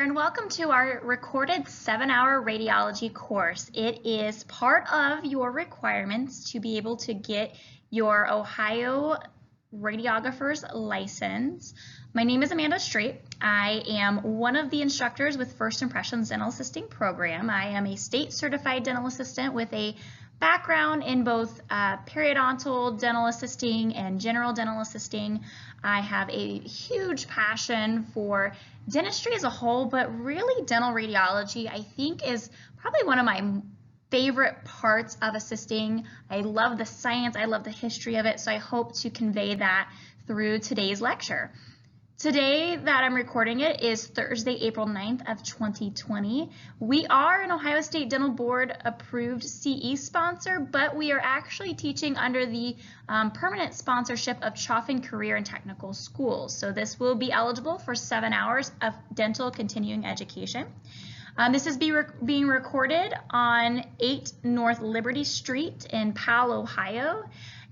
and welcome to our recorded 7-hour radiology course. It is part of your requirements to be able to get your Ohio radiographer's license. My name is Amanda Straight. I am one of the instructors with First Impressions Dental Assisting Program. I am a state certified dental assistant with a background in both periodontal dental assisting and general dental assisting. I have a huge passion for dentistry as a whole, but really dental radiology I think is probably one of my favorite parts of assisting. I love the science, I love the history of it, so I hope to convey that through today's lecture. Today that I'm recording it is Thursday, April 9th of 2020. We are an Ohio State Dental Board approved CE sponsor, but we are actually teaching under the permanent sponsorship of Chaffin Career and Technical Schools. So this will be eligible for 7 hours of dental continuing education. This is being recorded on 8 North Liberty Street in Powell, Ohio,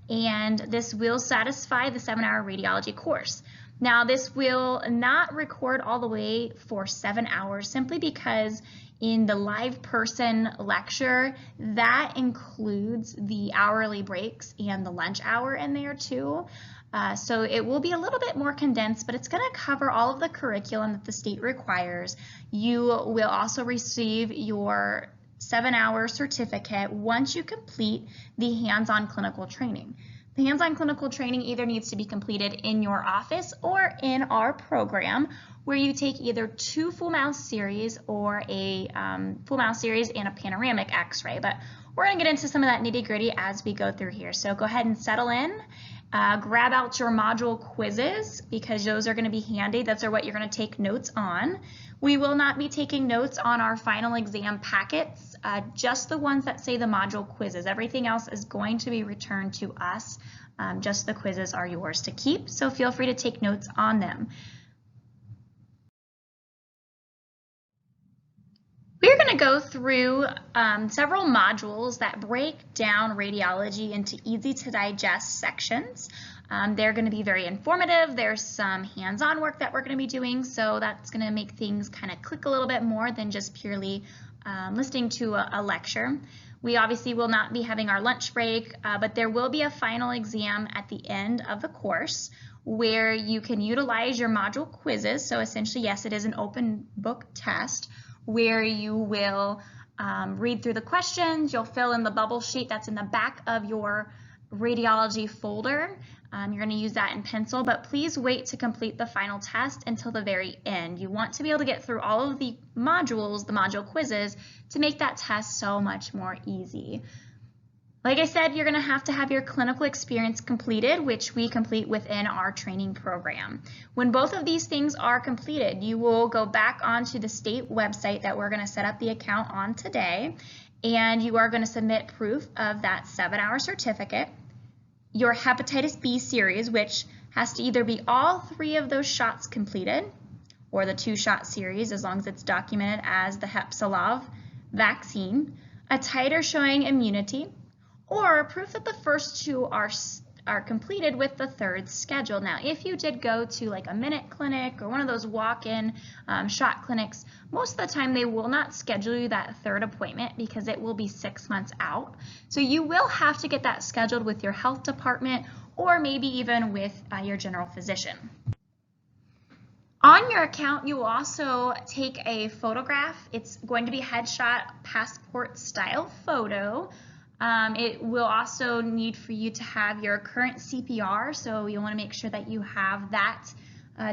and this will satisfy the 7-hour radiology course. Now, this will not record all the way for 7 hours simply because in the live person lecture, that includes the hourly breaks and the lunch hour in there too. So it will be a little bit more condensed, but it's going to cover all of the curriculum that the state requires. You will also receive your 7-hour certificate once you complete the hands-on clinical training. The hands-on clinical training either needs to be completed in your office or in our program, where you take either 2 full mouth series or a full mouth series and a panoramic x-ray. But we're going to get into some of that nitty-gritty as we go through here. So go ahead and settle in. Grab out your module quizzes because those are going to be handy. Those are what you're going to take notes on. We will not be taking notes on our final exam packets, just the ones that say the module quizzes. Everything else is going to be returned to us. Just the quizzes are yours to keep, so feel free to take notes on them. We're going to go through several modules that break down radiology into easy to digest sections. They're going to be very informative. There's some hands-on work that we're going to be doing, so that's going to make things kind of click a little bit more than just purely listening to a lecture. We obviously will not be having our lunch break, but there will be a final exam at the end of the course where you can utilize your module quizzes. So essentially, yes, it is an open book test where you will read through the questions, you'll fill in the bubble sheet that's in the back of your radiology folder. You're going to use that in pencil, but please wait to complete the final test until the very end. You want to be able to get through all of the modules, the module quizzes, to make that test so much more easy. Like I said, you're going to have your clinical experience completed, which we complete within our training program. When both of these things are completed, you will go back onto the state website that we're going to set up the account on today, and you are going to submit proof of that 7-hour certificate, your hepatitis B series, which has to either be all 3 of those shots completed, or the 2-shot series, as long as it's documented as the Hepsilov vaccine, a titer showing immunity, or proof that the first 2 are completed with the 3rd scheduled. Now, if you did go to like a Minute Clinic or one of those walk-in shot clinics, most of the time they will not schedule you that 3rd appointment because it will be 6 months out. So you will have to get that scheduled with your health department or maybe even with your general physician. On your account, you will also take a photograph. It's going to be headshot passport style photo. It will also need for you to have your current CPR, so you'll want to make sure that you have that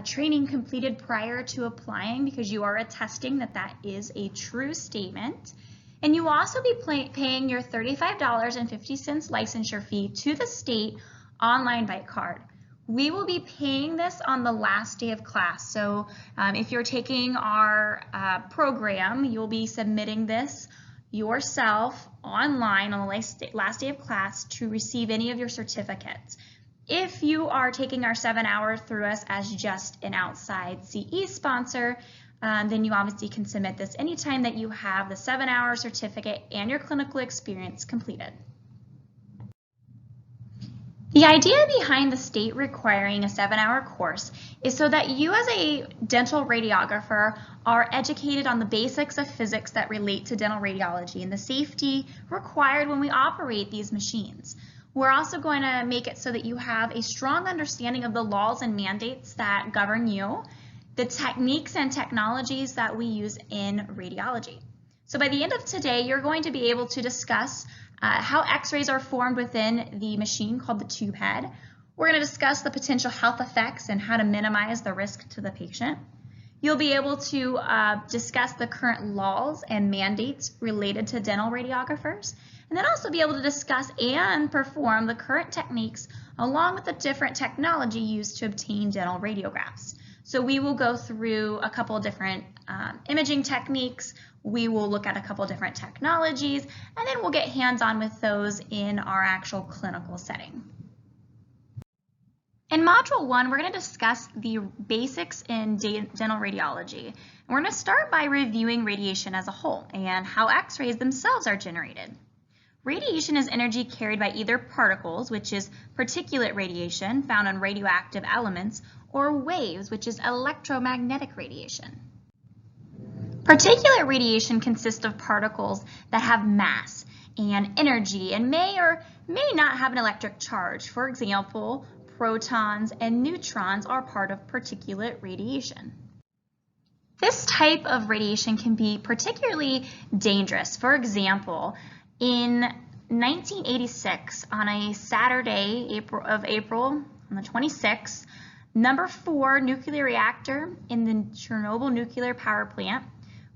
training completed prior to applying because you are attesting that that is a true statement. And you will also be paying your $35.50 licensure fee to the state online bite card. We will be paying this on the last day of class, so if you're taking our program, you'll be submitting this yourself online on the last day of class to receive any of your certificates. If you are taking our 7 hours through us as just an outside CE sponsor, then you obviously can submit this anytime that you have the 7-hour certificate and your clinical experience completed. The idea behind the state requiring a 7-hour course is so that you as a dental radiographer are educated on the basics of physics that relate to dental radiology and the safety required when we operate these machines. We're also going to make it so that you have a strong understanding of the laws and mandates that govern you, the techniques and technologies that we use in radiology. So by the end of today, you're going to be able to discuss how x-rays are formed within the machine called the tube head. We're going to discuss the potential health effects and how to minimize the risk to the patient. You'll be able to discuss the current laws and mandates related to dental radiographers, and then also be able to discuss and perform the current techniques along with the different technology used to obtain dental radiographs. So we will go through a couple different imaging techniques. We will look at a couple different technologies, and then we'll get hands-on with those in our actual clinical setting. In Module 1, we're going to discuss the basics in dental radiology. And we're going to start by reviewing radiation as a whole and how X-rays themselves are generated. Radiation is energy carried by either particles, which is particulate radiation found on radioactive elements, or waves, which is electromagnetic radiation. Particulate radiation consists of particles that have mass and energy and may or may not have an electric charge. For example, protons and neutrons are part of particulate radiation. This type of radiation can be particularly dangerous. For example, in 1986, on a Saturday, April on the 26th, number 4 nuclear reactor in the Chernobyl nuclear power plant,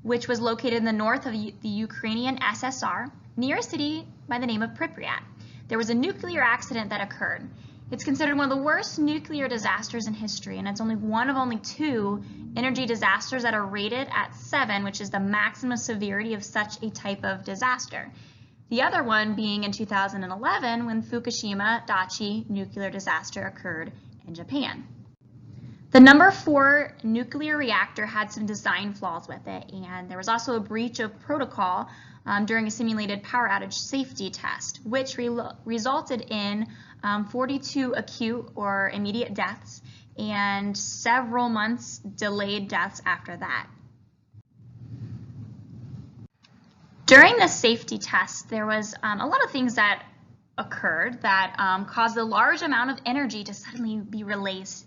which was located in the north of the Ukrainian SSR, near a city by the name of Pripyat. There was a nuclear accident that occurred. It's considered one of the worst nuclear disasters in history, and it's one of only 2 energy disasters that are rated at 7, which is the maximum severity of such a type of disaster. The other one being in 2011 when Fukushima Daiichi nuclear disaster occurred in Japan. The number 4 nuclear reactor had some design flaws with it, and there was also a breach of protocol during a simulated power outage safety test, which resulted in 42 acute or immediate deaths and several months delayed deaths after that. During the safety test, there was a lot of things that occurred that caused a large amount of energy to suddenly be released,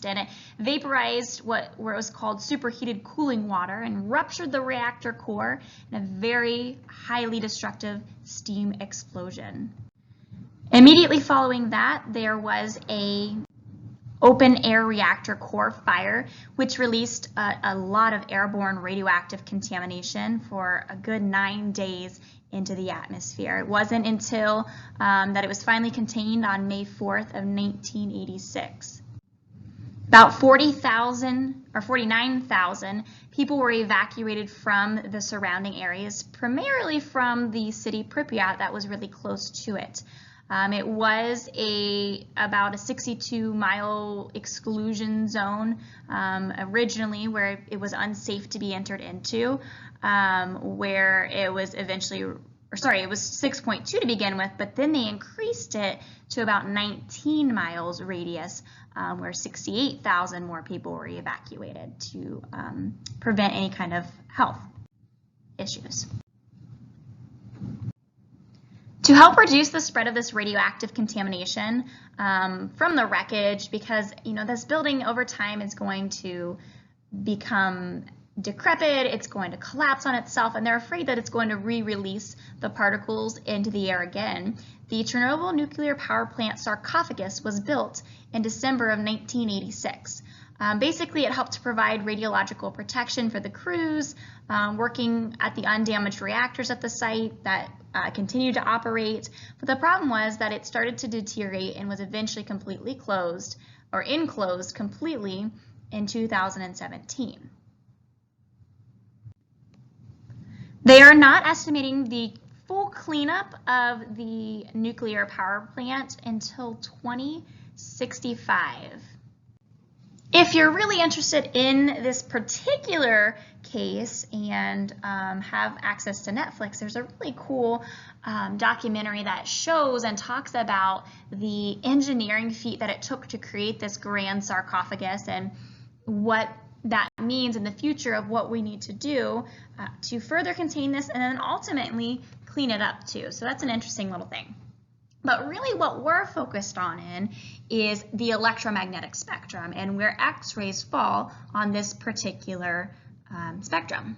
and it vaporized what was called superheated cooling water and ruptured the reactor core in a very highly destructive steam explosion. Immediately following that, there was a open air reactor core fire, which released a lot of airborne radioactive contamination for a good 9 days into the atmosphere. It wasn't until that it was finally contained on May 4th of 1986. About 49,000 people were evacuated from the surrounding areas, primarily from the city Pripyat that was really close to it. It was about a 62-mile exclusion zone originally, where it was unsafe to be entered into, where it was eventually, it was 6.2 to begin with, but then they increased it to about 19 miles radius, where 68,000 more people were evacuated to prevent any kind of health issues. To help reduce the spread of this radioactive contamination from the wreckage, because this building over time is going to become decrepit, it's going to collapse on itself, and they're afraid that it's going to re-release the particles into the air again. The Chernobyl nuclear power plant sarcophagus was built in December of 1986. Basically, it helped to provide radiological protection for the crews working at the undamaged reactors at the site that continued to operate. But the problem was that it started to deteriorate and was eventually completely closed, or enclosed completely, in 2017. They are not estimating the full cleanup of the nuclear power plant until 2065. If you're really interested in this particular case and have access to Netflix, there's a really cool documentary that shows and talks about the engineering feat that it took to create this grand sarcophagus and what that means in the future of what we need to do to further contain this and then ultimately clean it up too. So that's an interesting little thing. But really what we're focused on is the electromagnetic spectrum and where X-rays fall on this particular spectrum.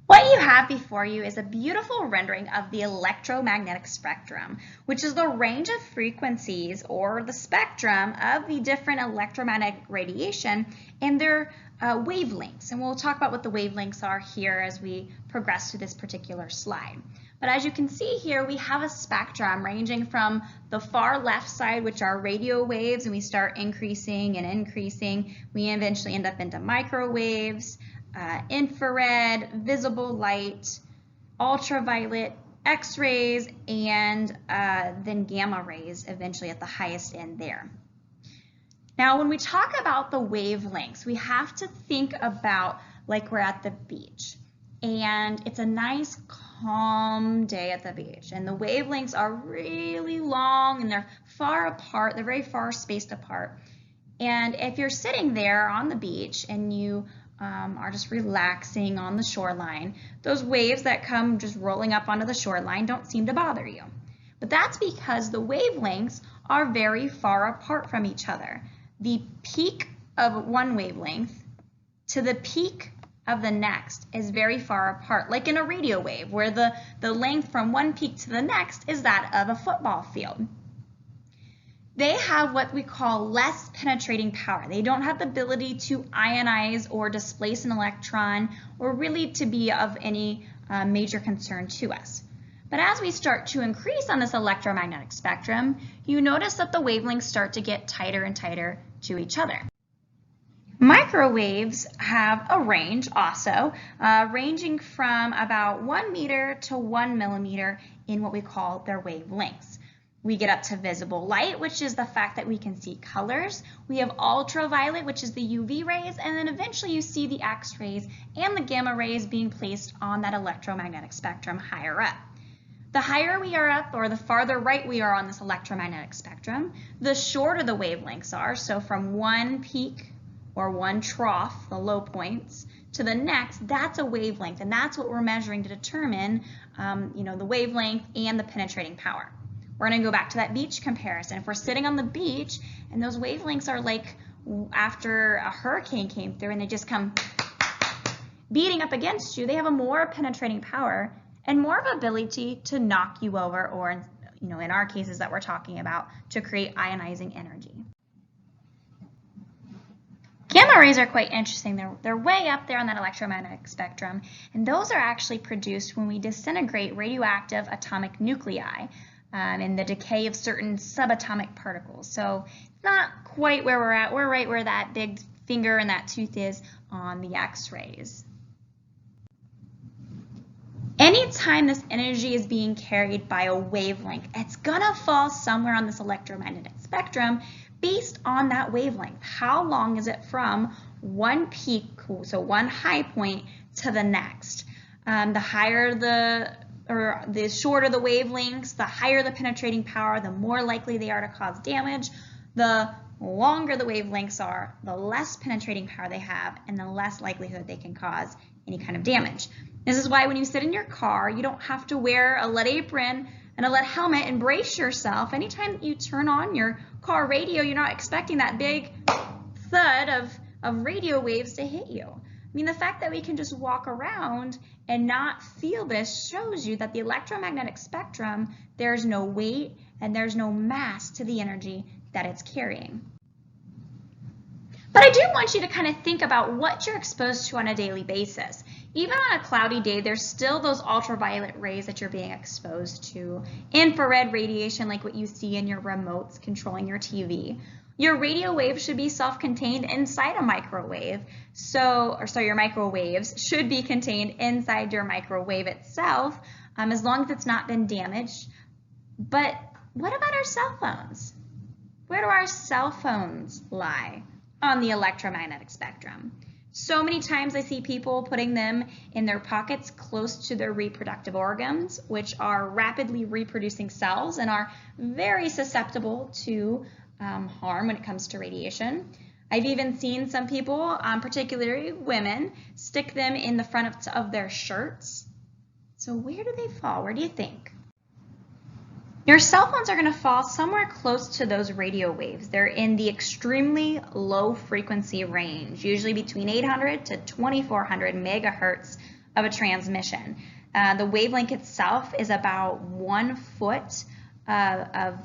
What you have before you is a beautiful rendering of the electromagnetic spectrum, which is the range of frequencies or the spectrum of the different electromagnetic radiation and their wavelengths. And we'll talk about what the wavelengths are here as we progress through this particular slide. But as you can see here, we have a spectrum ranging from the far left side, which are radio waves, and we start increasing and increasing. We eventually end up into microwaves, infrared, visible light, ultraviolet, X-rays, and then gamma rays eventually at the highest end there. Now, when we talk about the wavelengths, we have to think about like we're at the beach. And it's a nice calm day at the beach. And the wavelengths are really long and they're far apart. They're very far spaced apart. And if you're sitting there on the beach and you are just relaxing on the shoreline, those waves that come just rolling up onto the shoreline don't seem to bother you. But that's because the wavelengths are very far apart from each other. The peak of one wavelength to the peak of the next is very far apart, like in a radio wave, where the length from one peak to the next is that of a football field. They have what we call less penetrating power. They don't have the ability to ionize or displace an electron or really to be of any major concern to us. But as we start to increase on this electromagnetic spectrum, you notice that the wavelengths start to get tighter and tighter to each other. Microwaves have a range also, ranging from about 1 meter to 1 millimeter in what we call their wavelengths. We get up to visible light, which is the fact that we can see colors. We have ultraviolet, which is the UV rays, and then eventually you see the X-rays and the gamma rays being placed on that electromagnetic spectrum higher up. The higher we are up, or the farther right we are on this electromagnetic spectrum, the shorter the wavelengths are. So from one peak or one trough, the low points, to the next, that's a wavelength, and that's what we're measuring to determine the wavelength and the penetrating power. We're going to go back to that beach comparison. If we're sitting on the beach and those wavelengths are like after a hurricane came through and they just come beating up against you, they have a more penetrating power and more of ability to knock you over, or in our cases that we're talking about, to create ionizing energy. Gamma rays are quite interesting. They're way up there on that electromagnetic spectrum, and those are actually produced when we disintegrate radioactive atomic nuclei in the decay of certain subatomic particles. So it's not quite where we're at. We're right where that big finger and that tooth is on the X-rays. Anytime this energy is being carried by a wavelength, it's gonna fall somewhere on this electromagnetic spectrum based on that wavelength. How long is it from one peak, so one high point, to the next? The shorter the wavelengths, the higher the penetrating power, the more likely they are to cause damage. The longer the wavelengths are, the less penetrating power they have, and the less likelihood they can cause any kind of damage. This is why when you sit in your car, you don't have to wear a lead apron and a lead helmet and brace yourself. Anytime you turn on your car radio, you're not expecting that big thud of radio waves to hit you. I mean, the fact that we can just walk around and not feel this shows you that the electromagnetic spectrum, there's no weight and there's no mass to the energy that it's carrying. But I do want you to kind of think about what you're exposed to on a daily basis. Even on a cloudy day, there's still those ultraviolet rays that you're being exposed to. Infrared radiation, like what you see in your remotes controlling your TV. Your radio waves should be self-contained inside a microwave. Your microwaves should be contained inside your microwave itself, as long as it's not been damaged. But what about our cell phones? Where do our cell phones lie on the electromagnetic spectrum? So many times I see people putting them in their pockets close to their reproductive organs, which are rapidly reproducing cells and are very susceptible to harm when it comes to radiation. I've even seen some people, particularly women, stick them in the front of their shirts. So where do they fall? Where do you think? Your cell phones are going to fall somewhere close to those radio waves. They're in the extremely low frequency range, usually between 800 to 2400 megahertz of a transmission. The wavelength itself is about 1 foot of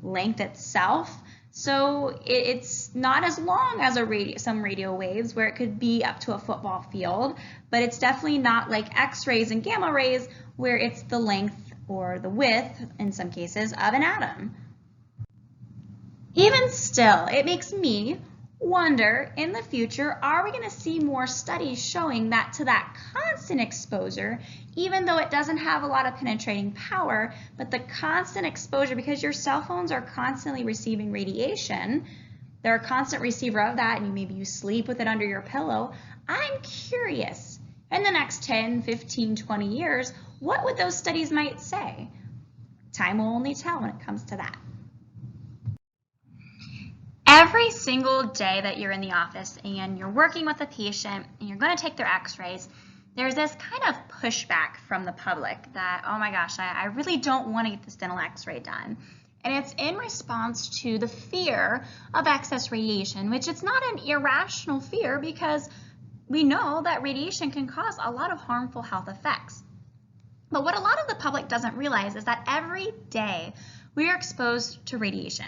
length itself. So it's not as long as some radio waves where it could be up to a football field, but it's definitely not like X-rays and gamma rays where it's the length or the width, in some cases, of an atom. Even still, it makes me wonder, in the future, are we going to see more studies showing that to that constant exposure, even though it doesn't have a lot of penetrating power, but the constant exposure, because your cell phones are constantly receiving radiation, they're a constant receiver of that, and maybe you sleep with it under your pillow. I'm curious, in the next 10, 15, 20 years, what would those studies might say? Time will only tell when it comes to that. Every single day that you're in the office and you're working with a patient and you're going to take their x-rays, there's this kind of pushback from the public that, oh my gosh, I really don't want to get this dental x-ray done. And it's in response to the fear of excess radiation, which it's not an irrational fear because we know that radiation can cause a lot of harmful health effects. But what a lot of the public doesn't realize is that every day we are exposed to radiation.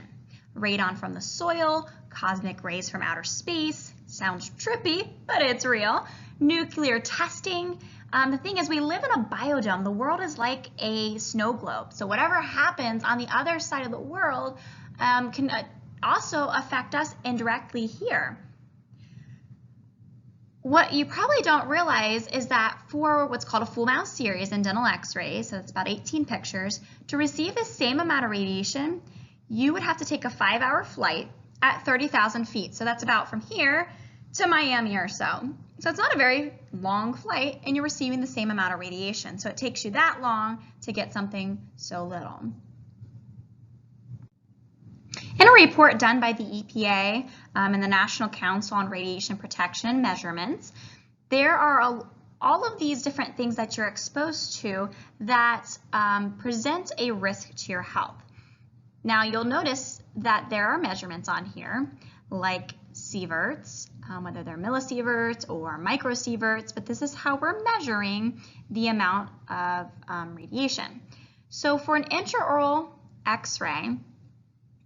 Radon from the soil, cosmic rays from outer space, sounds trippy, but it's real. Nuclear testing. The thing is, we live in a biodome. The world is like a snow globe. So whatever happens on the other side of the world can also affect us indirectly here. What you probably don't realize is that for what's called a full mouth series in dental x-rays, so it's about 18 pictures, to receive the same amount of radiation, you would have to take a 5-hour flight at 30,000 feet. So that's about from here to Miami or so. So it's not a very long flight, and you're receiving the same amount of radiation. So it takes you that long to get something so little. In a report done by the EPA and the National Council on Radiation Protection and Measurements, there are all of these different things that you're exposed to that present a risk to your health. Now you'll notice that there are measurements on here like sieverts, whether they're millisieverts or microsieverts, but this is how we're measuring the amount of radiation. So for an intraoral x-ray,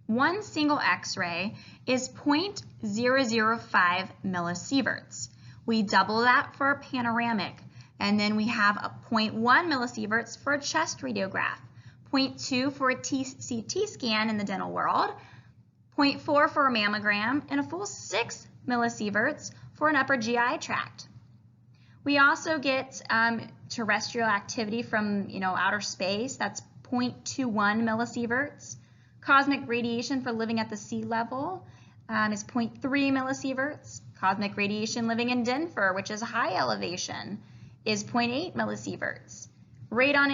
one single x-ray is 0.005 millisieverts. We double that for a panoramic, and then we have a 0.1 millisieverts for a chest radiograph, 0.2 for a CT scan in the dental world, 0.4 for a mammogram, and a full 6 millisieverts for an upper GI tract. We also get terrestrial activity from outer space. That's 0.21 millisieverts. Cosmic radiation for living at the sea level is 0.3 millisieverts. Cosmic radiation living in Denver, which is high elevation, is 0.8 millisieverts. Radon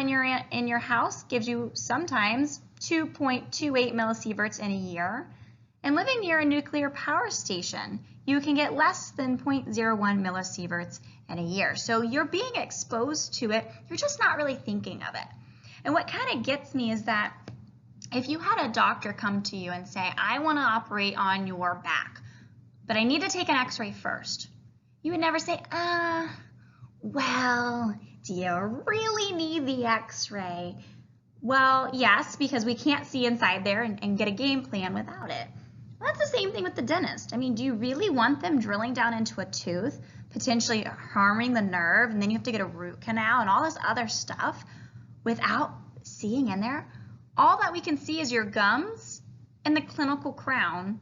in your house gives you sometimes 2.28 millisieverts in a year. And living near a nuclear power station, you can get less than 0.01 millisieverts in a year. So you're being exposed to it, you're just not really thinking of it. And what kind of gets me is that if you had a doctor come to you and say, I want to operate on your back, but I need to take an x-ray first, you would never say, well, do you really need the x-ray? Well, yes, because we can't see inside there and get a game plan without it. Well, that's the same thing with the dentist. I mean, do you really want them drilling down into a tooth, potentially harming the nerve, and then you have to get a root canal and all this other stuff without seeing in there? All that we can see is your gums and the clinical crown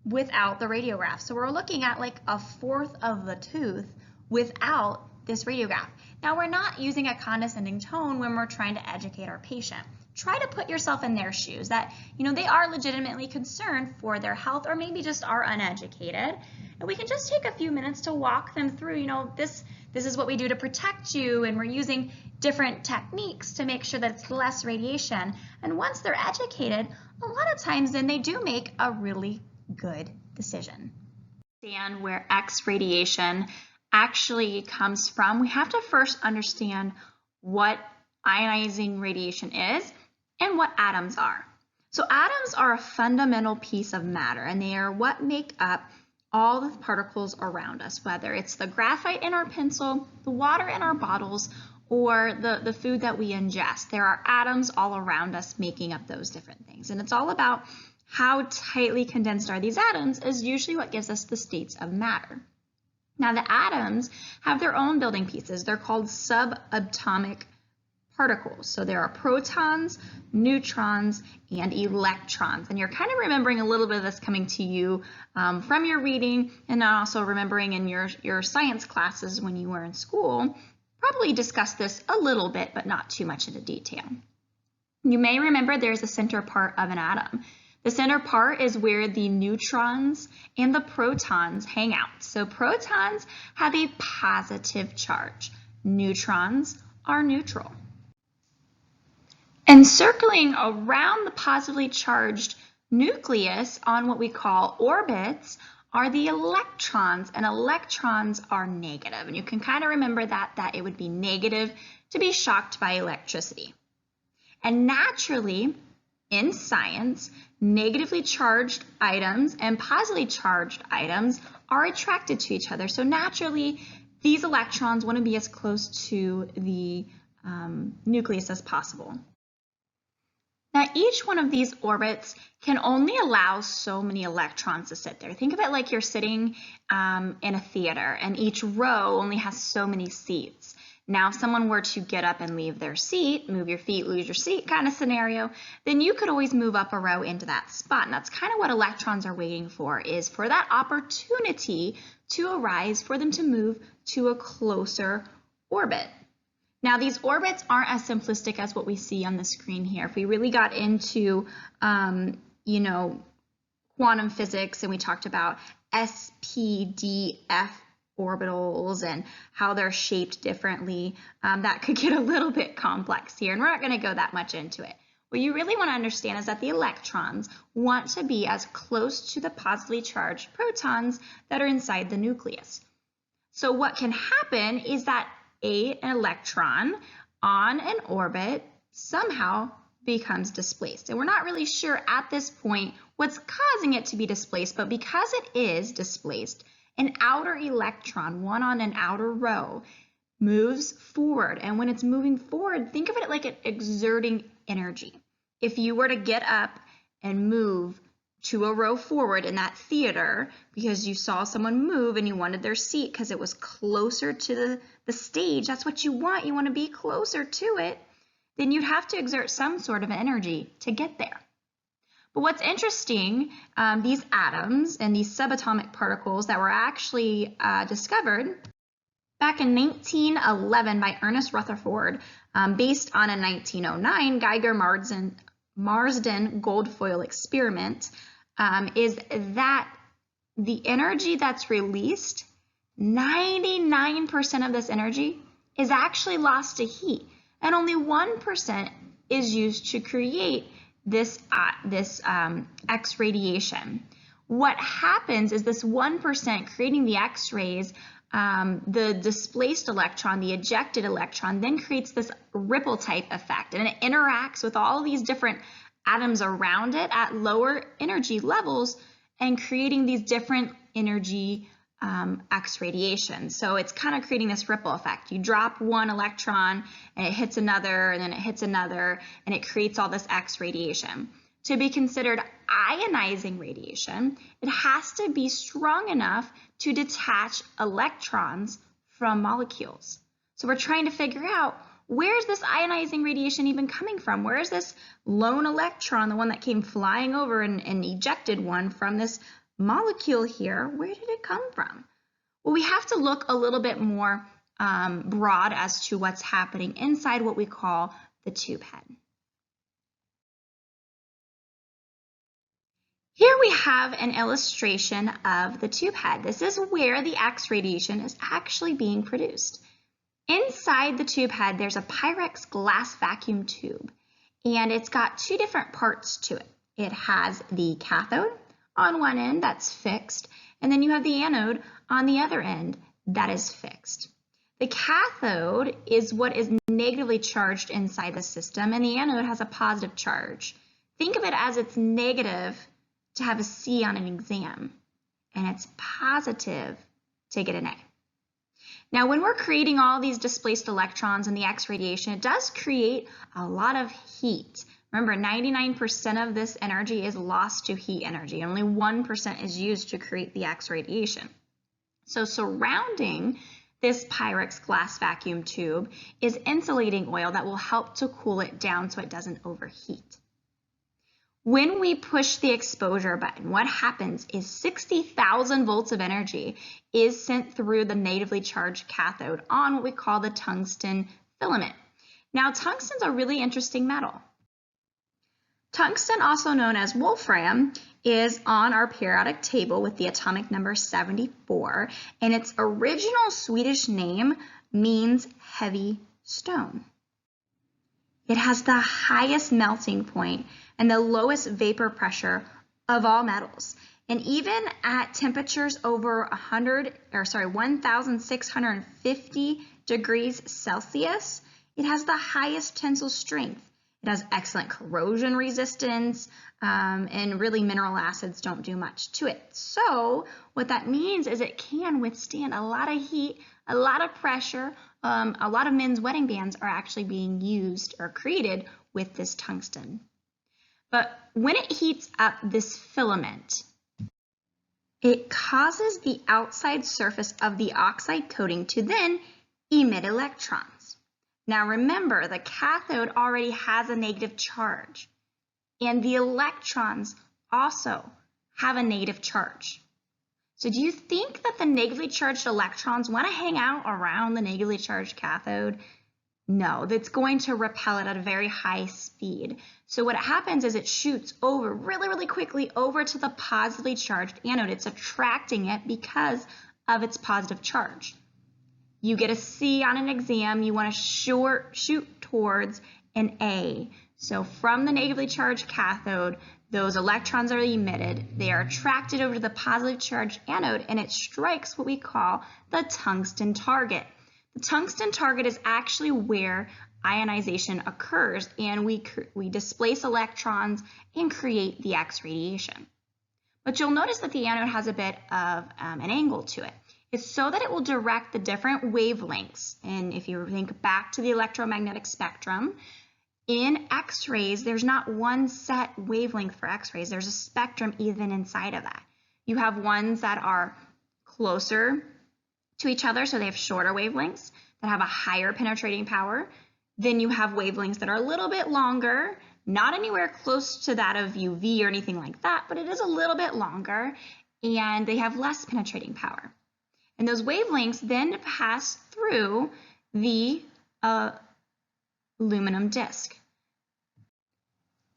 without the radiograph. So we're looking at like a fourth of the tooth without this radiograph. Now we're not using a condescending tone when we're trying to educate our patient. Try to put yourself in their shoes that, they are legitimately concerned for their health or maybe just are uneducated. And we can just take a few minutes to walk them through, you know, this is what we do to protect you, and we're using different techniques to make sure that it's less radiation. And once they're educated, a lot of times then they do make a really good decision. Understand where X radiation actually comes from, we have to first understand what ionizing radiation is and what atoms are. So atoms are a fundamental piece of matter, and they are what make up all the particles around us, whether it's the graphite in our pencil, the water in our bottles, or the food that we ingest. There are atoms all around us making up those different things. And it's all about how tightly condensed are these atoms is usually what gives us the states of matter. Now the atoms have their own building pieces. They're called subatomic particles. So there are protons, neutrons, and electrons. And you're kind of remembering a little bit of this coming to you from your reading, and also remembering in your science classes when you were in school. Probably discussed this a little bit, but not too much into detail. You may remember there's a center part of an atom. The center part is where the neutrons and the protons hang out. So protons have a positive charge. Neutrons are neutral. And circling around the positively charged nucleus on what we call orbits are the electrons, and electrons are negative. And you can kind of remember that it would be negative to be shocked by electricity. And naturally, in science, negatively charged items and positively charged items are attracted to each other. So naturally, these electrons want to be as close to the nucleus as possible. Now, each one of these orbits can only allow so many electrons to sit there. Think of it like you're sitting in a theater, and each row only has so many seats. Now, if someone were to get up and leave their seat, move your feet, lose your seat kind of scenario, then you could always move up a row into that spot. And that's kind of what electrons are waiting for, is for that opportunity to arise for them to move to a closer orbit. Now, these orbits aren't as simplistic as what we see on the screen here. If we really got into, you know, quantum physics, and we talked about SPDF orbitals and how they're shaped differently, that could get a little bit complex here, and we're not going to go that much into it. What you really want to understand is that the electrons want to be as close to the positively charged protons that are inside the nucleus. So what can happen is that an electron on an orbit somehow becomes displaced. And we're not really sure at this point what's causing it to be displaced, but because it is displaced, an outer electron, one on an outer row, moves forward. And when it's moving forward, think of it like it exerting energy. If you were to get up and move to a row forward in that theater because you saw someone move and you wanted their seat because it was closer to the stage, that's what you want. You want to be closer to it. Then you'd have to exert some sort of energy to get there. But what's interesting, these atoms and these subatomic particles that were actually discovered back in 1911 by Ernest Rutherford, based on a 1909 Geiger-Marsden gold foil experiment, is that the energy that's released, 99% of this energy is actually lost to heat, and only 1% is used to create this X radiation. What happens is this 1% creating the X-rays, the displaced electron, the ejected electron, then creates this ripple type effect, and it interacts with all these different atoms around it at lower energy levels and creating these different energy X radiation. So it's kind of creating this ripple effect. You drop one electron and it hits another, and then it hits another, and it creates all this X radiation. To be considered ionizing radiation, it has to be strong enough to detach electrons from molecules. So we're trying to figure out, where's this ionizing radiation even coming from? Where is this lone electron, the one that came flying over and ejected one from this molecule here? Where did it come from? Well, we have to look a little bit more broad as to what's happening inside what we call the tube head. Here we have an illustration of the tube head. This is where the X radiation is actually being produced. Inside the tube head, there's a Pyrex glass vacuum tube, and it's got two different parts to it. It has the cathode on one end that's fixed, and then you have the anode on the other end that is fixed. The cathode is what is negatively charged inside the system, and the anode has a positive charge. Think of it as it's negative to have a C on an exam, and it's positive to get an A. Now, when we're creating all these displaced electrons in the X radiation, it does create a lot of heat. Remember, 99% of this energy is lost to heat energy. Only 1% is used to create the X radiation. So surrounding this Pyrex glass vacuum tube is insulating oil that will help to cool it down so it doesn't overheat. When we push the exposure button, what happens is 60,000 volts of energy is sent through the negatively charged cathode on what we call the tungsten filament. Now, tungsten's a really interesting metal. Tungsten, also known as wolfram, is on our periodic table with the atomic number 74, and its original Swedish name means heavy stone. It has the highest melting point and the lowest vapor pressure of all metals. And even at temperatures over 1,650 degrees Celsius, it has the highest tensile strength. It has excellent corrosion resistance, and really mineral acids don't do much to it. So what that means is it can withstand a lot of heat, a lot of pressure. A lot of men's wedding bands are actually being used or created with this tungsten. But when it heats up this filament, it causes the outside surface of the oxide coating to then emit electrons. Now remember, the cathode already has a negative charge, and the electrons also have a negative charge. So do you think that the negatively charged electrons want to hang out around the negatively charged cathode? No, that's going to repel it at a very high speed. So what happens is it shoots over really quickly over to the positively charged anode. It's attracting it because of its positive charge. You get a C on an exam, you want to shoot towards an A. So from the negatively charged cathode, those electrons are emitted, they are attracted over to the positively charged anode, and it strikes what we call the tungsten target. The tungsten target is actually where ionization occurs, and we displace electrons and create the X radiation. But you'll notice that the anode has a bit of an angle to it. It's so that it will direct the different wavelengths. And if you think back to the electromagnetic spectrum, in X-rays, there's not one set wavelength for X-rays. There's a spectrum even inside of that. You have ones that are closer to each other, so they have shorter wavelengths that have a higher penetrating power. Then you have wavelengths that are a little bit longer, not anywhere close to that of UV or anything like that, but it is a little bit longer, and they have less penetrating power. And those wavelengths then pass through the aluminum disc.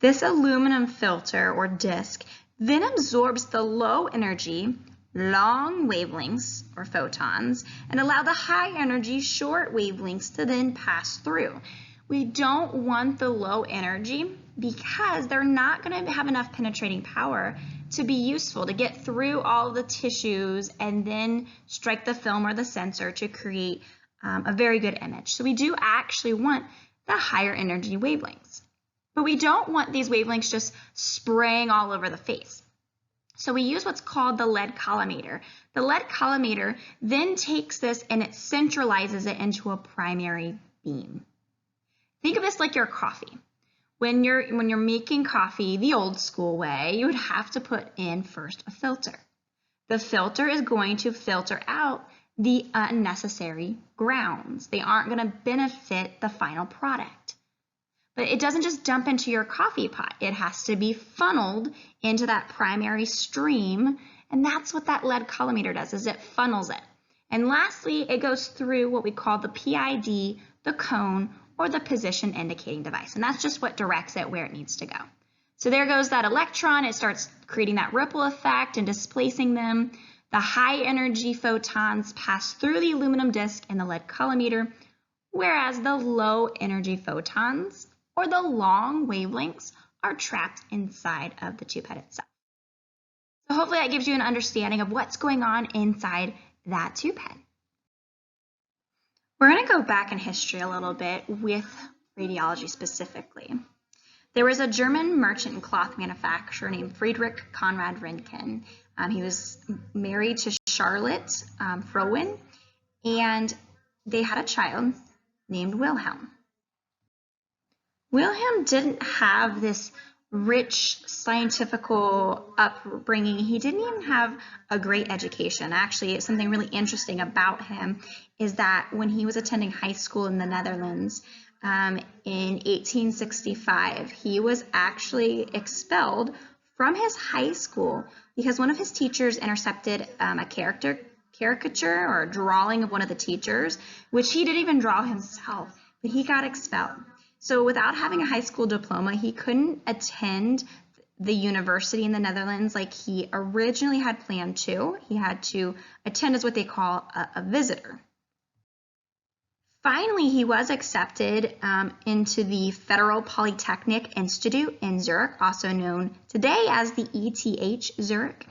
This aluminum filter or disc then absorbs the low energy, long wavelengths or photons and allow the high energy, short wavelengths to then pass through. We don't want the low energy because they're not going to have enough penetrating power to be useful to get through all the tissues and then strike the film or the sensor to create a very good image. So we do actually want the higher energy wavelengths. But we don't want these wavelengths just spraying all over the face. So we use what's called the lead collimator. The lead collimator then takes this and it centralizes it into a primary beam. Think of this like your coffee. When you're making coffee the old school way, you would have to put in first a filter. The filter is going to filter out the unnecessary grounds. They aren't going to benefit the final product. But it doesn't just dump into your coffee pot. It has to be funneled into that primary stream, and that's what that lead collimator does, is it funnels it. And lastly, it goes through what we call the PID, the cone, or the position indicating device, and that's just what directs it where it needs to go. So there goes that electron. It starts creating that ripple effect and displacing them. The high energy photons pass through the aluminum disc and the lead collimator, whereas the low energy photons, or the long wavelengths, are trapped inside of the tube head itself. So hopefully that gives you an understanding of what's going on inside that tube head. We're going to go back in history a little bit with radiology specifically. There was a German merchant and cloth manufacturer named Friedrich Conrad Röntgen. He was married to Charlotte Frohn, and they had a child named Wilhelm. Wilhelm didn't have this rich scientific upbringing. He didn't even have a great education. Actually, something really interesting about him is that when he was attending high school in the Netherlands in 1865, he was actually expelled from his high school because one of his teachers intercepted a caricature or a drawing of one of the teachers, which he didn't even draw himself, but he got expelled. So without having a high school diploma, he couldn't attend the university in the Netherlands like he originally had planned to. He had to attend as what they call a visitor. Finally, he was accepted into the Federal Polytechnic Institute in Zurich, also known today as the ETH Zurich.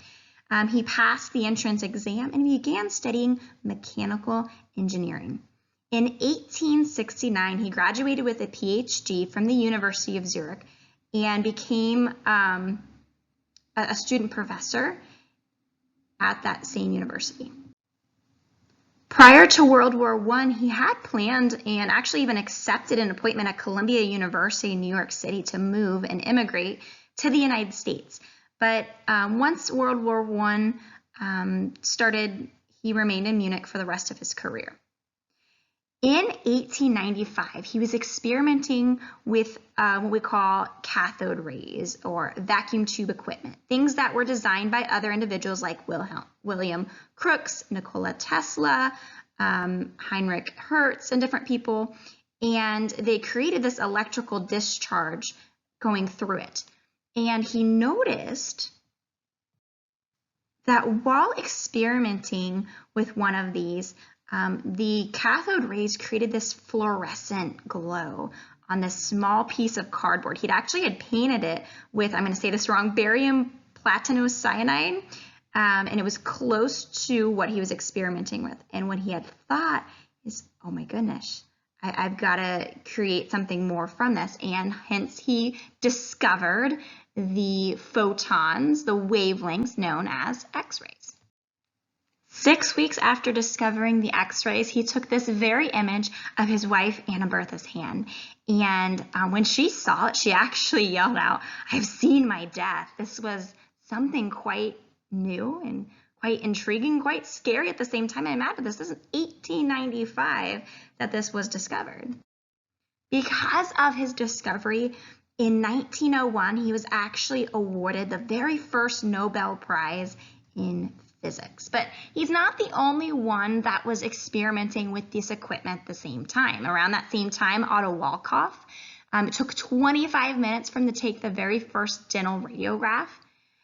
He passed the entrance exam and began studying mechanical engineering. In 1869, he graduated with a PhD from the University of Zurich and became a student professor at that same university. Prior to World War I, he had planned and actually even accepted an appointment at Columbia University in New York City to move and immigrate to the United States. But once World War I started, he remained in Munich for the rest of his career. In 1895, he was experimenting with what we call cathode rays or vacuum tube equipment, things that were designed by other individuals like William Crookes, Nikola Tesla, Heinrich Hertz, and different people, and they created this electrical discharge going through it. And he noticed that while experimenting with one of these, the cathode rays created this fluorescent glow on this small piece of cardboard. He'd actually had painted it with, I'm going to say this wrong, barium platinocyanide, and it was close to what he was experimenting with. And what he had thought is, oh my goodness, I've got to create something more from this. And hence he discovered the photons, the wavelengths known as X-rays. 6 weeks after discovering the X-rays, he took this very image of his wife Anna Bertha's hand. And when she saw it, she actually yelled out, "I've seen my death." This was something quite new and quite intriguing, quite scary at the same time. I imagine this is 1895 that this was discovered. Because of his discovery, in 1901, he was actually awarded the very first Nobel Prize in physics. But he's not the only one that was experimenting with this equipment at the same time. Around that same time, Otto Walkhoff, it took 25 minutes for him to take the very first dental radiograph.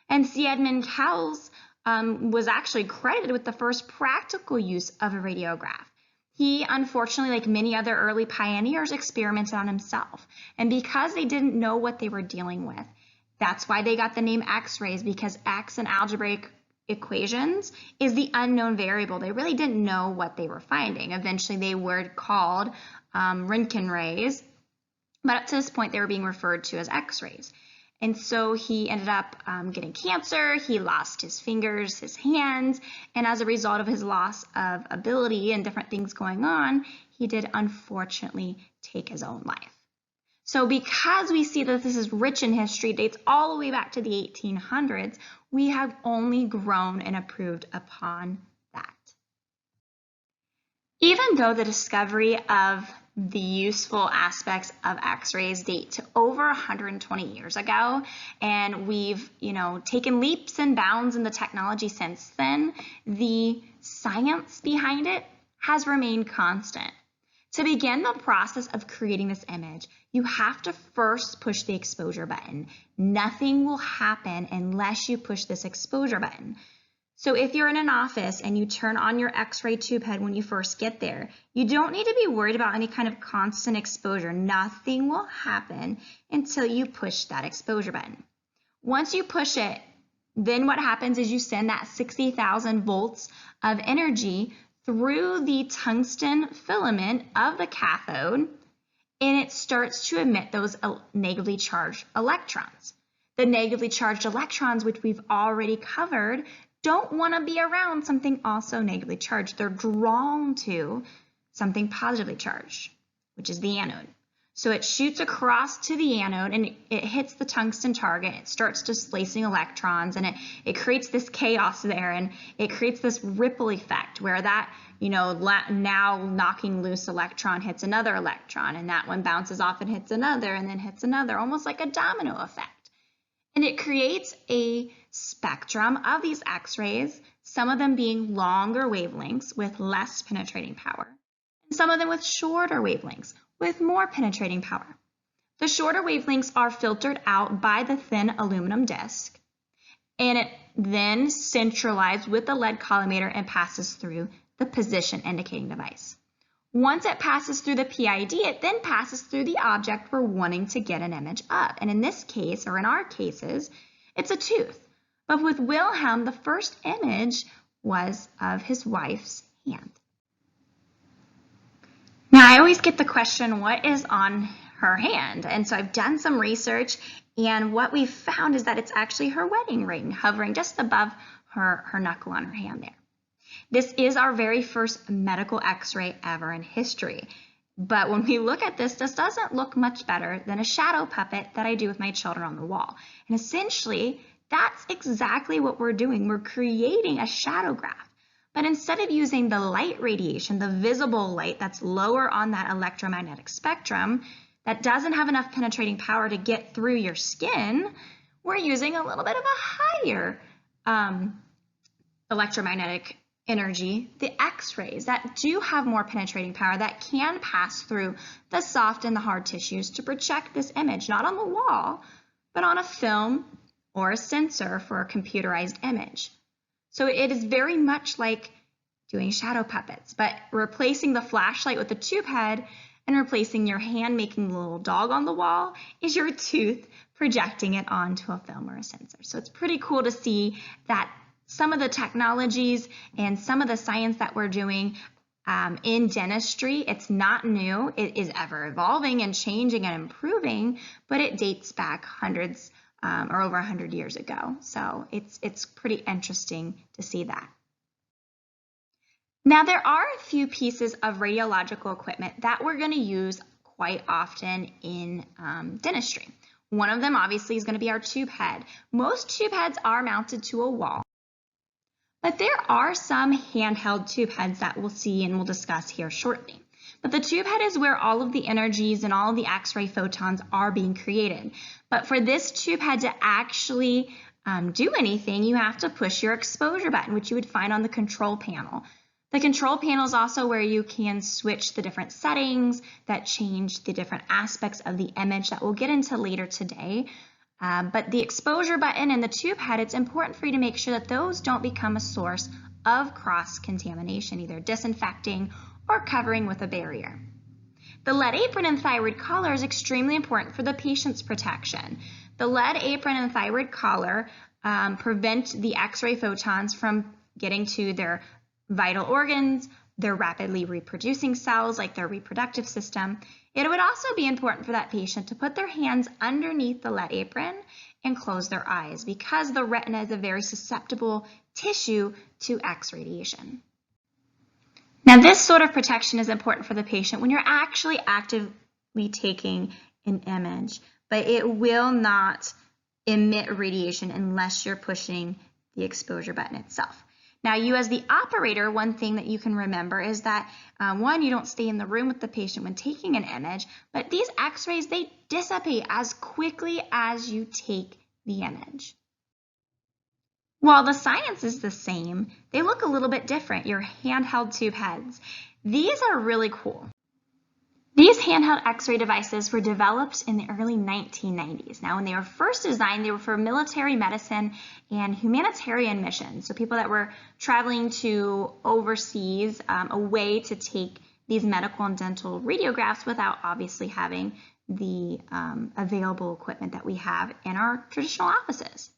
And C. Edmund Kells was actually credited with the first practical use of a radiograph. He, unfortunately, like many other early pioneers, experimented on himself. And because they didn't know what they were dealing with, that's why they got the name X-rays, because X in algebraic equations is the unknown variable. They really didn't know what they were finding. Eventually, they were called Röntgen rays, but up to this point, they were being referred to as X-rays. And so he ended up getting cancer. He lost his fingers, his hands, and as a result of his loss of ability and different things going on, he did unfortunately take his own life. So because we see that this is rich in history, dates all the way back to the 1800s, we have only grown and improved upon that. Even though the discovery of the useful aspects of X-rays date to over 120 years ago, and we've, taken leaps and bounds in the technology since then, the science behind it has remained constant. To begin the process of creating this image, you have to first push the exposure button. Nothing will happen unless you push this exposure button. So if you're in an office and you turn on your X-ray tube head when you first get there, you don't need to be worried about any kind of constant exposure. Nothing will happen until you push that exposure button. Once you push it, then what happens is you send that 60,000 volts of energy through the tungsten filament of the cathode, and it starts to emit those negatively charged electrons. The negatively charged electrons, which we've already covered, don't want to be around something also negatively charged. They're drawn to something positively charged, which is the anode. So it shoots across to the anode and it hits the tungsten target. It starts displacing electrons and it creates this chaos there, and it creates this ripple effect where that, now knocking loose electron hits another electron, and that one bounces off and hits another and then hits another, almost like a domino effect. And it creates a spectrum of these X-rays, some of them being longer wavelengths with less penetrating power, and some of them with shorter wavelengths with more penetrating power. The shorter wavelengths are filtered out by the thin aluminum disc, and it then centralized with the lead collimator and passes through the position indicating device. Once it passes through the PID, it then passes through the object we're wanting to get an image of. And in this case, or in our cases, it's a tooth. But with Wilhelm, the first image was of his wife's hand. Now, I always get the question, what is on her hand? And so I've done some research, and what we've found is that it's actually her wedding ring hovering just above her knuckle on her hand there. This is our very first medical X-ray ever in history. But when we look at this doesn't look much better than a shadow puppet that I do with my children on the wall. And essentially, that's exactly what we're doing. We're creating a shadow graph. But instead of using the light radiation, the visible light that's lower on that electromagnetic spectrum, that doesn't have enough penetrating power to get through your skin, we're using a little bit of a higher electromagnetic energy, the X-rays that do have more penetrating power, that can pass through the soft and the hard tissues to project this image, not on the wall, but on a film or a sensor for a computerized image. So it is very much like doing shadow puppets, but replacing the flashlight with the tube head and replacing your hand making the little dog on the wall is your tooth projecting it onto a film or a sensor. So it's pretty cool to see that some of the technologies and some of the science that we're doing in dentistry, it's not new. It is ever evolving and changing and improving, but it dates back hundreds or over 100 years ago. So it's pretty interesting to see that. Now, there are a few pieces of radiological equipment that we're going to use quite often in dentistry. One of them obviously is going to be our tube head. Most tube heads are mounted to a wall, but there are some handheld tube heads that we'll see and we'll discuss here shortly. But the tube head is where all of the energies and all of the X-ray photons are being created. But for this tube head to actually do anything, you have to push your exposure button, which you would find on the control panel. The control panel is also where you can switch the different settings that change the different aspects of the image that we'll get into later today. But the exposure button and the tube head, it's important for you to make sure that those don't become a source of cross-contamination, either disinfecting or covering with a barrier. The lead apron and thyroid collar is extremely important for the patient's protection. The lead apron and thyroid collar prevent the X-ray photons from getting to their vital organs, their rapidly reproducing cells like their reproductive system. It would also be important for that patient to put their hands underneath the lead apron and close their eyes because the retina is a very susceptible tissue to X radiation. Now, this sort of protection is important for the patient when you're actually actively taking an image, but it will not emit radiation unless you're pushing the exposure button itself. Now, you as the operator, one thing that you can remember is that, one, you don't stay in the room with the patient when taking an image, but these X-rays, they dissipate as quickly as you take the image. While the science is the same, they look a little bit different, your handheld tube heads. These are really cool. These handheld X-ray devices were developed in the early 1990s. Now, when they were first designed, they were for military medicine and humanitarian missions. So people that were traveling to overseas, a way to take these medical and dental radiographs without obviously having the available equipment that we have in our traditional offices.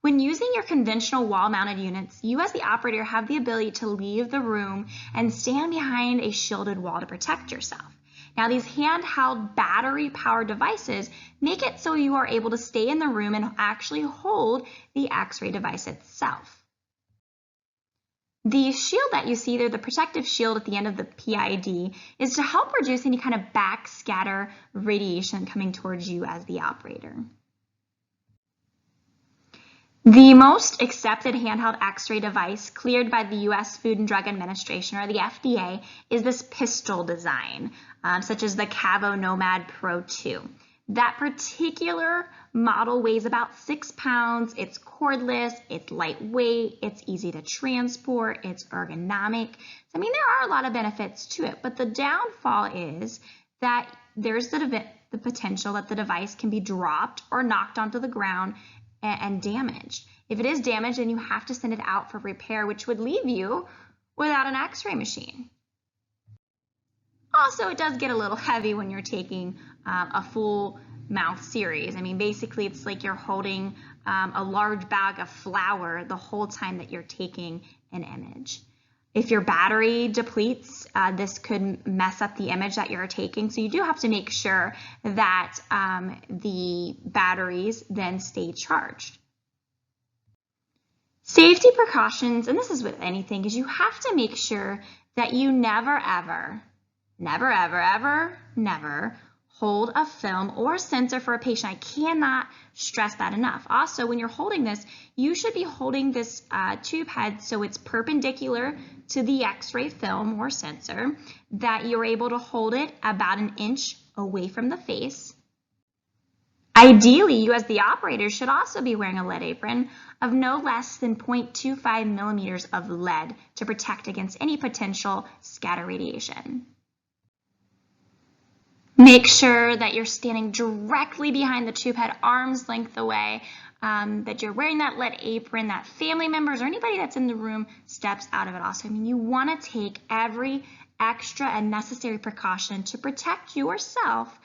When using your conventional wall-mounted units, you as the operator have the ability to leave the room and stand behind a shielded wall to protect yourself. Now, these handheld battery-powered devices make it so you are able to stay in the room and actually hold the X-ray device itself. The shield that you see there, the protective shield at the end of the PID, is to help reduce any kind of backscatter radiation coming towards you as the operator. The most accepted handheld X-ray device cleared by the U.S. Food and Drug Administration, or the FDA, is this pistol design, such as the Cavo Nomad Pro 2. That particular model weighs about 6 pounds, it's cordless, it's lightweight, it's easy to transport, it's ergonomic. So, I mean, there are a lot of benefits to it, but the downfall is that there's the potential that the device can be dropped or knocked onto the ground and damaged. If it is damaged, then you have to send it out for repair, which would leave you without an X-ray machine. Also, it does get a little heavy when you're taking a full mouth series. I mean, basically, it's like you're holding a large bag of flour the whole time that you're taking an image. If your battery depletes, this could mess up the image that you're taking. So you do have to make sure that the batteries then stay charged. Safety precautions, and this is with anything, is you have to make sure that you never, ever hold a film or sensor for a patient. I cannot stress that enough. Also, when you're holding this, you should be holding this tube head so it's perpendicular to the X-ray film or sensor, that you're able to hold it about 1 inch away from the face. Ideally, you as the operator should also be wearing a lead apron of no less than 0.25 millimeters of lead to protect against any potential scatter radiation. Make sure that you're standing directly behind the tube head, arm's length away, that you're wearing that lead apron, that family members or anybody that's in the room steps out of it also. I mean, you want to take every extra and necessary precaution to protect yourself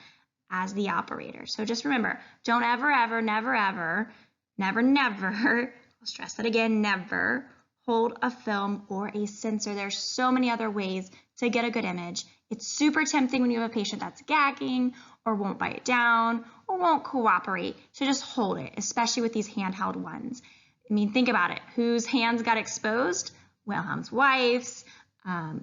as the operator. So just remember, don't never, I'll stress that again, never hold a film or a sensor. There's so many other ways to get a good image. It's super tempting when you have a patient that's gagging or won't bite down or won't cooperate to just hold it, especially with these handheld ones. I mean, think about it. Whose hands got exposed? Wilhelm's wife's,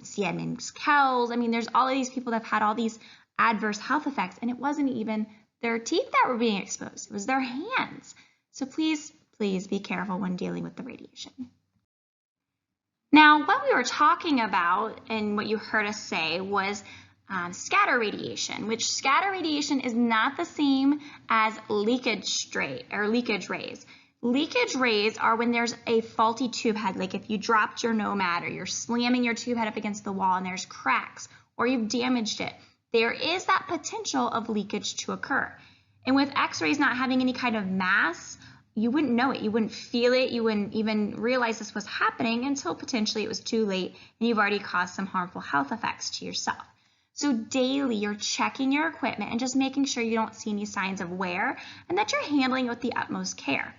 Siegmund Kell's. I mean, there's all of these people that have had all these adverse health effects, and it wasn't even their teeth that were being exposed. It was their hands. So please be careful when dealing with the radiation. Now, what we were talking about and what you heard us say was scatter radiation, which scatter radiation is not the same as leakage rays. Leakage rays are when there's a faulty tube head, like if you dropped your Nomad or you're slamming your tube head up against the wall and there's cracks or you've damaged it. There is that potential of leakage to occur. And with X-rays not having any kind of mass, you wouldn't know it, you wouldn't feel it, you wouldn't even realize this was happening until potentially it was too late and you've already caused some harmful health effects to yourself. So daily you're checking your equipment and just making sure you don't see any signs of wear and that you're handling it with the utmost care.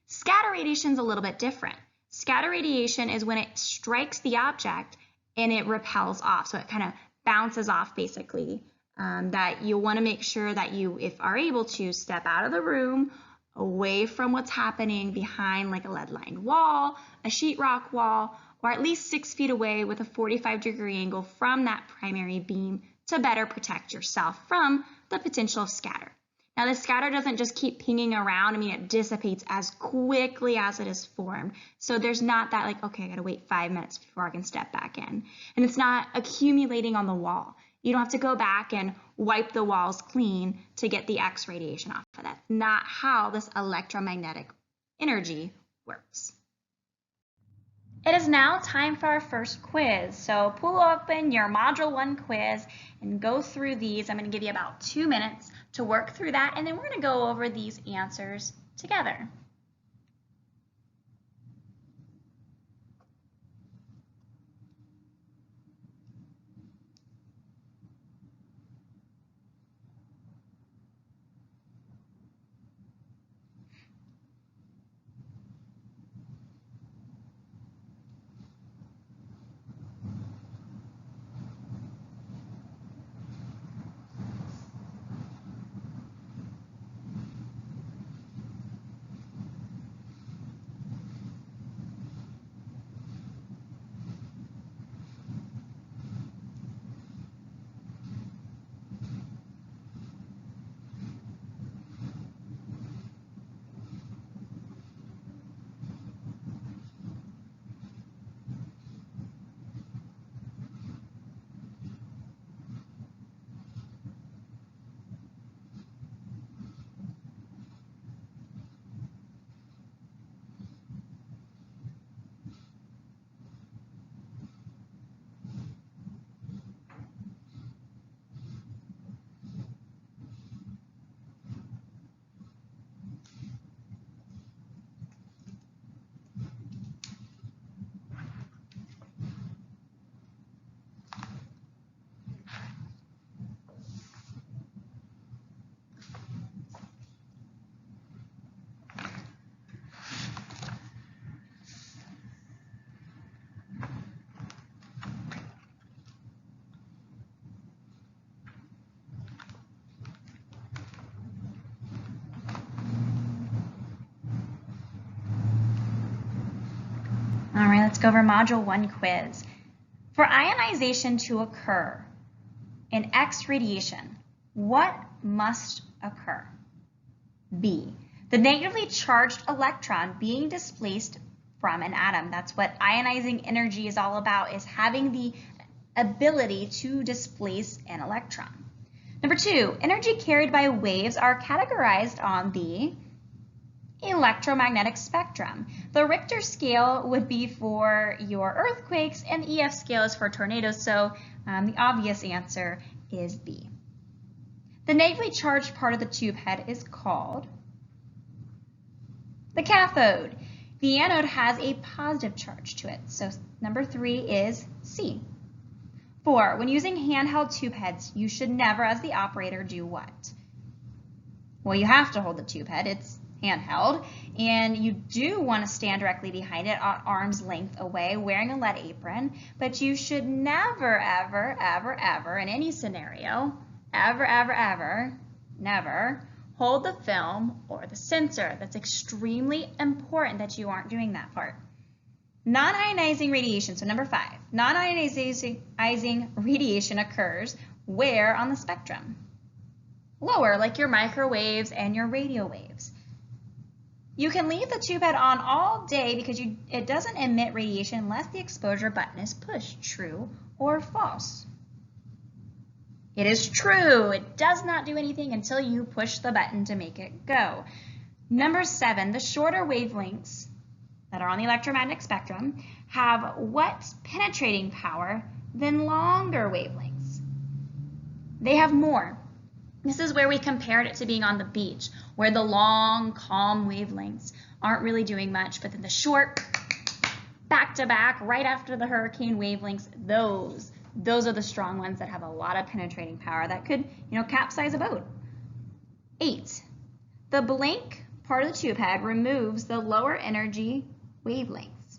Scatter radiation is a little bit different. Scatter radiation is when it strikes the object and it repels off, so it kind of bounces off basically. That you'll want to make sure that you, if are able to, step out of the room, away from what's happening behind like a lead-lined wall, a sheetrock wall, or at least 6 feet away with a 45-degree angle from that primary beam to better protect yourself from the potential of scatter. Now, the scatter doesn't just keep pinging around. I mean, it dissipates as quickly as it is formed. So there's not that like, okay, I gotta wait 5 minutes before I can step back in. And it's not accumulating on the wall. You don't have to go back and wipe the walls clean to get the X radiation off of that. Not how this electromagnetic energy works. It is now time for our first quiz. So pull open your Module 1 quiz and go through these. I'm going to give you about 2 minutes to work through that, and then we're going to go over these answers together. All right, let's go over Module 1 quiz. For ionization to occur in X radiation, what must occur? B, the negatively charged electron being displaced from an atom. That's what ionizing energy is all about, is having the ability to displace an electron. Number 2, energy carried by waves are categorized on the electromagnetic spectrum. The Richter scale would be for your earthquakes, and the EF scale is for tornadoes, so the obvious answer is B. The negatively charged part of the tube head is called the cathode. The anode has a positive charge to it, so number 3 is C. 4, when using handheld tube heads, you should never, as the operator, do what? Well, you have to hold the tube head. It's handheld, and you do want to stand directly behind it at arm's length away wearing a lead apron, but you should never, ever, ever, ever, in any scenario, ever, ever, ever, never hold the film or the sensor. That's extremely important that you aren't doing that part. Non-ionizing radiation, so number 5, non-ionizing radiation occurs where on the spectrum? Lower, like your microwaves and your radio waves. You can leave the tube head on all day because it doesn't emit radiation unless the exposure button is pushed. True or false? It is true. It does not do anything until you push the button to make it go. Number 7, the shorter wavelengths that are on the electromagnetic spectrum have what penetrating power than longer wavelengths? They have more. This is where we compared it to being on the beach, where the long, calm wavelengths aren't really doing much, but then the short, back-to-back, right after the hurricane wavelengths, those are the strong ones that have a lot of penetrating power that could, capsize a boat. 8, the blank part of the tube head removes the lower energy wavelengths.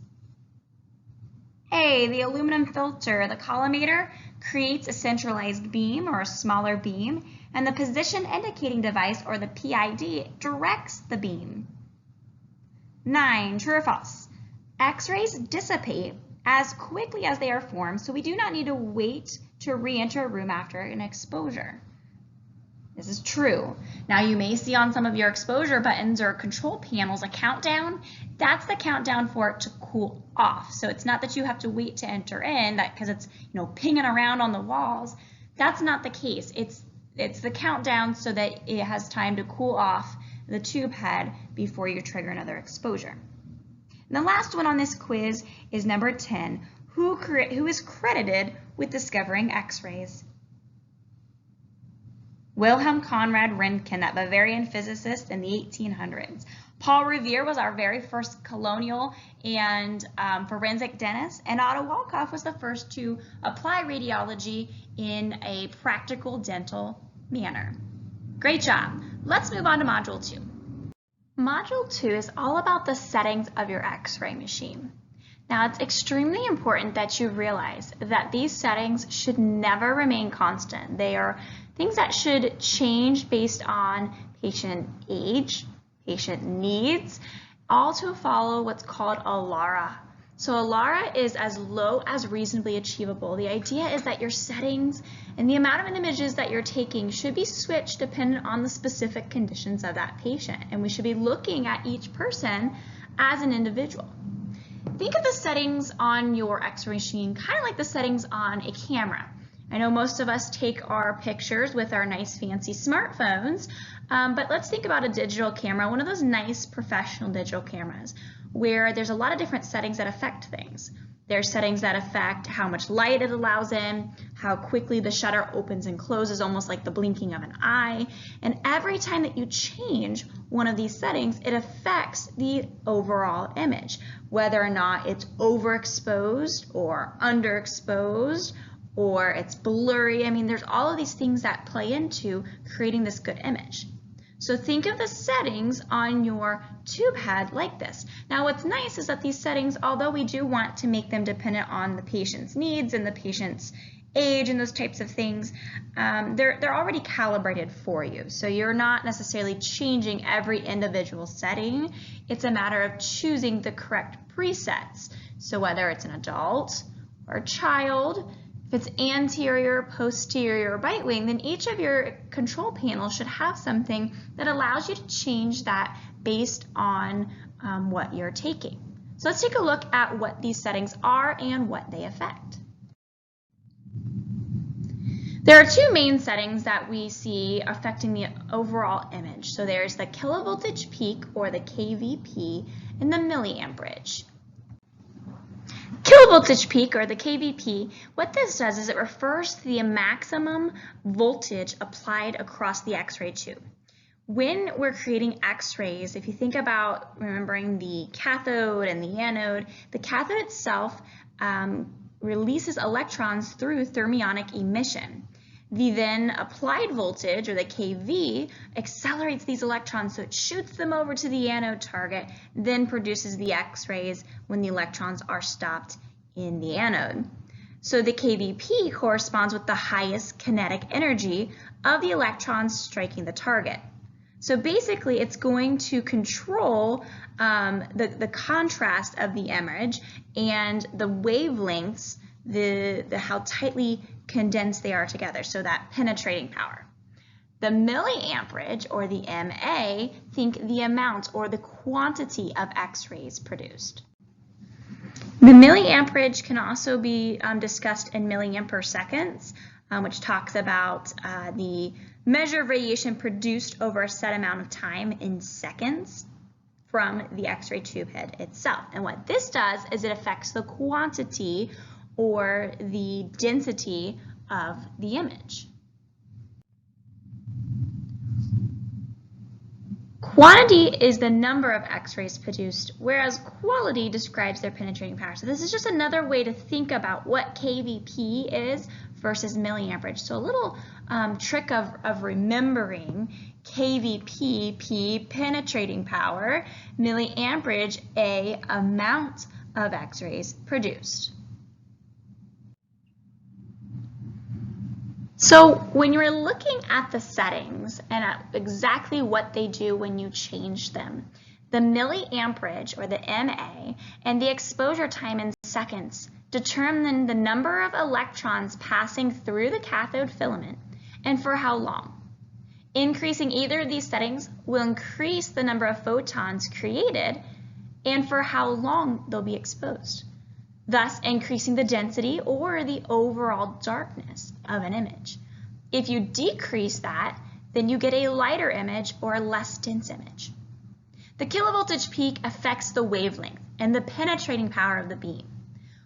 A, the aluminum filter, the collimator, creates a centralized beam or a smaller beam, and the position indicating device, or the PID, directs the beam. 9, true or false? X-rays dissipate as quickly as they are formed, so we do not need to wait to re-enter a room after an exposure. This is true. Now you may see on some of your exposure buttons or control panels a countdown. That's the countdown for it to cool off. So it's not that you have to wait to enter in, that because it's pinging around on the walls. That's not the case. It's the countdown so that it has time to cool off the tube head before you trigger another exposure. And the last one on this quiz is number 10. Who is credited with discovering X-rays? Wilhelm Conrad Röntgen, that Bavarian physicist in the 1800s. Paul Revere was our very first colonial and forensic dentist, and Otto Walkhoff was the first to apply radiology in a practical dental manner. Great job. Let's move on to Module 2. Module 2 is all about the settings of your X-ray machine. Now, it's extremely important that you realize that these settings should never remain constant. They are things that should change based on patient age, patient needs, all to follow what's called a LARA. So a LARA is as low as reasonably achievable. The idea is that your settings and the amount of images that you're taking should be switched dependent on the specific conditions of that patient. And we should be looking at each person as an individual. Think of the settings on your X-ray machine kind of like the settings on a camera. I know most of us take our pictures with our nice fancy smartphones, but let's think about a digital camera, one of those nice professional digital cameras, where there's a lot of different settings that affect things. There's settings that affect how much light it allows in, how quickly the shutter opens and closes, almost like the blinking of an eye. And every time that you change one of these settings, it affects the overall image, whether or not it's overexposed or underexposed, or it's blurry. I mean, there's all of these things that play into creating this good image. So think of the settings on your tube head like this. Now what's nice is that these settings, although we do want to make them dependent on the patient's needs and the patient's age and those types of things, they're already calibrated for you. So you're not necessarily changing every individual setting. It's a matter of choosing the correct presets. So whether it's an adult or a child, if it's anterior, posterior, or bite wing, then each of your control panels should have something that allows you to change that based on what you're taking. So let's take a look at what these settings are and what they affect. There are two main settings that we see affecting the overall image. So there's the kilovoltage peak, or the KVP, and the milliamperage. Kilovoltage peak, or the KVP, what this does is it refers to the maximum voltage applied across the X-ray tube. When we're creating X-rays, if you think about remembering the cathode and the anode, the cathode itself releases electrons through thermionic emission. The then applied voltage, or the kV, accelerates these electrons, so it shoots them over to the anode target, then produces the X-rays when the electrons are stopped in the anode. So the kVp corresponds with the highest kinetic energy of the electrons striking the target. So basically, it's going to control the contrast of the image and the wavelengths, how tightly condensed they are together, so that penetrating power. The milliamperage, or the MA, think the amount or the quantity of X-rays produced. The milliamperage can also be discussed in milliampere seconds, which talks about the measure of radiation produced over a set amount of time in seconds from the X-ray tube head itself. And what this does is it affects the quantity or the density of the image. Quantity is the number of X-rays produced, whereas quality describes their penetrating power. So this is just another way to think about what KVP is versus milliamperage. So a little trick of remembering: KVP, P, penetrating power, milliamperage, A, amount of X-rays produced. So when you're looking at the settings and at exactly what they do when you change them, the milliamperage, or the MA, and the exposure time in seconds determine the number of electrons passing through the cathode filament and for how long. Increasing either of these settings will increase the number of photons created and for how long they'll be exposed, thus increasing the density or the overall darkness of an image. If you decrease that, then you get a lighter image or a less dense image. The kilovoltage peak affects the wavelength and the penetrating power of the beam.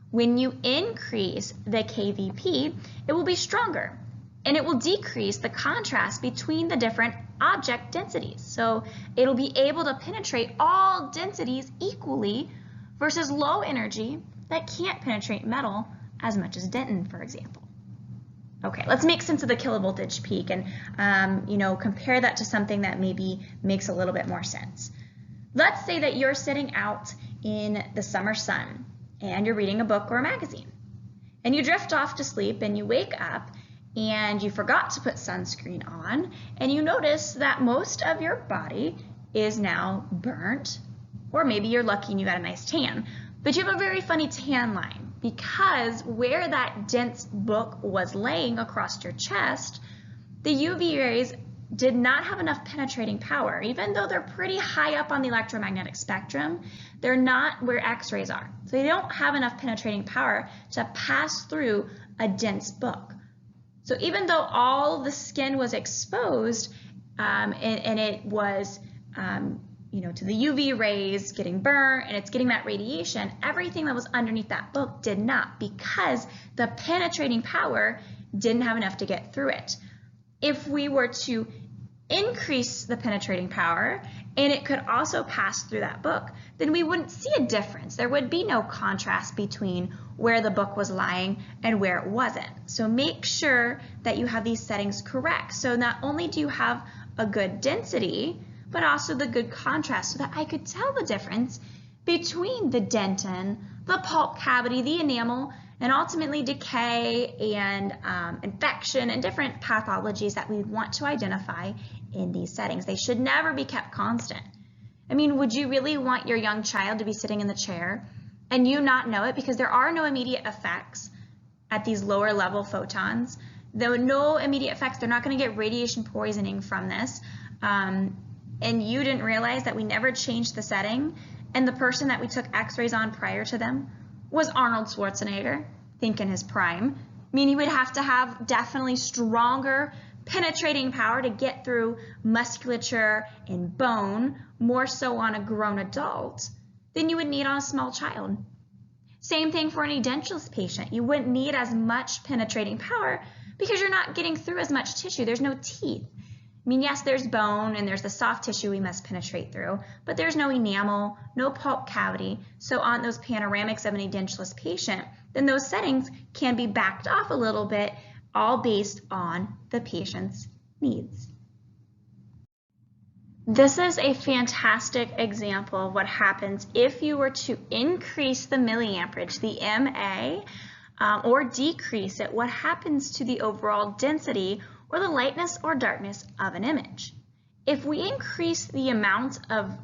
When you increase the kVp, it will be stronger, and it will decrease the contrast between the different object densities. So it'll be able to penetrate all densities equally versus low energy that can't penetrate metal as much as Denton, for example. Okay, let's make sense of the kilovoltage peak and compare that to something that maybe makes a little bit more sense. Let's say that you're sitting out in the summer sun and you're reading a book or a magazine, and you drift off to sleep and you wake up and you forgot to put sunscreen on, and you notice that most of your body is now burnt, or maybe you're lucky and you got a nice tan, but you have a very funny tan line because where that dense book was laying across your chest, the UV rays did not have enough penetrating power. Even though they're pretty high up on the electromagnetic spectrum, they're not where X-rays are. So they don't have enough penetrating power to pass through a dense book. So even though all the skin was exposed and it was to the UV rays getting burnt and it's getting that radiation, everything that was underneath that book did not, because the penetrating power didn't have enough to get through it. If we were to increase the penetrating power and it could also pass through that book, then we wouldn't see a difference. There would be no contrast between where the book was lying and where it wasn't. So make sure that you have these settings correct. So not only do you have a good density, but also the good contrast so that I could tell the difference between the dentin, the pulp cavity, the enamel, and ultimately decay and infection and different pathologies that we want to identify in these settings. They should never be kept constant. I mean, would you really want your young child to be sitting in the chair and you not know it, because there are no immediate effects at these lower level photons? There are no immediate effects. They're not going to get radiation poisoning from this. And you didn't realize that we never changed the setting, and the person that we took x-rays on prior to them was Arnold Schwarzenegger, think in his prime. I mean, he would have to have definitely stronger penetrating power to get through musculature and bone, more so on a grown adult, than you would need on a small child. Same thing for an edentulous patient. You wouldn't need as much penetrating power because you're not getting through as much tissue. There's no teeth. I mean, yes, there's bone and there's the soft tissue we must penetrate through, but there's no enamel, no pulp cavity. So on those panoramics of an edentulous patient, then those settings can be backed off a little bit, all based on the patient's needs. This is a fantastic example of what happens if you were to increase the milliamperage, the MA, or decrease it. What happens to the overall density or the lightness or darkness of an image? If we increase the amount of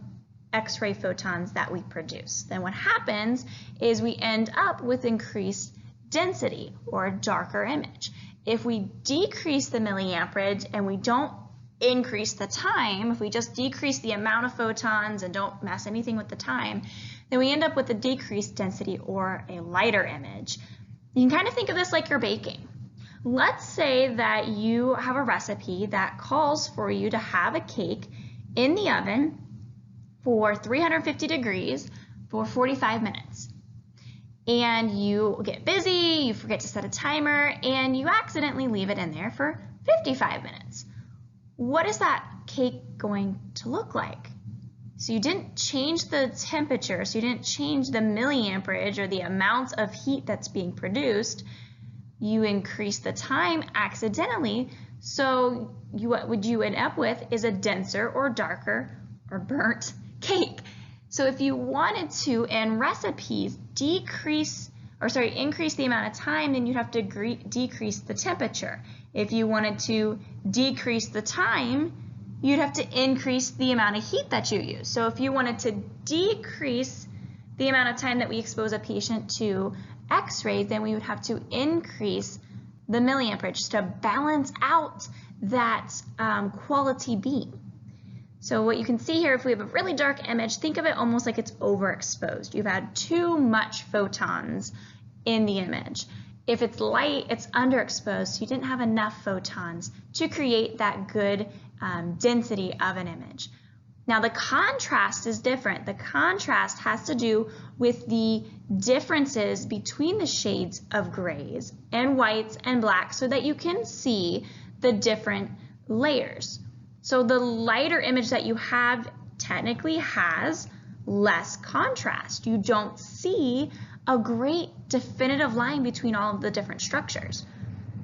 X-ray photons that we produce, then what happens is we end up with increased density or a darker image. If we decrease the milliamperage and we don't increase the time, if we just decrease the amount of photons and don't mess anything with the time, then we end up with a decreased density or a lighter image. You can kind of think of this like you're baking. Let's say that you have a recipe that calls for you to have a cake in the oven for 350 degrees for 45 minutes. And you get busy, you forget to set a timer, and you accidentally leave it in there for 55 minutes. What is that cake going to look like? So you didn't change the temperature, so you didn't change the milliamperage or the amount of heat that's being produced. You increase the time accidentally, so what would you end up with is a denser or darker or burnt cake. So if you wanted to, in recipes, increase the amount of time, then you'd have to decrease the temperature. If you wanted to decrease the time, you'd have to increase the amount of heat that you use. So if you wanted to decrease the amount of time that we expose a patient to X-rays, then we would have to increase the milliamperage to balance out that quality beam. So what you can see here, if we have a really dark image, think of it almost like it's overexposed. You've had too much photons in the image. If it's light, it's underexposed, so you didn't have enough photons to create that good density of an image. Now the contrast is different. The contrast has to do with the differences between the shades of grays and whites and blacks so that you can see the different layers. So the lighter image that you have technically has less contrast. You don't see a great definitive line between all of the different structures.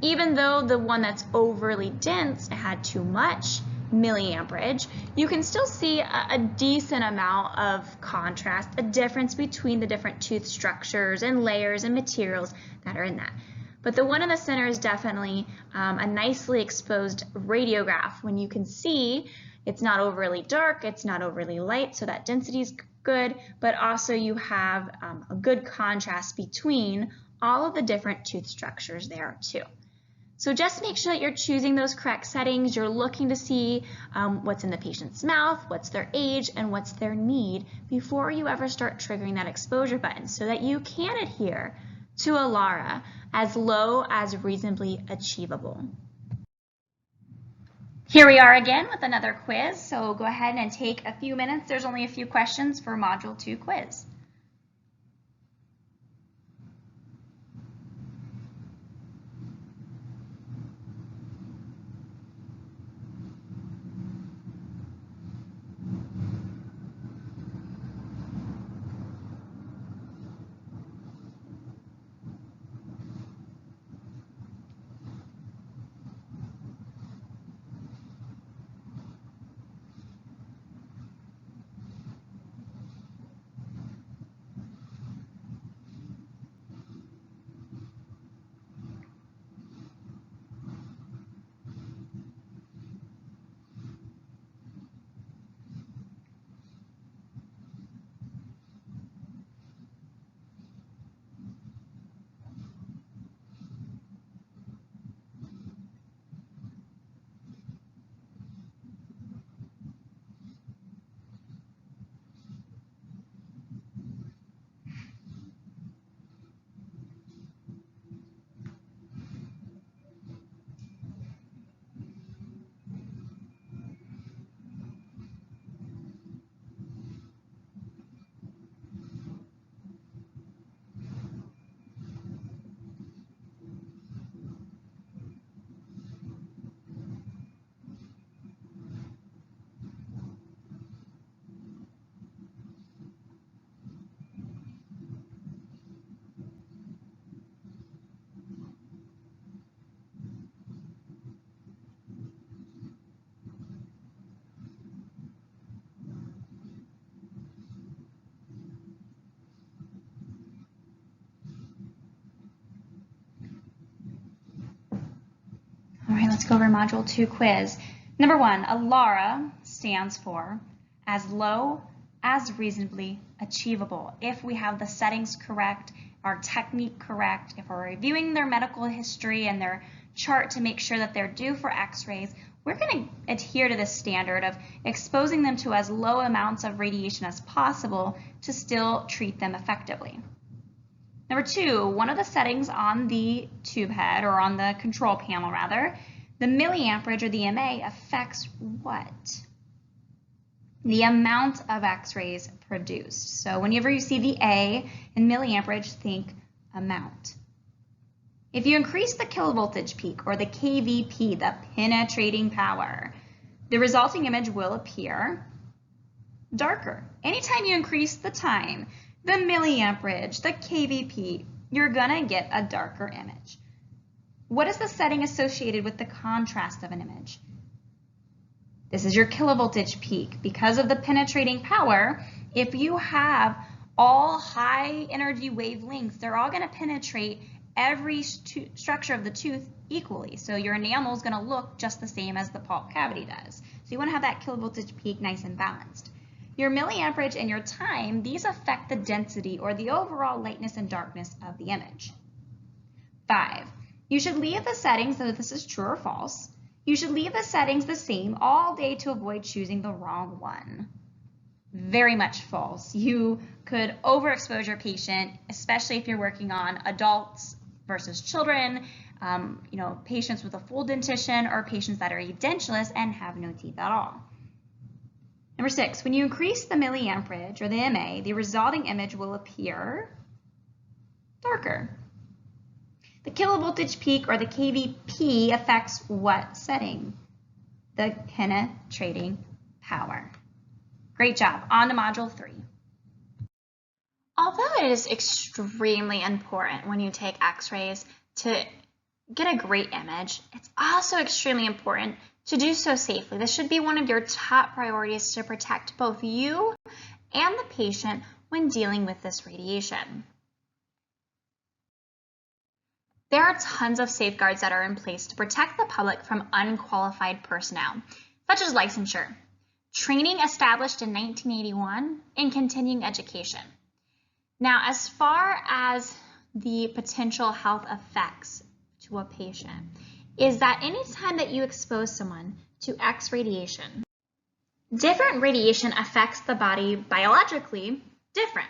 Even though the one that's overly dense had too much milliamperage, you can still see a decent amount of contrast, a difference between the different tooth structures and layers and materials that are in that. But the one in the center is definitely a nicely exposed radiograph when you can see it's not overly dark, it's not overly light, so that density is good, but also you have a good contrast between all of the different tooth structures there too. So just make sure that you're choosing those correct settings. You're looking to see what's in the patient's mouth, what's their age, and what's their need before you ever start triggering that exposure button so that you can adhere to a LARA as low as reasonably achievable. Here we are again with another quiz, so go ahead and take a few minutes. There's only a few questions for Module 2 quiz. All right, let's go over Module 2 quiz. Number 1, a LARA stands for as low as reasonably achievable. If we have the settings correct, our technique correct, if we're reviewing their medical history and their chart to make sure that they're due for x-rays, we're going to adhere to this standard of exposing them to as low amounts of radiation as possible to still treat them effectively. Number 2, one of the settings on the tube head, or on the control panel rather, the milliamperage or the MA affects what? The amount of x-rays produced. So whenever you see the A in milliamperage, think amount. If you increase the kilovoltage peak, or the KVP, the penetrating power, the resulting image will appear darker. Anytime you increase the time, the milliamperage, the KVP, you're gonna get a darker image. What is the setting associated with the contrast of an image? This is your kilovoltage peak. Because of the penetrating power, if you have all high energy wavelengths, they're all gonna penetrate every structure of the tooth equally. So your enamel is gonna look just the same as the pulp cavity does. So you wanna have that kilovoltage peak nice and balanced. Your milliamperage and your time, these affect the density or the overall lightness and darkness of the image. 5, you should leave the settings, so this is true or false, you should leave the settings the same all day to avoid choosing the wrong one. Very much false. You could overexpose your patient, especially if you're working on adults versus children, patients with a full dentition or patients that are edentulous and have no teeth at all. Number 6, when you increase the milliamperage or the MA, the resulting image will appear darker. The kilovoltage peak or the kVp affects what setting? The penetrating power. Great job. On to module 3. Although it is extremely important when you take x-rays to get a great image, it's also extremely important to do so safely. This should be one of your top priorities to protect both you and the patient when dealing with this radiation. There are tons of safeguards that are in place to protect the public from unqualified personnel, such as licensure, training established in 1981, and continuing education. Now, as far as the potential health effects to a patient, is that anytime that you expose someone to X radiation, different radiation affects the body biologically different.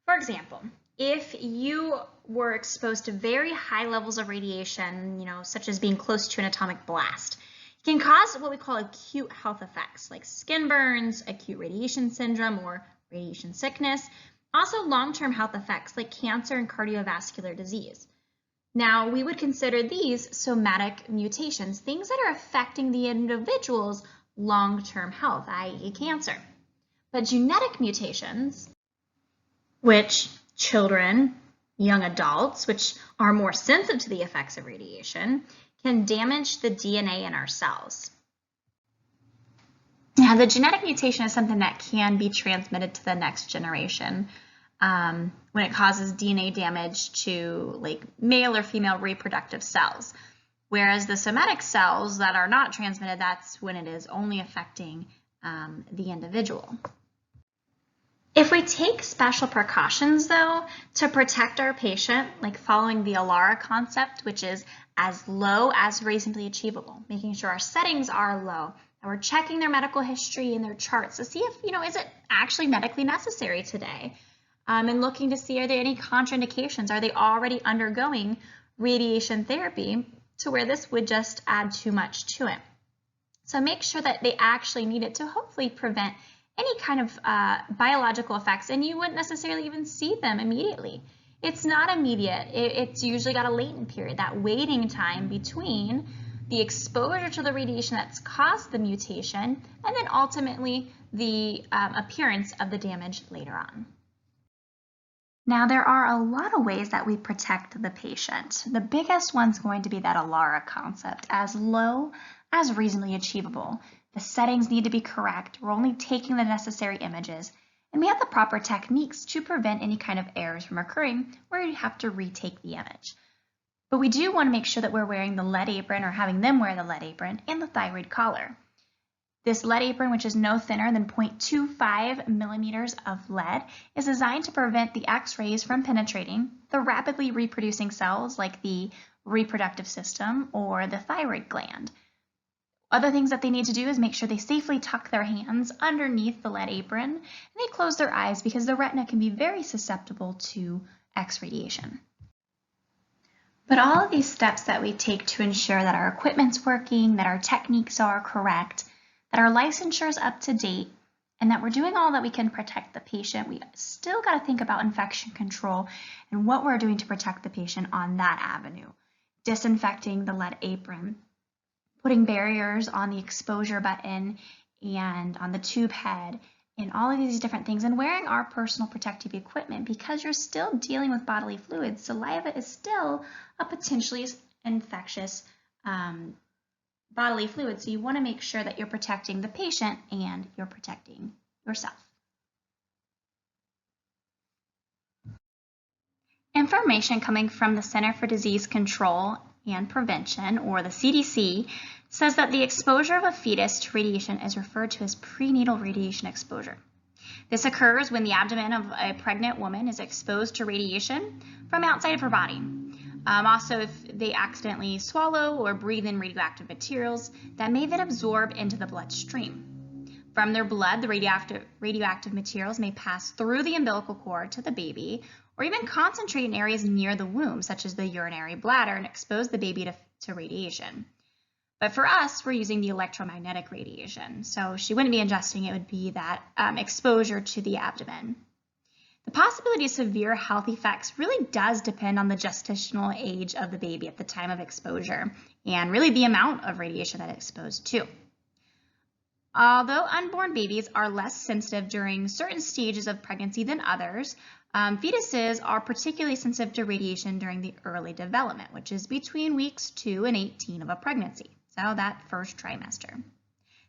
For example, if you were exposed to very high levels of radiation, such as being close to an atomic blast, it can cause what we call acute health effects like skin burns, acute radiation syndrome, or radiation sickness. Also long-term health effects like cancer and cardiovascular disease. Now, we would consider these somatic mutations, things that are affecting the individual's long-term health, i.e. cancer. But genetic mutations, which children, young adults, which are more sensitive to the effects of radiation, can damage the DNA in our cells. Now, the genetic mutation is something that can be transmitted to the next generation when it causes DNA damage to male or female reproductive cells. Whereas the somatic cells that are not transmitted, that's when it is only affecting the individual. If we take special precautions, though, to protect our patient, like following the ALARA concept, which is as low as reasonably achievable, making sure our settings are low, and we're checking their medical history and their charts to see if, is it actually medically necessary today? And looking to see, are there any contraindications? Are they already undergoing radiation therapy to where this would just add too much to it? So make sure that they actually need it to hopefully prevent any kind of biological effects, and you wouldn't necessarily even see them immediately. It's not immediate. It's usually got a latent period, that waiting time between the exposure to the radiation that's caused the mutation and then ultimately the appearance of the damage later on. Now, there are a lot of ways that we protect the patient. The biggest one's going to be that ALARA concept, as low as reasonably achievable. The settings need to be correct. We're only taking the necessary images, and we have the proper techniques to prevent any kind of errors from occurring where you have to retake the image. But we do want to make sure that we're wearing the lead apron or having them wear the lead apron and the thyroid collar. This lead apron, which is no thinner than 0.25 millimeters of lead, is designed to prevent the X-rays from penetrating the rapidly reproducing cells like the reproductive system or the thyroid gland. Other things that they need to do is make sure they safely tuck their hands underneath the lead apron and they close their eyes because the retina can be very susceptible to X radiation. But all of these steps that we take to ensure that our equipment's working, that our techniques are correct, that our licensure is up to date, and that we're doing all that we can protect the patient, we still got to think about infection control and what we're doing to protect the patient on that avenue. Disinfecting the lead apron, putting barriers on the exposure button and on the tube head, and all of these different things, and wearing our personal protective equipment because you're still dealing with bodily fluids. Saliva is still a potentially infectious bodily fluid, so you want to make sure that you're protecting the patient and you're protecting yourself. Information coming from the Center for Disease Control and Prevention, or the CDC, says that the exposure of a fetus to radiation is referred to as prenatal radiation exposure. This occurs when the abdomen of a pregnant woman is exposed to radiation from outside of her body. Also, if they accidentally swallow or breathe in radioactive materials that may then absorb into the bloodstream. From their blood, the radioactive materials may pass through the umbilical cord to the baby or even concentrate in areas near the womb, such as the urinary bladder, and expose the baby to radiation. But for us, we're using the electromagnetic radiation. So she wouldn't be ingesting it, would be that exposure to the abdomen. The possibility of severe health effects really does depend on the gestational age of the baby at the time of exposure and really the amount of radiation that it's exposed to. Although unborn babies are less sensitive during certain stages of pregnancy than others, fetuses are particularly sensitive to radiation during the early development, which is between weeks 2 and 18 of a pregnancy, so that first trimester.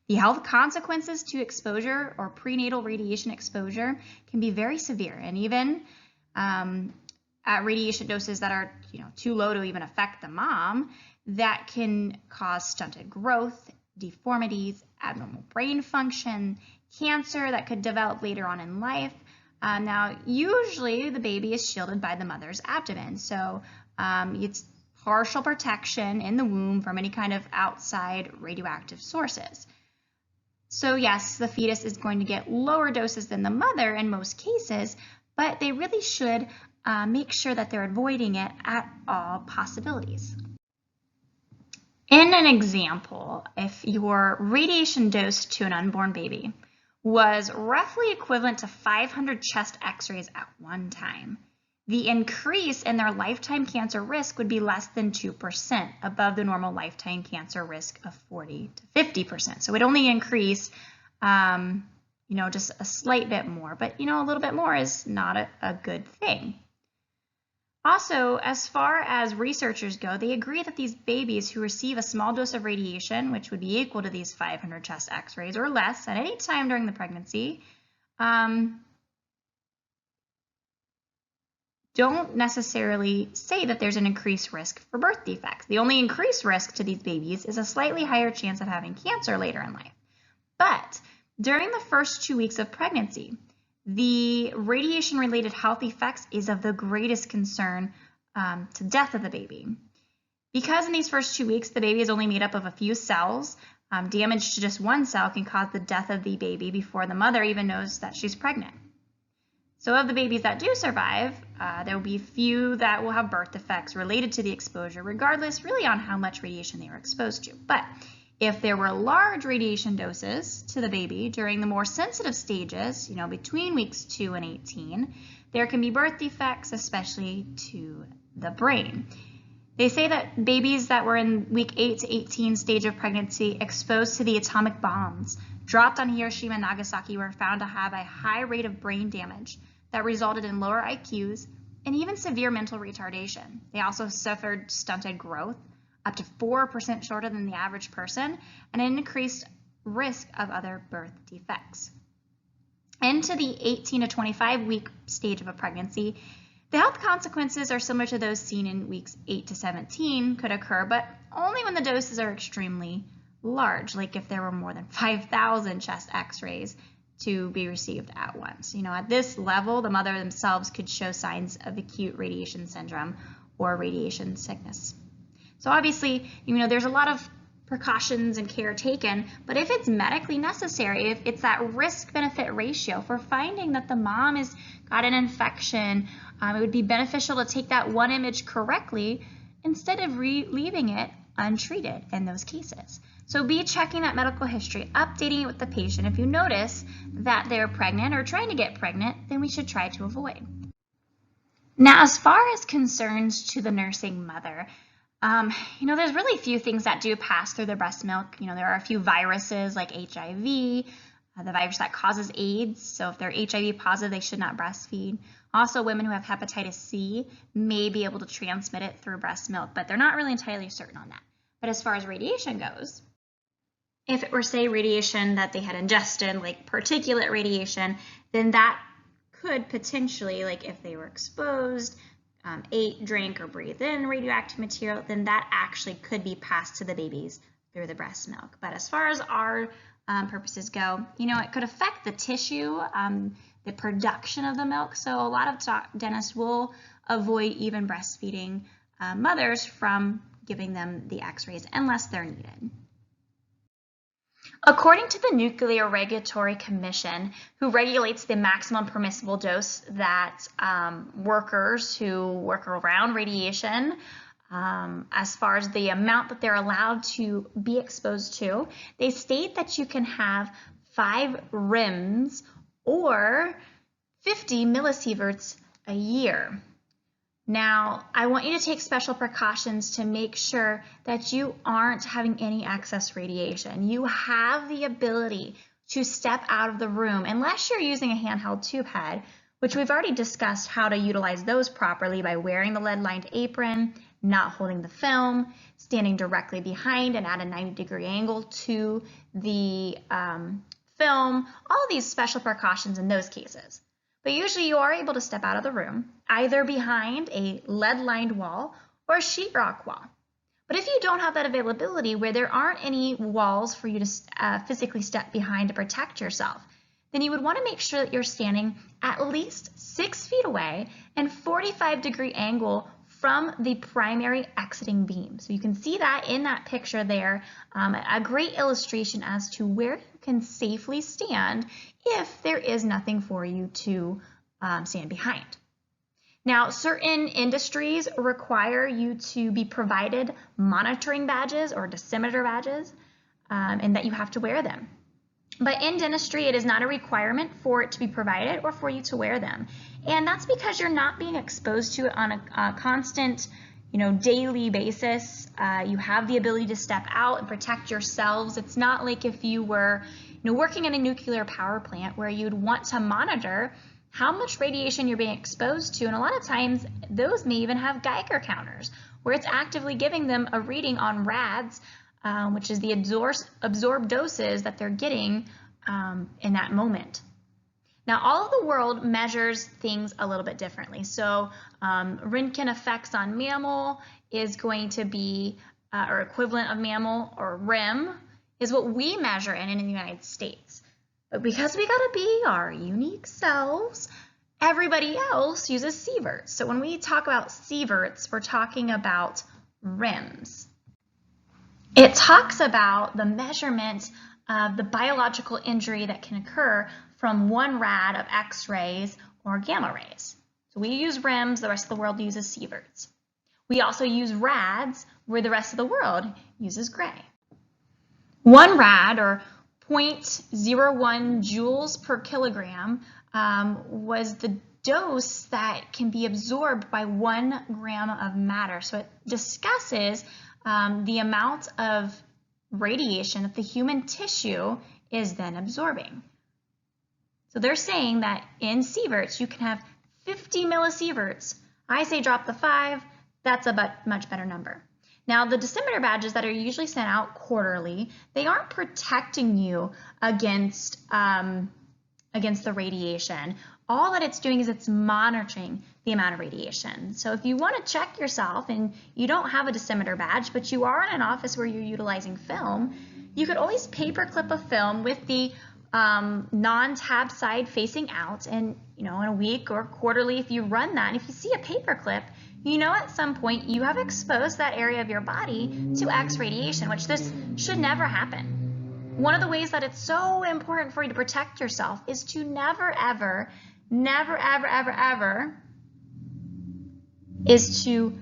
The health consequences to exposure or prenatal radiation exposure can be very severe, and even at radiation doses that are too low to even affect the mom, that can cause stunted growth, deformities, abnormal brain function, cancer that could develop later on in life. Now, usually the baby is shielded by the mother's abdomen, so it's partial protection in the womb from any kind of outside radioactive sources. So yes, the fetus is going to get lower doses than the mother in most cases, but they really should make sure that they're avoiding it at all possibilities. In an example, if your radiation dose to an unborn baby was roughly equivalent to 500 chest x-rays at one time, the increase in their lifetime cancer risk would be less than 2% above the normal lifetime cancer risk of 40 to 50%. So it would only increase, just a slight bit more, but a little bit more is not a good thing. Also, as far as researchers go, they agree that these babies who receive a small dose of radiation, which would be equal to these 500 chest x-rays or less at any time during the pregnancy, don't necessarily say that there's an increased risk for birth defects. The only increased risk to these babies is a slightly higher chance of having cancer later in life. But during the first 2 weeks of pregnancy, the radiation-related health effects is of the greatest concern to death of the baby. Because in these first 2 weeks, the baby is only made up of a few cells, damage to just one cell can cause the death of the baby before the mother even knows that she's pregnant. So of the babies that do survive, there will be few that will have birth defects related to the exposure, regardless really on how much radiation they were exposed to. But if there were large radiation doses to the baby during the more sensitive stages, between weeks 2 and 18, there can be birth defects, especially to the brain. They say that babies that were in week 8 to 18 stage of pregnancy exposed to the atomic bombs dropped on Hiroshima and Nagasaki were found to have a high rate of brain damage that resulted in lower IQs and even severe mental retardation. They also suffered stunted growth, up to 4% shorter than the average person, and an increased risk of other birth defects. Into the 18 to 25 week stage of a pregnancy, the health consequences are similar to those seen in weeks 8 to 17 could occur, but only when the doses are extremely large, like if there were more than 5,000 chest x-rays to be received at once. At this level, the mother themselves could show signs of acute radiation syndrome or radiation sickness. So obviously, there's a lot of precautions and care taken, but if it's medically necessary, if it's that risk-benefit ratio for finding that the mom has got an infection, it would be beneficial to take that one image correctly instead of leaving it untreated in those cases. So be checking that medical history, updating it with the patient. If you notice that they're pregnant or trying to get pregnant, then we should try to avoid. Now, as far as concerns to the nursing mother, there's really few things that do pass through the breast milk. There are a few viruses like HIV, the virus that causes AIDS. So if they're HIV positive, they should not breastfeed. Also, women who have hepatitis C may be able to transmit it through breast milk, but they're not really entirely certain on that. But as far as radiation goes, if it were, say, radiation that they had ingested, like particulate radiation, then that could potentially, like if they were exposed, ate, drank, or breathed in radioactive material, then that actually could be passed to the babies through the breast milk. But as far as our purposes go, it could affect the tissue, the production of the milk. So a lot of dentists will avoid even breastfeeding mothers from giving them the x-rays unless they're needed. According to the Nuclear Regulatory Commission, who regulates the maximum permissible dose that workers who work around radiation as far as the amount that they're allowed to be exposed to. They state that you can have 5 REMS or 50 millisieverts a year. Now, I want you to take special precautions to make sure that you aren't having any excess radiation. You have the ability to step out of the room unless you're using a handheld tube head, which we've already discussed how to utilize those properly by wearing the lead-lined apron, not holding the film, standing directly behind and at a 90-degree angle to the film, all these special precautions in those cases. But usually you are able to step out of the room, either behind a lead-lined wall or a sheetrock wall. But if you don't have that availability where there aren't any walls for you to physically step behind to protect yourself, then you would want to make sure that you're standing at least 6 feet away and 45-degree angle from the primary exiting beam. So you can see that in that picture there, a great illustration as to where you can safely stand if there is nothing for you to stand behind. Now, certain industries require you to be provided monitoring badges or dosimeter badges, and that you have to wear them. But in dentistry, it is not a requirement for it to be provided or for you to wear them. And that's because you're not being exposed to it on a constant, daily basis. You have the ability to step out and protect yourselves. It's not like if you were, working in a nuclear power plant where you'd want to monitor how much radiation you're being exposed to. And a lot of times, those may even have Geiger counters where it's actively giving them a reading on rads, which is the absorbed doses that they're getting in that moment. Now, all of the world measures things a little bit differently. So Röntgen effects on mammal is going to be, or equivalent of mammal, or REM, is what we measure in the United States. But because we gotta be our unique selves, everybody else uses sieverts. So when we talk about sieverts, we're talking about REMS. It talks about the measurement of the biological injury that can occur from one rad of X-rays or gamma rays. So we use REMS, the rest of the world uses sieverts. We also use rads, where the rest of the world uses gray. 1 rad, or 0.01 joules per kilogram, was the dose that can be absorbed by 1 gram of matter. So it discusses the amount of radiation that the human tissue is then absorbing. So they're saying that in sieverts, you can have 50 millisieverts. I say drop the 5, that's a much better number. Now, the dosimeter badges that are usually sent out quarterly, they aren't protecting you against the radiation. All that it's doing is it's monitoring the amount of radiation. So if you want to check yourself and you don't have a dosimeter badge, but you are in an office where you're utilizing film, you could always paper clip a film with the non-tab side facing out, and in a week or quarterly, if you run that, and if you see a paper clip, at some point you have exposed that area of your body to X radiation, which this should never happen. One of the ways that it's so important for you to protect yourself is to never, ever, is to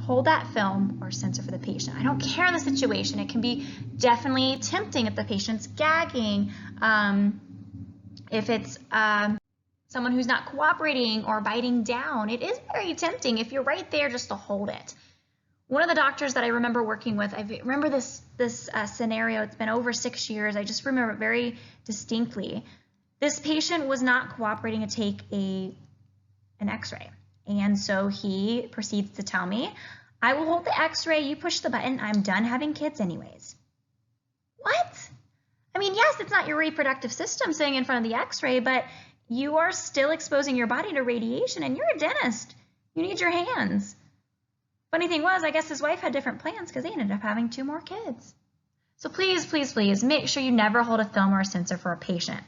hold that film or sensor for the patient. I don't care the situation. It can be definitely tempting if the patient's gagging, if it's someone who's not cooperating or biting down. It is very tempting if you're right there just to hold it. One of the doctors that I remember working with, I remember this scenario. It's been over 6 years. I just remember it very distinctly. This patient was not cooperating to take an X-ray. And so he proceeds to tell me, I will hold the X-ray, you push the button, I'm done having kids anyways. What? I mean, yes, it's not your reproductive system sitting in front of the X-ray, but you are still exposing your body to radiation, and you're a dentist. You need your hands. Funny thing was, I guess his wife had different plans because they ended up having 2 more kids. So please, please, please make sure you never hold a film or a sensor for a patient.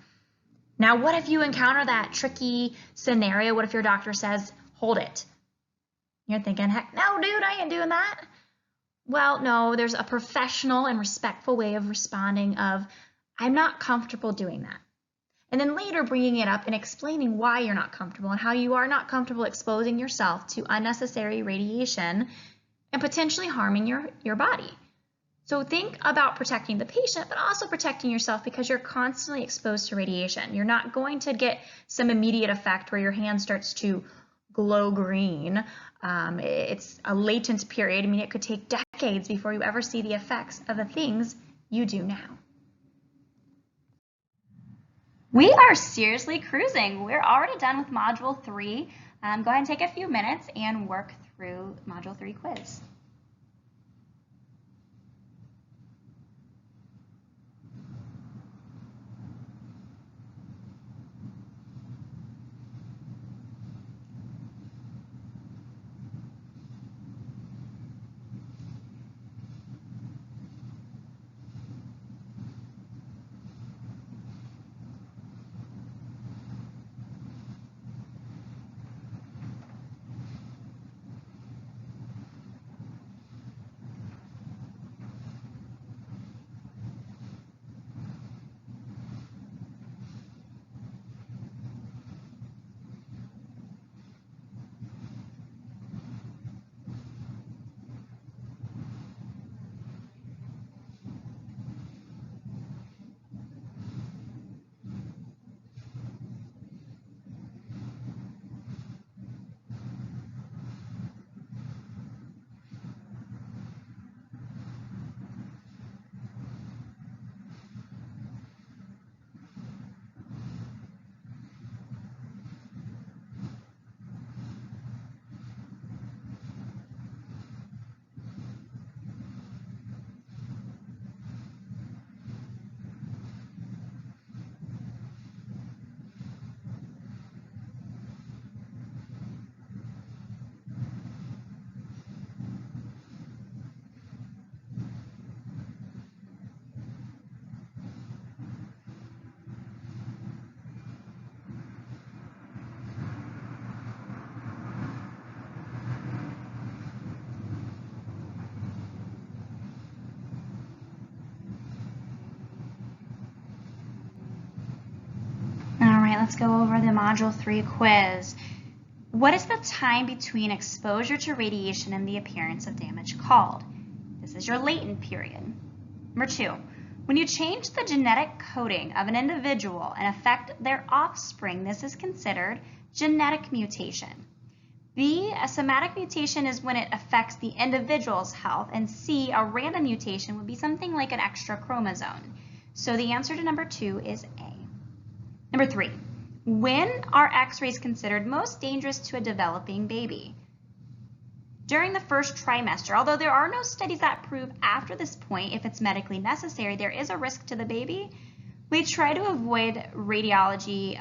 Now, what if you encounter that tricky scenario? What if your doctor says, hold it? You're thinking, heck, no, dude, I ain't doing that. Well, no, there's a professional and respectful way of responding of, I'm not comfortable doing that. And then later bringing it up and explaining why you're not comfortable and how you are not comfortable exposing yourself to unnecessary radiation and potentially harming your body. So think about protecting the patient, but also protecting yourself because you're constantly exposed to radiation. You're not going to get some immediate effect where your hand starts to glow green. It's a latent period. I mean, it could take decades before you ever see the effects of the things you do now. We are seriously cruising. We're already done with Module 3. Go ahead and take a few minutes and work through Module 3 quiz. Let's go over the Module 3 quiz. What is the time between exposure to radiation and the appearance of damage called? This is your latent period. Number 2, when you change the genetic coding of an individual and affect their offspring, this is considered genetic mutation. B, a somatic mutation is when it affects the individual's health, and C, a random mutation would be something like an extra chromosome. So the answer to number 2 is A. Number 3, when are X-rays considered most dangerous to a developing baby? During the first trimester. Although there are no studies that prove after this point if it's medically necessary, there is a risk to the baby. We try to avoid radiology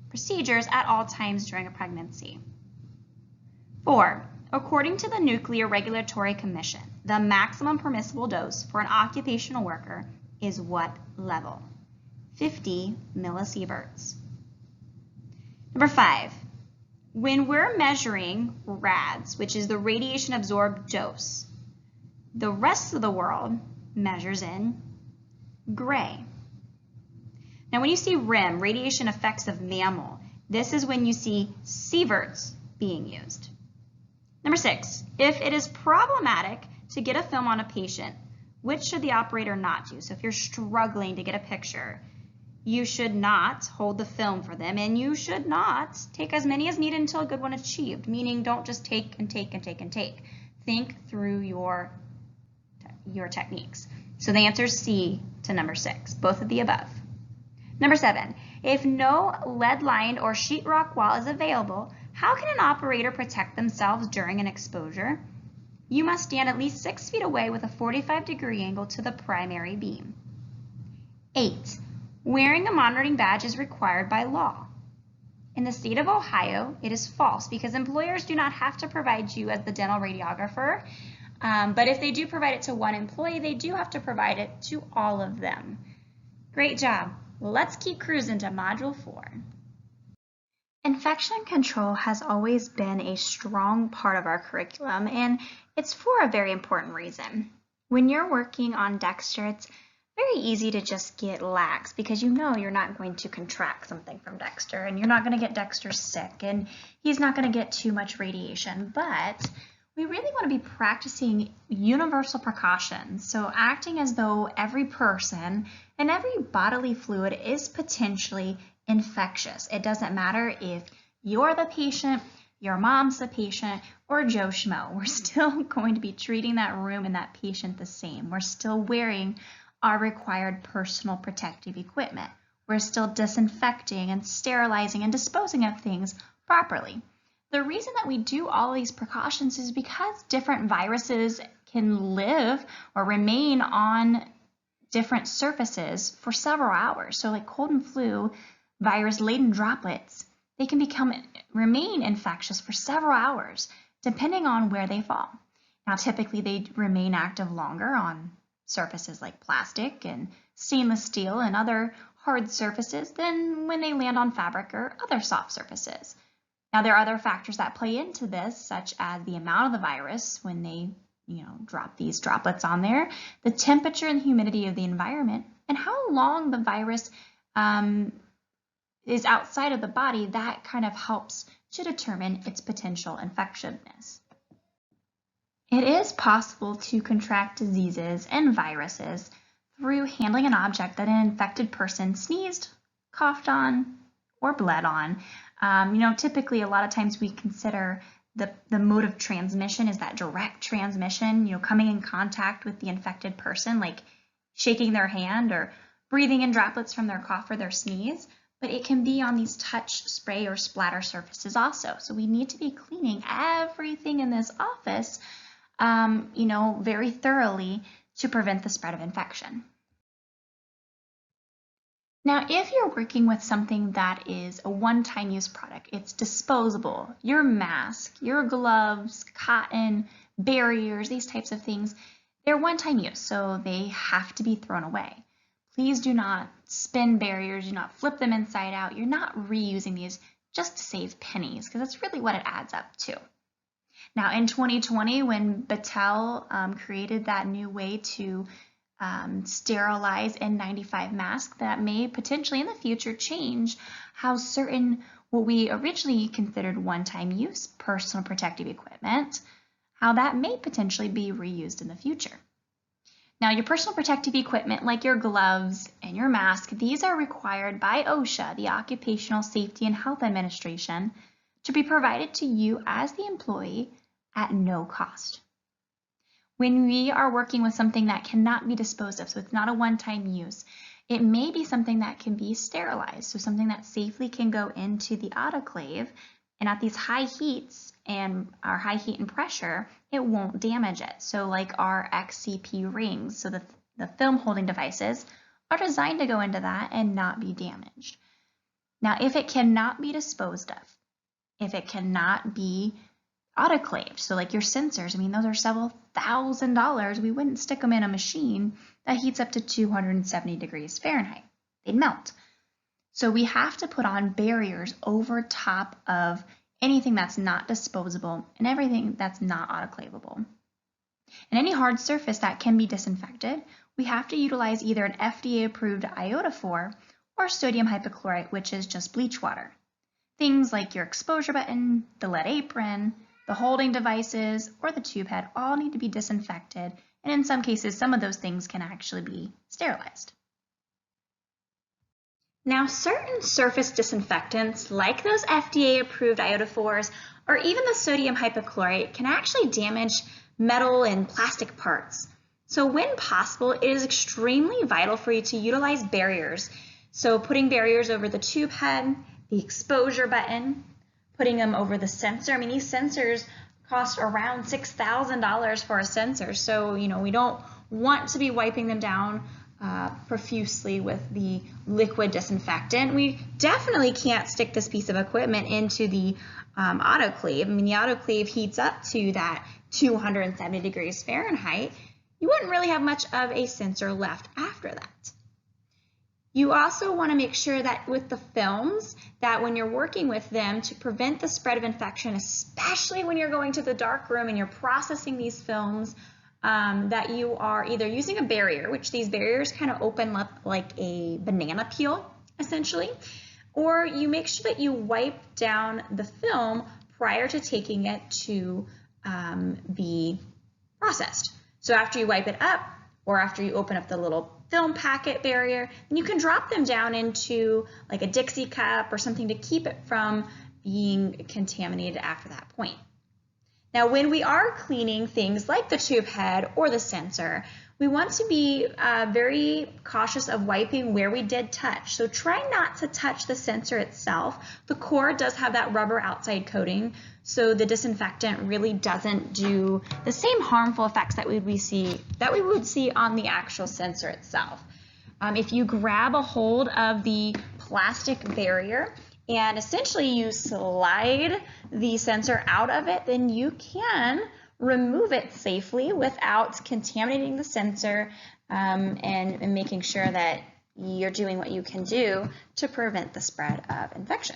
procedures at all times during a pregnancy. 4, according to the Nuclear Regulatory Commission, the maximum permissible dose for an occupational worker is what level? 50 millisieverts. Number 5, when we're measuring RADS, which is the radiation absorbed dose, the rest of the world measures in gray. Now when you see REM, radiation effects of mammal, this is when you see sieverts being used. Number 6, if it is problematic to get a film on a patient, which should the operator not do? So if you're struggling to get a picture, you should not hold the film for them, and you should not take as many as needed until a good one is achieved, meaning don't just take and take and take and take. Think through your techniques. So the answer is C to number 6, both of the above. Number 7, if no lead-lined or sheetrock wall is available, how can an operator protect themselves during an exposure? You must stand at least 6 feet away with a 45-degree angle to the primary beam. 8, wearing a monitoring badge is required by law. In the state of Ohio, it is false because employers do not have to provide you as the dental radiographer, but if they do provide it to one employee, they do have to provide it to all of them. Great job. Let's keep cruising to Module 4. Infection control has always been a strong part of our curriculum, and it's for a very important reason. When you're working on Dexter, it's very easy to just get lax because you know you're not going to contract something from Dexter, and you're not going to get Dexter sick, and he's not going to get too much radiation. But We really want to be practicing universal precautions, so acting as though every person and every bodily fluid is potentially infectious. It doesn't matter if you're the patient, your mom's the patient, or Joe Schmo. We're still going to be treating that room and that patient the same. We're still wearing our required personal protective equipment. We're still disinfecting and sterilizing and disposing of things properly. The reason that we do all these precautions is because different viruses can live or remain on different surfaces for several hours. So like cold and flu virus-laden droplets, they can remain infectious for several hours, depending on where they fall. Now, typically they remain active longer on surfaces like plastic and stainless steel and other hard surfaces than when they land on fabric or other soft surfaces. Now, there are other factors that play into this, such as the amount of the virus when they drop these droplets on there, the temperature and humidity of the environment, and how long the virus is outside of the body. That kind of helps to determine its potential infectiousness. It is possible to contract diseases and viruses through handling an object that an infected person sneezed, coughed on, or bled on. Typically a lot of times we consider the mode of transmission is that direct transmission, coming in contact with the infected person, like shaking their hand or breathing in droplets from their cough or their sneeze, but it can be on these touch, spray, or splatter surfaces also. So we need to be cleaning everything in this office, very thoroughly to prevent the spread of infection. Now, if you're working with something that is a one-time use product, it's disposable, your mask, your gloves, cotton, barriers, these types of things, they're one-time use, so they have to be thrown away. Please do not spin barriers, do not flip them inside out. You're not reusing these just to save pennies, because that's really what it adds up to. Now, in 2020, when Battelle created that new way to sterilize N95 masks, that may potentially in the future change how certain what we originally considered one-time use personal protective equipment, how that may potentially be reused in the future. Now, your personal protective equipment like your gloves and your mask, these are required by OSHA, the Occupational Safety and Health Administration, to be provided to you as the employee at no cost. When we are working with something that cannot be disposed of, so it's not a one-time use, it may be something that can be sterilized, so something that safely can go into the autoclave, and at these high heats and our high heat and pressure, it won't damage it. So like our XCP rings, so the film holding devices are designed to go into that and not be damaged. Now, if it cannot be disposed of, if it cannot be autoclaved, so like your sensors, those are several $1,000s. We wouldn't stick them in a machine that heats up to 270 degrees Fahrenheit. They'd melt. So we have to put on barriers over top of anything that's not disposable and everything that's not autoclavable. And any hard surface that can be disinfected, we have to utilize either an FDA-approved iodophor or sodium hypochlorite, which is just bleach water. Things like your exposure button, the lead apron, the holding devices, or the tube head all need to be disinfected, and in some cases, some of those things can actually be sterilized. Now, certain surface disinfectants, like those FDA-approved iodophors, or even the sodium hypochlorite, can actually damage metal and plastic parts. So when possible, it is extremely vital for you to utilize barriers. So putting barriers over the tube head, the exposure button, putting them over the sensor. These sensors cost around $6,000 for a sensor, so we don't want to be wiping them down profusely with the liquid disinfectant. We definitely can't stick this piece of equipment into the autoclave. The autoclave heats up to that 270 degrees Fahrenheit. You wouldn't really have much of a sensor left after that. You also want to make sure that with the films, that when you're working with them to prevent the spread of infection, especially when you're going to the dark room and you're processing these films, that you are either using a barrier, which these barriers kind of open up like a banana peel, essentially, or you make sure that you wipe down the film prior to taking it to be processed. So after you wipe it up, or after you open up the little film packet barrier, then you can drop them down into like a Dixie cup or something to keep it from being contaminated after that point. Now, when we are cleaning things like the tube head or the sensor, we want to be very cautious of wiping where we did touch. So try not to touch the sensor itself. The core does have that rubber outside coating, so the disinfectant really doesn't do the same harmful effects that we would see on the actual sensor itself. If you grab a hold of the plastic barrier and essentially you slide the sensor out of it, then you can remove it safely without contaminating the sensor and making sure that you're doing what you can do to prevent the spread of infection.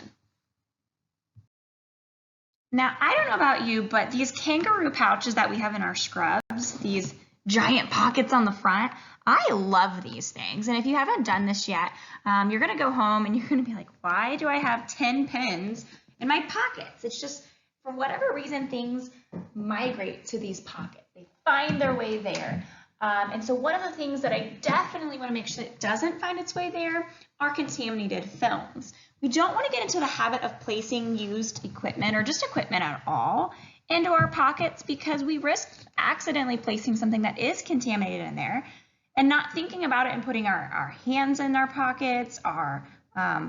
Now, I don't know about you, but these kangaroo pouches that we have in our scrubs, these giant pockets on the front, I love these things. And if you haven't done this yet, you're going to go home and you're going to be like, why do I have 10 pens in my pockets? It's just, for whatever reason, things migrate to these pockets. They find their way there. And so one of the things that I definitely want to make sure that doesn't find its way there are contaminated films. We don't want to get into the habit of placing used equipment or just equipment at all into our pockets because we risk accidentally placing something that is contaminated in there and not thinking about it and putting our hands in our pockets, our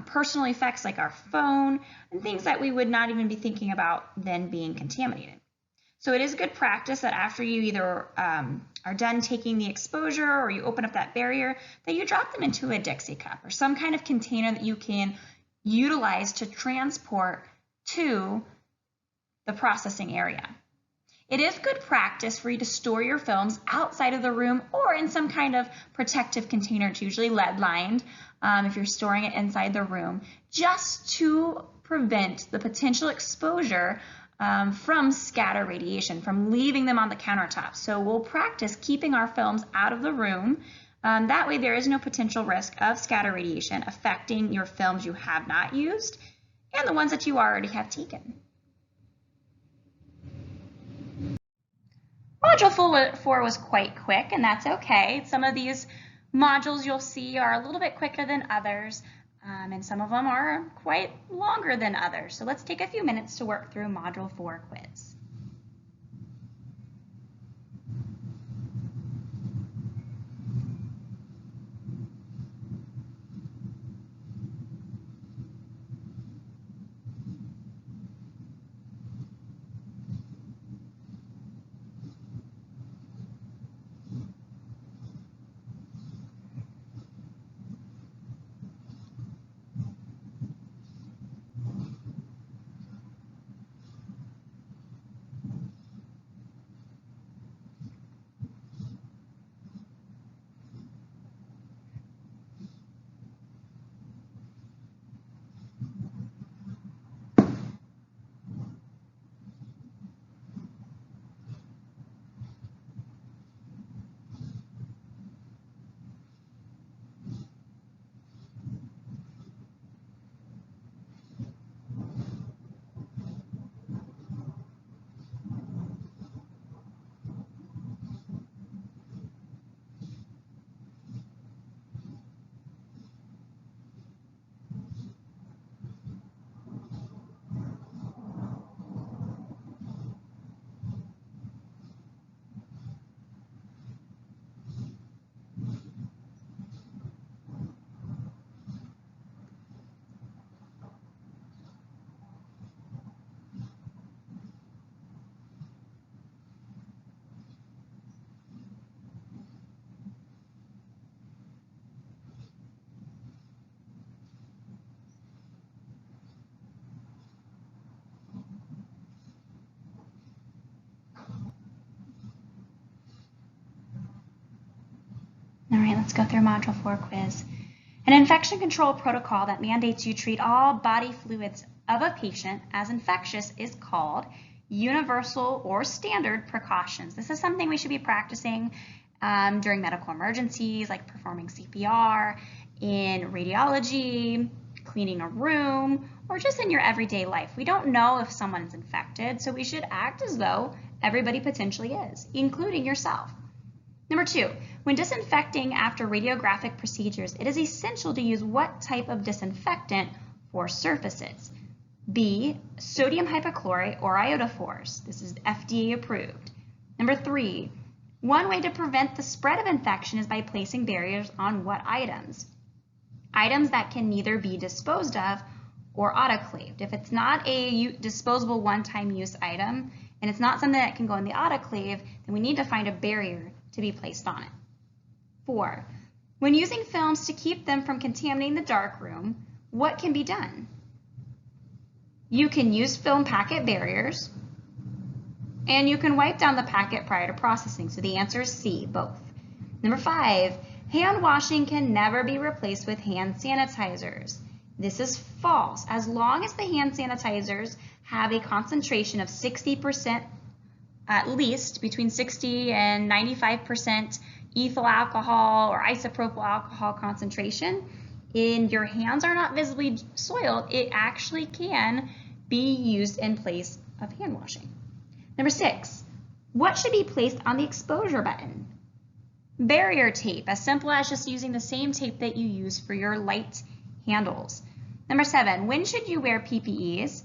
personal effects like our phone, and things that we would not even be thinking about then being contaminated. So it is good practice that after you either are done taking the exposure or you open up that barrier, that you drop them into a Dixie cup or some kind of container that you can utilize to transport to the processing area. It is good practice for you to store your films outside of the room or in some kind of protective container. It's usually lead lined if you're storing it inside the room, just to prevent the potential exposure from scatter radiation, from leaving them on the countertop. So we'll practice keeping our films out of the room. That way there is no potential risk of scatter radiation affecting your films you have not used and the ones that you already have taken. Module 4 was quite quick, and that's okay. Some of these modules you'll see are a little bit quicker than others, and some of them are quite longer than others. So let's take a few minutes to work through Module 4 quiz. All right, let's go through Module 4 quiz. An infection control protocol that mandates you treat all body fluids of a patient as infectious is called universal or standard precautions. This is something we should be practicing during medical emergencies, like performing CPR, in radiology, cleaning a room, or just in your everyday life. We don't know if someone's infected, so we should act as though Everybody potentially is, including yourself. Number 2, when disinfecting after radiographic procedures, it is essential to use what type of disinfectant for surfaces? B, sodium hypochlorite or iodophors. This is FDA approved. Number 3, one way to prevent the spread of infection is by placing barriers on what items? Items that can neither be disposed of or autoclaved. If it's not a disposable one-time use item and it's not something that can go in the autoclave, then we need to find a barrier to be placed on it. 4, when using films to keep them from contaminating the darkroom, what can be done? You can use film packet barriers, and you can wipe down the packet prior to processing. So the answer is C, both. Number 5, hand washing can never be replaced with hand sanitizers. This is false. As long as the hand sanitizers have a concentration of 60%, at least between 60 and 95% ethyl alcohol or isopropyl alcohol concentration, and your hands are not visibly soiled, it actually can be used in place of hand washing. Number 6, what should be placed on the exposure button? Barrier tape, as simple as just using the same tape that you use for your light handles. Number 7, when should you wear PPEs?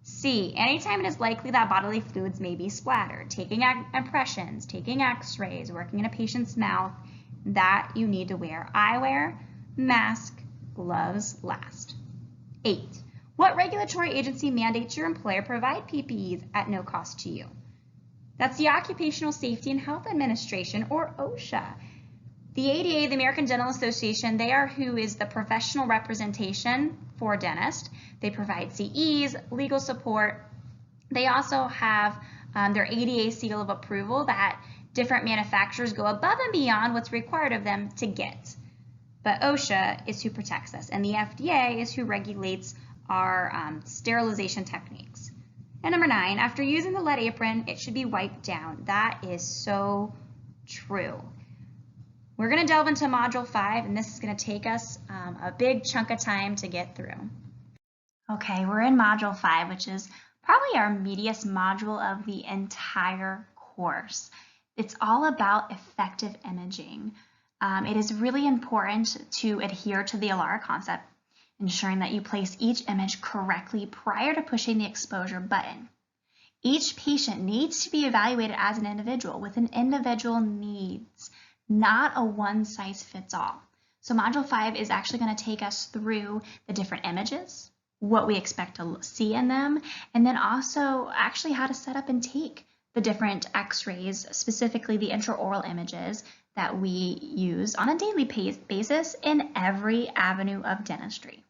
C, anytime it is likely that bodily fluids may be splattered, taking impressions, taking x-rays, working in a patient's mouth, that you need to wear eyewear, mask, gloves last. 8, what regulatory agency mandates your employer provide PPEs at no cost to you? That's the Occupational Safety and Health Administration, or OSHA. The ADA, the American Dental Association, they are who is the professional representation for dentists. They provide CEs, legal support. They also have their ADA seal of approval that different manufacturers go above and beyond what's required of them to get. But OSHA is who protects us, and the FDA is who regulates our sterilization techniques. And number 9, after using the lead apron, it should be wiped down. That is so true. We're going to delve into Module 5, and this is going to take us a big chunk of time to get through. Okay, we're in Module 5, which is probably our meatiest module of the entire course. It's all about effective imaging. It is really important to adhere to the ALARA concept, ensuring that you place each image correctly prior to pushing the exposure button. Each patient needs to be evaluated as an individual with an individual needs, not a one-size-fits-all. So Module 5 is actually going to take us through the different images, what we expect to see in them, and then also actually how to set up and take the different x-rays, specifically the intraoral images that we use on a daily basis in every avenue of dentistry.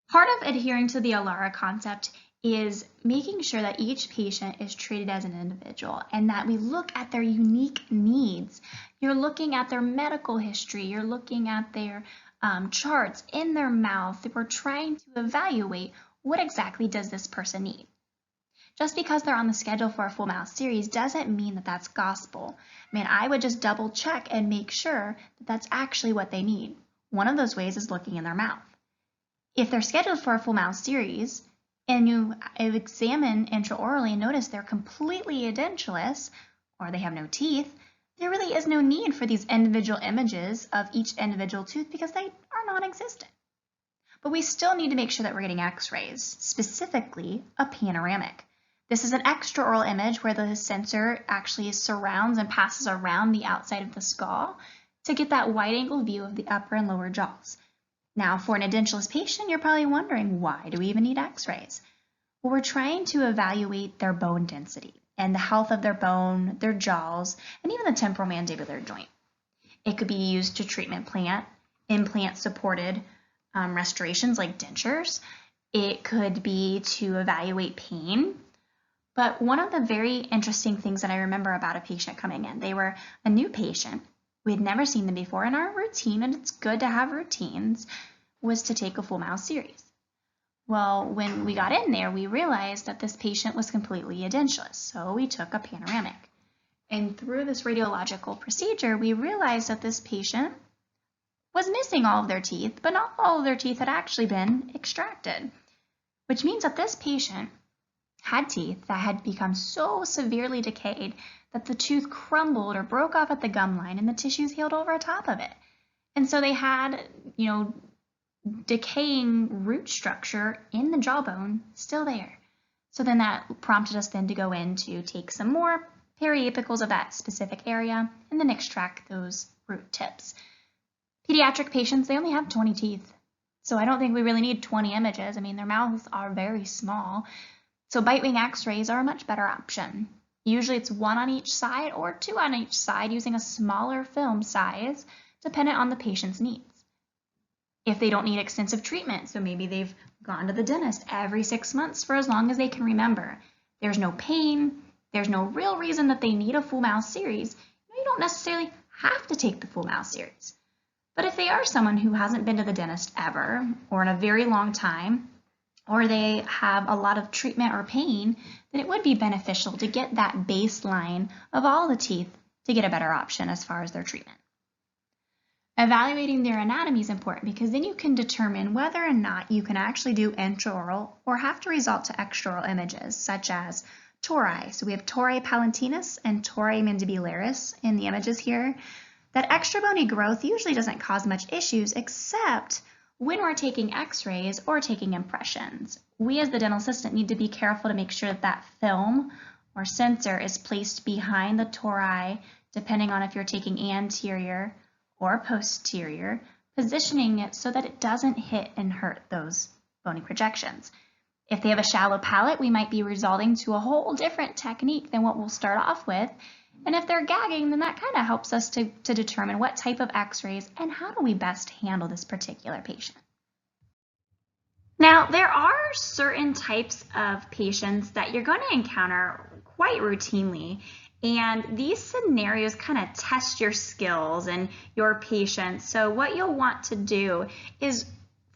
Part of adhering to the ALARA concept is making sure that each patient is treated as an individual and that we look at their unique needs. You're looking at their medical history, you're looking at their charts in their mouth. We're trying to evaluate what exactly does this person need. Just because they're on the schedule for a full mouth series doesn't mean that that's gospel. I mean, I would just double check and make sure that that's actually what they need. One of those ways is looking in their mouth. If they're scheduled for a full mouth series and you examine intraorally and notice they're completely edentulous or they have no teeth, there really is no need for these individual images of each individual tooth because they are non-existent. But we still need to make sure that we're getting x-rays, specifically a panoramic. This is an extraoral image where the sensor actually surrounds and passes around the outside of the skull to get that wide-angle view of the upper and lower jaws. Now, for an edentulous patient, you're probably wondering, why do we even need x-rays? Well, we're trying to evaluate their bone density and the health of their bone, their jaws, and even the temporomandibular joint. It could be used to treat implant-supported restorations like dentures. It could be to evaluate pain. But one of the very interesting things that I remember about a patient coming in, they were a new patient. We had never seen them before, and our routine, and it's good to have routines, was to take a full mouth series. Well, when we got in there, we realized that this patient was completely edentulous, so we took a panoramic. And through this radiological procedure, we realized that this patient was missing all of their teeth, but not all of their teeth had actually been extracted, which means that this patient had teeth that had become so severely decayed that the tooth crumbled or broke off at the gum line and the tissues healed over top of it. And so they had, decaying root structure in the jawbone still there. So then that prompted us then to go in to take some more periapicals of that specific area and then extract those root tips. Pediatric patients, they only have 20 teeth. So I don't think we really need 20 images. I mean, their mouths are very small. So bite wing x-rays are a much better option. Usually it's 1 on each side or 2 on each side using a smaller film size, dependent on the patient's needs. If they don't need extensive treatment, so maybe they've gone to the dentist every 6 months for as long as they can remember. There's no pain, there's no real reason that they need a full mouth series. You don't necessarily have to take the full mouth series. But if they are someone who hasn't been to the dentist ever or in a very long time, or they have a lot of treatment or pain, then it would be beneficial to get that baseline of all the teeth to get a better option as far as their treatment. Evaluating their anatomy is important because then you can determine whether or not you can actually do intraoral or have to resort to extraoral images such as tori. So we have tori palentinus and tori mandibularis in the images here. That extra bony growth usually doesn't cause much issues except when we're taking x-rays or taking impressions. We as the dental assistant need to be careful to make sure that that film or sensor is placed behind the tori, depending on if you're taking anterior or posterior, positioning it so that it doesn't hit and hurt those bony projections. If they have a shallow palate, we might be resorting to a whole different technique than what we'll start off with. And if they're gagging, then that kind of helps us to determine what type of x-rays and how do we best handle this particular patient. Now, there are certain types of patients that you're going to encounter quite routinely. And these scenarios kind of test your skills and your patience. So what you'll want to do is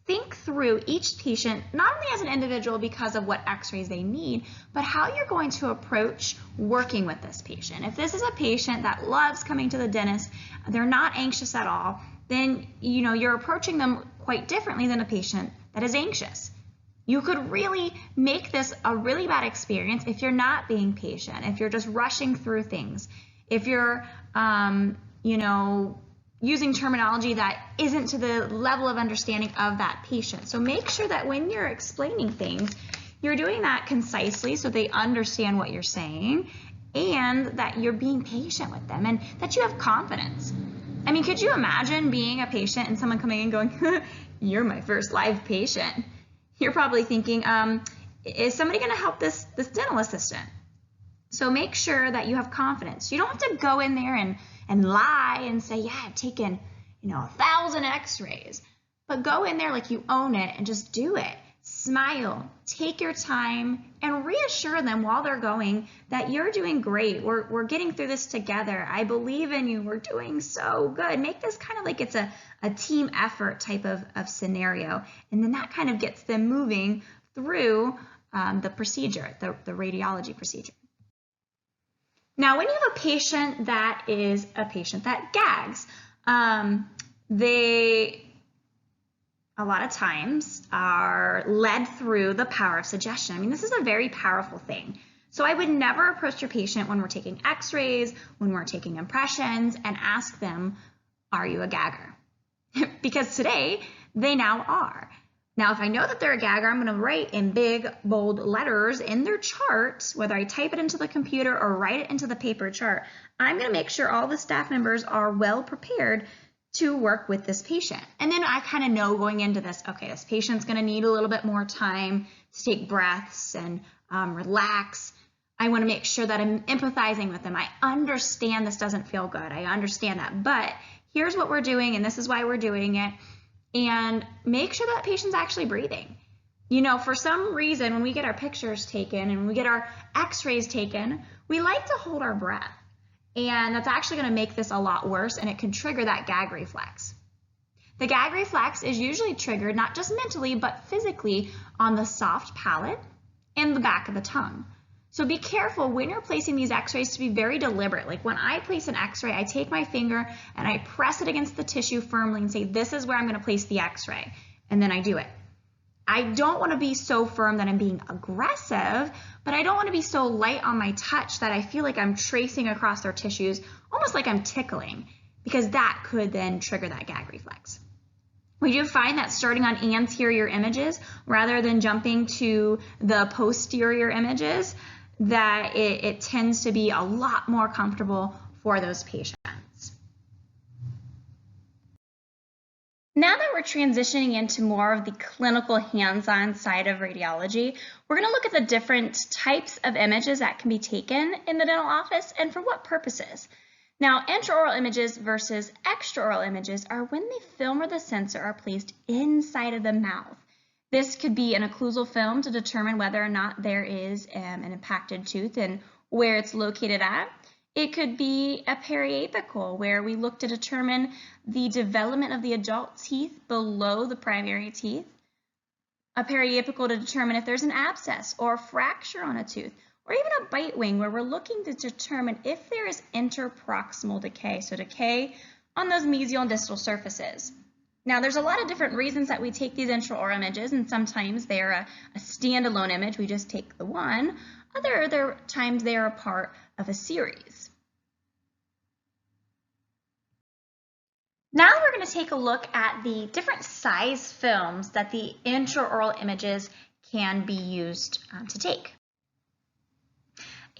think through each patient, not only as an individual because of what x-rays they need, but how you're going to approach working with this patient. If this is a patient that loves coming to the dentist, they're not anxious at all, then you're approaching them quite differently than a patient that is anxious. You could really make this a really bad experience if you're not being patient, if you're just rushing through things, if you're, using terminology that isn't to the level of understanding of that patient. So make sure that when you're explaining things, you're doing that concisely so they understand what you're saying and that you're being patient with them and that you have confidence. I mean, could you imagine being a patient and someone coming in going, you're my first live patient? You're probably thinking, is somebody going to help this dental assistant? So make sure that you have confidence. You don't have to go in there and lie and say, yeah, I've taken 1,000 x-rays. But go in there like you own it and just do it. Smile, take your time, and reassure them while they're going that you're doing great. We're getting through this together. I believe in you. We're doing so good. Make this kind of like it's a team effort type of scenario. And then that kind of gets them moving through the procedure, the radiology procedure. Now, when you have a patient that is a patient that gags, they a lot of times are led through the power of suggestion. I mean, this is a very powerful thing. So I would never approach your patient when we're taking x-rays, when we're taking impressions, and ask them, are you a gagger? Because today, they now are. Now, if I know that they're a gagger, I'm going to write in big, bold letters in their chart, whether I type it into the computer or write it into the paper chart. I'm going to make sure all the staff members are well prepared to work with this patient. And then I kind of know going into this, okay, this patient's going to need a little bit more time to take breaths and relax. I want to make sure that I'm empathizing with them. I understand this doesn't feel good. I understand that. But here's what we're doing, and this is why we're doing it. And make sure that patient's actually breathing. For some reason, when we get our pictures taken and when we get our x-rays taken, we like to hold our breath. And that's actually going to make this a lot worse, and it can trigger that gag reflex. The gag reflex is usually triggered not just mentally, but physically on the soft palate and the back of the tongue. So be careful when you're placing these x-rays to be very deliberate. Like when I place an x-ray, I take my finger and I press it against the tissue firmly and say, this is where I'm going to place the x-ray. And then I do it. I don't want to be so firm that I'm being aggressive, but I don't want to be so light on my touch that I feel like I'm tracing across their tissues, almost like I'm tickling, because that could then trigger that gag reflex. We do find that starting on anterior images rather than jumping to the posterior images, that it tends to be a lot more comfortable for those patients. Now that we're transitioning into more of the clinical hands-on side of radiology, we're going to look at the different types of images that can be taken in the dental office and for what purposes. Now, intraoral images versus extraoral images are when the film or the sensor are placed inside of the mouth. This could be an occlusal film to determine whether or not there is an impacted tooth and where it's located at. It could be a periapical, where we look to determine the development of the adult teeth below the primary teeth. A periapical to determine if there's an abscess or a fracture on a tooth, or even a bite wing, where we're looking to determine if there is interproximal decay, so decay on those mesial and distal surfaces. Now, there's a lot of different reasons that we take these intraoral images, and sometimes they're a standalone image, we just take the one. Other times they are a part of a series. Now we're going to take a look at the different size films that the intraoral images can be used to take.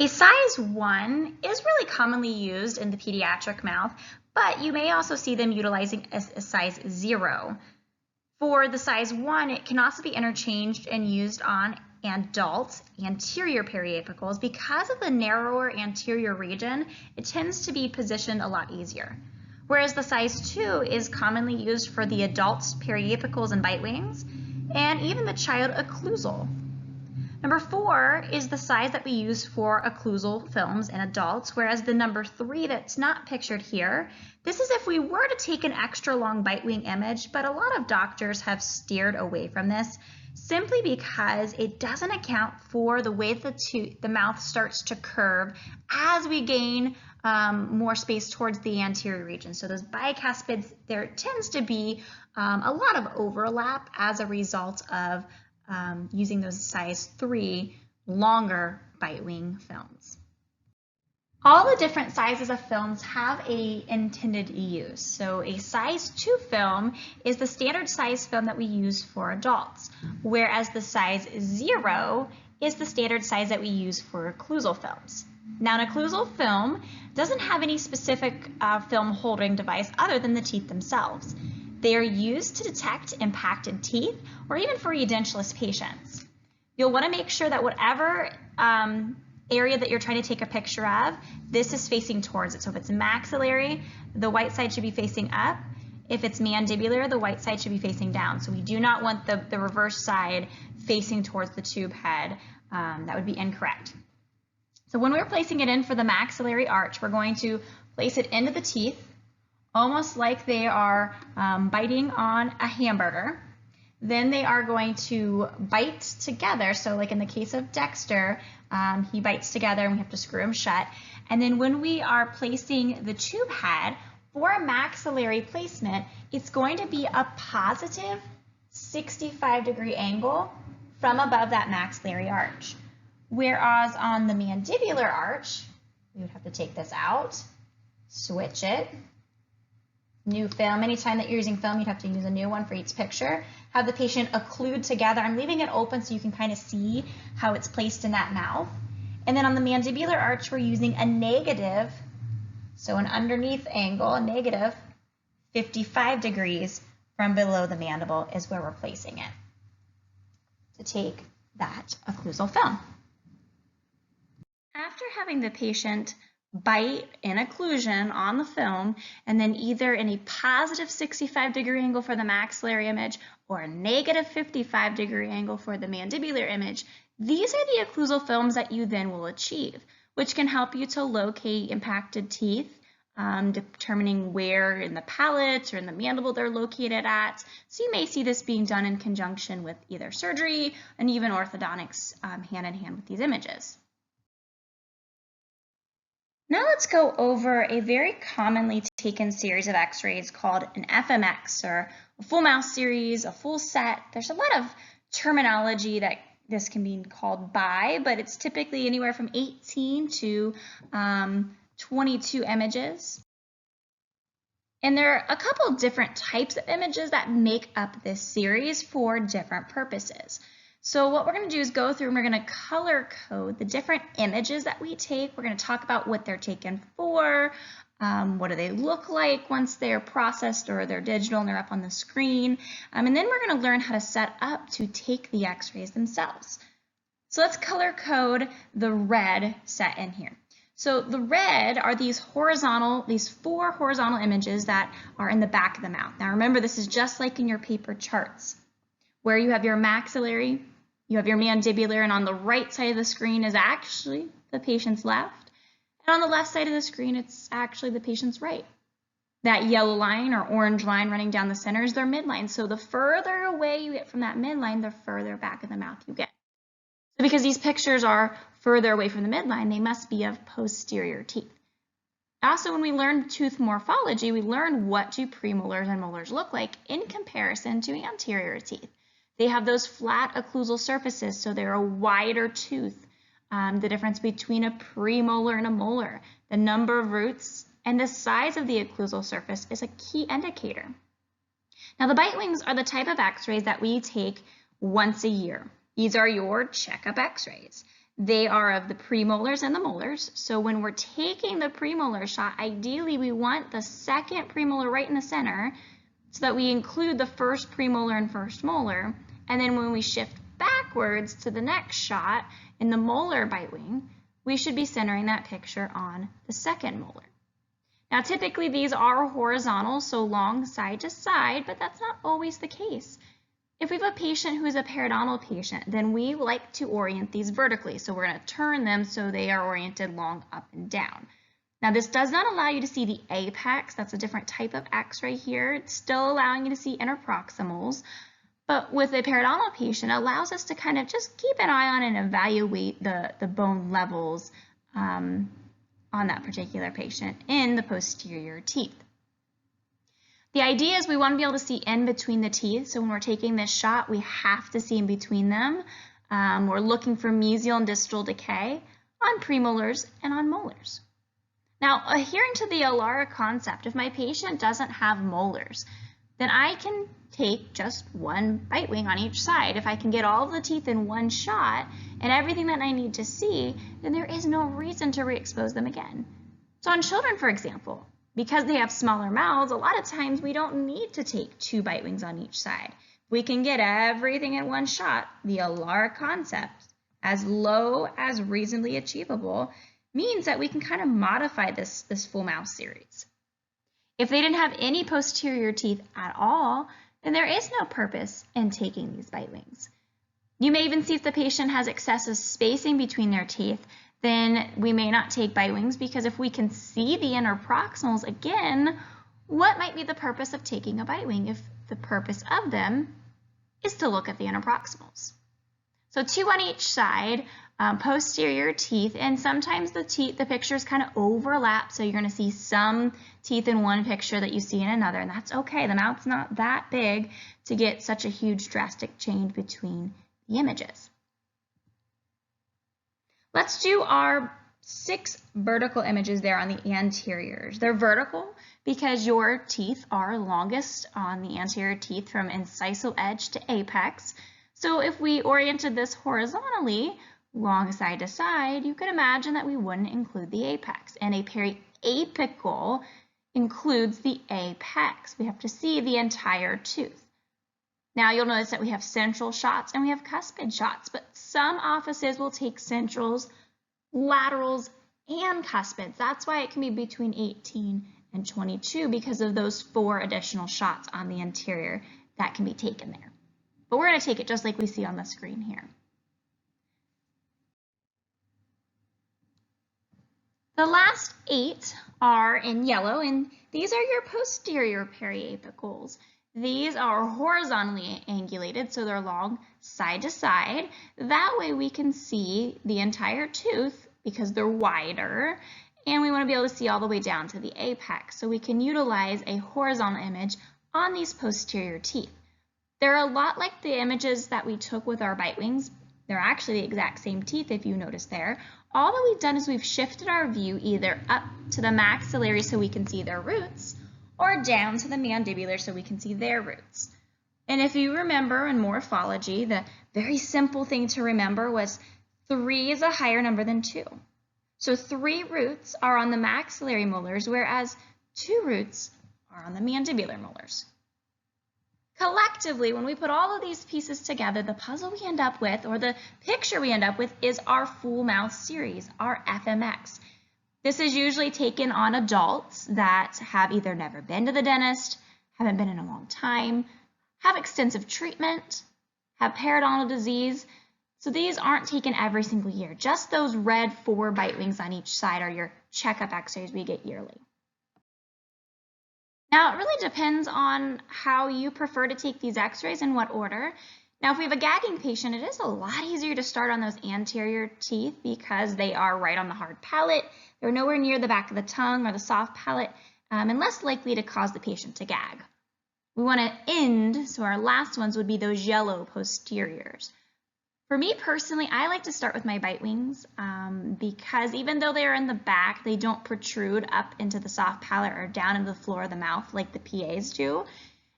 A size 1 is really commonly used in the pediatric mouth, but you may also see them utilizing a size 0. For the size 1, it can also be interchanged and used on adult anterior periapicals. Because of the narrower anterior region, it tends to be positioned a lot easier. Whereas the size 2 is commonly used for the adult periapicals and bite wings, and even the child occlusal. Number 4 is the size that we use for occlusal films in adults, whereas the number 3 that's not pictured here, this is if we were to take an extra long bite wing image, but a lot of doctors have steered away from this simply because it doesn't account for the way the mouth starts to curve as we gain more space towards the anterior region. So those bicuspids, there tends to be a lot of overlap as a result of using those size 3 longer bite wing films. All the different sizes of films have an intended use. So a size 2 film is the standard size film that we use for adults, whereas the size 0 is the standard size that we use for occlusal films. Now, an occlusal film doesn't have any specific film holding device other than the teeth themselves. They are used to detect impacted teeth or even for edentulous patients. You'll want to make sure that whatever area that you're trying to take a picture of, this is facing towards it. So if it's maxillary, the white side should be facing up. If it's mandibular, the white side should be facing down. So we do not want the reverse side facing towards the tube head. That would be incorrect. So when we're placing it in for the maxillary arch, we're going to place it into the teeth, almost like they are biting on a hamburger. Then they are going to bite together. So like in the case of Dexter, he bites together and we have to screw him shut. And then when we are placing the tube head for a maxillary placement, it's going to be a positive 65-degree angle from above that maxillary arch. Whereas on the mandibular arch, we would have to take this out, switch it, new film. Anytime that you're using film, you'd have to use a new one for each picture. Have the patient occlude together. I'm leaving it open so you can kind of see how it's placed in that mouth. And then on the mandibular arch, we're using a negative, so an underneath angle, a negative 55 degrees from below the mandible is where we're placing it to take that occlusal film. After having the patient bite in occlusion on the film, and then either in a positive 65-degree angle for the maxillary image or a negative 55-degree angle for the mandibular image, these are the occlusal films that you then will achieve, which can help you to locate impacted teeth, determining where in the palate or in the mandible they're located at. So you may see this being done in conjunction with either surgery and even orthodontics hand in hand with these images. Now let's go over a very commonly taken series of x-rays called an FMX, or a full mouth series, a full set. There's a lot of terminology that this can be called by, but it's typically anywhere from 18 to 22 images. And there are a couple different types of images that make up this series for different purposes. So what we're going to do is go through and we're going to color code the different images that we take. We're going to talk about what they're taken for, what do they look like once they're processed or they're digital and they're up on the screen. And then we're going to learn how to set up to take the x-rays themselves. So let's color code the red set in here. So the red are these four horizontal images that are in the back of the mouth. Now remember, this is just like in your paper charts, where you have your maxillary, you have your mandibular, and on the right side of the screen is actually the patient's left, and on the left side of the screen, it's actually the patient's right. That yellow line or orange line running down the center is their midline. So the further away you get from that midline, the further back of the mouth you get. So because these pictures are further away from the midline, they must be of posterior teeth. Also, when we learn tooth morphology, we learn what do premolars and molars look like in comparison to anterior teeth. They have those flat occlusal surfaces, so they're a wider tooth. The difference between a premolar and a molar, the number of roots, and the size of the occlusal surface is a key indicator. Now, the bite wings are the type of x-rays that we take once a year. These are your checkup x-rays. They are of the premolars and the molars. So when we're taking the premolar shot, ideally we want the second premolar right in the center so that we include the first premolar and first molar. And then when we shift backwards to the next shot in the molar bite wing, we should be centering that picture on the second molar. Now typically these are horizontal, so long side to side, but that's not always the case. If we have a patient who is a periodontal patient, then we like to orient these vertically. So we're going to turn them so they are oriented long up and down. Now this does not allow you to see the apex. That's a different type of x-ray here. It's still allowing you to see interproximals. But with a periodontal patient, it allows us to kind of just keep an eye on and evaluate the bone levels on that particular patient in the posterior teeth. The idea is we want to be able to see in between the teeth. So when we're taking this shot, we have to see in between them. We're looking for mesial and distal decay on premolars and on molars. Now, adhering to the ALARA concept, if my patient doesn't have molars, then I can take just one bite wing on each side. If I can get all of the teeth in one shot and everything that I need to see, then there is no reason to re-expose them again. So on children, for example, because they have smaller mouths, a lot of times we don't need to take two bite wings on each side. We can get everything in one shot. The ALARA concept, as low as reasonably achievable, means that we can kind of modify this full mouth series. If they didn't have any posterior teeth at all, then there is no purpose in taking these bite wings. You may even see if the patient has excessive spacing between their teeth, then we may not take bite wings, because if we can see the interproximals again, what might be the purpose of taking a bite wing if the purpose of them is to look at the interproximals? So two on each side, posterior teeth, and sometimes the pictures kind of overlap, so you're going to see some teeth in one picture that you see in another, and that's okay. The mouth's not that big to get such a huge drastic change between the images. Let's do our 6 vertical images there on the anteriors. They're vertical because your teeth are longest on the anterior teeth from incisal edge to apex. So if we oriented this horizontally, long side to side, you could imagine that we wouldn't include the apex. And a periapical includes the apex. We have to see the entire tooth. Now you'll notice that we have central shots and we have cuspid shots, but some offices will take centrals, laterals, and cuspids. That's why it can be between 18 and 22 because of those 4 additional shots on the anterior that can be taken there. But we're going to take it just like we see on the screen here. The last 8 are in yellow, and these are your posterior periapicals. These are horizontally angulated, so they're long side to side. That way we can see the entire tooth because they're wider, and we want to be able to see all the way down to the apex. So we can utilize a horizontal image on these posterior teeth. They're a lot like the images that we took with our bite wings. They're actually the exact same teeth if you notice there. All that we've done is we've shifted our view either up to the maxillary so we can see their roots, or down to the mandibular so we can see their roots. And if you remember in morphology, the very simple thing to remember was 3 is a higher number than 2. So 3 roots are on the maxillary molars, whereas 2 roots are on the mandibular molars. Collectively, when we put all of these pieces together, the puzzle we end up with, or the picture we end up with, is our full mouth series, our FMX. This is usually taken on adults that have either never been to the dentist, haven't been in a long time, have extensive treatment, have periodontal disease. So these aren't taken every single year. Just those red 4 bite wings on each side are your checkup x-rays we get yearly. Now, it really depends on how you prefer to take these x-rays and what order. Now, if we have a gagging patient, it is a lot easier to start on those anterior teeth because they are right on the hard palate. They're nowhere near the back of the tongue or the soft palate, and less likely to cause the patient to gag. We want to end, so our last ones would be those yellow posteriors. For me personally, I like to start with my bite wings because even though they're in the back, they don't protrude up into the soft palate or down into the floor of the mouth like the PAs do.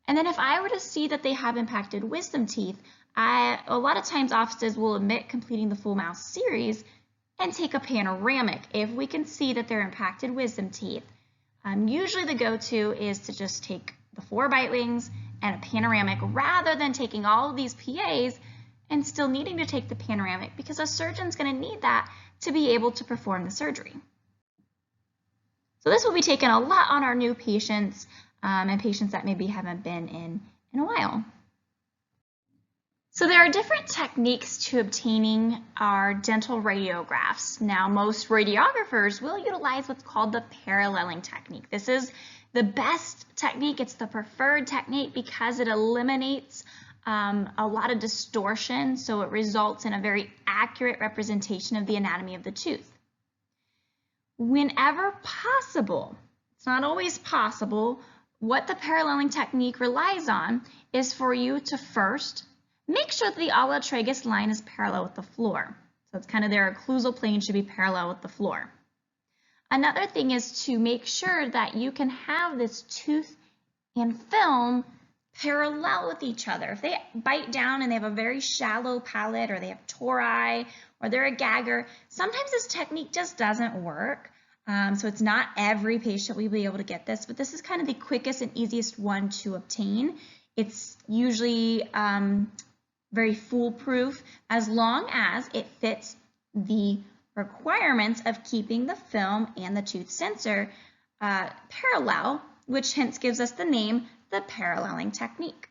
And then if I were to see that they have impacted wisdom teeth, a lot of times offices will omit completing the full mouth series and take a panoramic if we can see that they're impacted wisdom teeth. Usually the go-to is to just take the 4 bite wings and a panoramic rather than taking all of these PAs and still needing to take the panoramic because a surgeon's going to need that to be able to perform the surgery. So this will be taken a lot on our new patients and patients that maybe haven't been in a while. So there are different techniques to obtaining our dental radiographs. Now, most radiographers will utilize what's called the paralleling technique. This is the best technique. It's the preferred technique because it eliminates a lot of distortion, so it results in a very accurate representation of the anatomy of the tooth. Whenever possible, it's not always possible, what the paralleling technique relies on is for you to first make sure that the ala tragus line is parallel with the floor. So it's kind of their occlusal plane should be parallel with the floor. Another thing is to make sure that you can have this tooth and film parallel with each other. If they bite down and they have a very shallow palate or they have tori or they're a gagger, sometimes this technique just doesn't work. So it's not every patient will be able to get this, but this is kind of the quickest and easiest one to obtain. It's usually very foolproof as long as it fits the requirements of keeping the film and the tooth sensor parallel, which hence gives us the name the paralleling technique.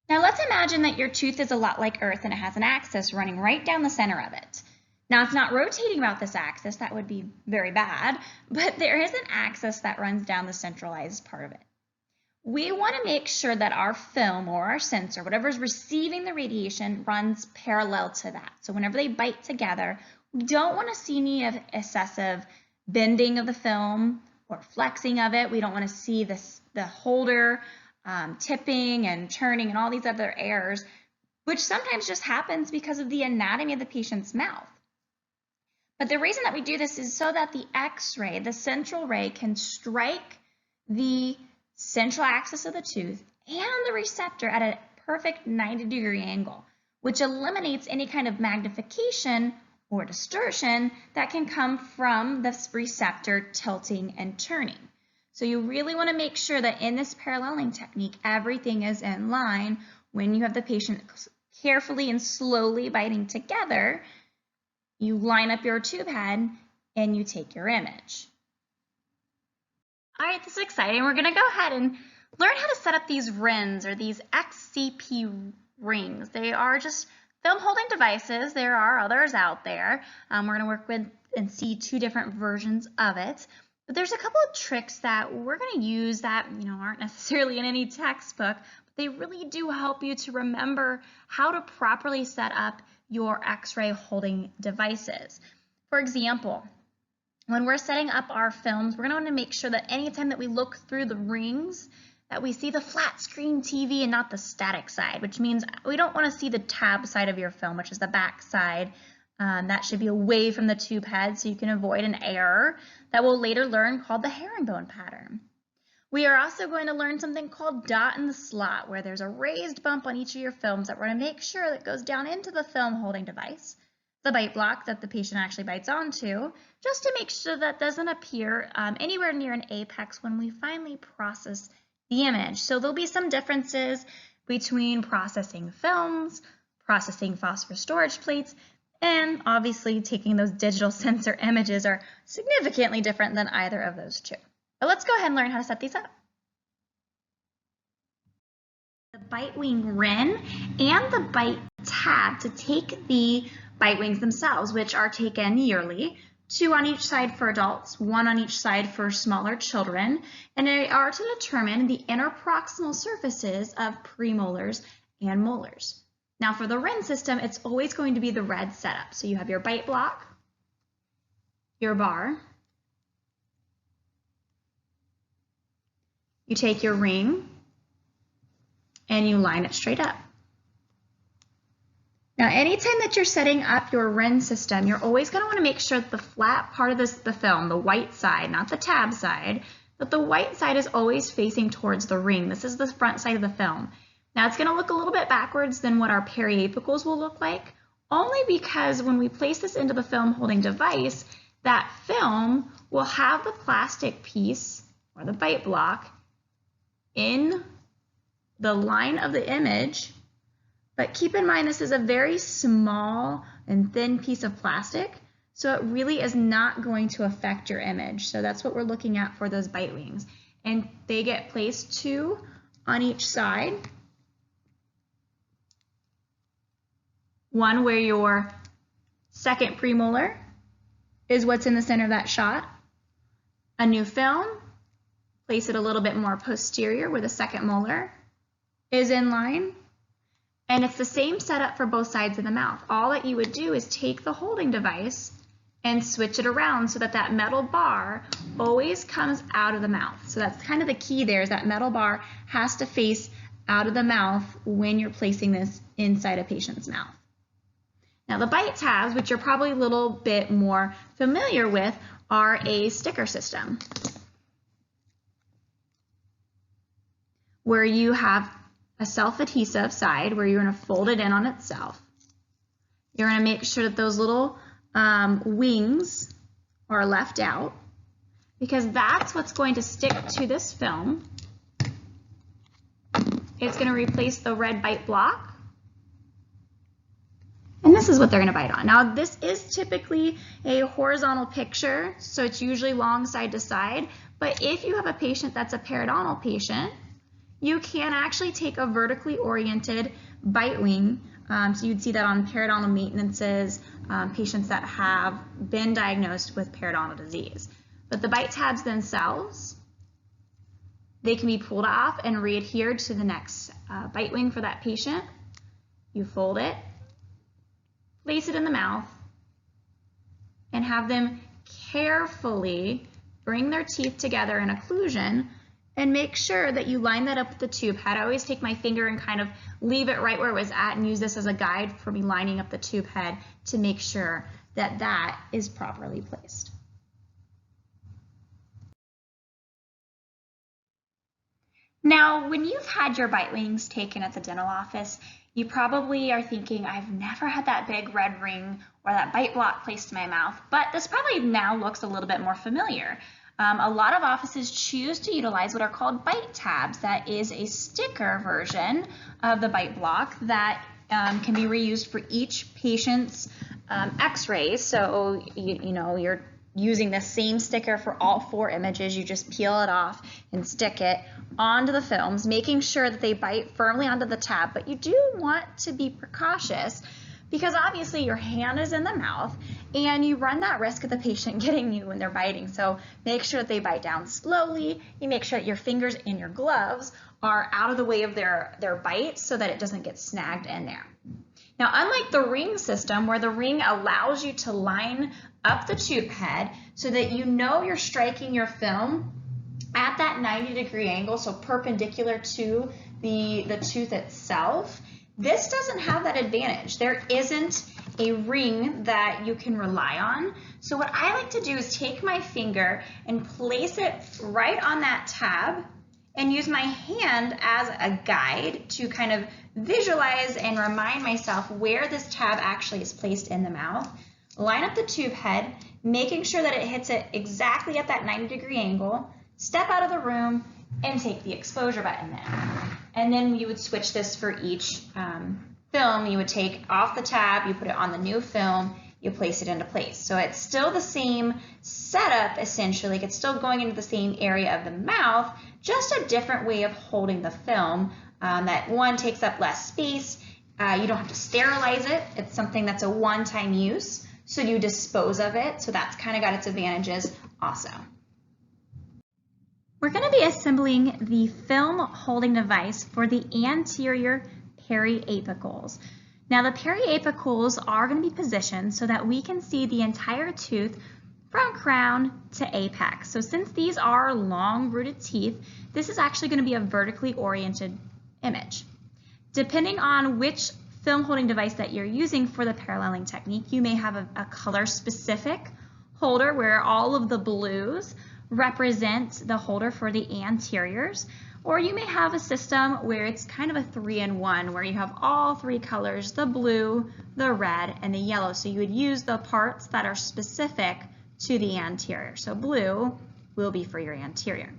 Now let's imagine that your tooth is a lot like Earth and it has an axis running right down the center of it. Now it's not rotating about this axis, that would be very bad, but there is an axis that runs down the centralized part of it. We want to make sure that our film or our sensor, whatever is receiving the radiation, runs parallel to that. So whenever they bite together, we don't want to see any excessive bending of the film or flexing of it. We don't want to see the holder tipping and turning and all these other errors, which sometimes just happens because of the anatomy of the patient's mouth. But the reason that we do this is so that the X-ray, the central ray, can strike the central axis of the tooth and the receptor at a perfect 90-degree angle, which eliminates any kind of magnification or distortion that can come from the receptor tilting and turning. So you really want to make sure that in this paralleling technique, everything is in line when you have the patient carefully and slowly biting together. You line up your tube head and you take your image. All right, this is exciting. We're going to go ahead and learn how to set up these RINs or these XCP rings. They are just film holding devices. There are others out there. We're going to work with and see 2 different versions of it. But there's a couple of tricks that we're going to use that aren't necessarily in any textbook, but they really do help you to remember how to properly set up your X-ray holding devices. For example, when we're setting up our films, we're going to want to make sure that anytime that we look through the rings, that we see the flat screen TV and not the static side, which means we don't want to see the tab side of your film, which is the back side. That should be away from the tube head so you can avoid an error that we'll later learn called the herringbone pattern. We are also going to learn something called dot in the slot, where there's a raised bump on each of your films that we're going to make sure that goes down into the film holding device, the bite block that the patient actually bites onto, just to make sure that doesn't appear anywhere near an apex when we finally process the image. So there'll be some differences between processing films, processing phosphor storage plates, and obviously taking those digital sensor images are significantly different than either of those two. But let's go ahead and learn how to set these up. The bite wing rin and the bite tab to take the bite wings themselves, which are taken yearly, 2 on each side for adults, 1 on each side for smaller children, and they are to determine the interproximal surfaces of premolars and molars. Now for the rin system, it's always going to be the red setup. So you have your bite block, your bar, you take your ring, and you line it straight up. Now, anytime that you're setting up your rin system, you're always going to want to make sure that the flat part of the film, the white side, not the tab side, but the white side is always facing towards the ring. This is the front side of the film. Now, it's going to look a little bit backwards than what our periapicals will look like, only because when we place this into the film holding device, that film will have the plastic piece or the bite block in the line of the image. But keep in mind, this is a very small and thin piece of plastic, so it really is not going to affect your image. So that's what we're looking at for those bite wings. And they get placed 2 on each side. One where your second premolar is what's in the center of that shot. A new film, place it a little bit more posterior where the second molar is in line. And it's the same setup for both sides of the mouth. All that you would do is take the holding device and switch it around so that that metal bar always comes out of the mouth. So that's kind of the key there, is that metal bar has to face out of the mouth when you're placing this inside a patient's mouth. Now the bite tabs, which you're probably a little bit more familiar with, are a sticker system where you have a self-adhesive side where you're going to fold it in on itself. You're going to make sure that those little wings are left out, because that's what's going to stick to this film. It's going to replace the red bite block, and this is what they're going to bite on. Now this is typically a horizontal picture, so it's usually long side to side, but if you have a patient that's a periodontal patient, you can actually take a vertically oriented bite wing. So you'd see that on periodontal maintenances, patients that have been diagnosed with periodontal disease. But the bite tabs themselves, they can be pulled off and re-adhered to the next bite wing for that patient. You fold it, place it in the mouth, and have them carefully bring their teeth together in occlusion and make sure that you line that up with the tube head. I always take my finger and kind of leave it right where it was at and use this as a guide for me lining up the tube head to make sure that that is properly placed. Now, when you've had your bite wings taken at the dental office, you probably are thinking, I've never had that big red ring or that bite block placed in my mouth, but this probably now looks a little bit more familiar. A lot of offices choose to utilize what are called bite tabs. That is a sticker version of the bite block that can be reused for each patient's x-rays. So, you know, you're using the same sticker for all 4 images. You just peel it off and stick it onto the films, making sure that they bite firmly onto the tab. But you do want to be precautious, because obviously your hand is in the mouth and you run that risk of the patient getting you when they're biting. So make sure that they bite down slowly. You make sure that your fingers and your gloves are out of the way of their bite so that it doesn't get snagged in there. Now, unlike the ring system, where the ring allows you to line up the tube head so that you know you're striking your film at that 90-degree angle, so perpendicular to the tooth itself, this doesn't have that advantage. There isn't a ring that you can rely on. So what I like to do is take my finger and place it right on that tab and use my hand as a guide to kind of visualize and remind myself where this tab actually is placed in the mouth. Line up the tube head, making sure that it hits it exactly at that 90-degree angle, step out of the room, and take the exposure button there. And then you would switch this for each film. You would take off the tab, you put it on the new film, you place it into place. So it's still the same setup, essentially. It's still going into the same area of the mouth, just a different way of holding the film. That one takes up less space. You don't have to sterilize it. It's something that's a one-time use, so you dispose of it. So that's kind of got its advantages also. We're going to be assembling the film holding device for the anterior periapicals. Now the periapicals are going to be positioned so that we can see the entire tooth from crown to apex. So since these are long rooted teeth, this is actually going to be a vertically oriented image. Depending on which film holding device that you're using for the paralleling technique, you may have a color specific holder where all of the blues represent the holder for the anteriors, or you may have a system where it's kind of a 3-in-1 where you have all three colors, the blue, the red, and the yellow. So you would use the parts that are specific to the anterior. So blue will be for your anterior.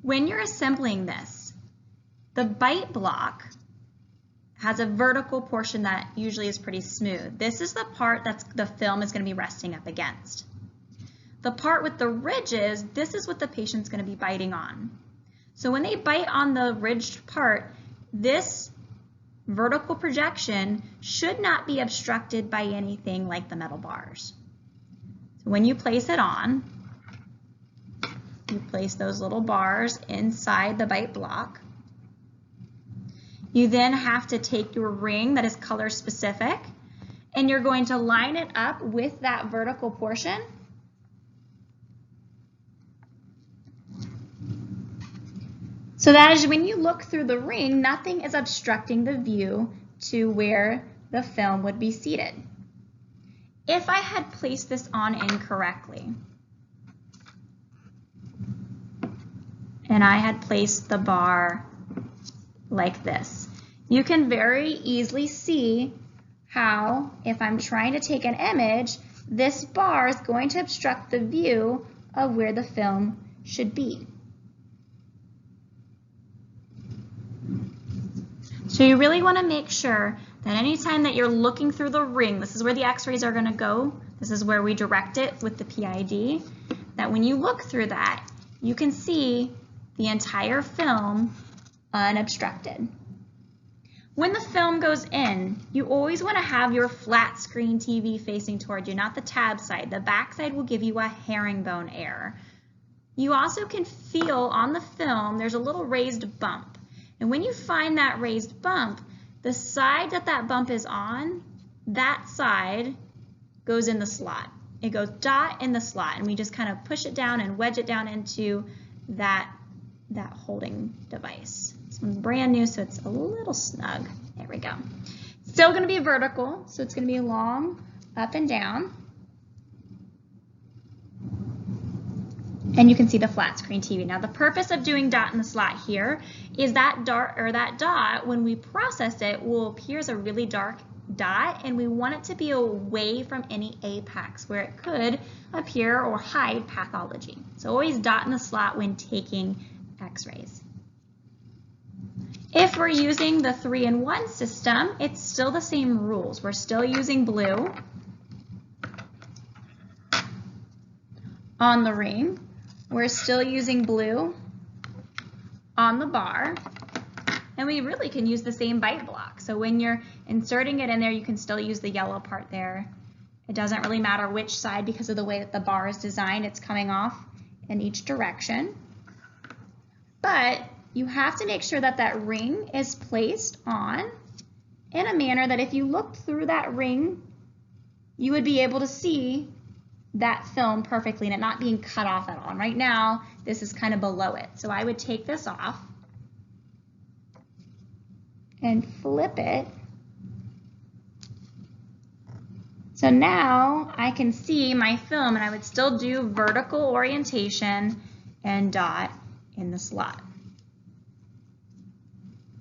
When you're assembling this, the bite block has a vertical portion that usually is pretty smooth. This is the part that the film is going to be resting up against. The part with the ridges, this is what the patient's going to be biting on. So when they bite on the ridged part, this vertical projection should not be obstructed by anything like the metal bars. So when you place it on, you place those little bars inside the bite block. You then have to take your ring that is color specific, and you're going to line it up with that vertical portion. So that is when you look through the ring, nothing is obstructing the view to where the film would be seated. If I had placed this on incorrectly, and I had placed the bar like this, you can very easily see how, if I'm trying to take an image, this bar is going to obstruct the view of where the film should be. So you really want to make sure that anytime that you're looking through the ring, this is where the x-rays are going to go, this is where we direct it with the PID, that when you look through that, you can see the entire film unobstructed. When the film goes in, you always want to have your flat screen TV facing toward you, not the tab side. The back side will give you a herringbone error. You also can feel on the film there's a little raised bump. And when you find that raised bump, the side that bump is on, that side goes in the slot. It goes dot in the slot, and we just kind of push it down and wedge it down into that holding device. This one's brand new, so it's a little snug. There we go. Still going to be vertical, so it's going to be long, up and down. And you can see the flat screen TV. Now the purpose of doing dot in the slot here is that dot, when we process it, will appear as a really dark dot, and we want it to be away from any apex where it could appear or hide pathology. So always dot in the slot when taking x-rays. If we're using the 3-in-1 system, it's still the same rules. We're still using blue on the ring. We're still using blue on the bar, and we really can use the same bite block. So when you're inserting it in there, you can still use the yellow part there. It doesn't really matter which side because of the way that the bar is designed. It's coming off in each direction. But you have to make sure that that ring is placed on in a manner that if you looked through that ring, you would be able to see that film perfectly and it not being cut off at all. And right now, this is kind of below it. So I would take this off and flip it. So now I can see my film, and I would still do vertical orientation and dot in the slot.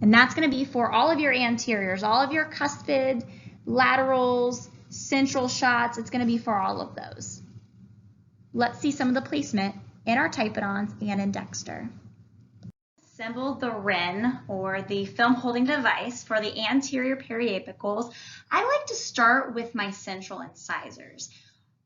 And that's going to be for all of your anteriors, all of your cuspid, laterals, central shots. It's going to be for all of those. Let's see some of the placement in our Typodons and in Dexter. Assemble the RIN, or the film holding device, for the anterior periapicals. I like to start with my central incisors.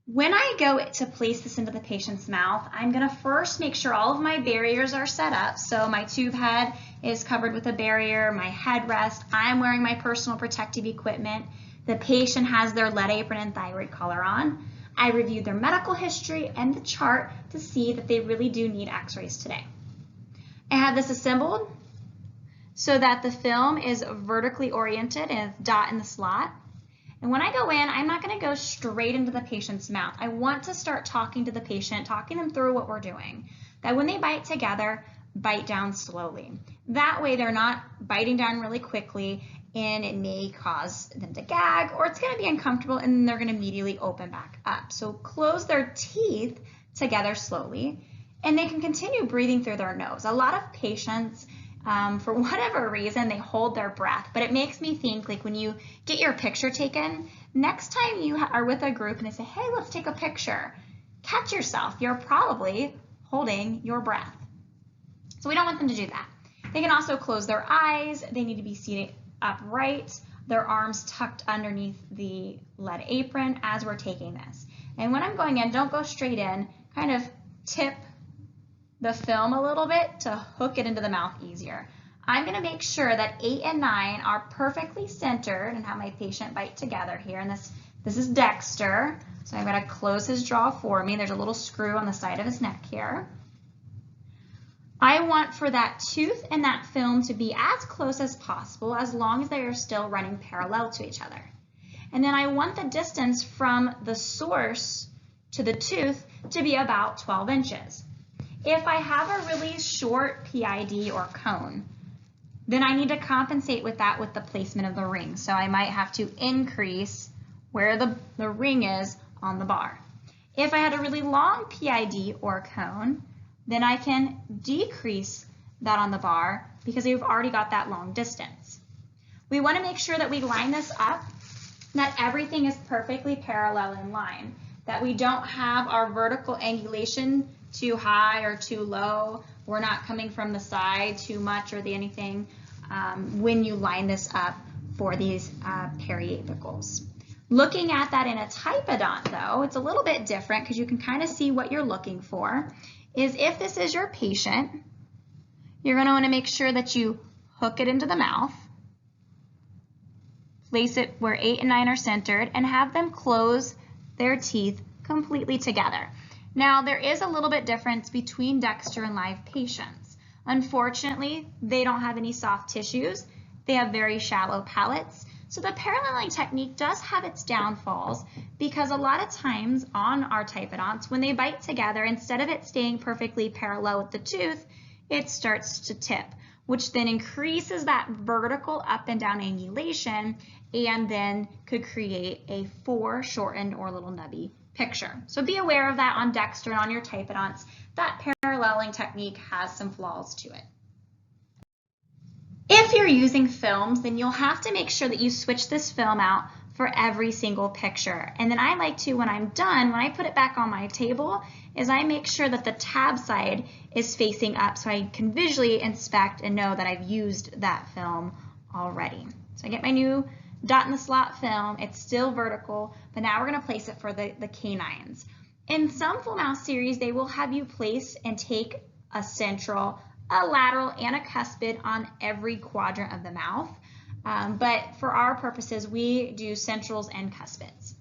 When I go to place this into the patient's mouth, I'm going to first make sure all of my barriers are set up. So my tube head is covered with a barrier, my headrest, I'm wearing my personal protective equipment, the patient has their lead apron and thyroid collar on. I reviewed their medical history and the chart to see that they really do need x-rays today. I have this assembled so that the film is vertically oriented and it's dot in the slot. And when I go in, I'm not going to go straight into the patient's mouth. I want to start talking to the patient, talking them through what we're doing. That when they bite together, bite down slowly. That way they're not biting down really quickly and it may cause them to gag, or it's going to be uncomfortable and then they're going to immediately open back up. So close their teeth together slowly, and they can continue breathing through their nose. A lot of patients, for whatever reason, they hold their breath, but it makes me think, like when you get your picture taken, next time you are with a group and they say, hey, let's take a picture, catch yourself. You're probably holding your breath. So we don't want them to do that. They can also close their eyes. They need to be seated upright, their arms tucked underneath the lead apron as we're taking this. And when I'm going in, don't go straight in, kind of tip the film a little bit to hook it into the mouth easier. I'm going to make sure that 8 and 9 are perfectly centered and have my patient bite together here. And this is Dexter, so I'm going to close his jaw for me. There's a little screw on the side of his neck here. I want for that tooth and that film to be as close as possible, as long as they are still running parallel to each other. And then I want the distance from the source to the tooth to be about 12 inches. If I have a really short PID or cone, then I need to compensate with that with the placement of the ring. So I might have to increase where the ring is on the bar. If I had a really long PID or cone, then I can decrease that on the bar because we've already got that long distance. We want to make sure that we line this up, that everything is perfectly parallel in line, that we don't have our vertical angulation too high or too low. We're not coming from the side too much or anything when you line this up for these periapicals. Looking at that in a typodont, though, it's a little bit different because you can kind of see what you're looking for. Is if this is your patient, you're going to want to make sure that you hook it into the mouth, place it where 8 and 9 are centered, and have them close their teeth completely together. Now, there is a little bit difference between Dexter and live patients. Unfortunately, they don't have any soft tissues. They have very shallow palates. So the paralleling technique does have its downfalls because a lot of times on our typodonts, when they bite together, instead of it staying perfectly parallel with the tooth, it starts to tip, which then increases that vertical up and down angulation and then could create a foreshortened or little nubby picture. So be aware of that on Dexter and on your typodonts. That paralleling technique has some flaws to it. If you're using films, then you'll have to make sure that you switch this film out for every single picture. And then I like to, when I'm done, when I put it back on my table, is I make sure that the tab side is facing up so I can visually inspect and know that I've used that film already. So I get my new dot in the slot film. It's still vertical, but now we're going to place it for the canines. In some full mouth series, they will have you place and take a central, a lateral, and a cuspid on every quadrant of the mouth. But for our purposes, we do centrals and cuspids.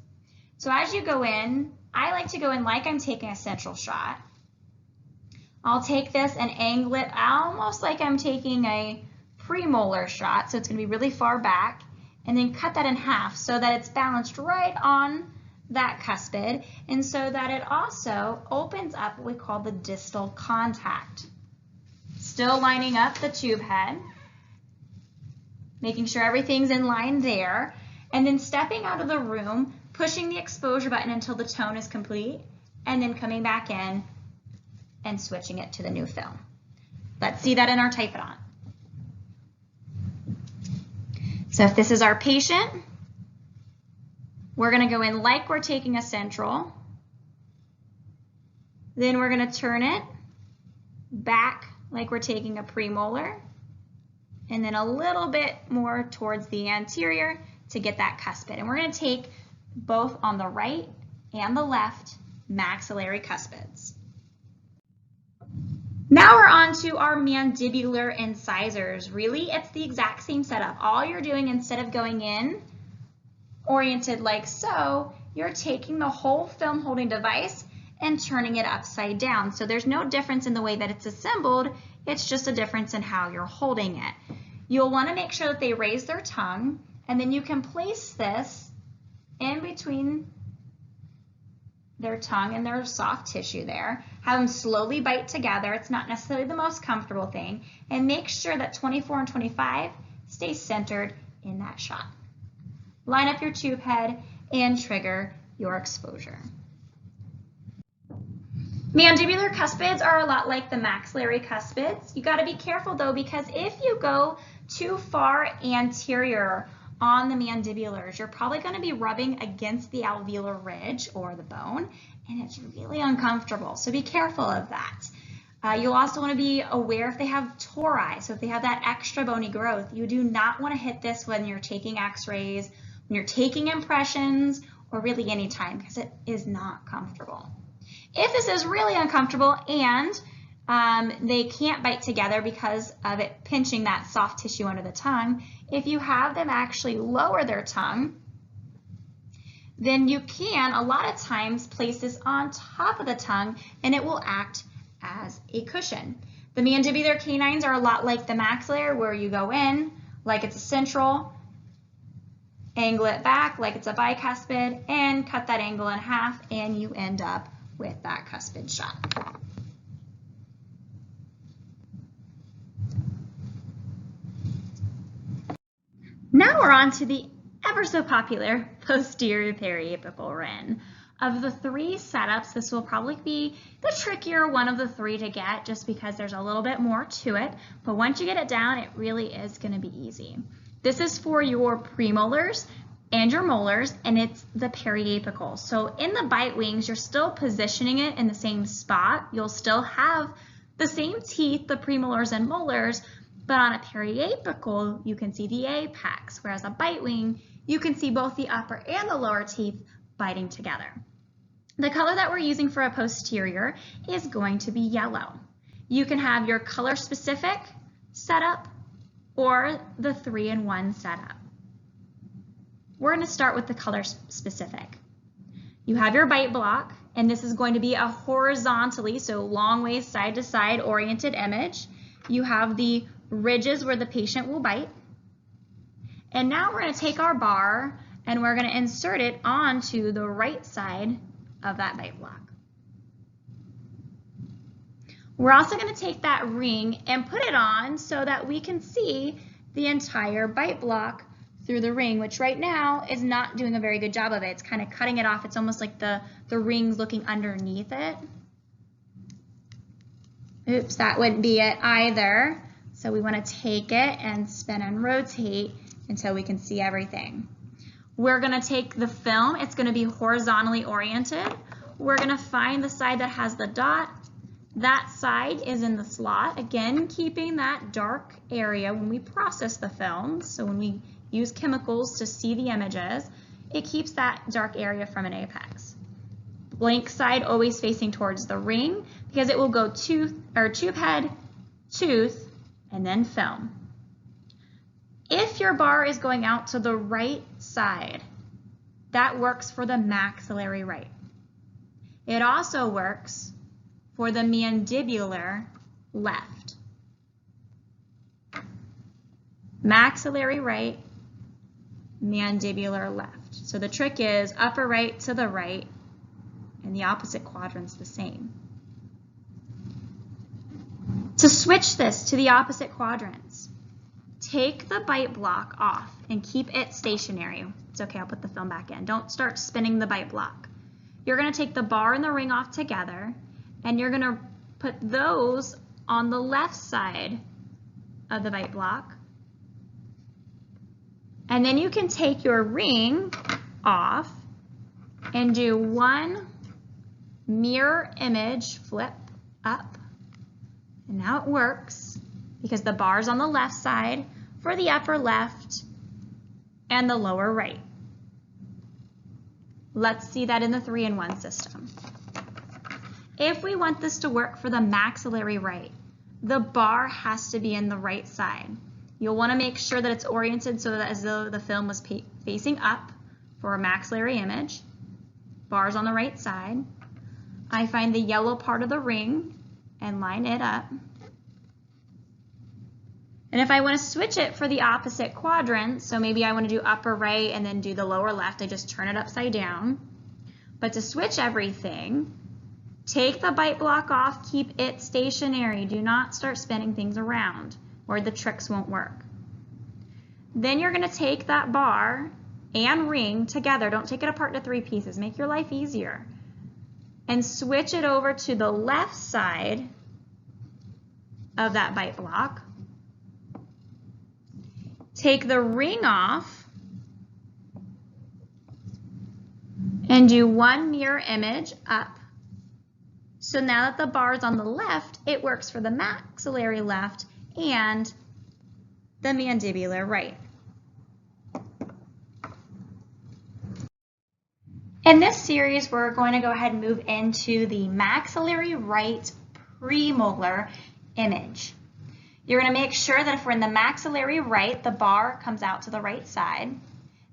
So as you go in, I like to go in like I'm taking a central shot. I'll take this and angle it almost like I'm taking a premolar shot, so it's going to be really far back. and then cut that in half so that it's balanced right on that cuspid, and so that it also opens up what we call the distal contact. Still lining up the tube head, making sure everything's in line there, and then stepping out of the room, pushing the exposure button until the tone is complete, and then coming back in and switching it to the new film. Let's see that in our Typodont. So if this is our patient, we're going to go in like we're taking a central. Then we're going to turn it back like we're taking a premolar, and then a little bit more towards the anterior to get that cuspid. And we're going to take both on the right and the left maxillary cuspids. Now we're on to our mandibular incisors. Really, it's the exact same setup. All you're doing, instead of going in oriented like so, you're taking the whole film holding device and turning it upside down. So there's no difference in the way that it's assembled, it's just a difference in how you're holding it. You'll want to make sure that they raise their tongue, and then you can place this in between their tongue and their soft tissue there. Have them slowly bite together. It's not necessarily the most comfortable thing. And make sure that 24 and 25 stay centered in that shot. Line up your tube head and trigger your exposure. Mandibular cuspids are a lot like the maxillary cuspids. You got to be careful though, because if you go too far anterior on the mandibulars, you're probably going to be rubbing against the alveolar ridge or the bone, and it's really uncomfortable. So be careful of that. You'll also want to be aware if they have tori, so if they have that extra bony growth. You do not want to hit this when you're taking x-rays, when you're taking impressions, or really any time, because it is not comfortable. If this is really uncomfortable and they can't bite together because of it pinching that soft tissue under the tongue, if you have them actually lower their tongue, then you can a lot of times place this on top of the tongue and it will act as a cushion. The mandibular canines are a lot like the maxillary, where you go in like it's a central, angle it back like it's a bicuspid, and cut that angle in half, and you end up with that cuspid shot. Now we're on to the ever so popular posterior periapical rin. Of the three setups, this will probably be the trickier one of the three to get, just because there's a little bit more to it, but once you get it down, it really is going to be easy. This is for your premolars and your molars, and it's the periapical. So in the bite wings, you're still positioning it in the same spot. You'll still have the same teeth, the premolars and molars, but on a periapical, you can see the apex, whereas a bite wing, you can see both the upper and the lower teeth biting together. The color that we're using for a posterior is going to be yellow. You can have your color specific setup or the 3-in-1 setup. We're going to start with the color specific. You have your bite block, and this is going to be a horizontally, so long ways side to side oriented image. You have the ridges where the patient will bite. And now we're going to take our bar and we're going to insert it onto the right side of that bite block. We're also going to take that ring and put it on so that we can see the entire bite block through the ring, which right now is not doing a very good job of it. It's kind of cutting it off. It's almost like the ring's looking underneath it. Oops, that wouldn't be it either. So we want to take it and spin and rotate until we can see everything. We're going to take the film. It's going to be horizontally oriented. We're going to find the side that has the dot. That side is in the slot. Again, keeping that dark area when we process the films. So when we use chemicals to see the images, it keeps that dark area from an apex. Blank side always facing towards the ring, because it will go tooth or tube head, tooth, and then film. If your bar is going out to the right side, that works for the maxillary right. It also works for the mandibular left. Maxillary right, mandibular left. So the trick is upper right to the right, and the opposite quadrant's the same. To switch this to the opposite quadrants, take the bite block off and keep it stationary. It's okay, I'll put the film back in. Don't start spinning the bite block. You're going to take the bar and the ring off together, and you're going to put those on the left side of the bite block. And then you can take your ring off and do one mirror image flip up. And now it works because the bar's on the left side for the upper left and the lower right. Let's see that in the 3-in-1 system. If we want this to work for the maxillary right, the bar has to be in the right side. You'll want to make sure that it's oriented so that as though the film was facing up for a maxillary image. Bar's on the right side. I find the yellow part of the ring and line it up. And if I want to switch it for the opposite quadrant, so maybe I want to do upper right and then do the lower left, I just turn it upside down. But to switch everything, take the bite block off, keep it stationary. Do not start spinning things around or the tricks won't work. Then you're going to take that bar and ring together. Don't take it apart into 3 pieces. Make your life easier. And switch it over to the left side of that bite block. Take the ring off and do one mirror image up. So now that the bar is on the left, it works for the maxillary left and the mandibular right. In this series, we're going to go ahead and move into the maxillary right premolar image. You're going to make sure that if we're in the maxillary right, the bar comes out to the right side,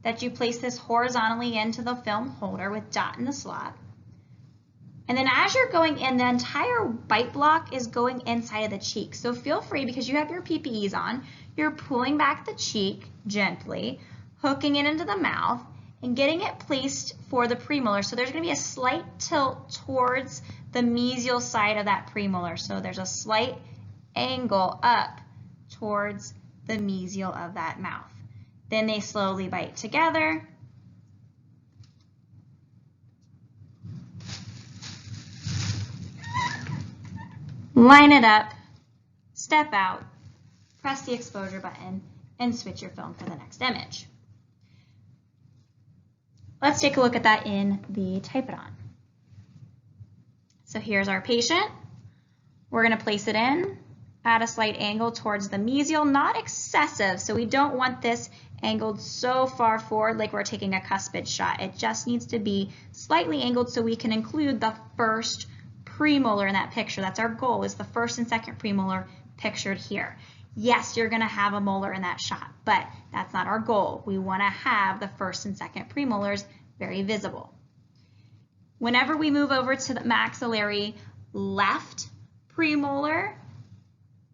that you place this horizontally into the film holder with dot in the slot. And then as you're going in, the entire bite block is going inside of the cheek. So feel free, because you have your PPEs on, you're pulling back the cheek gently, hooking it into the mouth, and getting it placed for the premolar. So there's going to be a slight tilt towards the mesial side of that premolar. So there's a slight angle up towards the mesial of that mouth. Then they slowly bite together. Line it up, step out, press the exposure button, and switch your film for the next image. Let's take a look at that in the Type It On. So here's our patient. We're going to place it in at a slight angle towards the mesial, not excessive, so we don't want this angled so far forward like we're taking a cuspid shot. It just needs to be slightly angled so we can include the first premolar in that picture. That's our goal, is the first and second premolar pictured here. Yes, you're going to have a molar in that shot, but that's not our goal. We want to have the first and second premolars very visible. Whenever we move over to the maxillary left premolar,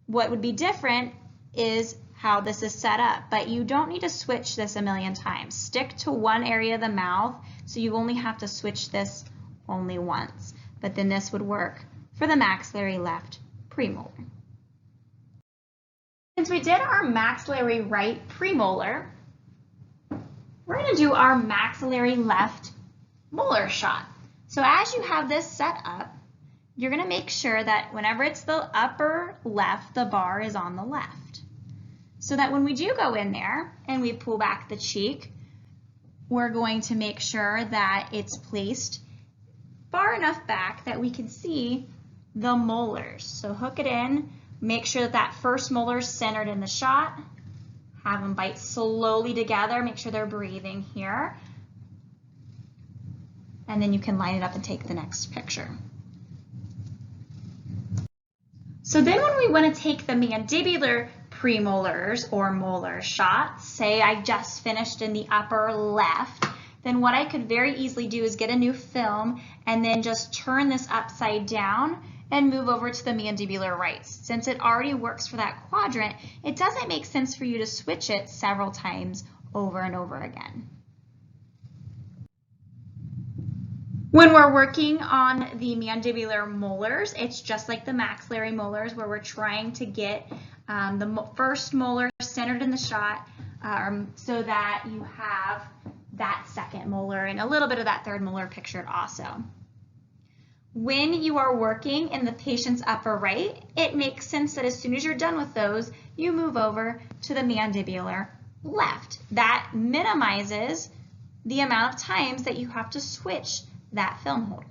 what would be different is how this is set up, but you don't need to switch this a million times. Stick to one area of the mouth, so you only have to switch this only once. But then this would work for the maxillary left premolar. Since we did our maxillary right premolar, we're going to do our maxillary left molar shot. So as you have this set up, you're going to make sure that whenever it's the upper left, the bar is on the left. So that when we do go in there and we pull back the cheek, we're going to make sure that it's placed far enough back that we can see the molars. So hook it in, make sure that that first molar is centered in the shot, have them bite slowly together, make sure they're breathing here, and then you can line it up and take the next picture. So then when we want to take the mandibular premolars or molar shot, say I just finished in the upper left, then what I could very easily do is get a new film and then just turn this upside down and move over to the mandibular right. Since it already works for that quadrant, it doesn't make sense for you to switch it several times over and over again. When we're working on the mandibular molars, it's just like the maxillary molars where we're trying to get the first molar centered in the shot so that you have that second molar and a little bit of that third molar pictured also. When you are working in the patient's upper right, it makes sense that as soon as you're done with those, you move over to the mandibular left. That minimizes the amount of times that you have to switch that film holder.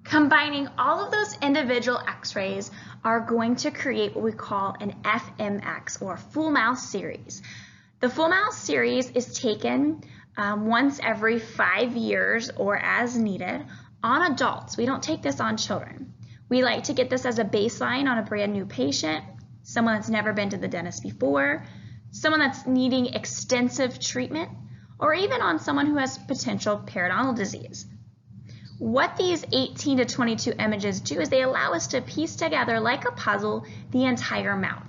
Combining all of those individual x-rays are going to create what we call an FMX, or full mouth series. The full mouth series is taken once every 5 years or as needed on adults. We don't take this on children. We like to get this as a baseline on a brand new patient, someone that's never been to the dentist before, someone that's needing extensive treatment, or even on someone who has potential periodontal disease. What these 18 to 22 images do is they allow us to piece together like a puzzle the entire mouth.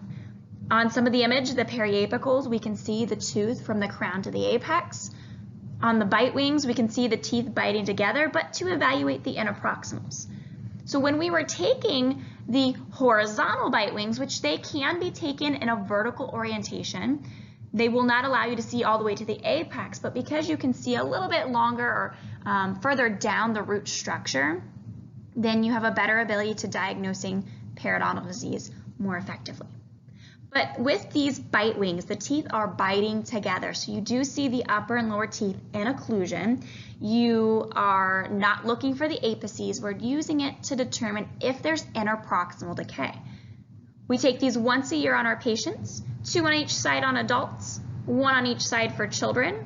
On some of the image, the periapicals, we can see the tooth from the crown to the apex. On the bite wings, we can see the teeth biting together, but to evaluate the interproximals. So when we were taking the horizontal bite wings, which they can be taken in a vertical orientation, they will not allow you to see all the way to the apex, but because you can see a little bit longer or further down the root structure, then you have a better ability to diagnosing periodontal disease more effectively. But with these bite wings, the teeth are biting together. So you do see the upper and lower teeth in occlusion. You are not looking for the apices. We're using it to determine if there's interproximal decay. We take these once a year on our patients, 2 on each side on adults, 1 on each side for children.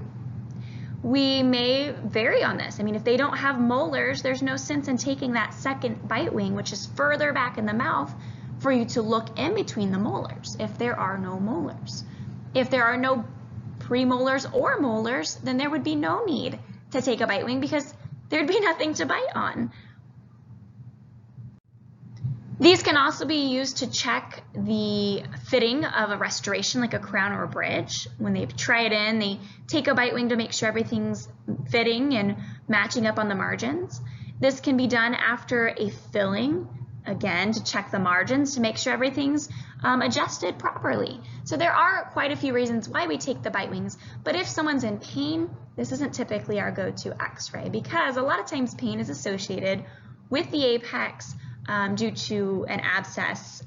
We may vary on this. I mean, if they don't have molars, there's no sense in taking that second bite wing, which is further back in the mouth, for you to look in between the molars if there are no molars. If there are no premolars or molars, then there would be no need to take a bite wing because there'd be nothing to bite on. These can also be used to check the fitting of a restoration like a crown or a bridge. When they try it in, they take a bite wing to make sure everything's fitting and matching up on the margins. This can be done after a filling, again, to check the margins to make sure everything's adjusted properly. So there are quite a few reasons why we take the bite wings, but if someone's in pain, this isn't typically our go-to x-ray because a lot of times pain is associated with the apex due to an abscess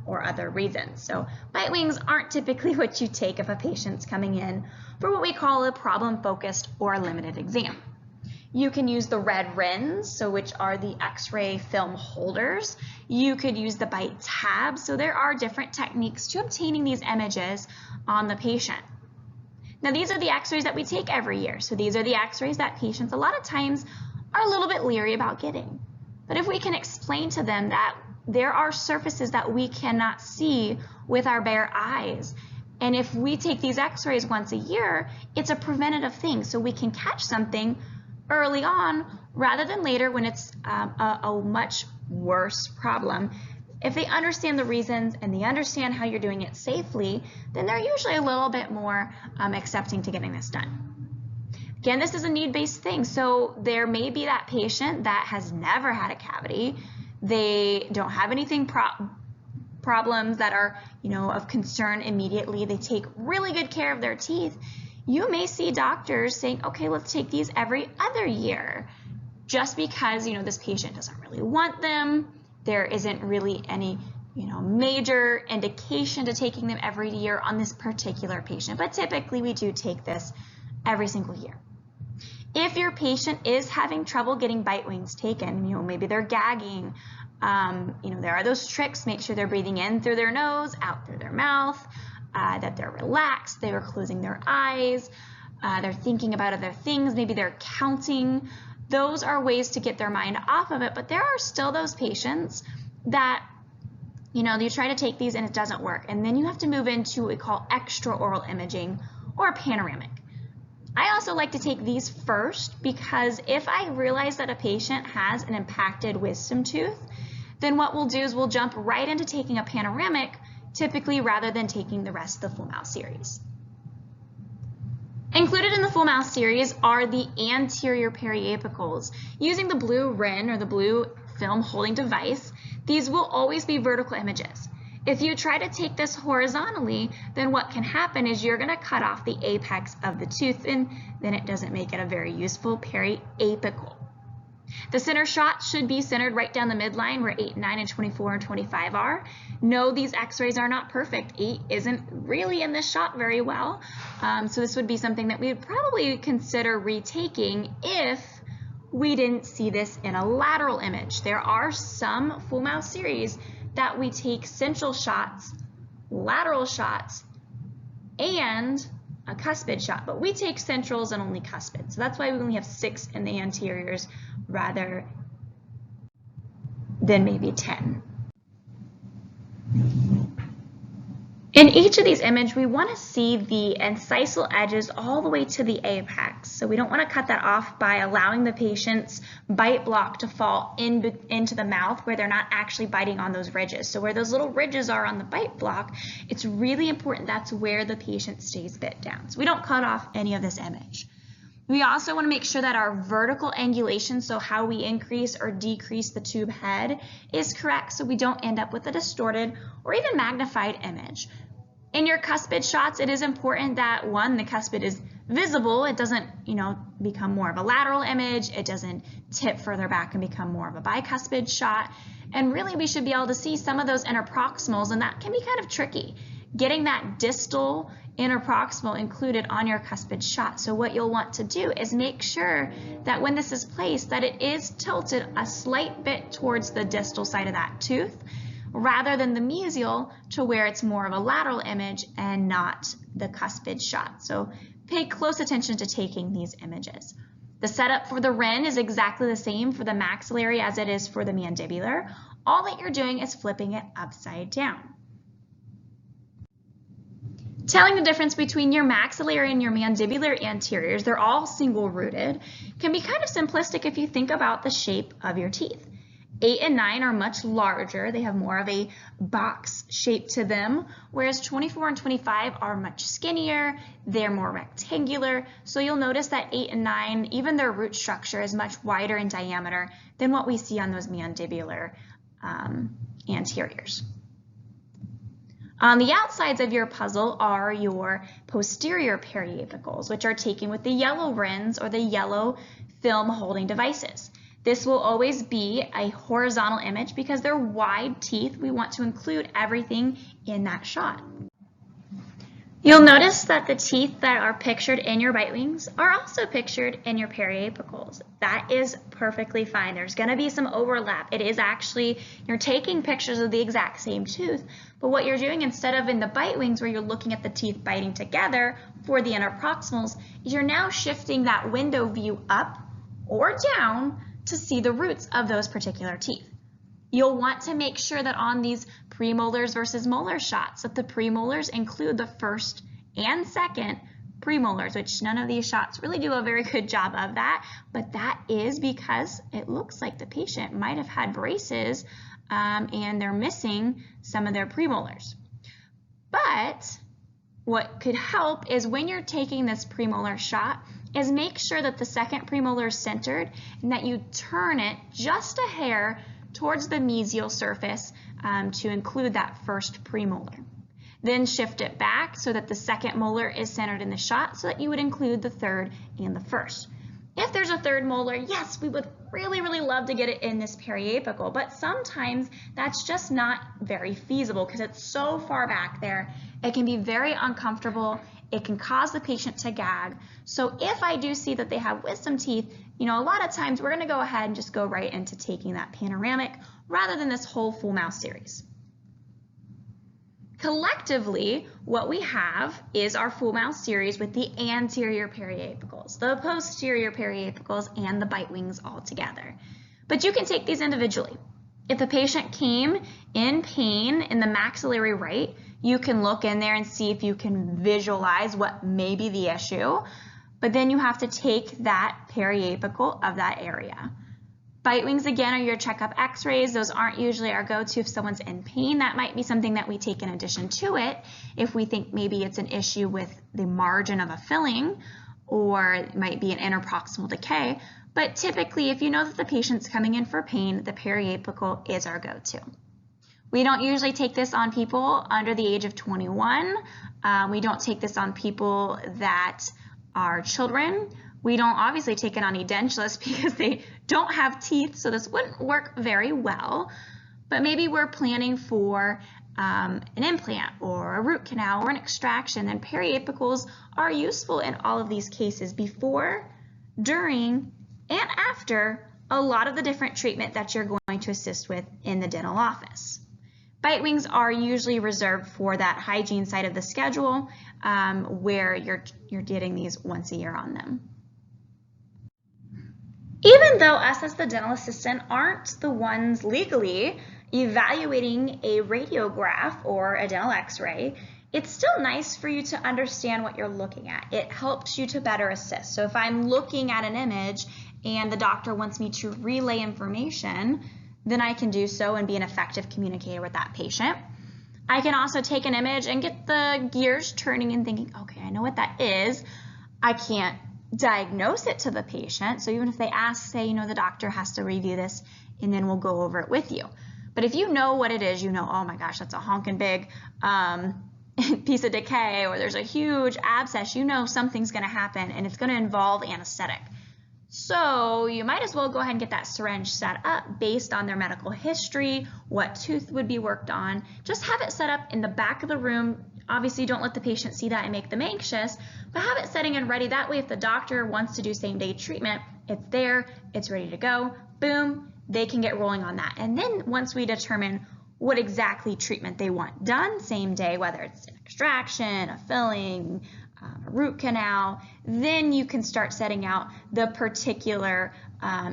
or other reasons. So bite wings aren't typically what you take if a patient's coming in for what we call a problem-focused or limited exam. You can use the red rins, so which are the x-ray film holders. You could use the bite tabs. So there are different techniques to obtaining these images on the patient. Now these are the x-rays that we take every year. So these are the x-rays that patients a lot of times are a little bit leery about getting. But if we can explain to them that there are surfaces that we cannot see with our bare eyes, and if we take these x-rays once a year, it's a preventative thing. So we can catch something early on rather than later when it's a much worse problem. If they understand the reasons and they understand how you're doing it safely, then they're usually a little bit more accepting to getting this done. Again, this is a need-based thing, so there may be that patient that has never had a cavity. They don't have anything problems that are, of concern immediately. They take really good care of their teeth. You may see doctors saying, okay, let's take these every other year, just because, this patient doesn't really want them. There isn't really any, major indication to taking them every year on this particular patient, but typically we do take this every single year. If your patient is having trouble getting bite wings taken, maybe they're gagging, there are those tricks, make sure they're breathing in through their nose, out through their mouth, that they're relaxed, they are closing their eyes, they're thinking about other things, maybe they're counting. Those are ways to get their mind off of it, but there are still those patients that, you try to take these and it doesn't work, and then you have to move into what we call extraoral imaging or panoramic. I also like to take these first because if I realize that a patient has an impacted wisdom tooth, then what we'll do is we'll jump right into taking a panoramic, typically rather than taking the rest of the full mouth series. Included in the full mouth series are the anterior periapicals. Using the blue RIN or the blue film holding device, these will always be vertical images. If you try to take this horizontally, then what can happen is you're going to cut off the apex of the tooth, and then it doesn't make it a very useful periapical. The center shot should be centered right down the midline where 8, 9, and 24 and 25 are. No, these x-rays are not perfect. 8 isn't really in this shot very well. So this would be something that we would probably consider retaking if we didn't see this in a lateral image. There are some full mouth series that we take central shots, lateral shots, and a cuspid shot, but we take centrals and only cuspid. So that's why we only have 6 in the anteriors rather than maybe 10. In each of these images, we want to see the incisal edges all the way to the apex. So we don't want to cut that off by allowing the patient's bite block to fall into the mouth where they're not actually biting on those ridges. So where those little ridges are on the bite block, it's really important that's where the patient stays bit down. So we don't cut off any of this image. We also want to make sure that our vertical angulation, so how we increase or decrease the tube head, is correct so we don't end up with a distorted or even magnified image. In your cuspid shots, it is important that, one, the cuspid is visible. It doesn't, become more of a lateral image. It doesn't tip further back and become more of a bicuspid shot. And really, we should be able to see some of those interproximals, and that can be kind of tricky. Getting that distal interproximal included on your cuspid shot. So what you'll want to do is make sure that when this is placed, that it is tilted a slight bit towards the distal side of that tooth, rather than the mesial to where it's more of a lateral image and not the cuspid shot. So pay close attention to taking these images. The setup for the RIN is exactly the same for the maxillary as it is for the mandibular. All that you're doing is flipping it upside down. Telling the difference between your maxillary and your mandibular anteriors, they're all single rooted, can be kind of simplistic if you think about the shape of your teeth. 8 and 9 are much larger. They have more of a box shape to them, whereas 24 and 25 are much skinnier. They're more rectangular. So you'll notice that 8 and 9, even their root structure is much wider in diameter than what we see on those mandibular anteriors. On the outsides of your puzzle are your posterior periapicals, which are taken with the yellow RINs or the yellow film holding devices. This will always be a horizontal image because they're wide teeth. We want to include everything in that shot. You'll notice that the teeth that are pictured in your bite wings are also pictured in your periapicals. That is perfectly fine. There's going to be some overlap. It is actually, you're taking pictures of the exact same tooth, but what you're doing instead of in the bite wings where you're looking at the teeth biting together for the interproximals, is you're now shifting that window view up or down to see the roots of those particular teeth. You'll want to make sure that on these premolars versus molar shots that the premolars include the first and second premolars, which none of these shots really do a very good job of that, but that is because it looks like the patient might have had braces and they're missing some of their premolars. But what could help is when you're taking this premolar shot is make sure that the second premolar is centered and that you turn it just a hair towards the mesial surface to include that first premolar. Then shift it back so that the second molar is centered in the shot so that you would include the third and the first. If there's a third molar, yes, we would really, really love to get it in this periapical, but sometimes that's just not very feasible because it's so far back there. It can be very uncomfortable. It can cause the patient to gag. So if I do see that they have wisdom teeth, a lot of times we're going to go ahead and just go right into taking that panoramic rather than this whole full mouth series. Collectively, what we have is our full mouth series with the anterior periapicals, the posterior periapicals, and the bite wings all together. But you can take these individually. If the patient came in pain in the maxillary right, you can look in there and see if you can visualize what may be the issue, but then you have to take that periapical of that area. Bite wings, again, are your checkup x-rays. Those aren't usually our go-to if someone's in pain. That might be something that we take in addition to it if we think maybe it's an issue with the margin of a filling, or it might be an interproximal decay. But typically, if you know that the patient's coming in for pain, the periapical is our go-to. We don't usually take this on people under the age of 21. We don't take this on people that are children. We don't obviously take it on edentulous because they don't have teeth, so this wouldn't work very well. But maybe we're planning for an implant or a root canal or an extraction, and periapicals are useful in all of these cases before, during, and after a lot of the different treatment that you're going to assist with in the dental office. Bite wings are usually reserved for that hygiene side of the schedule where you're getting these once a year on them. Even though us as the dental assistant aren't the ones legally evaluating a radiograph or a dental x-ray, it's still nice for you to understand what you're looking at. It helps you to better assist. So if I'm looking at an image and the doctor wants me to relay information, then I can do so and be an effective communicator with that patient. I can also take an image and get the gears turning and thinking, okay, I know what that is. I can't diagnose it to the patient. So even if they ask, say, the doctor has to review this and then we'll go over it with you. But if you know what it is, you know, oh my gosh, that's a honking big piece of decay, or there's a huge abscess, you know something's going to happen and it's going to involve anesthetic. So you might as well go ahead and get that syringe set up based on their medical history, what tooth would be worked on. Just have it set up in the back of the room. Obviously, don't let the patient see that and make them anxious, but have it setting and ready. That way, if the doctor wants to do same-day treatment, it's there, it's ready to go, boom, they can get rolling on that. And then once we determine what exactly treatment they want done same day, whether it's an extraction, a filling, a root canal, then you can start setting out the particular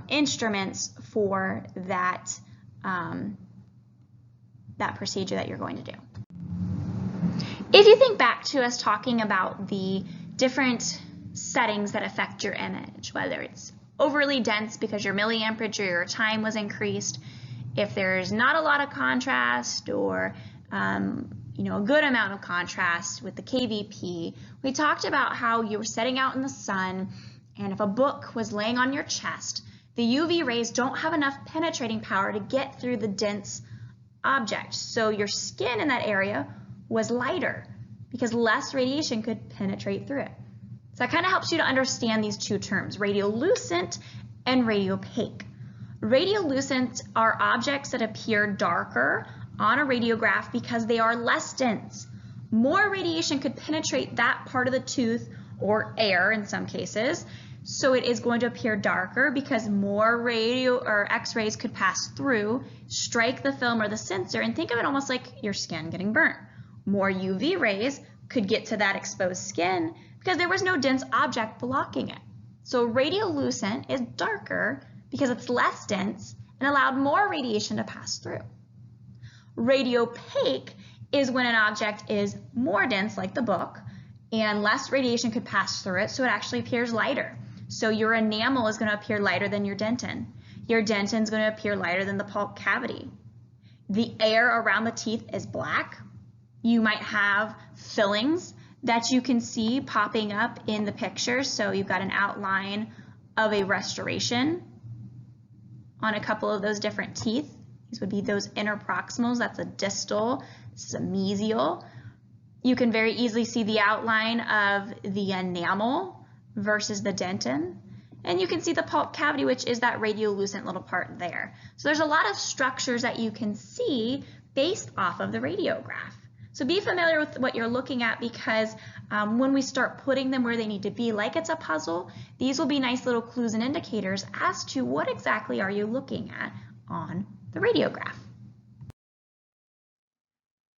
instruments for that, that procedure that you're going to do. If you think back to us talking about the different settings that affect your image, whether it's overly dense because your milliamperage or your time was increased, if there's not a lot of contrast or a good amount of contrast with the KVP, we talked about how you were setting out in the sun, and if a book was laying on your chest, the UV rays don't have enough penetrating power to get through the dense object. So your skin in that area was lighter because less radiation could penetrate through it. So that kind of helps you to understand these two terms, radiolucent and radiopaque. Radiolucent are objects that appear darker on a radiograph because they are less dense. More radiation could penetrate that part of the tooth, or air in some cases, so it is going to appear darker because more radio or X-rays could pass through, strike the film or the sensor, and think of it almost like your skin getting burnt. More UV rays could get to that exposed skin because there was no dense object blocking it. So radiolucent is darker because it's less dense and allowed more radiation to pass through. Radiopaque is when an object is more dense, like the book, and less radiation could pass through it, so it actually appears lighter. So your enamel is going to appear lighter than your dentin. Your dentin is going to appear lighter than the pulp cavity. The air around the teeth is black. You might have fillings that you can see popping up in the picture, so you've got an outline of a restoration on a couple of those different teeth. These would be those interproximals. That's a distal. This is a mesial. You can very easily see the outline of the enamel versus the dentin. And you can see the pulp cavity, which is that radiolucent little part there. So there's a lot of structures that you can see based off of the radiograph. So be familiar with what you're looking at, because when we start putting them where they need to be, like it's a puzzle, these will be nice little clues and indicators as to what exactly are you looking at on the radiograph.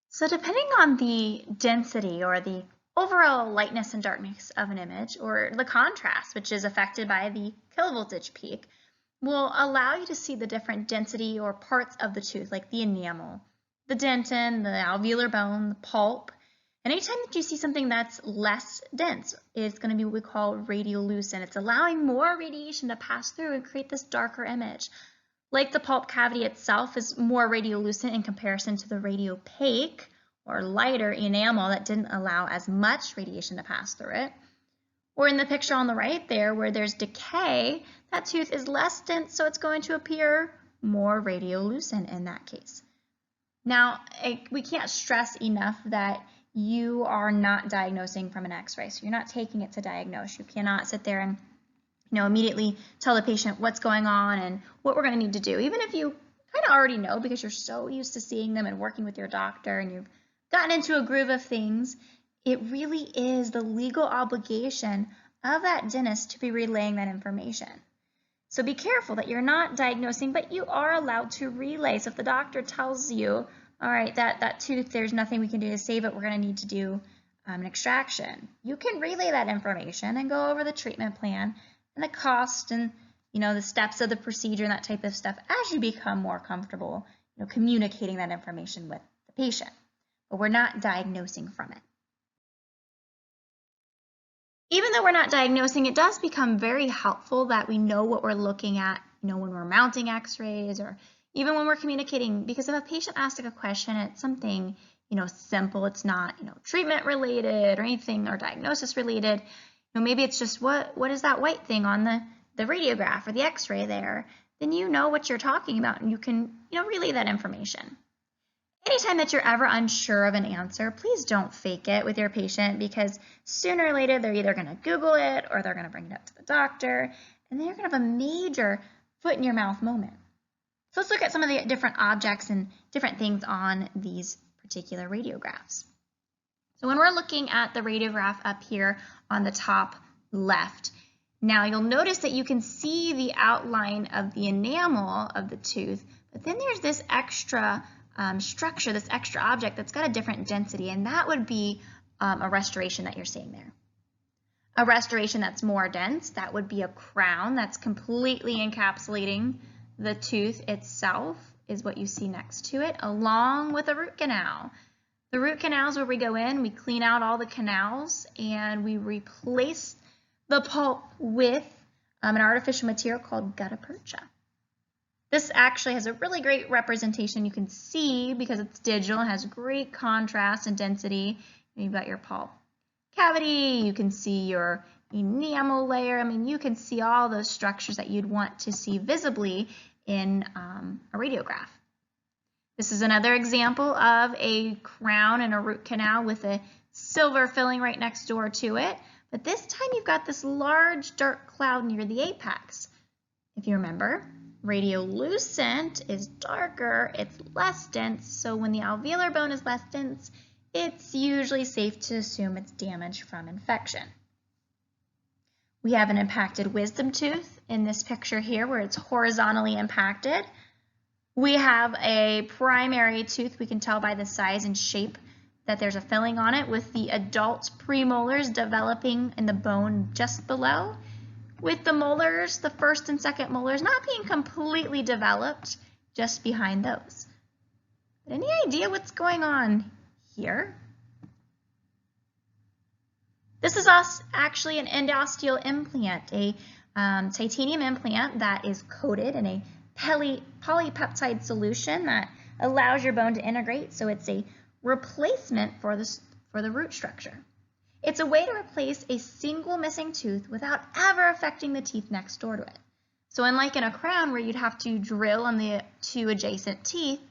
So depending on the density or the overall lightness and darkness of an image, or the contrast, which is affected by the kilovoltage peak, will allow you to see the different density or parts of the tooth, like the enamel, the dentin, the alveolar bone, the pulp. And anytime that you see something that's less dense, it's going to be what we call radiolucent. It's allowing more radiation to pass through and create this darker image. Like the pulp cavity itself is more radiolucent in comparison to the radiopaque or lighter enamel that didn't allow as much radiation to pass through it. Or in the picture on the right there where there's decay, that tooth is less dense, so it's going to appear more radiolucent in that case. Now, we can't stress enough that you are not diagnosing from an x-ray, so you're not taking it to diagnose. You cannot sit there and immediately tell the patient what's going on and what we're going to need to do, even if you kind of already know because you're so used to seeing them and working with your doctor and you've gotten into a groove of things. It really is the legal obligation of that dentist to be relaying that information. So be careful that you're not diagnosing, but you are allowed to relay. So if the doctor tells you, all right, that tooth, there's nothing we can do to save it, we're going to need to do an extraction, you can relay that information and go over the treatment plan and the cost and the steps of the procedure and that type of stuff as you become more comfortable communicating that information with the patient. But we're not diagnosing from it. Even though we're not diagnosing, it does become very helpful that we know what we're looking at, when we're mounting x-rays or even when we're communicating, because if a patient asks a question, it's something, simple, it's not, treatment related or anything or diagnosis related, maybe it's just what is that white thing on the radiograph or the x-ray there, then you know what you're talking about and you can, relay that information. Anytime that you're ever unsure of an answer, please don't fake it with your patient because sooner or later they're either going to Google it or they're going to bring it up to the doctor and then you're going to have a major foot in your mouth moment. So let's look at some of the different objects and different things on these particular radiographs. So when we're looking at the radiograph up here on the top left, now you'll notice that you can see the outline of the enamel of the tooth, but then there's this extra structure, this extra object that's got a different density, and that would be a restoration that you're seeing there. A restoration that's more dense, that would be a crown that's completely encapsulating the tooth itself, is what you see next to it, along with a root canal. The root canals, where we go in, we clean out all the canals, and we replace the pulp with an artificial material called gutta percha. This actually has a really great representation. You can see, because it's digital, it has great contrast and density. You've got your pulp cavity, you can see your enamel layer. I mean, you can see all those structures that you'd want to see visibly in a radiograph. This is another example of a crown and a root canal with a silver filling right next door to it. But this time you've got this large dark cloud near the apex. If you remember, radiolucent is darker, it's less dense, so when the alveolar bone is less dense, it's usually safe to assume it's damaged from infection. We have an impacted wisdom tooth in this picture here where it's horizontally impacted. We have a primary tooth. We can tell by the size and shape that there's a filling on it with the adult premolars developing in the bone just below, with the molars, the first and second molars, not being completely developed just behind those. But any idea what's going on here? This is actually an endosteal implant, a titanium implant that is coated in a polypeptide solution that allows your bone to integrate, so it's a replacement for the root structure. It's a way to replace a single missing tooth without ever affecting the teeth next door to it. So unlike in a crown where you'd have to drill on the two adjacent teeth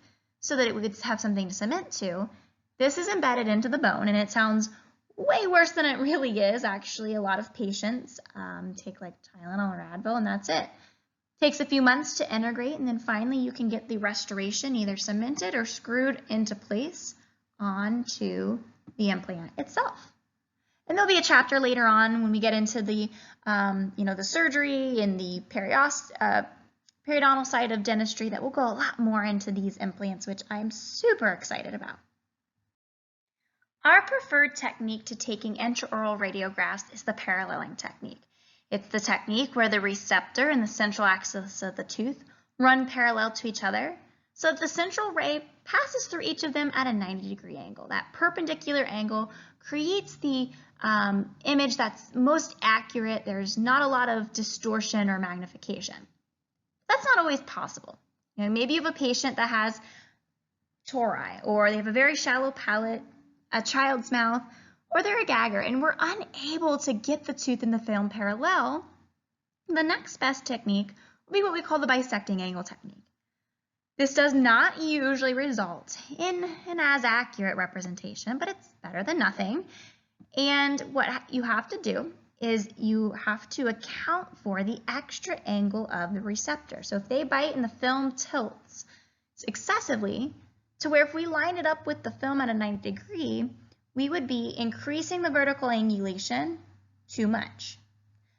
so that it would have something to cement to, this is embedded into the bone, and it sounds way worse than it really is. Actually, a lot of patients take like Tylenol or Advil, and that's it. Takes a few months to integrate, and then finally you can get the restoration either cemented or screwed into place onto the implant itself. And there'll be a chapter later on when we get into the, the surgery and the periodontal side of dentistry that will go a lot more into these implants, which I'm super excited about. Our preferred technique to taking intraoral radiographs is the paralleling technique. It's the technique where the receptor and the central axis of the tooth run parallel to each other, so that the central ray passes through each of them at a 90-degree angle. That perpendicular angle creates the image that's most accurate. There's not a lot of distortion or magnification. That's not always possible. Maybe you have a patient that has tori, or they have a very shallow palate, a child's mouth, or they're a gagger and we're unable to get the tooth and the film parallel, the next best technique will be what we call the bisecting angle technique. This does not usually result in an as accurate representation, but it's better than nothing. And what you have to do is you have to account for the extra angle of the receptor. So if they bite and the film tilts excessively to where if we line it up with the film at a 90 degree, we would be increasing the vertical angulation too much.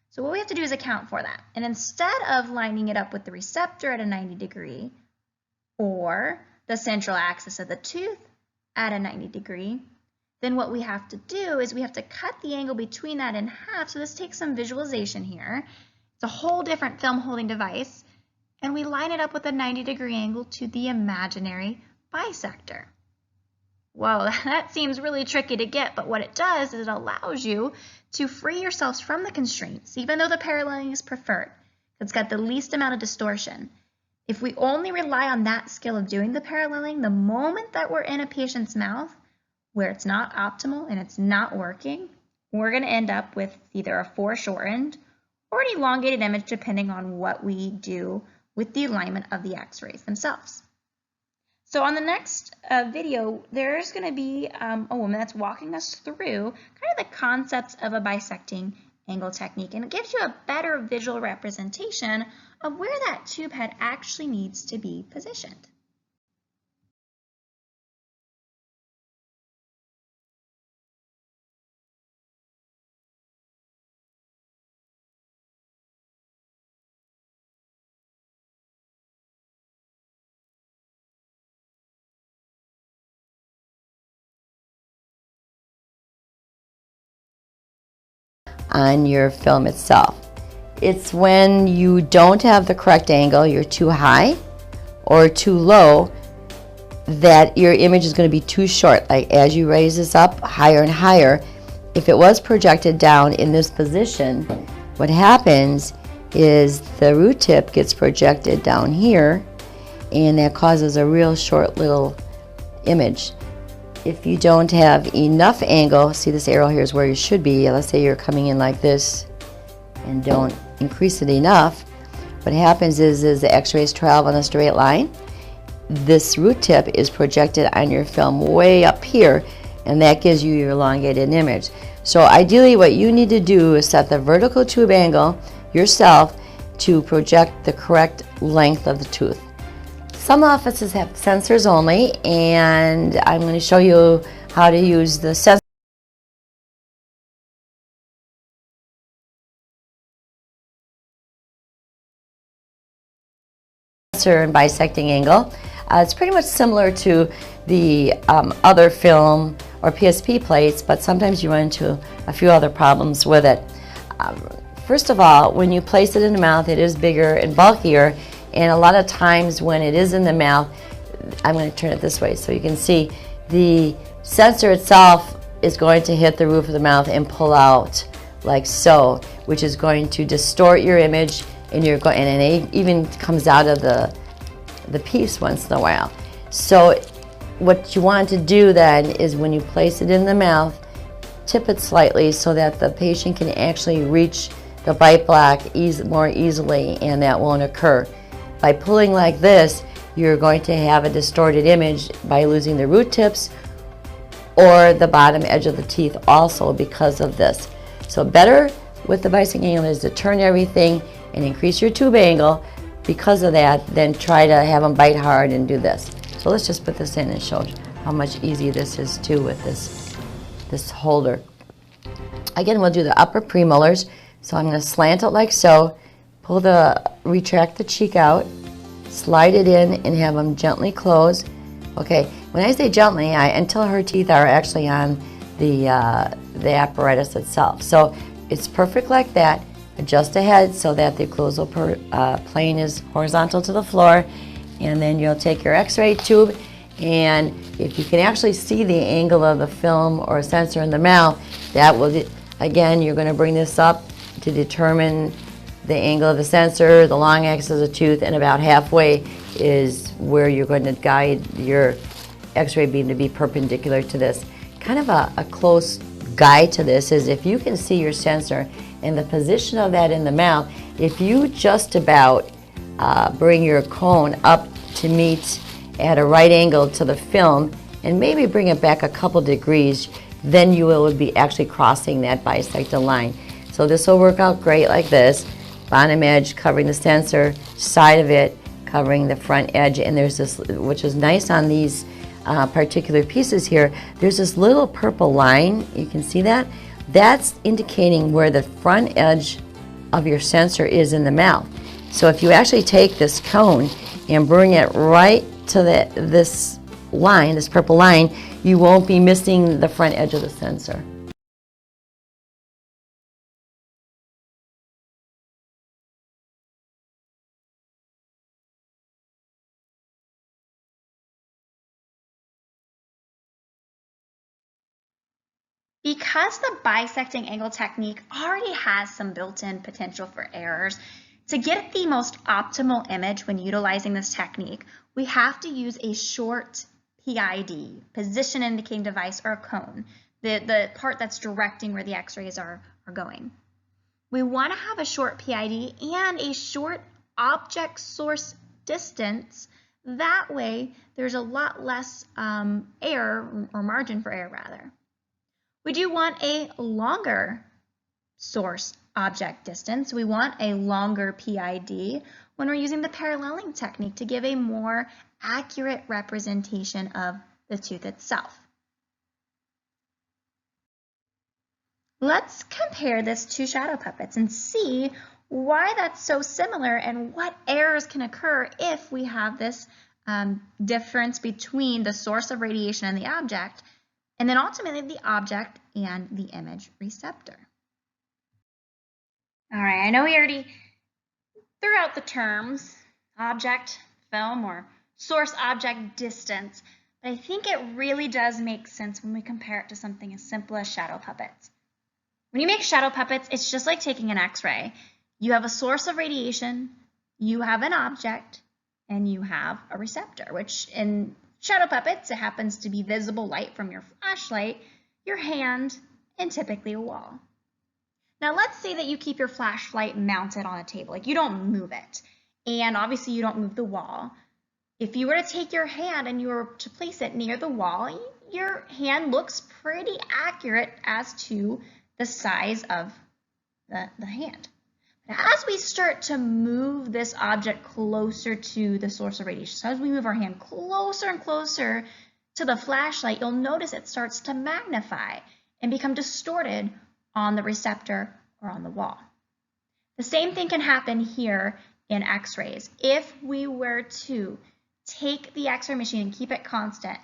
So what we have to do is account for that. And instead of lining it up with the receptor at a 90 degree or the central axis of the tooth at a 90 degree, then what we have to do is we have to cut the angle between that in half. So this takes some visualization here. It's a whole different film holding device. And we line it up with a 90-degree angle to the imaginary bisector. Whoa, that seems really tricky to get, but what it does is it allows you to free yourselves from the constraints, even though the paralleling is preferred. It's got the least amount of distortion. If we only rely on that skill of doing the paralleling, the moment that we're in a patient's mouth, where it's not optimal and it's not working, we're going to end up with either a foreshortened or an elongated image depending on what we do with the alignment of the x-rays themselves. So on the next video, there's going to be a woman that's walking us through kind of the concepts of a bisecting angle technique, and it gives you a better visual representation of where that tube head actually needs to be positioned. On your film itself. It's when you don't have the correct angle, you're too high or too low, that your image is going to be too short. Like as you raise this up higher and higher, if it was projected down in this position, what happens is the root tip gets projected down here, and that causes a real short little image. If you don't have enough angle, see this arrow here is where you should be. Let's say you're coming in like this and don't increase it enough. What happens is the x-rays travel in a straight line. This root tip is projected on your film way up here, and that gives you your elongated image. So ideally what you need to do is set the vertical tube angle yourself to project the correct length of the tooth. Some offices have sensors only, and I'm going to show you how to use the sensor and bisecting angle. It's pretty much similar to the other film or PSP plates, but sometimes you run into a few other problems with it. First of all, when you place it in the mouth, it is bigger and bulkier. And a lot of times when it is in the mouth, I'm going to turn it this way so you can see, the sensor itself is going to hit the roof of the mouth and pull out like so, which is going to distort your image, and it even comes out of the piece once in a while. So what you want to do then is when you place it in the mouth, tip it slightly so that the patient can actually reach the bite block more easily, and that won't occur. By pulling like this, you're going to have a distorted image by losing the root tips or the bottom edge of the teeth also because of this. So better with the bisecting angle is to turn everything and increase your tube angle because of that, then try to have them bite hard and do this. So let's just put this in and show how much easier this is too with this holder. Again, we'll do the upper premolars. So I'm going to slant it like so, retract the cheek out, slide it in, and have them gently close. Okay, when I say gently, until her teeth are actually on the apparatus itself. So it's perfect like that. Adjust the head so that the occlusal plane is horizontal to the floor, and then you'll take your x-ray tube, and if you can actually see the angle of the film or sensor in the mouth, that will, again, you're going to bring this up to determine the angle of the sensor, the long axis of the tooth, and about halfway is where you're going to guide your x-ray beam to be perpendicular to this. Kind of a close guide to this is if you can see your sensor and the position of that in the mouth, if you just about bring your cone up to meet at a right angle to the film and maybe bring it back a couple degrees, then you will be actually crossing that bisected line. So this will work out great like this. Bottom edge covering the sensor, side of it covering the front edge, and there's this, which is nice on these particular pieces here, there's this little purple line, you can see that? That's indicating where the front edge of your sensor is in the mouth. So if you actually take this cone and bring it right to this line, this purple line, you won't be missing the front edge of the sensor. Because the bisecting angle technique already has some built-in potential for errors, to get the most optimal image when utilizing this technique, we have to use a short PID, position indicating device, or a cone, the part that's directing where the x-rays are going. We want to have a short PID and a short object source distance. That way, there's a lot less error, or margin for error rather. We do want a longer source object distance. We want a longer PID when we're using the paralleling technique to give a more accurate representation of the tooth itself. Let's compare this to shadow puppets and see why that's so similar and what errors can occur if we have this difference between the source of radiation and the object, and then ultimately the object and the image receptor. All right, I know we already threw out the terms object, film, or source object distance, but I think it really does make sense when we compare it to something as simple as shadow puppets. When you make shadow puppets, it's just like taking an X-ray. You have a source of radiation, you have an object, and you have a receptor, which in shadow puppets, it happens to be visible light from your flashlight, your hand, and typically a wall. Now let's say that you keep your flashlight mounted on a table, like you don't move it, and obviously you don't move the wall. If you were to take your hand and you were to place it near the wall, your hand looks pretty accurate as to the size of the hand. As we start to move this object closer to the source of radiation, so as we move our hand closer and closer to the flashlight, you'll notice it starts to magnify and become distorted on the receptor or on the wall. The same thing can happen here in X-rays. If we were to take the X-ray machine and keep it constant,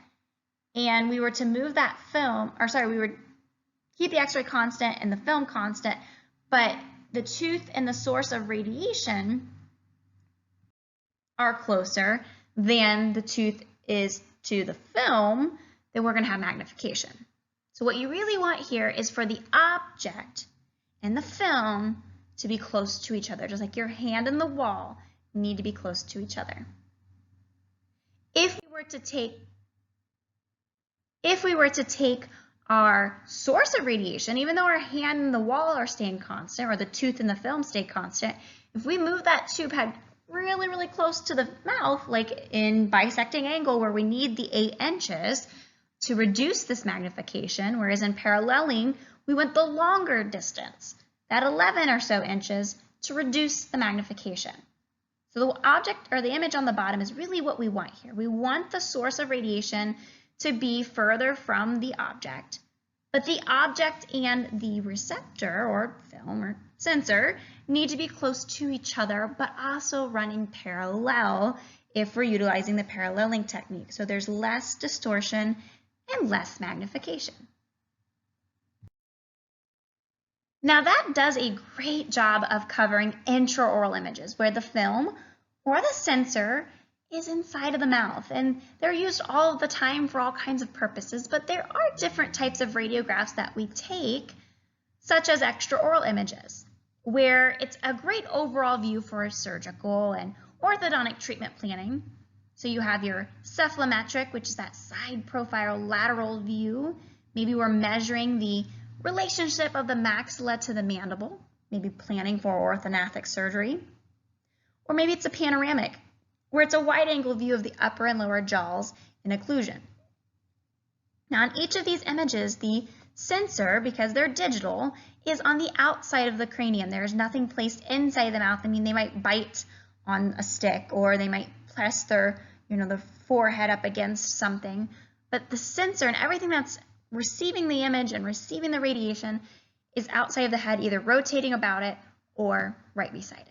and we were to move that film, we would keep the X-ray constant and the film constant, but the tooth and the source of radiation are closer than the tooth is to the film, then we're going to have magnification. So what you really want here is for the object and the film to be close to each other, just like your hand and the wall need to be close to each other. If we were to take our source of radiation, even though our hand and the wall are staying constant, or the tooth and the film stay constant, if we move that tube head really, really close to the mouth, like in bisecting angle where we need the 8 inches to reduce this magnification, whereas in paralleling, we want the longer distance, that 11 or so inches, to reduce the magnification. So the object or the image on the bottom is really what we want here. We want the source of radiation to be further from the object, but the object and the receptor or film or sensor need to be close to each other, but also running parallel if we're utilizing the paralleling technique. So there's less distortion and less magnification. Now that does a great job of covering intraoral images where the film or the sensor is inside of the mouth, and they're used all the time for all kinds of purposes, but there are different types of radiographs that we take, such as extraoral images, where it's a great overall view for surgical and orthodontic treatment planning. So you have your cephalometric, which is that side profile lateral view. Maybe we're measuring the relationship of the maxilla to the mandible, maybe planning for orthognathic surgery. Or maybe it's a panoramic, where it's a wide-angle view of the upper and lower jaws in occlusion. Now, in each of these images, the sensor, because they're digital, is on the outside of the cranium. There's nothing placed inside the mouth. I mean, they might bite on a stick, or they might press their, the forehead up against something. But the sensor and everything that's receiving the image and receiving the radiation is outside of the head, either rotating about it or right beside it.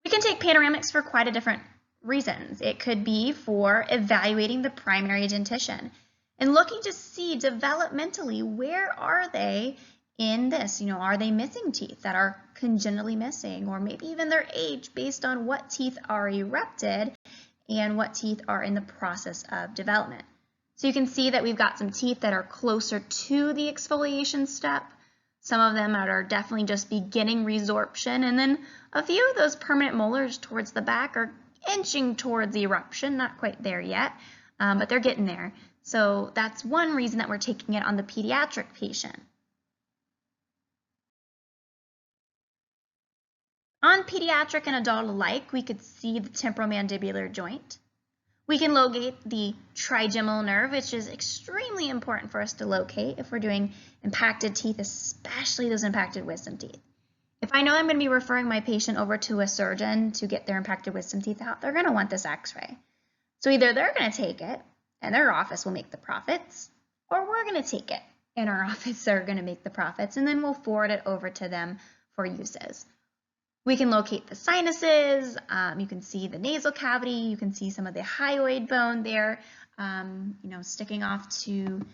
We can take panoramics for quite a different reasons. It could be for evaluating the primary dentition and looking to see developmentally, where are they in this? Are they missing teeth that are congenitally missing, or maybe even their age based on what teeth are erupted and what teeth are in the process of development. So you can see that we've got some teeth that are closer to the exfoliation step. Some of them are definitely just beginning resorption, and then a few of those permanent molars towards the back are inching towards eruption, not quite there yet, but they're getting there. So that's one reason that we're taking it on the pediatric patient. On pediatric and adult alike, we could see the temporomandibular joint. We can locate the trigeminal nerve, which is extremely important for us to locate if we're doing impacted teeth, especially those impacted wisdom teeth. If I know I'm going to be referring my patient over to a surgeon to get their impacted wisdom teeth out, they're going to want this x-ray. So either they're going to take it and their office will make the profits, or we're going to take it and our office are going to make the profits, and then we'll forward it over to them for uses. We can locate the sinuses, you can see the nasal cavity, you can see some of the hyoid bone there, sticking off to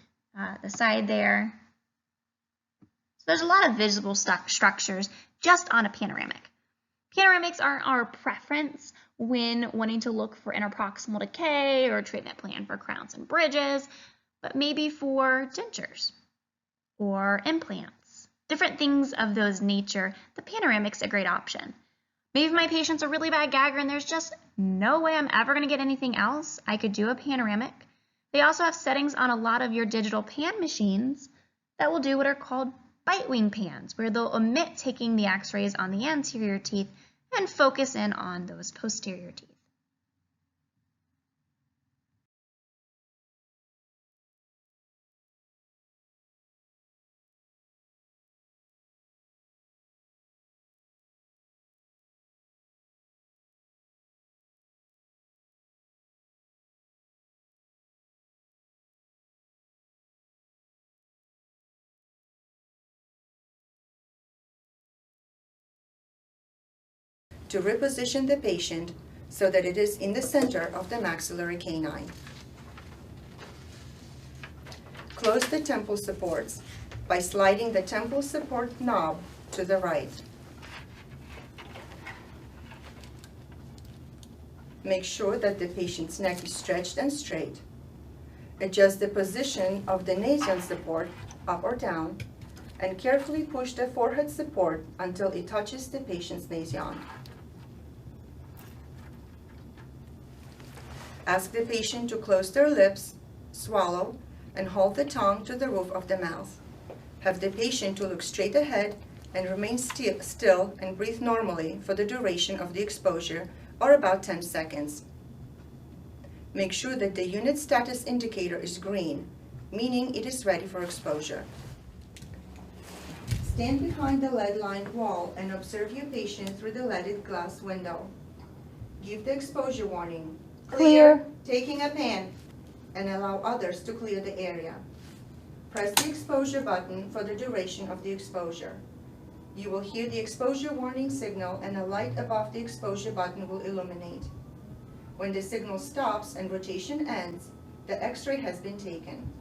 the side there. So there's a lot of visible structures just on a panoramic. Panoramics are our preference when wanting to look for interproximal decay or treatment plan for crowns and bridges, but maybe for dentures or implants. Different things of those nature, the panoramic's a great option. Maybe if my patient's a really bad gagger and there's just no way I'm ever going to get anything else, I could do a panoramic. They also have settings on a lot of your digital pan machines that will do what are called bite wing pans, where they'll omit taking the x-rays on the anterior teeth and focus in on those posterior teeth. To reposition the patient so that it is in the center of the maxillary canine. Close the temple supports by sliding the temple support knob to the right. Make sure that the patient's neck is stretched and straight. Adjust the position of the nasion support up or down, and carefully push the forehead support until it touches the patient's nasion. Ask the patient to close their lips, swallow, and hold the tongue to the roof of the mouth. Have the patient to look straight ahead and remain still and breathe normally for the duration of the exposure, or about 10 seconds. Make sure that the unit status indicator is green, meaning it is ready for exposure. Stand behind the lead-lined wall and observe your patient through the leaded glass window. Give the exposure warning. Clear, taking a pan, and allow others to clear the area. Press the exposure button for the duration of the exposure. You will hear the exposure warning signal, and a light above the exposure button will illuminate. When the signal stops and rotation ends, the X-ray has been taken.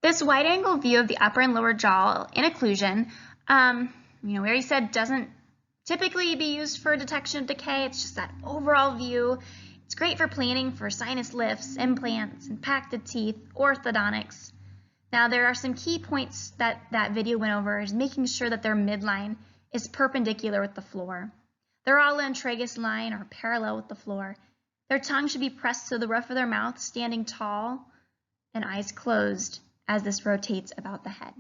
This wide-angle view of the upper and lower jaw in occlusion, we already said doesn't typically be used for detection of decay. It's just that overall view. It's great for planning for sinus lifts, implants, impacted teeth, orthodontics. Now, there are some key points that video went over, is making sure that their midline is perpendicular with the floor. Their all-in tragus line are parallel with the floor. Their tongue should be pressed to the roof of their mouth, standing tall and eyes closed as this rotates about the head.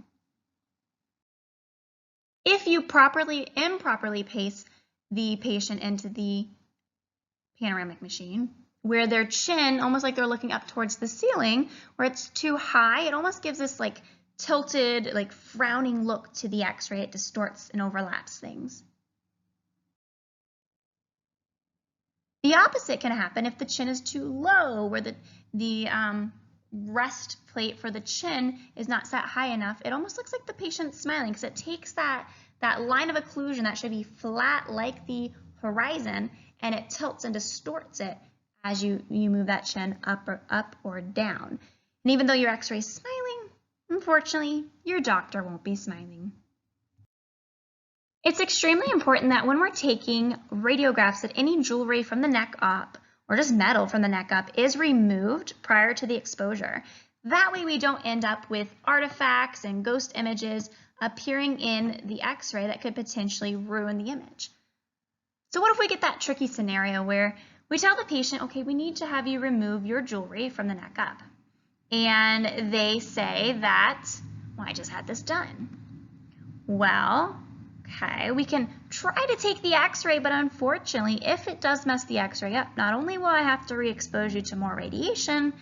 If you improperly place the patient into the panoramic machine, where their chin, almost like they're looking up towards the ceiling, where it's too high, it almost gives this like tilted, like frowning look to the x-ray. It distorts and overlaps things. The opposite can happen if the chin is too low, where the rest plate for the chin is not set high enough. It almost looks like the patient's smiling, because it takes that line of occlusion that should be flat like the horizon, and it tilts and distorts it as you move that chin up or down. And even though your x-ray is smiling, unfortunately, your doctor won't be smiling. It's extremely important that when we're taking radiographs, that any jewelry from the neck up, or just metal from the neck up, is removed prior to the exposure. That way we don't end up with artifacts and ghost images appearing in the x-ray that could potentially ruin the image. So what if we get that tricky scenario where we tell the patient, okay, we need to have you remove your jewelry from the neck up. And they say that, well, I just had this done. Well, okay, we can try to take the x-ray, but unfortunately, if it does mess the x-ray up, not only will I have to re-expose you to more radiation,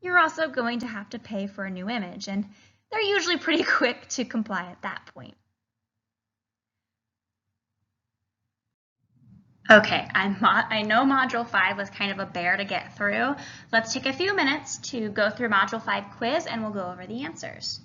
you're also going to have to pay for a new image. And they're usually pretty quick to comply at that point. Okay, I know Module 5 was kind of a bear to get through. Let's take a few minutes to go through Module 5 quiz, and we'll go over the answers.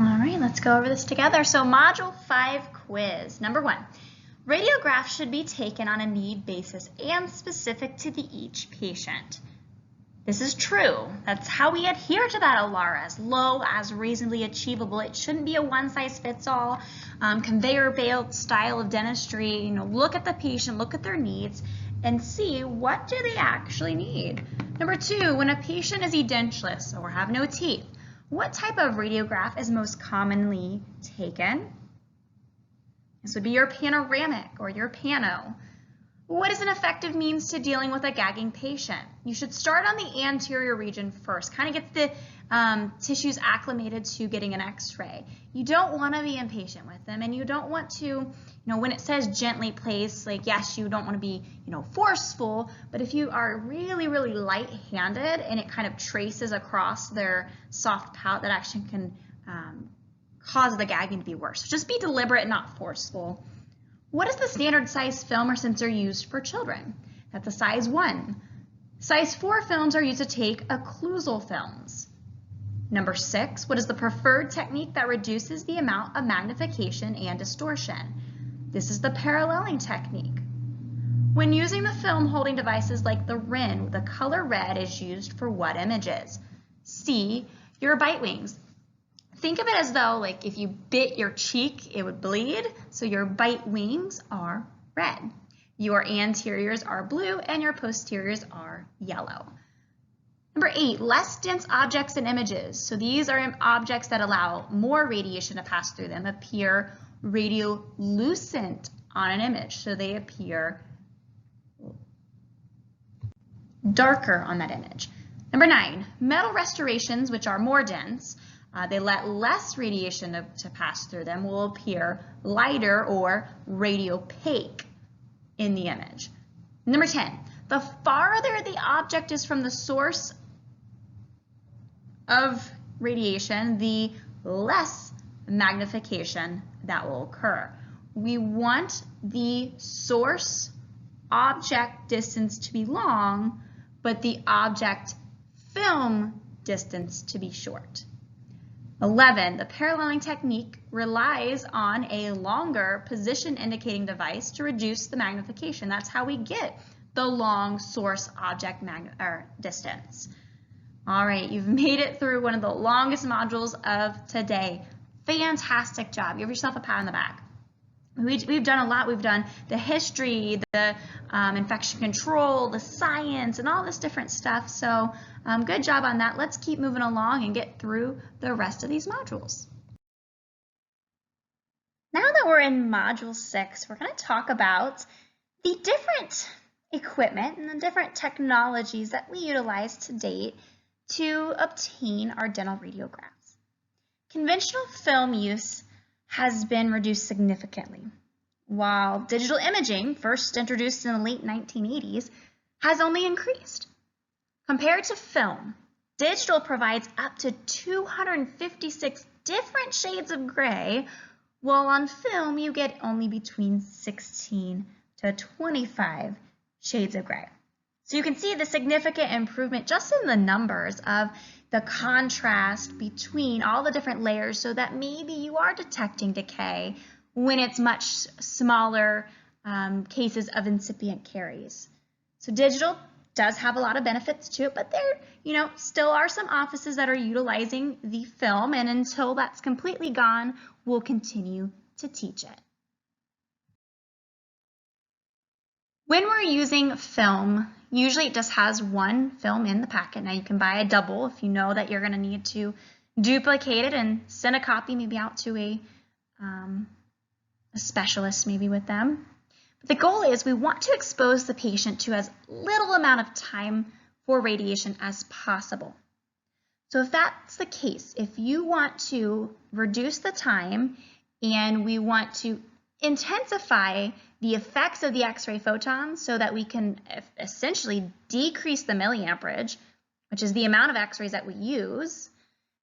All right, let's go over this together. So Module 5 quiz. Number 1, radiographs should be taken on a need basis and specific to each patient. This is true. That's how we adhere to that OLARA, as low as reasonably achievable. It shouldn't be a one-size-fits-all conveyor belt style of dentistry. Look at the patient, look at their needs, and see what do they actually need. Number 2, when a patient is edentless or have no teeth, what type of radiograph is most commonly taken? This would be your panoramic or your pano. What is an effective means to dealing with a gagging patient? You should start on the anterior region first, kind of get the tissues acclimated to getting an x-ray. You don't want to be impatient with them, and you don't want to, when it says gently place, like, yes, you don't want to be, forceful, but if you are really, really light-handed and it kind of traces across their soft palate, that actually can cause the gagging to be worse. So just be deliberate, not forceful. What is the standard size film or sensor used for children? That's a size 1. Size 4 films are used to take occlusal films. Number 6, what is the preferred technique that reduces the amount of magnification and distortion? This is the paralleling technique. When using the film holding devices like the Rin, the color red is used for what images? C, your bite wings. Think of it as though, like, if you bit your cheek, it would bleed, so your bite wings are red. Your anteriors are blue and your posteriors are yellow. Number 8, less dense objects and images. So these are objects that allow more radiation to pass through them, appear radiolucent on an image, so they appear darker on that image. Number 9, metal restorations, which are more dense, they let less radiation to pass through them, will appear lighter or radiopaque in the image. Number 10, the farther the object is from the source of radiation, the less magnification that will occur. We want the source object distance to be long, but the object film distance to be short. 11, the paralleling technique relies on a longer position indicating device to reduce the magnification. That's how we get the long source object distance. All right, you've made it through one of the longest modules of today. Fantastic job. Give yourself a pat on the back. We've done a lot. We've done the history, the infection control, the science, and all this different stuff. So good job on that. Let's keep moving along and get through the rest of these modules. Now that we're in Module 6, we're going to talk about the different equipment and the different technologies that we utilize to date to obtain our dental radiographs. Conventional film use has been reduced significantly, while digital imaging, first introduced in the late 1980s, has only increased. Compared to film, digital provides up to 256 different shades of gray, while on film you get only between 16 to 25 shades of gray. So you can see the significant improvement just in the numbers of the contrast between all the different layers, so that maybe you are detecting decay when it's much smaller cases of incipient caries. So digital does have a lot of benefits to it, but there, still are some offices that are utilizing the film, and until that's completely gone, we'll continue to teach it. When we're using film, usually it just has one film in the packet. Now you can buy a double if you know that you're going to need to duplicate it and send a copy maybe out to a specialist maybe with them. But the goal is we want to expose the patient to as little amount of time for radiation as possible. So if that's the case, if you want to reduce the time and we want to intensify the effects of the X-ray photons so that we can essentially decrease the milliamperage, which is the amount of X-rays that we use,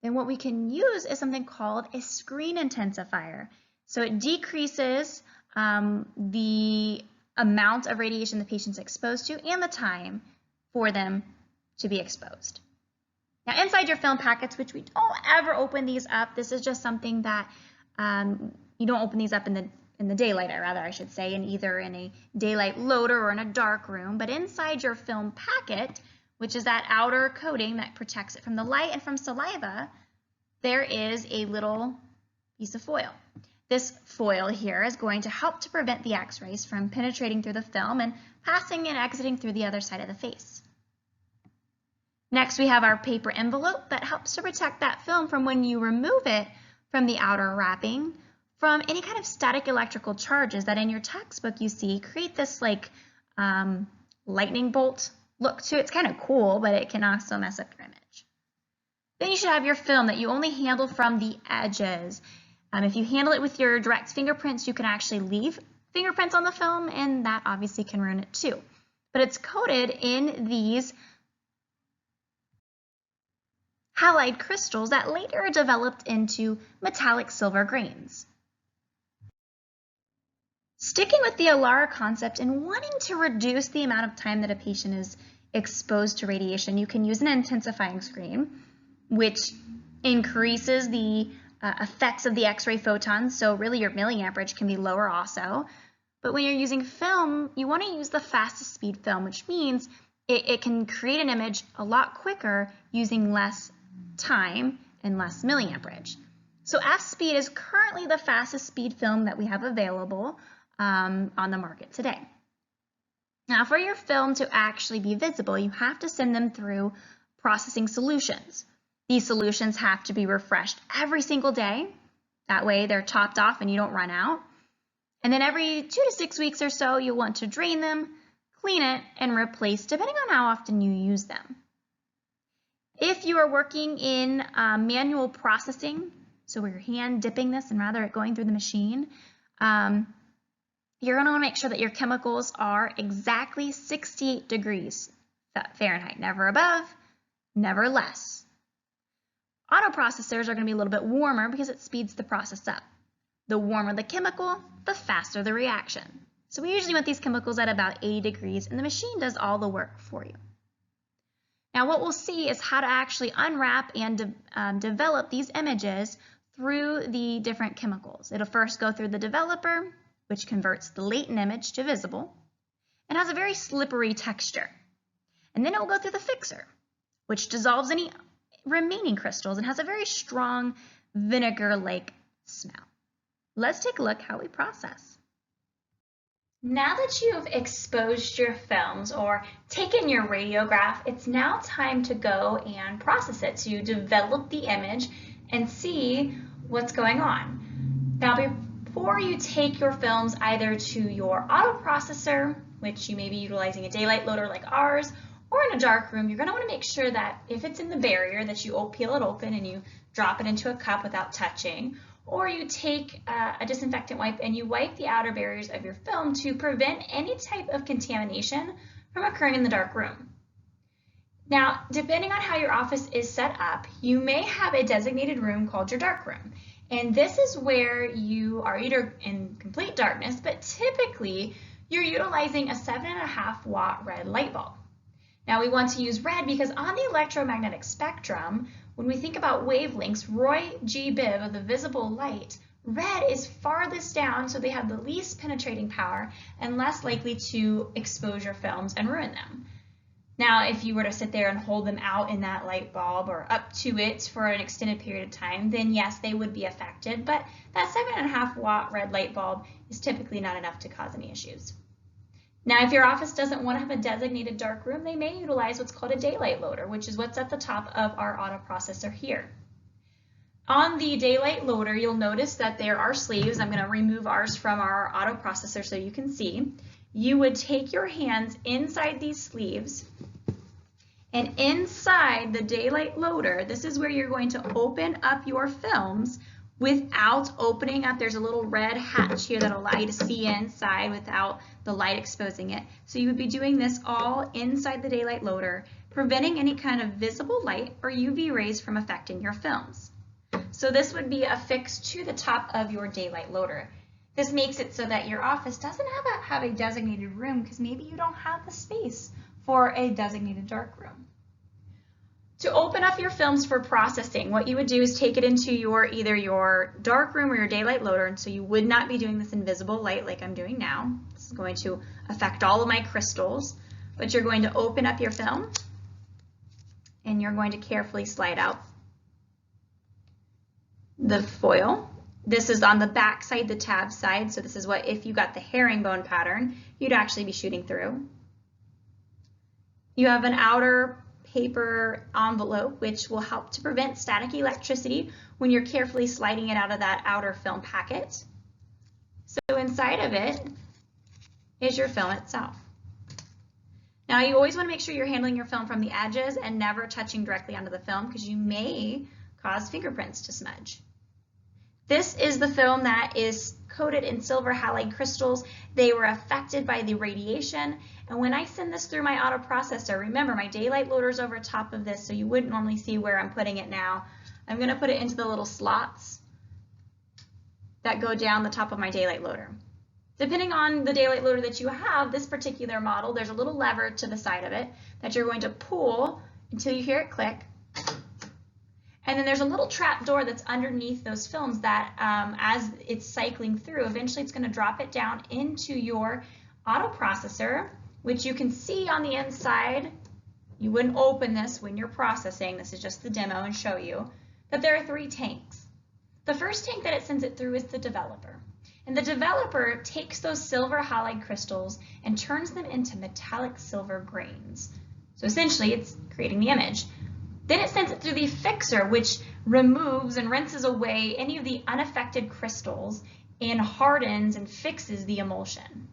then what we can use is something called a screen intensifier. So it decreases the amount of radiation the patient's exposed to and the time for them to be exposed. Now inside your film packets, which we don't ever open these up, this is just something that you don't open these up in the daylight, I should say, in either in a daylight loader or in a dark room. But inside your film packet, which is that outer coating that protects it from the light and from saliva, there is a little piece of foil. This foil here is going to help to prevent the X-rays from penetrating through the film and passing and exiting through the other side of the face. Next, we have our paper envelope that helps to protect that film from when you remove it from the outer wrapping, from any kind of static electrical charges that in your textbook you see create this like lightning bolt look to it. It's kind of cool, but it can also mess up your image. Then you should have your film that you only handle from the edges. If you handle it with your direct fingerprints, you can actually leave fingerprints on the film, and that obviously can ruin it too. But it's coated in these halide crystals that later are developed into metallic silver grains. Sticking with the Alara concept and wanting to reduce the amount of time that a patient is exposed to radiation, you can use an intensifying screen, which increases the effects of the X-ray photons, so really your milliamperage can be lower also. But when you're using film, you want to use the fastest speed film, which means it can create an image a lot quicker using less time and less milliamperage. So F-Speed is currently the fastest speed film that we have available on the market today. Now, for your film to actually be visible, you have to send them through processing solutions. These solutions have to be refreshed every single day. That way they're topped off and you don't run out. And then every 2 to 6 weeks or so, you'll want to drain them, clean it, and replace depending on how often you use them. If you are working in manual processing, so where you're hand dipping this and rather it going through the machine, you're going to want to make sure that your chemicals are exactly 68 degrees Fahrenheit, never above, never less. Autoprocessors are going to be a little bit warmer because it speeds the process up. The warmer the chemical, the faster the reaction. So we usually want these chemicals at about 80 degrees, and the machine does all the work for you. Now what we'll see is how to actually unwrap and develop these images through the different chemicals. It'll first go through the developer, which converts the latent image to visible, and has a very slippery texture. And then it will go through the fixer, which dissolves any remaining crystals and has a very strong vinegar-like smell. Let's take a look how we process. Now that you have exposed your films or taken your radiograph, it's now time to go and process it to develop the image and see what's going on. Now, before you take your films either to your autoprocessor, which you may be utilizing a daylight loader like ours, or in a dark room, you're going to want to make sure that if it's in the barrier that you peel it open and you drop it into a cup without touching, or you take a disinfectant wipe and you wipe the outer barriers of your film to prevent any type of contamination from occurring in the dark room. Now, depending on how your office is set up, you may have a designated room called your dark room. And this is where you are either in complete darkness, but typically you're utilizing a 7.5 watt red light bulb. Now we want to use red because on the electromagnetic spectrum, when we think about wavelengths, Roy G. Biv of the visible light, red is farthest down, so they have the least penetrating power and less likely to expose your films and ruin them. Now, if you were to sit there and hold them out in that light bulb or up to it for an extended period of time, then yes, they would be affected, but that 7.5 watt red light bulb is typically not enough to cause any issues. Now, if your office doesn't want to have a designated dark room, they may utilize what's called a daylight loader, which is what's at the top of our autoprocessor here. On the daylight loader, you'll notice that there are sleeves. I'm going to remove ours from our autoprocessor so you can see. You would take your hands inside these sleeves, and inside the daylight loader, this is where you're going to open up your films without opening up. There's a little red hatch here that'll allow you to see inside without the light exposing it. So you would be doing this all inside the daylight loader, preventing any kind of visible light or UV rays from affecting your films. So this would be affixed to the top of your daylight loader. This makes it so that your office doesn't have a designated room because maybe you don't have the space for a designated dark room. To open up your films for processing, what you would do is take it into either your dark room or your daylight loader, and so you would not be doing this in visible light like I'm doing now. This is going to affect all of my crystals, but you're going to open up your film and you're going to carefully slide out the foil. This is on the back side, the tab side, so this is what, if you got the herringbone pattern, you'd actually be shooting through. You have an outer paper envelope, which will help to prevent static electricity when you're carefully sliding it out of that outer film packet. So inside of it is your film itself. Now you always want to make sure you're handling your film from the edges and never touching directly onto the film because you may cause fingerprints to smudge. This is the film that is coated in silver halide crystals. They were affected by the radiation, and when I send this through my auto processor, remember my daylight loader is over top of this, so you wouldn't normally see where I'm putting it now. I'm going to put it into the little slots that go down the top of my daylight loader. Depending on the daylight loader that you have, this particular model, there's a little lever to the side of it that you're going to pull until you hear it click. And then there's a little trap door that's underneath those films that as it's cycling through, eventually it's going to drop it down into your auto processor, which you can see on the inside. You wouldn't open this when you're processing. This is just the demo and show you that there are 3 tanks. The first tank that it sends it through is the developer. And the developer takes those silver halide crystals and turns them into metallic silver grains. So essentially it's creating the image. Then it sends it through the fixer, which removes and rinses away any of the unaffected crystals and hardens and fixes the emulsion.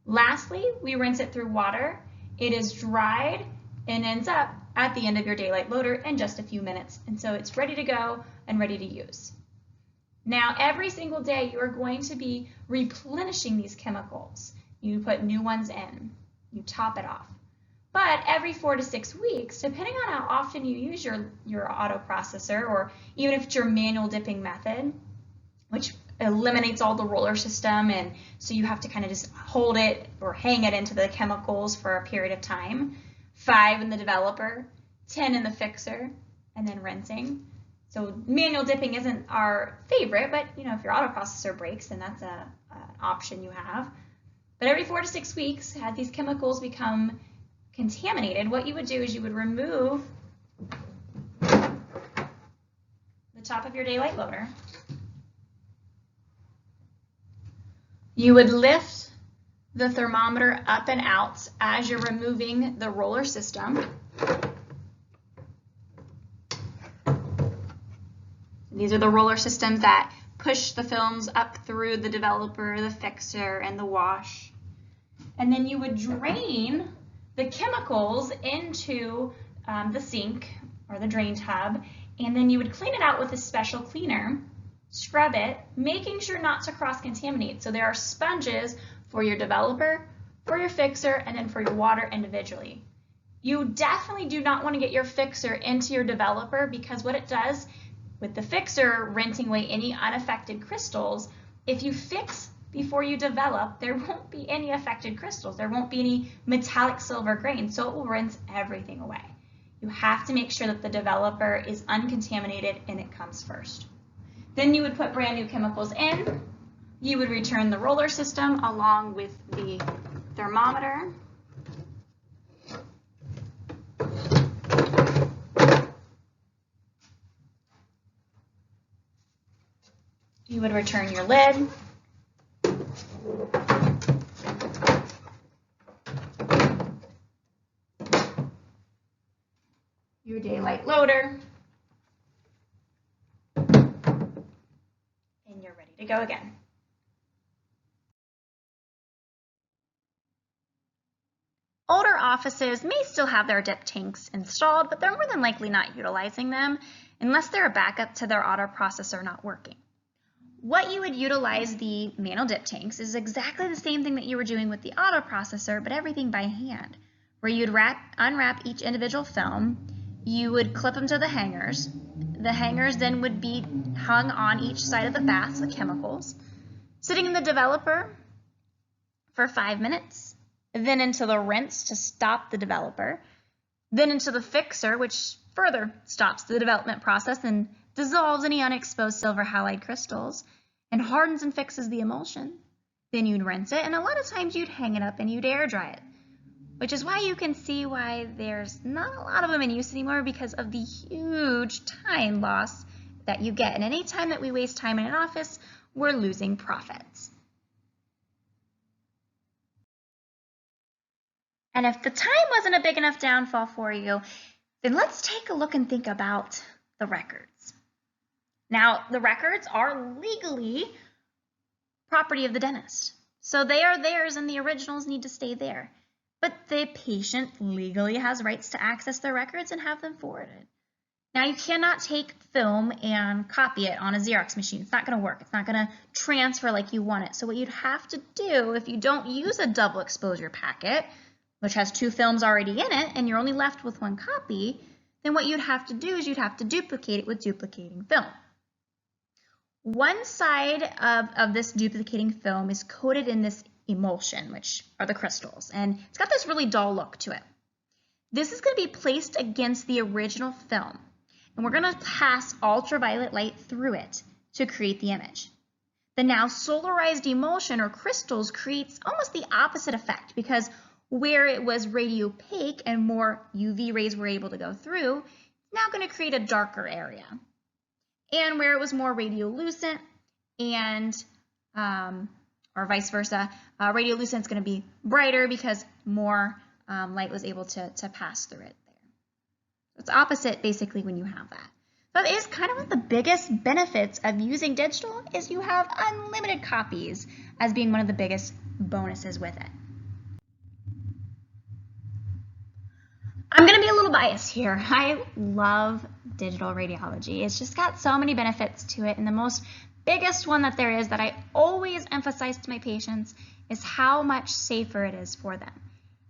Lastly, we rinse it through water. It is dried and ends up at the end of your daylight loader in just a few minutes. And so it's ready to go and ready to use. Now, every single day, you are going to be replenishing these chemicals. You put new ones in, you top it off. But every 4 to 6 weeks, depending on how often you use your auto processor, or even if it's your manual dipping method, which eliminates all the roller system, and so you have to kind of just hold it or hang it into the chemicals for a period of time, 5 in the developer, 10 in the fixer, and then rinsing. So manual dipping isn't our favorite, but if your auto processor breaks, then that's an option you have. But every 4 to 6 weeks, as these chemicals become contaminated, what you would do is you would remove the top of your daylight loader. You would lift the thermometer up and out as you're removing the roller system. These are the roller systems that push the films up through the developer, the fixer, and the wash. And then you would drain the chemicals into the sink or the drain tub, and then you would clean it out with a special cleaner, scrub it, making sure not to cross-contaminate. So there are sponges for your developer, for your fixer, and then for your water individually. You definitely do not want to get your fixer into your developer, because what it does with the fixer rinsing away any unaffected crystals, if you fix before you develop, there won't be any affected crystals. There won't be any metallic silver grains, so it will rinse everything away. You have to make sure that the developer is uncontaminated and it comes first. Then you would put brand new chemicals in. You would return the roller system along with the thermometer. You would return your lid. Your daylight loader. And you're ready to go again. Older offices may still have their dip tanks installed, but they're more than likely not utilizing them unless they're a backup to their auto processor not working. What you would utilize the manual dip tanks is exactly the same thing that you were doing with the auto processor, but everything by hand, where you'd unwrap each individual film, you would clip them to the hangers. The hangers then would be hung on each side of the bath with chemicals, sitting in the developer for 5 minutes, then into the rinse to stop the developer, then into the fixer, which further stops the development process and dissolves any unexposed silver halide crystals, and hardens and fixes the emulsion. Then you'd rinse it, and a lot of times you'd hang it up and you'd air dry it, which is why you can see why there's not a lot of them in use anymore, because of the huge time loss that you get. And any time that we waste time in an office, we're losing profits. And if the time wasn't a big enough downfall for you, then let's take a look and think about the records. Now, the records are legally property of the dentist. So they are theirs and the originals need to stay there. but the patient legally has rights to access their records and have them forwarded. Now, you cannot take film and copy it on a Xerox machine. It's not going to work. It's not going to transfer like you want it. So what you'd have to do if you don't use a double exposure packet, which has 2 films already in it, and you're only left with 1 copy, then what you'd have to do is you'd have to duplicate it with duplicating film. One side of this duplicating film is coated in this emulsion, which are the crystals, and it's got this really dull look to it. This is going to be placed against the original film, and we're going to pass ultraviolet light through it to create the image. The now solarized emulsion or crystals creates almost the opposite effect, because where it was radiopaque and more UV rays were able to go through, it's now going to create a darker area. And where it was more radiolucent and, or vice versa, radiolucent is going to be brighter because more light was able to pass through it there. It's opposite basically when you have that. So that is kind of one of the biggest benefits of using digital is you have unlimited copies as being one of the biggest bonuses with it. I'm going to be a little biased here. I love digital radiology. It's just got so many benefits to it, and the most biggest one that there is that I always emphasize to my patients is how much safer it is for them.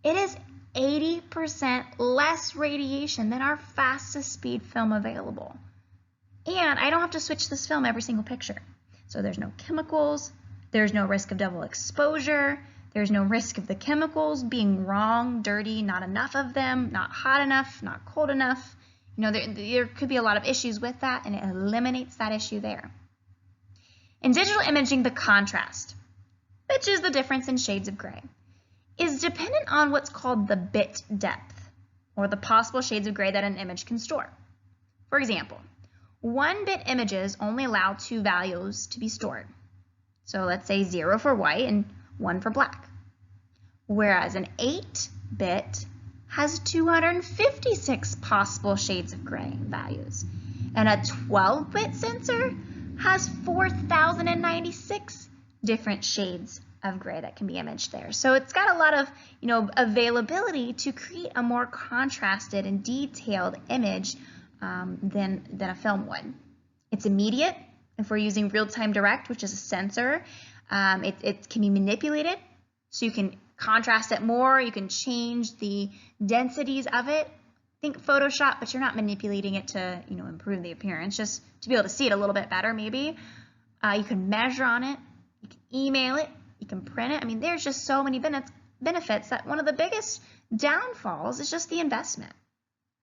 It is 80% less radiation than our fastest speed film available. And I don't have to switch this film every single picture. So there's no chemicals, there's no risk of double exposure, there's no risk of the chemicals being wrong, dirty, not enough of them, not hot enough, not cold enough. You know, there could be a lot of issues with that, and it eliminates that issue there. In digital imaging, the contrast, which is the difference in shades of gray, is dependent on what's called the bit depth, or the possible shades of gray that an image can store. For example, 1-bit images only allow 2 values to be stored. So let's say 0 for white and 1 for black. Whereas an 8-bit has 256 possible shades of gray values. And a 12-bit sensor has 4,096 different shades of gray that can be imaged there. So it's got a lot of, availability to create a more contrasted and detailed image than a film would. It's immediate. If we're using real-time direct, which is a sensor, it can be manipulated. So you can contrast it more, you can change the densities of it. Think Photoshop, but you're not manipulating it to, improve the appearance, just to be able to see it a little bit better maybe. You can measure on it, you can email it, you can print it. I mean, there's just so many benefits that one of the biggest downfalls is just the investment.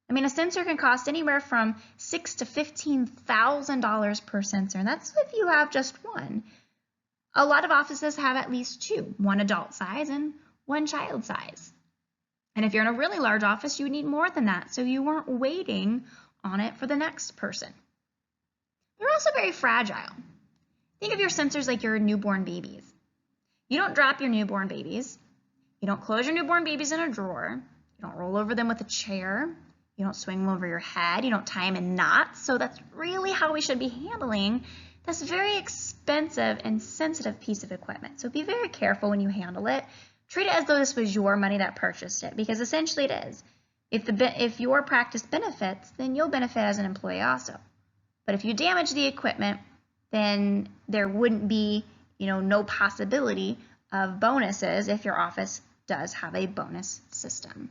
I mean, a sensor can cost anywhere from $6,000 to $15,000 per sensor, and that's if you have just one. A lot of offices have at least 2, 1 adult size and 1 child size. And if you're in a really large office, you would need more than that, so you weren't waiting on it for the next person. They're also very fragile. Think of your sensors like your newborn babies. You don't drop your newborn babies. You don't close your newborn babies in a drawer. You don't roll over them with a chair. You don't swing them over your head. You don't tie them in knots. So that's really how we should be handling this very expensive and sensitive piece of equipment. So be very careful when you handle it. Treat it as though this was your money that purchased it, because essentially it is. If your practice benefits, then you'll benefit as an employee also. But if you damage the equipment, then there wouldn't be, no possibility of bonuses if your office does have a bonus system.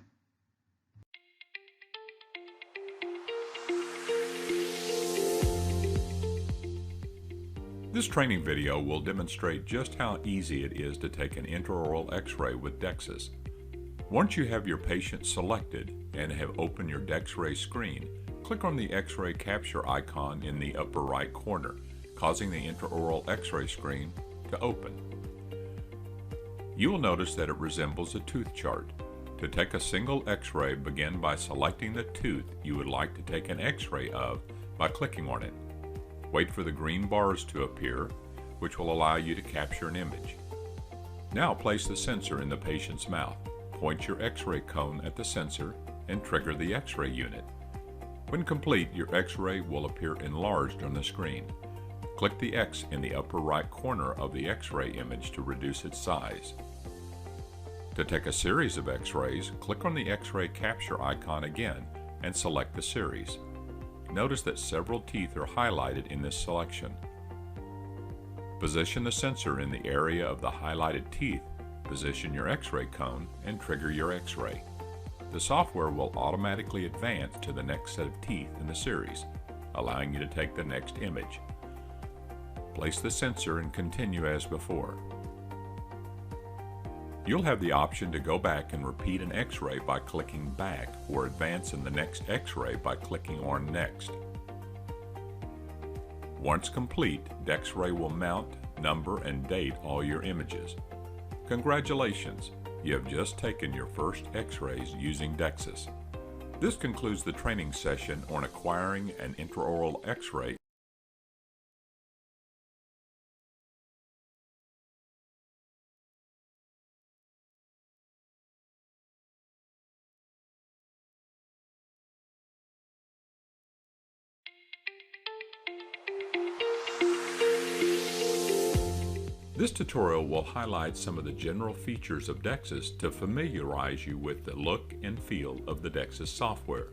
This training video will demonstrate just how easy it is to take an intraoral X-ray with DEXIS. Once you have your patient selected and have opened your DEXRay screen, click on the X-ray capture icon in the upper right corner, causing the intraoral X-ray screen to open. You will notice that it resembles a tooth chart. To take a single X-ray, begin by selecting the tooth you would like to take an X-ray of by clicking on it. Wait for the green bars to appear, which will allow you to capture an image. Now place the sensor in the patient's mouth. Point your X-ray cone at the sensor and trigger the X-ray unit. When complete, your X-ray will appear enlarged on the screen. Click the X in the upper right corner of the X-ray image to reduce its size. To take a series of X-rays, click on the X-ray capture icon again and select the series. Notice that several teeth are highlighted in this selection. Position the sensor in the area of the highlighted teeth, position your X-ray cone, and trigger your X-ray. The software will automatically advance to the next set of teeth in the series, allowing you to take the next image. Place the sensor and continue as before. You'll have the option to go back and repeat an X-ray by clicking back, or advance in the next X-ray by clicking on Next. Once complete, DexRay will mount, number, and date all your images. Congratulations! You have just taken your first X-rays using DEXIS. This concludes the training session on acquiring an intraoral X-ray. This tutorial will highlight some of the general features of DEXIS to familiarize you with the look and feel of the DEXIS software.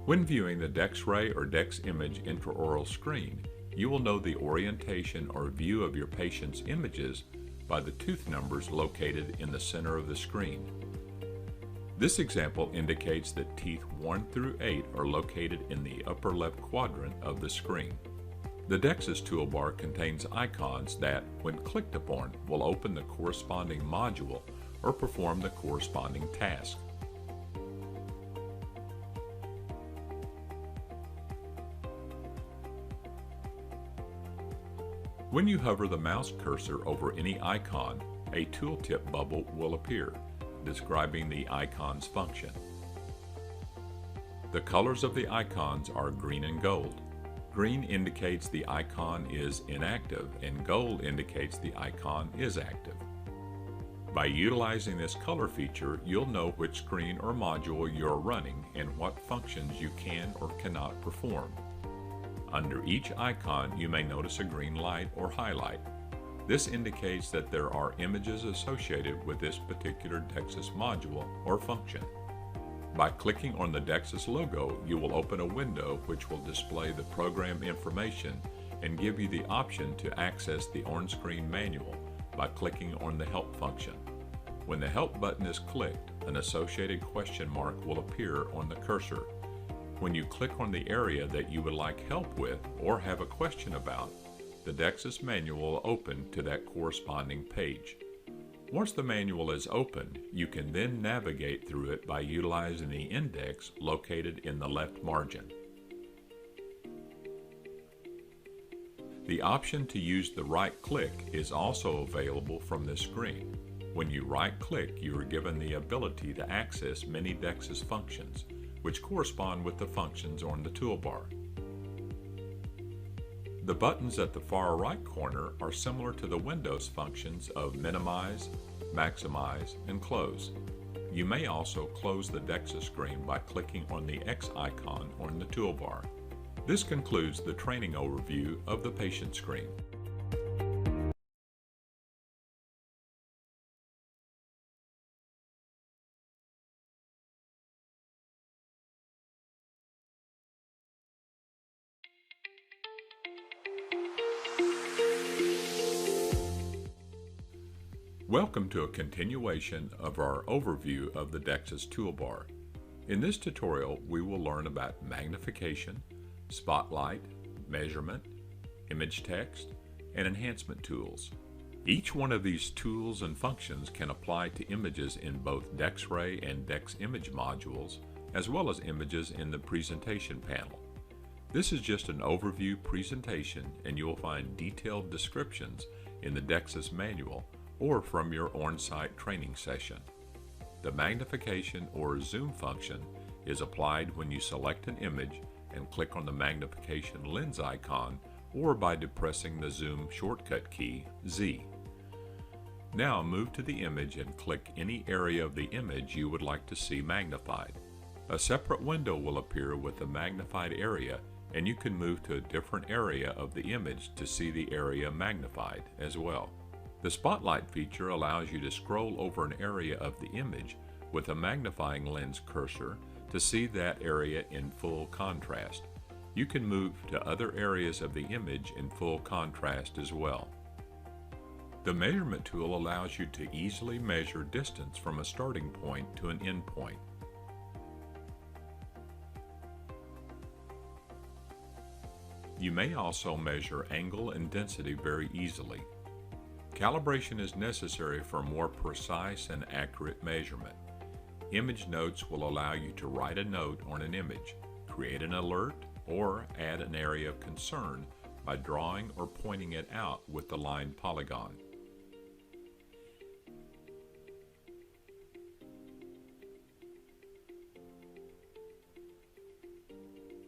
When viewing the DexRay or DexImage intraoral screen, you will know the orientation or view of your patient's images by the tooth numbers located in the center of the screen. This example indicates that teeth 1 through 8 are located in the upper left quadrant of the screen. The DEXIS toolbar contains icons that, when clicked upon, will open the corresponding module or perform the corresponding task. When you hover the mouse cursor over any icon, a tooltip bubble will appear, describing the icon's function. The colors of the icons are green and gold. Green indicates the icon is inactive, and gold indicates the icon is active. By utilizing this color feature, you'll know which screen or module you're running and what functions you can or cannot perform. Under each icon, you may notice a green light or highlight. This indicates that there are images associated with this particular DEXIS module or function. By clicking on the DEXIS logo, you will open a window which will display the program information and give you the option to access the on-screen manual by clicking on the Help function. When the Help button is clicked, an associated question mark will appear on the cursor. When you click on the area that you would like help with or have a question about, the DEXIS manual will open to that corresponding page. Once the manual is opened, you can then navigate through it by utilizing the index located in the left margin. The option to use the right click is also available from this screen. When you right click, you are given the ability to access many DEXIS functions, which correspond with the functions on the toolbar. The buttons at the far right corner are similar to the Windows functions of minimize, maximize, and close. You may also close the DEXIS screen by clicking on the X icon on the toolbar. This concludes the training overview of the patient screen. Welcome to a continuation of our overview of the DEXIS toolbar. In this tutorial, we will learn about magnification, spotlight, measurement, image text, and enhancement tools. Each one of these tools and functions can apply to images in both DexRay and DexImage modules, as well as images in the presentation panel. This is just an overview presentation, and you will find detailed descriptions in the DEXIS manual or from your on-site training session. The magnification or zoom function is applied when you select an image and click on the magnification lens icon or by depressing the zoom shortcut key, Z. Now move to the image and click any area of the image you would like to see magnified. A separate window will appear with the magnified area, and you can move to a different area of the image to see the area magnified as well. The spotlight feature allows you to scroll over an area of the image with a magnifying lens cursor to see that area in full contrast. You can move to other areas of the image in full contrast as well. The measurement tool allows you to easily measure distance from a starting point to an end point. You may also measure angle and density very easily. Calibration is necessary for more precise and accurate measurement. Image notes will allow you to write a note on an image, create an alert, or add an area of concern by drawing or pointing it out with the line polygon.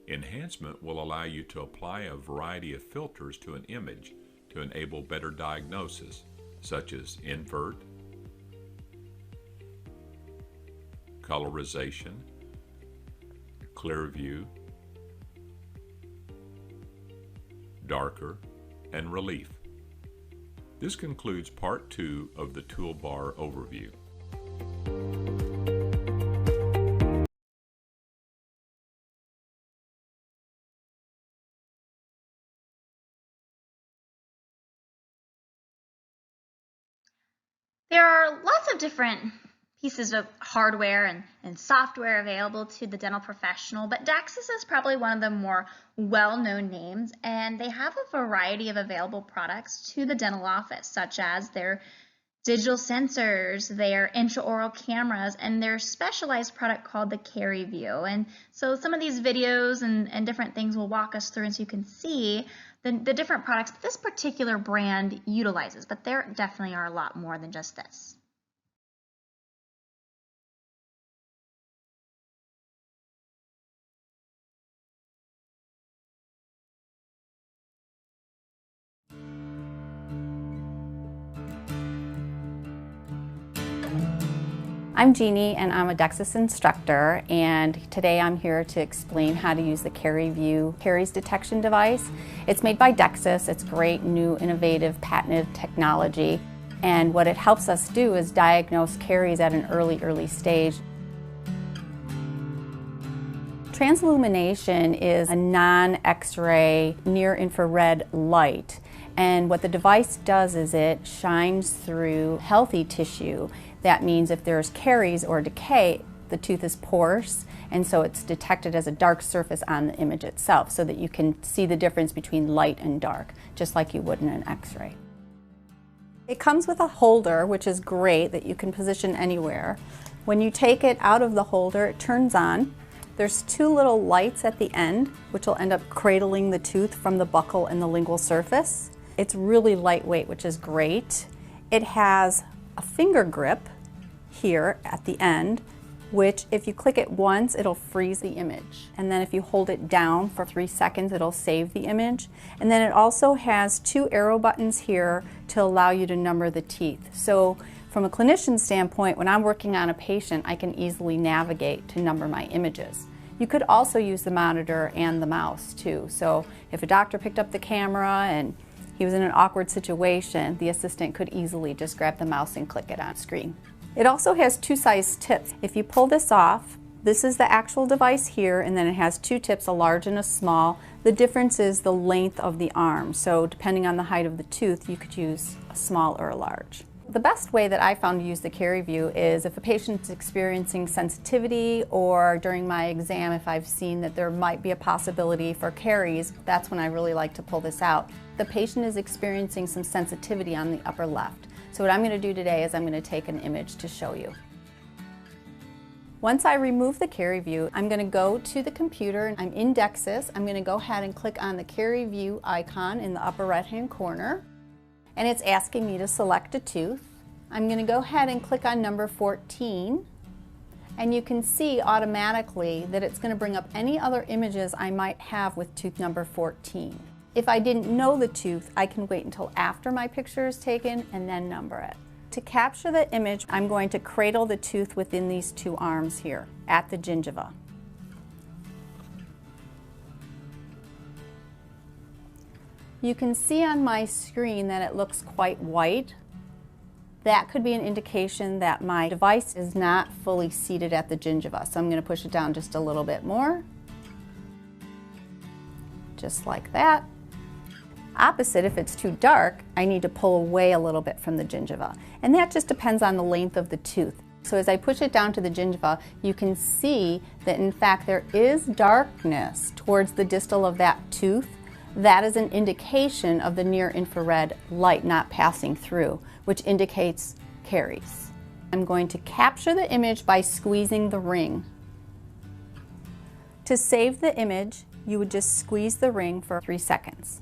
Enhancement will allow you to apply a variety of filters to an image to enable better diagnosis, such as invert, colorization, clear view, darker, and relief. This concludes part 2 of the toolbar overview. There are lots of different pieces of hardware and software available to the dental professional, but DEXIS is probably one of the more well-known names, and they have a variety of available products to the dental office, such as their digital sensors, their intraoral cameras, and their specialized product called the CariView. And so some of these videos and different things will walk us through, and so you can see the different products that this particular brand utilizes, but there definitely are a lot more than just this. I'm Jeannie and I'm a DEXIS instructor, and today I'm here to explain how to use the CariView caries detection device. It's made by DEXIS. It's great, new, innovative, patented technology, and what it helps us do is diagnose caries at an early stage. Transillumination is a non-X-ray near-infrared light, and what the device does is it shines through healthy tissue. That means if there's caries or decay, the tooth is porous, and so it's detected as a dark surface on the image itself so that you can see the difference between light and dark, just like you would in an X-ray. It comes with a holder, which is great, that you can position anywhere. When you take it out of the holder, it turns on. There's two little lights at the end, which will end up cradling the tooth from the buccal and the lingual surface. It's really lightweight, which is great. It has a finger grip here at the end, which if you click it once, it'll freeze the image. And then if you hold it down for 3 seconds, it'll save the image. And then it also has 2 arrow buttons here to allow you to number the teeth. So from a clinician standpoint, when I'm working on a patient, I can easily navigate to number my images. You could also use the monitor and the mouse too. So if a doctor picked up the camera and he was in an awkward situation, the assistant could easily just grab the mouse and click it on screen. It also has 2 size tips. If you pull this off, this is the actual device here, and then it has 2 tips, a large and a small. The difference is the length of the arm. So depending on the height of the tooth, you could use a small or a large. The best way that I found to use the CariView is if a patient's experiencing sensitivity, or during my exam if I've seen that there might be a possibility for caries, that's when I really like to pull this out. The patient is experiencing some sensitivity on the upper left. So what I'm going to do today is I'm going to take an image to show you. Once I remove the CariView, I'm going to go to the computer. I'm in DEXIS. I'm going to go ahead and click on the CariView icon in the upper right-hand corner. And it's asking me to select a tooth. I'm going to go ahead and click on number 14. And you can see automatically that it's going to bring up any other images I might have with tooth number 14. If I didn't know the tooth, I can wait until after my picture is taken and then number it. To capture the image, I'm going to cradle the tooth within these 2 arms here at the gingiva. You can see on my screen that it looks quite white. that could be an indication that my device is not fully seated at the gingiva. So I'm going to push it down just a little bit more. Just like that. Opposite, if it's too dark, I need to pull away a little bit from the gingiva. And that just depends on the length of the tooth. So as I push it down to the gingiva, you can see that in fact there is darkness towards the distal of that tooth. That is an indication of the near infrared light not passing through, which indicates caries. I'm going to capture the image by squeezing the ring. To save the image, you would just squeeze the ring for 3 seconds.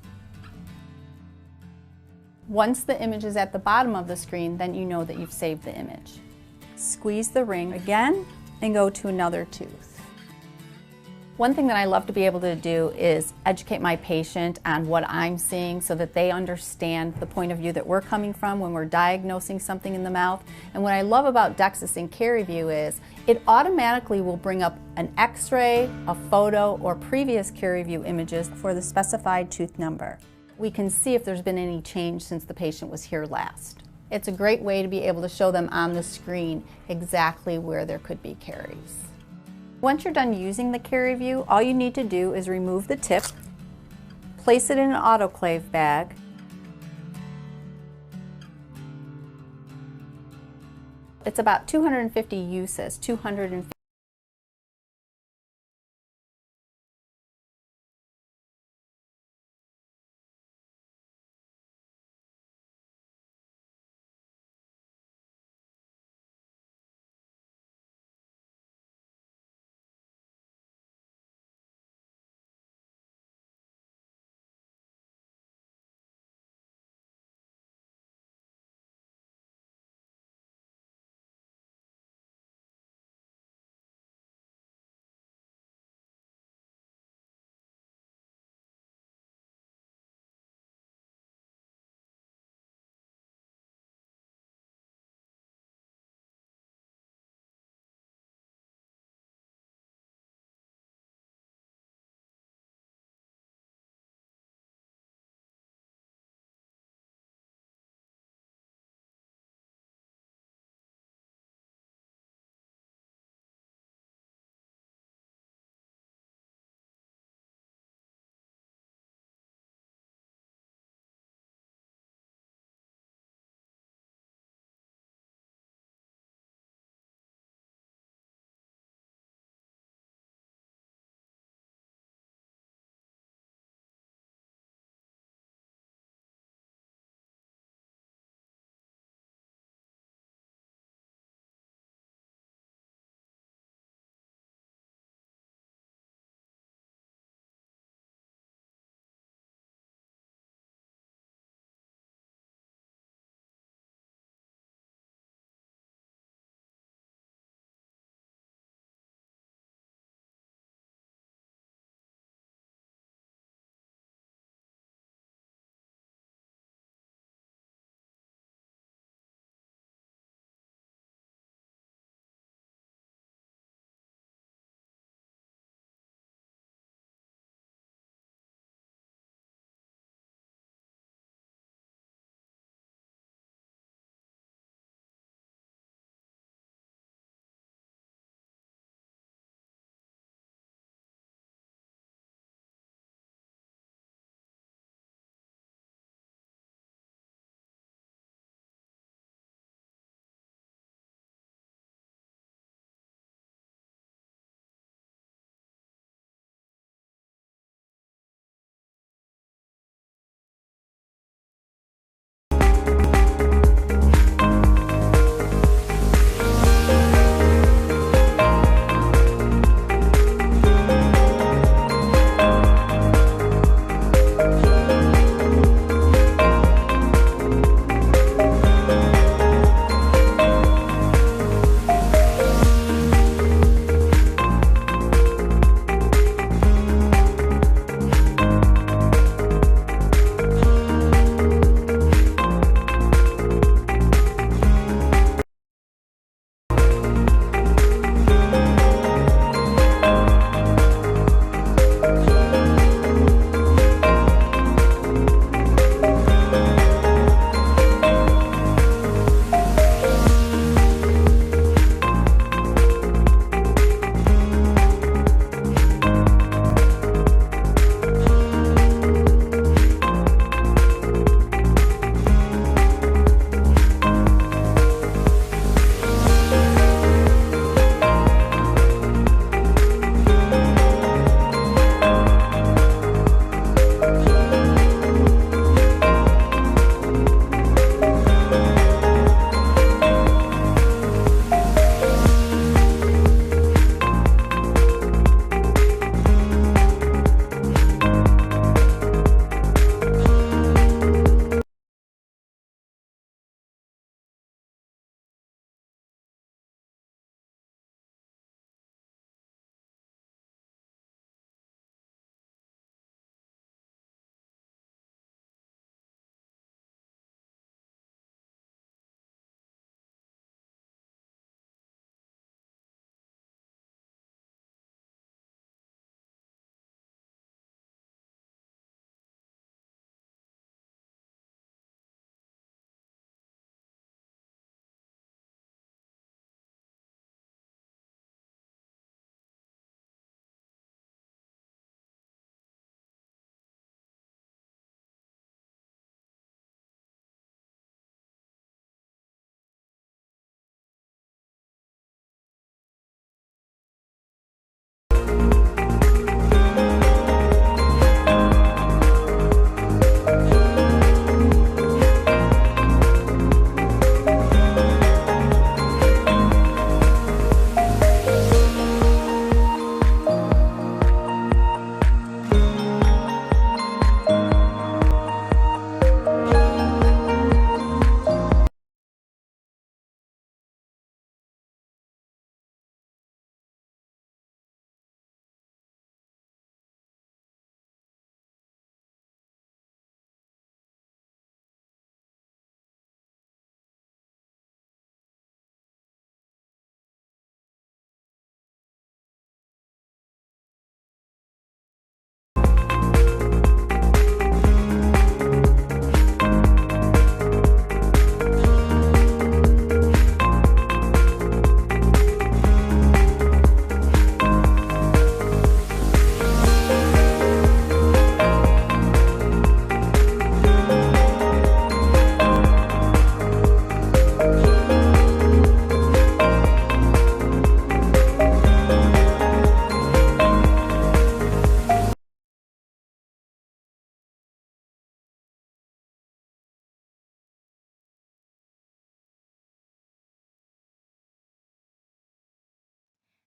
Once the image is at the bottom of the screen, then you know that you've saved the image. Squeeze the ring again and go to another tooth. One thing that I love to be able to do is educate my patient on what I'm seeing so that they understand the point of view that we're coming from when we're diagnosing something in the mouth. And what I love about DEXIS and CaryView is it automatically will bring up an x-ray, a photo, or previous CaryView images for the specified tooth number. We can see if there's been any change since the patient was here last. It's a great way to be able to show them on the screen exactly where there could be caries. Once you're done using the CaryView, all you need to do is remove the tip, place it in an autoclave bag, it's about 250 uses, 250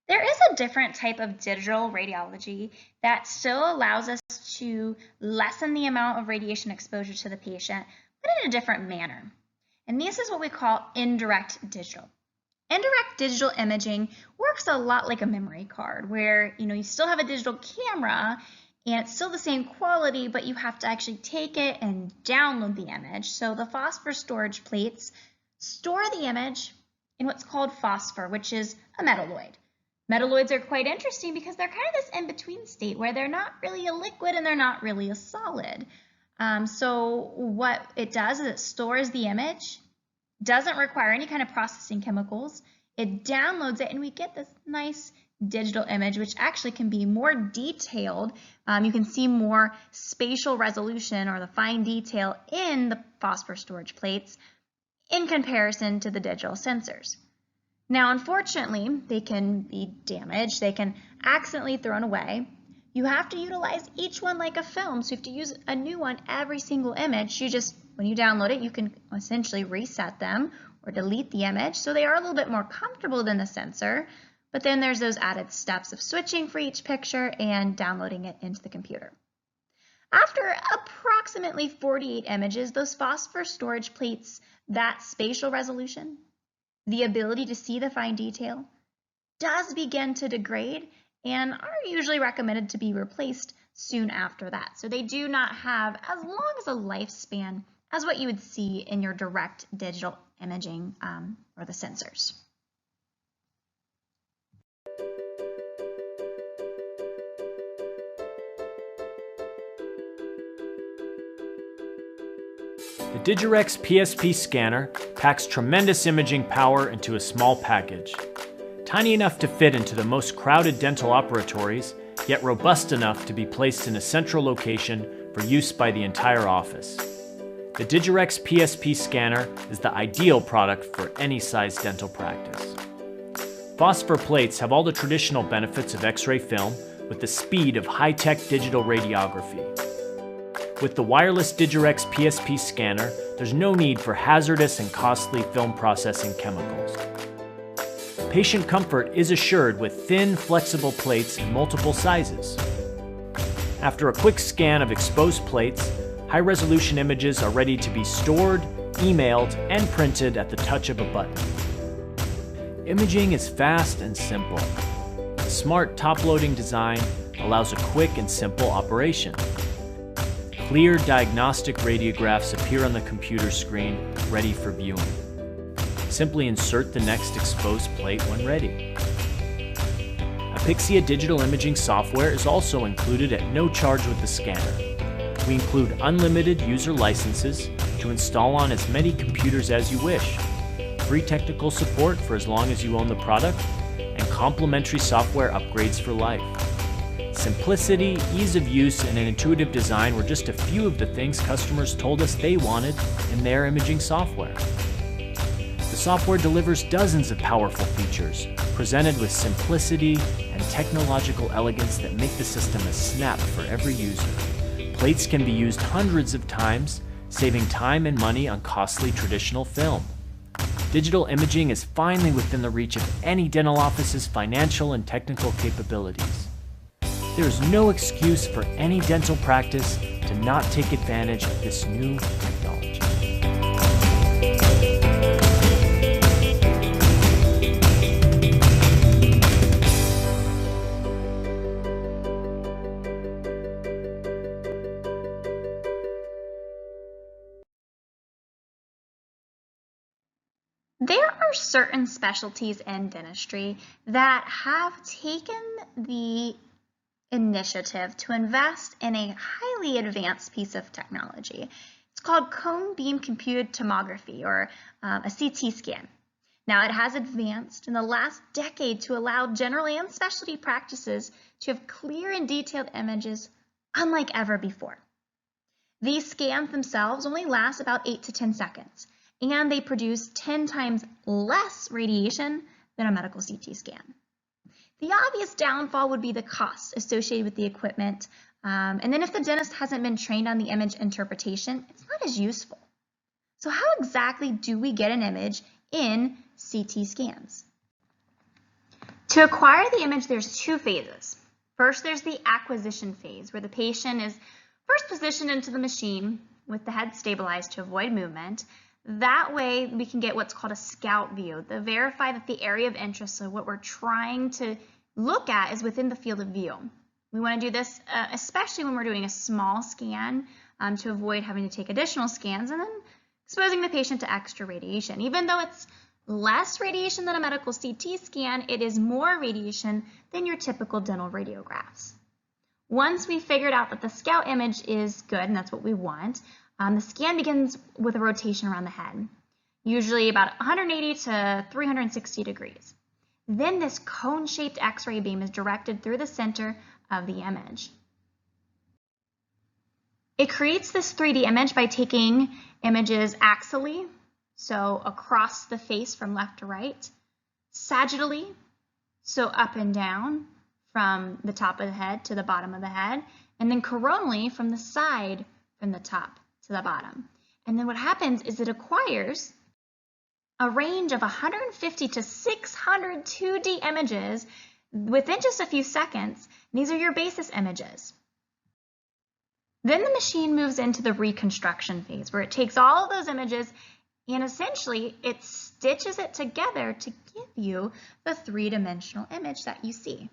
There is a different type of digital radiology that still allows us to lessen the amount of radiation exposure to the patient, but in a different manner. And this is what we call indirect digital. Indirect digital imaging works a lot like a memory card, where you still have a digital camera and it's still the same quality, but you have to actually take it and download the image. So the phosphor storage plates store the image in what's called phosphor, which is a metalloid. Metalloids are quite interesting because they're kind of this in-between state where they're not really a liquid and they're not really a solid. So what it does is it stores the image, doesn't require any kind of processing chemicals, it downloads it, and we get this nice digital image, which actually can be more detailed. You can see more spatial resolution or the fine detail in the phosphor storage plates in comparison to the digital sensors. Now, unfortunately, they can be damaged, they can accidentally thrown away. You have to utilize each one like a film, so you have to use a new one every single image. When you download it, you can essentially reset them or delete the image, so they are a little bit more comfortable than the sensor, but then there's those added steps of switching for each picture and downloading it into the computer. After approximately 48 images, those phosphor storage plates, that spatial resolution, the ability to see the fine detail, does begin to degrade and are usually recommended to be replaced soon after that. So they do not have as long as a lifespan as what you would see in your direct digital imaging or the sensors. The Digirex PSP scanner packs tremendous imaging power into a small package. Tiny enough to fit into the most crowded dental operatories, yet robust enough to be placed in a central location for use by the entire office. The Digirex PSP scanner is the ideal product for any size dental practice. Phosphor plates have all the traditional benefits of X-ray film with the speed of high-tech digital radiography. With the wireless Digirex PSP scanner, there's no need for hazardous and costly film processing chemicals. Patient comfort is assured with thin, flexible plates in multiple sizes. After a quick scan of exposed plates, high-resolution images are ready to be stored, emailed, and printed at the touch of a button. Imaging is fast and simple. The smart top-loading design allows a quick and simple operation. Clear diagnostic radiographs appear on the computer screen, ready for viewing. Simply insert the next exposed plate when ready. Apixia digital imaging software is also included at no charge with the scanner. We include unlimited user licenses to install on as many computers as you wish, free technical support for as long as you own the product, and complimentary software upgrades for life. Simplicity, ease of use, and an intuitive design were just a few of the things customers told us they wanted in their imaging software. The software delivers dozens of powerful features, presented with simplicity and technological elegance that make the system a snap for every user. Plates can be used hundreds of times, saving time and money on costly traditional film. Digital imaging is finally within the reach of any dental office's financial and technical capabilities. There is no excuse for any dental practice to not take advantage of this new technology. There are certain specialties in dentistry that have taken the initiative to invest in a highly advanced piece of technology. It's called cone beam computed tomography, or a CT scan. Now, it has advanced in the last decade to allow general and specialty practices to have clear and detailed images unlike ever before. These scans themselves only last about 8 to 10 seconds, and they produce 10 times less radiation than a medical CT scan. The obvious downfall would be the cost associated with the equipment, and then if the dentist hasn't been trained on the image interpretation, it's not as useful. So how exactly do we get an image in CT scans? To acquire the image, there's two phases. First, there's the acquisition phase, where the patient is first positioned into the machine with the head stabilized to avoid movement. That way, we can get what's called a scout view, to verify that the area of interest, so what we're trying to look at, is within the field of view. We want to do this especially when we're doing a small scan to avoid having to take additional scans and then exposing the patient to extra radiation. Even though it's less radiation than a medical CT scan, it is more radiation than your typical dental radiographs. Once we figured out that the scout image is good, and that's what we want, the scan begins with a rotation around the head, usually about 180 to 360 degrees. Then this cone-shaped X-ray beam is directed through the center of the image. It creates this 3D image by taking images axially, so across the face from left to right, sagittally, so up and down from the top of the head to the bottom of the head, and then coronally from the side from the top to the bottom. And then what happens is it acquires a range of 150 to 600 2D images within just a few seconds. These are your basis images. Then the machine moves into the reconstruction phase, where it takes all of those images and essentially it stitches it together to give you the three-dimensional image that you see.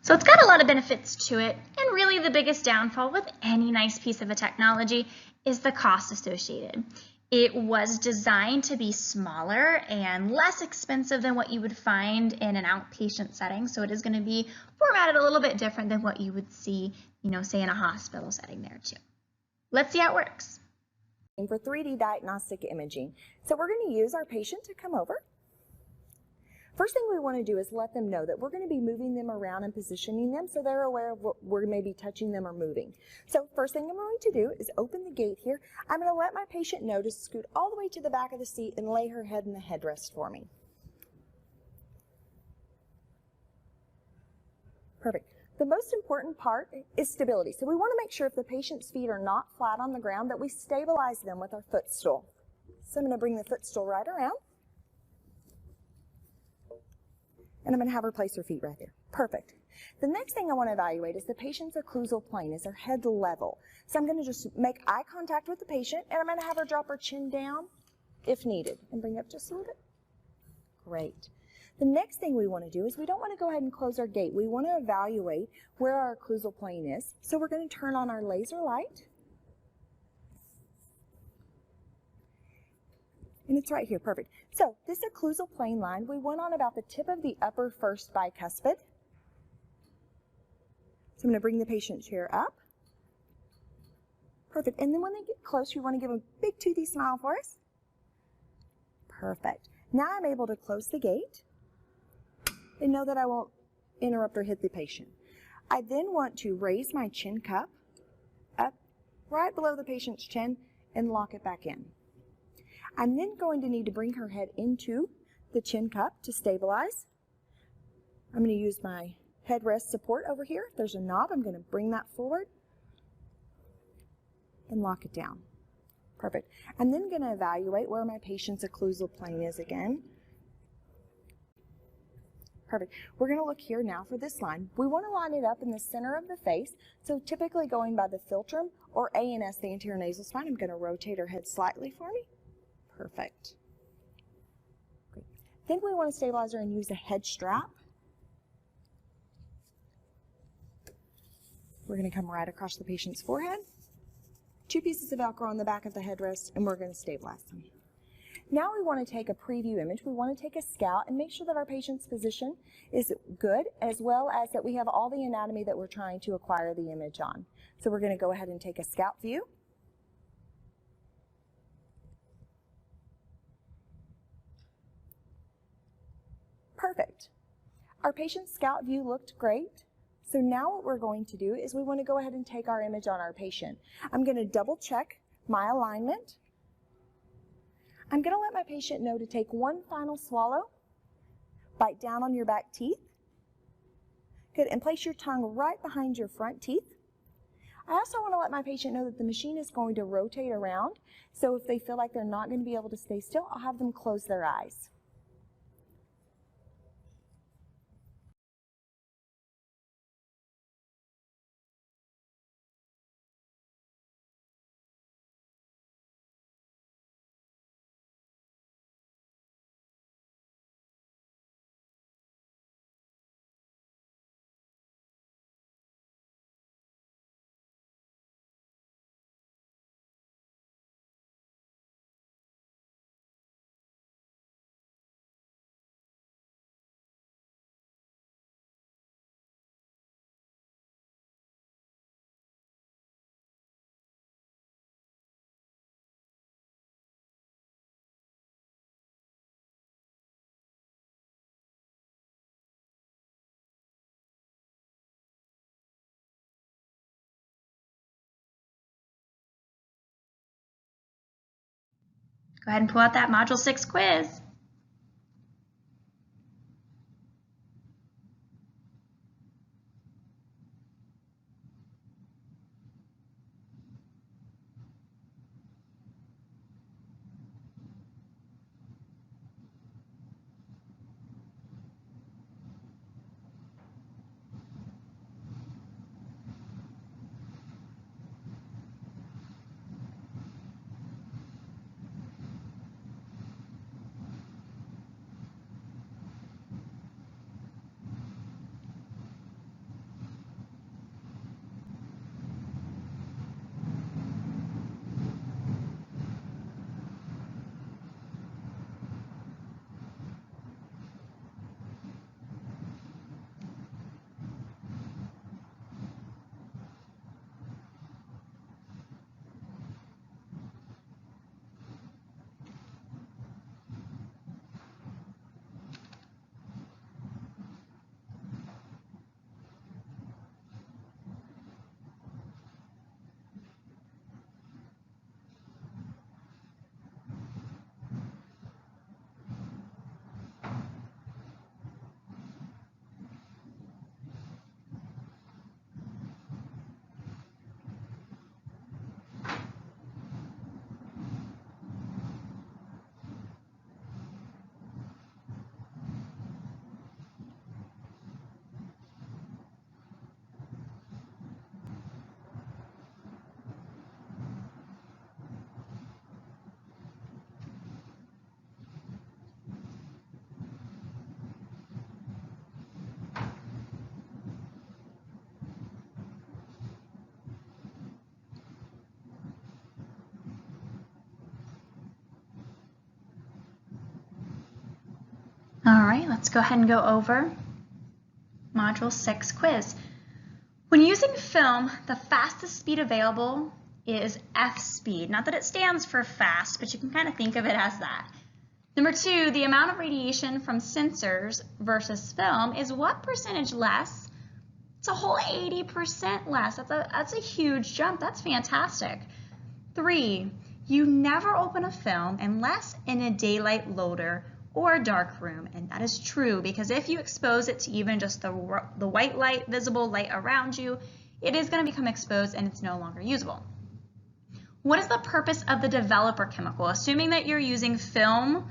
So it's got a lot of benefits to it, and really the biggest downfall with any nice piece of a technology is the cost associated. It was designed to be smaller and less expensive than what you would find in an outpatient setting, so it is going to be formatted a little bit different than what you would see, say in a hospital setting there too. Let's see how it works. For 3D diagnostic imaging. So we're going to use our patient to come over. First thing we want to do is let them know that we're going to be moving them around and positioning them so they're aware of what we're maybe touching them or moving. So first thing I'm going to do is open the gate here. I'm going to let my patient know to scoot all the way to the back of the seat and lay her head in the headrest for me. Perfect. The most important part is stability. So we want to make sure if the patient's feet are not flat on the ground that we stabilize them with our footstool. So I'm going to bring the footstool right around. And I'm going to have her place her feet right there. Perfect. The next thing I want to evaluate is the patient's occlusal plane. Is her head level? So I'm going to just make eye contact with the patient, and I'm going to have her drop her chin down if needed. And bring it up just a little bit. Great. The next thing we want to do is we don't want to go ahead and close our gate. We want to evaluate where our occlusal plane is. So we're going to turn on our laser light. And it's right here, perfect. So this occlusal plane line, we went on about the tip of the upper first bicuspid. So I'm going to bring the patient chair up. Perfect. And then when they get close, you want to give them a big toothy smile for us. Perfect. Now I'm able to close the gate and know that I won't interrupt or hit the patient. I then want to raise my chin cup up right below the patient's chin and lock it back in. I'm then going to need to bring her head into the chin cup to stabilize. I'm going to use my headrest support over here. If there's a knob, I'm going to bring that forward and lock it down. Perfect. I'm then going to evaluate where my patient's occlusal plane is again. Perfect. We're going to look here now for this line. We want to line it up in the center of the face. So typically going by the philtrum or ANS, the anterior nasal spine, I'm going to rotate her head slightly for me. Perfect. Great. Then we want to stabilize her and use a head strap. We're going to come right across the patient's forehead. 2 pieces of Velcro on the back of the headrest, and we're going to stabilize them. Now we want to take a preview image. We want to take a scout and make sure that our patient's position is good, as well as that we have all the anatomy that we're trying to acquire the image on. So we're going to go ahead and take a scout view. Perfect. Our patient's scout view looked great. So now what we're going to do is we want to go ahead and take our image on our patient. I'm going to double check my alignment. I'm going to let my patient know to take one final swallow, bite down on your back teeth. Good, and place your tongue right behind your front teeth. I also want to let my patient know that the machine is going to rotate around, so if they feel like they're not going to be able to stay still, I'll have them close their eyes. Go ahead and pull out that Module 6 quiz. All right, let's go ahead and go over Module 6 quiz. When using film, the fastest speed available is F speed. Not that it stands for fast, but you can kind of think of it as that. Number 2, the amount of radiation from sensors versus film is what percentage less? It's a whole 80% less. That's a huge jump. That's fantastic. 3, you never open a film unless in a daylight loader or a dark room, and that is true because if you expose it to even just the white light, visible light around you, it is going to become exposed and it's no longer usable. What is the purpose of the developer chemical? Assuming that you're using film,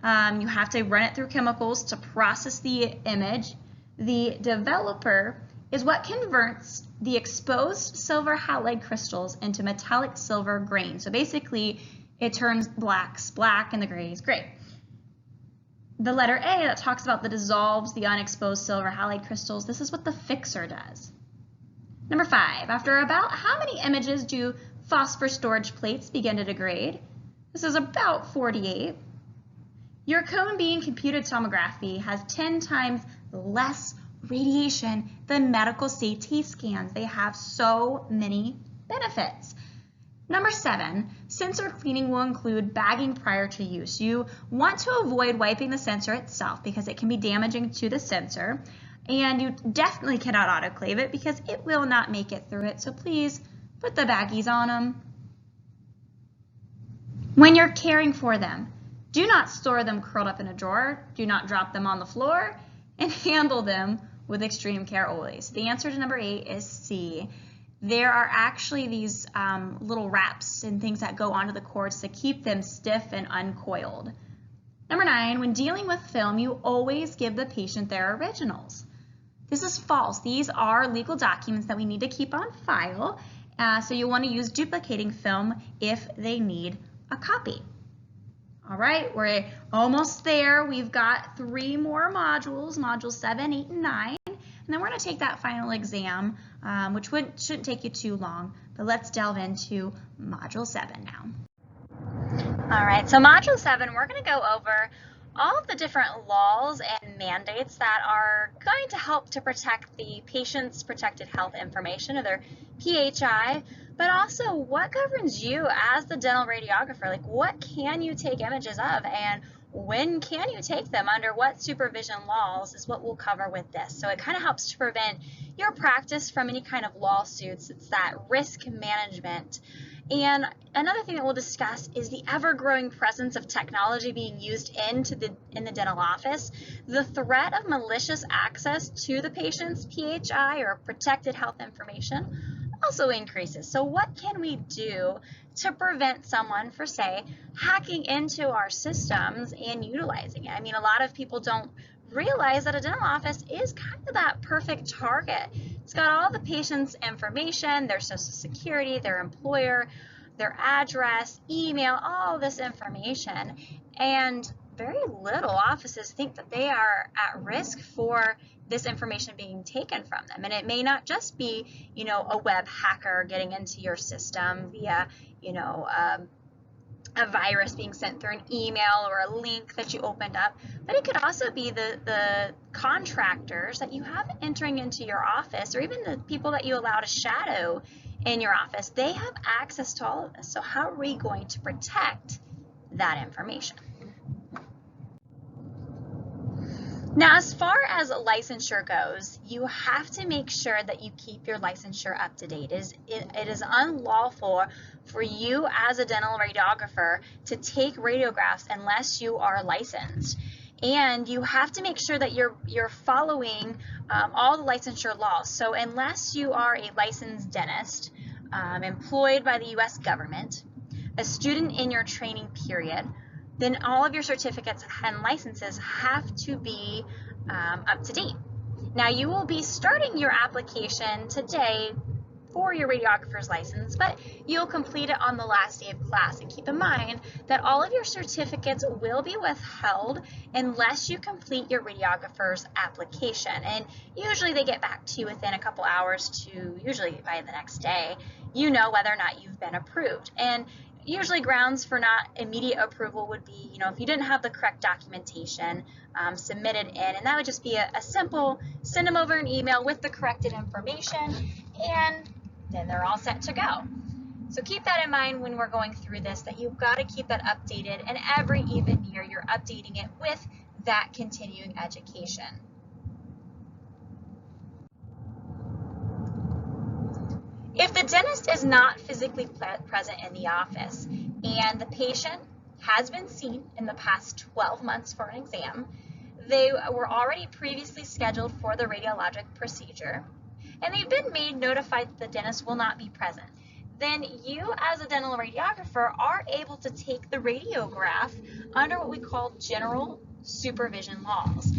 you have to run it through chemicals to process the image. The developer is what converts the exposed silver halide crystals into metallic silver grains. So basically, it turns blacks black and the grays gray. The letter A that talks about the dissolves the unexposed silver halide crystals, this is what the fixer does. Number 5, after about how many images do phosphor storage plates begin to degrade? This is about 48. Your cone beam computed tomography has 10 times less radiation than medical CT scans. They have so many benefits. Number 7, sensor cleaning will include bagging prior to use. You want to avoid wiping the sensor itself because it can be damaging to the sensor, and you definitely cannot autoclave it because it will not make it through it, so please put the baggies on them. When you're caring for them, do not store them curled up in a drawer, do not drop them on the floor, and handle them with extreme care always. The answer to number 8 is C. There are actually these little wraps and things that go onto the cords to keep them stiff and uncoiled. Number 9, when dealing with film, you always give the patient their originals. This is false. These are legal documents that we need to keep on file, so you'll want to use duplicating film if they need a copy. All right, we're almost there. We've got 3 more modules, modules 7, 8, and 9. And then we're going to take that final exam, which shouldn't take you too long, but let's delve into Module 7 now. All right, so Module 7, we're going to go over all of the different laws and mandates that are going to help to protect the patient's protected health information, or their PHI, but also what governs you as the dental radiographer. Like, what can you take images of, and when can you take them, under what supervision laws, is what we'll cover with this. So it kind of helps to prevent your practice from any kind of lawsuits. It's that risk management. And another thing that we'll discuss is the ever-growing presence of technology being used in the dental office. The threat of malicious access to the patient's PHI or protected health information also increases. So what can we do to prevent someone from, say, hacking into our systems and utilizing it? I mean, a lot of people don't realize that a dental office is kind of that perfect target. It's got all the patient's information, their social security, their employer, their address, email, all this information. And very little offices think that they are at risk for this information being taken from them. And it may not just be, a web hacker getting into your system via, a virus being sent through an email or a link that you opened up, but it could also be the contractors that you have entering into your office, or even the people that you allow to shadow in your office. They have access to all of this. So how are we going to protect that information? Now, as far as licensure goes, you have to make sure that you keep your licensure up to date. It is unlawful for you as a dental radiographer to take radiographs unless you are licensed. And you have to make sure that you're following all the licensure laws. So unless you are a licensed dentist employed by the U.S. government, a student in your training period, then all of your certificates and licenses have to be up to date. Now, you will be starting your application today for your radiographer's license, but you'll complete it on the last day of class. And keep in mind that all of your certificates will be withheld unless you complete your radiographer's application. And usually they get back to you within a couple hours to usually by the next day, whether or not you've been approved. And usually grounds for not immediate approval would be, if you didn't have the correct documentation submitted in, and that would just be a simple send them over an email with the corrected information, and then they're all set to go. So keep that in mind when we're going through this, that you've got to keep that updated, and every even year you're updating it with that continuing education. If the dentist is not physically present in the office and the patient has been seen in the past 12 months for an exam, they were already previously scheduled for the radiologic procedure, and they've been made notified that the dentist will not be present, then you as a dental radiographer are able to take the radiograph under what we call general supervision laws.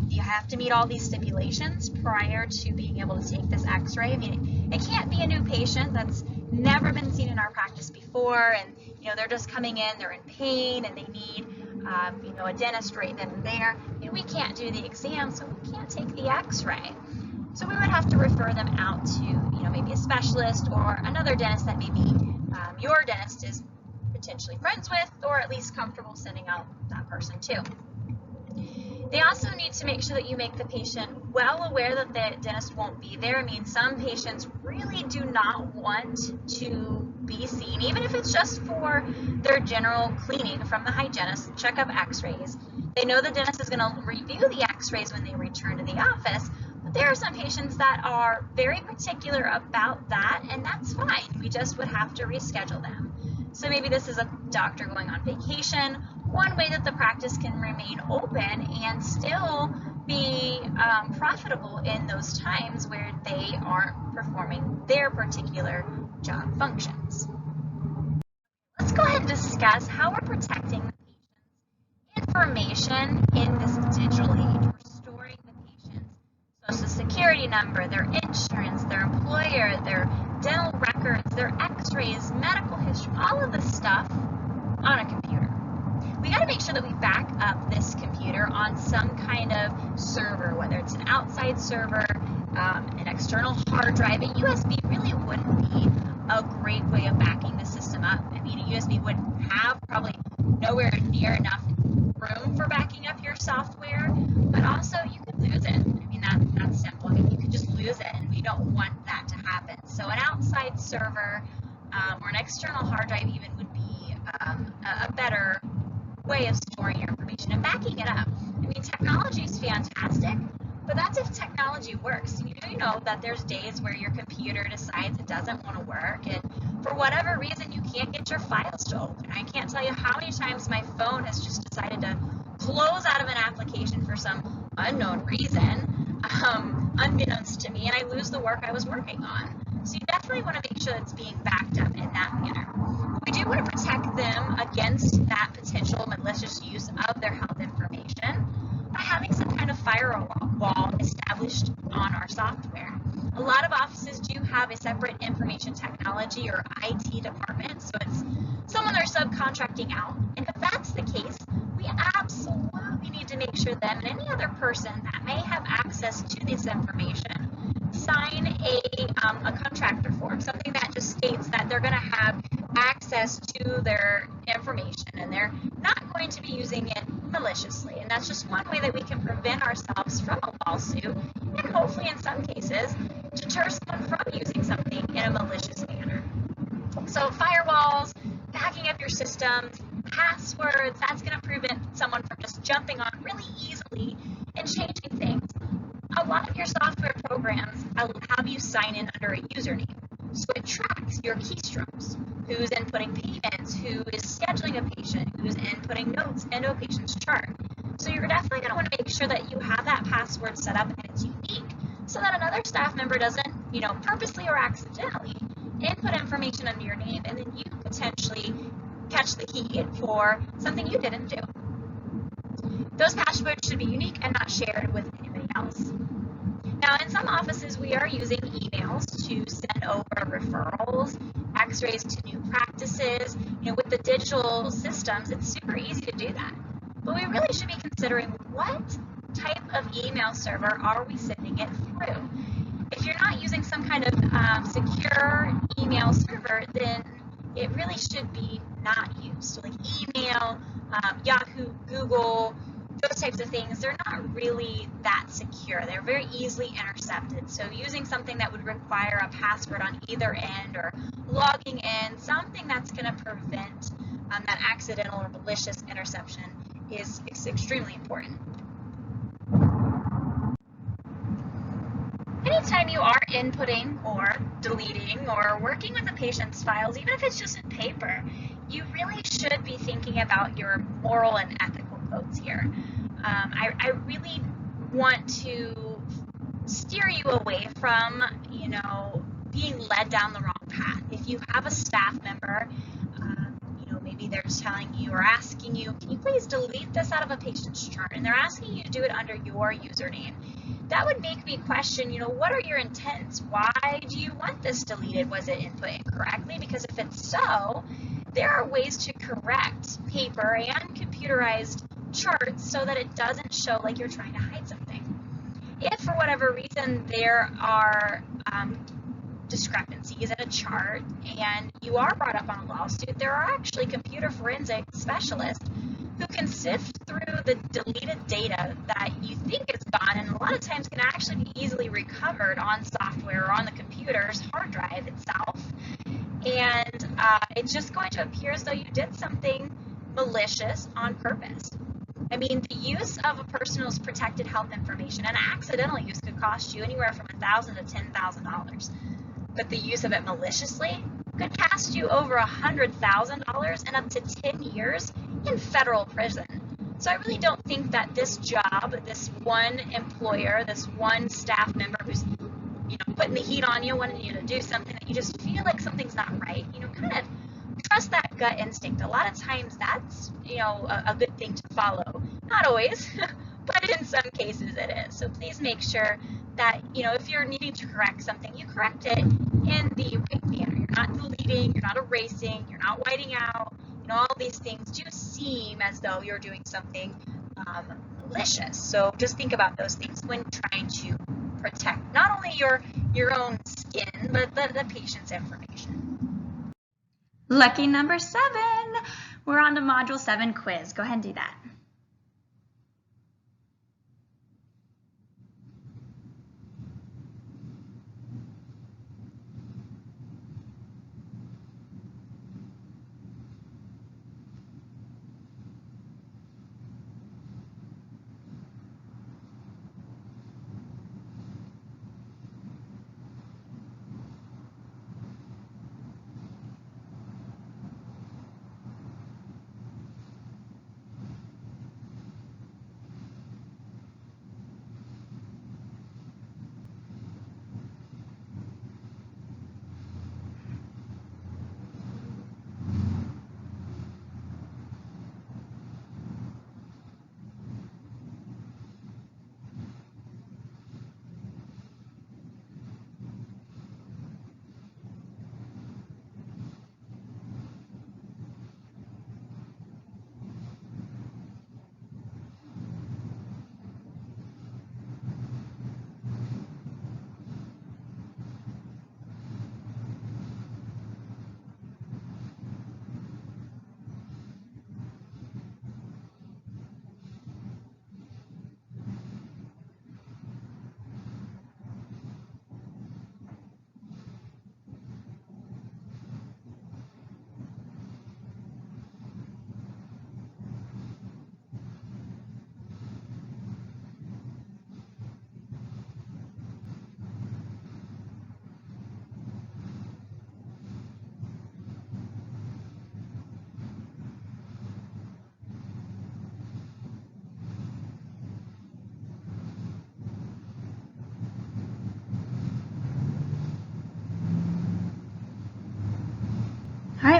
You have to meet all these stipulations prior to being able to take this x-ray. I mean, it can't be a new patient that's never been seen in our practice before, and they're just coming in, they're in pain, and they need a dentist right then and there. We can't do the exam, so we can't take the x-ray. So we would have to refer them out to maybe a specialist or another dentist that maybe your dentist is potentially friends with, or at least comfortable sending out that person to. They also need to make sure that you make the patient well aware that the dentist won't be there. I mean, some patients really do not want to be seen, even if it's just for their general cleaning from the hygienist, check up x-rays. They know the dentist is going to review the x-rays when they return to the office, but there are some patients that are very particular about that, and that's fine. We just would have to reschedule them. So maybe this is a doctor going on vacation. One way that the practice can remain open and still be profitable in those times where they aren't performing their particular job functions. Let's go ahead and discuss how we're protecting the patient's information in this digital age. We're storing the patient's social security number, their insurance, their employer, their dental records, their x-rays, medical history, all of this stuff on a computer. We got to make sure that we back up this computer on some kind of server, whether it's an outside server, an external hard drive. A USB really wouldn't be a great way of backing the system up. I mean, a USB would have probably nowhere near enough room for backing up your software, but also you could lose it. I mean, that's simple. I mean, you could just lose it, and we don't want that to happen. So an outside server or an external hard drive even would be a better way of storing your information and backing it up. I mean, technology is fantastic, but that's if technology works. You know that there's days where your computer decides it doesn't want to work, and for whatever reason you can't get your files to open. I can't tell you how many times my phone has just decided to close out of an application for some unknown reason, unbeknownst to me, and I lose the work I was working on. So you definitely want to make sure it's being backed up in that manner. We do want to protect them against that potential malicious use of their health information by having some kind of firewall established on our software. A lot of offices do have a separate information technology or IT department, so it's someone they're subcontracting out. And if that's the case, we absolutely need to make sure them and any other person that may have access to this information sign a contractor form, something that just states that they're going to have access to their information and they're not going to be using it maliciously. And that's just one way that we can prevent ourselves from a lawsuit and hopefully in some cases deter someone from using something in a malicious manner. So firewalls, backing up your systems, passwords, that's going to prevent someone from just jumping on really easily and changing things. A lot of your software programs have you sign in under a username. So it tracks your keystrokes, who's inputting payments, who is scheduling a patient, who's inputting notes into a patient's chart. So you're definitely going to want to make sure that you have that password set up and it's unique so that another staff member doesn't, purposely or accidentally input information under your name and then you potentially catch the key for something you didn't do. Those passwords should be unique and not shared with anybody else. Now, in some offices, we are using emails to send over referrals, x-rays to new practices. With the digital systems, it's super easy to do that. But we really should be considering what type of email server are we sending it through. If you're not using some kind of secure email server, then it really should be not used. So like email, Yahoo, Google, those types of things, they're not really that secure. They're very easily intercepted. So using something that would require a password on either end or logging in, something that's going to prevent that accidental or malicious interception is extremely important. Anytime you are inputting or deleting or working with a patient's files, even if it's just in paper, you really should be thinking about your moral and ethical codes here. I really want to steer you away from, being led down the wrong path. If you have a staff member, maybe they're just telling you or asking you, can you please delete this out of a patient's chart? And they're asking you to do it under your username. That would make me question, what are your intents? Why do you want this deleted? Was it input incorrectly? Because if it's so, there are ways to correct paper and computerized charts so that it doesn't show like you're trying to hide something. If for whatever reason there are discrepancies in a chart and you are brought up on a lawsuit, there are actually computer forensic specialists who can sift through the deleted data that you think is gone and a lot of times can actually be easily recovered on software or on the computer's hard drive itself. And it's just going to appear as though you did something malicious on purpose. I mean, the use of a person's protected health information, and accidental use could cost you anywhere from $1,000 to $10,000. But the use of it maliciously could cost you over $100,000 and up to 10 years in federal prison. So I really don't think that this job, this one employer, this one staff member who's putting the heat on you, wanting you to do something that you just feel like something's not right, kind of trust that gut instinct. A lot of times that's, a good thing to follow. Not always, but in some cases it is. So please make sure that, if you're needing to correct something, you correct it in the right manner. You're not deleting, you're not erasing, you're not whiting out. All these things do seem as though you're doing something malicious. So just think about those things when trying to protect not only your own skin, but the patient's information. Lucky number 7. We're on to Module 7 quiz. Go ahead and do that.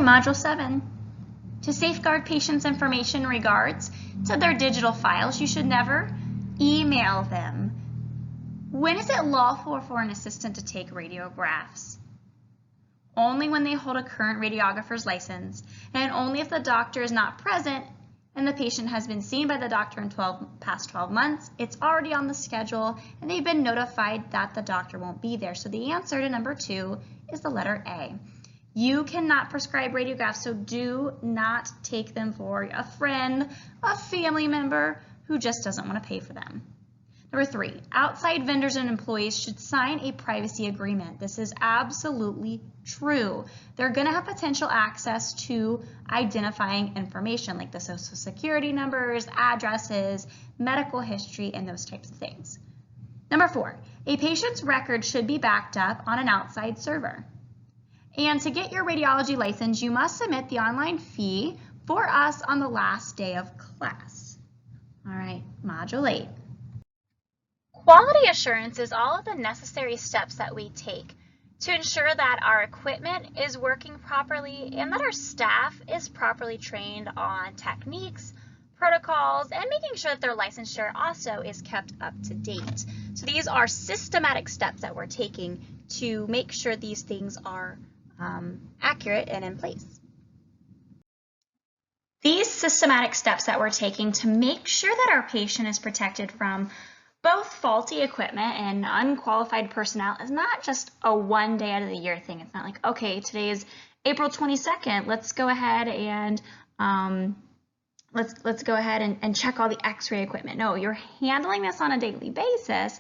Module 7. To safeguard patients' information in regards to their digital files, you should never email them. When is it lawful for an assistant to take radiographs? Only when they hold a current radiographer's license, and only if the doctor is not present and the patient has been seen by the doctor in past 12 months, it's already on the schedule, and they've been notified that the doctor won't be there. So the answer to number 2 is the letter A. You cannot prescribe radiographs, so do not take them for a friend, a family member who just doesn't want to pay for them. Number 3, outside vendors and employees should sign a privacy agreement. This is absolutely true. They're going to have potential access to identifying information like the social security numbers, addresses, medical history, and those types of things. Number 4, a patient's record should be backed up on an outside server. And to get your radiology license, you must submit the online fee for us on the last day of class. All right, Module 8. Quality assurance is all of the necessary steps that we take to ensure that our equipment is working properly and that our staff is properly trained on techniques, protocols, and making sure that their licensure also is kept up to date. So these are systematic steps that we're taking to make sure these things are accurate and in place. These systematic steps that we're taking to make sure that our patient is protected from both faulty equipment and unqualified personnel is not just a one day out of the year thing. It's not like, okay, today is April 22nd. Let's go ahead and let's go ahead and check all the x-ray equipment. No, you're handling this on a daily basis.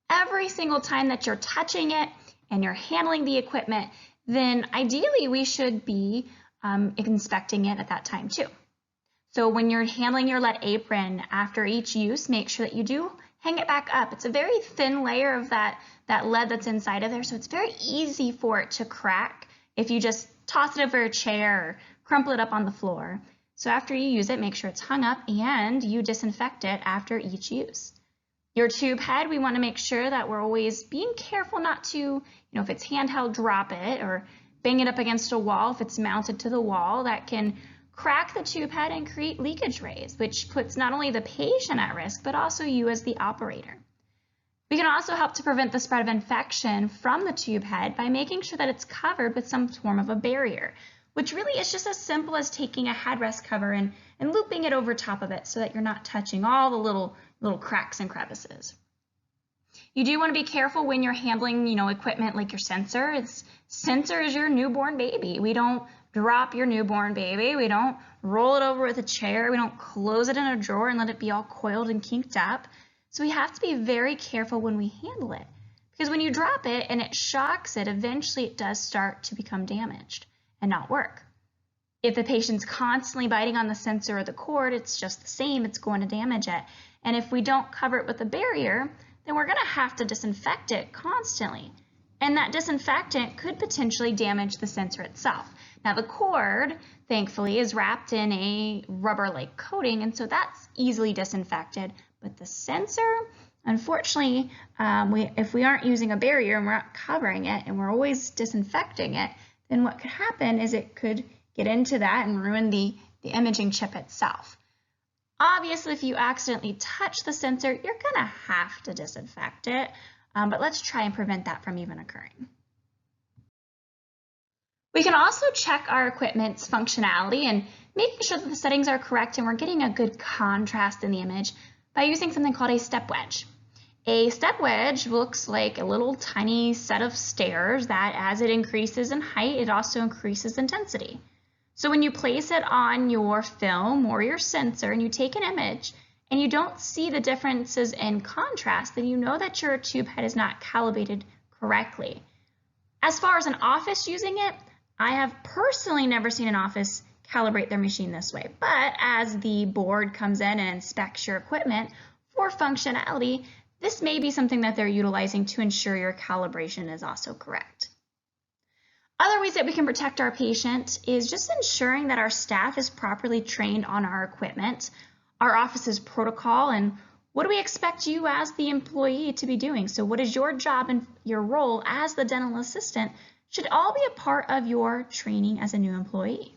Every single time that you're touching it and you're handling the equipment, then ideally we should be inspecting it at that time too. So when you're handling your lead apron after each use, make sure that you do hang it back up. It's a very thin layer of that lead that's inside of there, so it's very easy for it to crack if you just toss it over a chair or crumple it up on the floor. So after you use it, make sure it's hung up and you disinfect it after each use. Your tube head, we want to make sure that we're always being careful not to, if it's handheld, drop it or bang it up against a wall. If it's mounted to the wall, that can crack the tube head and create leakage rays, which puts not only the patient at risk, but also you as the operator. We can also help to prevent the spread of infection from the tube head by making sure that it's covered with some form of a barrier, which really is just as simple as taking a headrest cover and looping it over top of it so that you're not touching all the little cracks and crevices. You do want to be careful when you're handling, equipment like your sensor. Sensor is your newborn baby. We don't drop your newborn baby. We don't roll it over with a chair. We don't close it in a drawer and let it be all coiled and kinked up. So we have to be very careful when we handle it, because when you drop it and it shocks it, eventually it does start to become damaged and not work. If the patient's constantly biting on the sensor or the cord, it's just the same, it's going to damage it. And if we don't cover it with a barrier, then we're going to have to disinfect it constantly. And that disinfectant could potentially damage the sensor itself. Now the cord, thankfully, is wrapped in a rubber-like coating, and so that's easily disinfected. But the sensor, unfortunately, if we aren't using a barrier and we're not covering it and we're always disinfecting it, then what could happen is it could get into that and ruin the imaging chip itself. Obviously, if you accidentally touch the sensor, you're going to have to disinfect it, but let's try and prevent that from even occurring. We can also check our equipment's functionality and making sure that the settings are correct and we're getting a good contrast in the image by using something called a step wedge. A step wedge looks like a little tiny set of stairs that, as it increases in height, it also increases intensity. So when you place it on your film or your sensor and you take an image and you don't see the differences in contrast, then you know that your tube head is not calibrated correctly. As far as an office using it, I have personally never seen an office calibrate their machine this way, but as the board comes in and inspects your equipment for functionality, this may be something that they're utilizing to ensure your calibration is also correct. Other ways that we can protect our patient is just ensuring that our staff is properly trained on our equipment, our office's protocol, and what do we expect you as the employee to be doing? So what is your job and your role as the dental assistant should all be a part of your training as a new employee.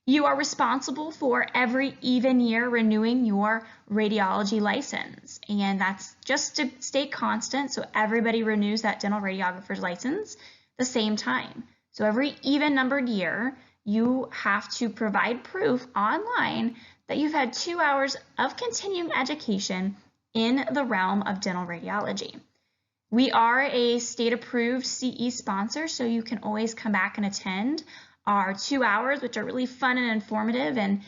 You are responsible for every even year renewing your radiology license, and that's just to stay constant, so everybody renews that dental radiographer's license the same time. So every even numbered year, you have to provide proof online that you've had 2 hours of continuing education in the realm of dental radiology. We are a state-approved CE sponsor, so you can always come back and attend our 2 hours, which are really fun and informative. And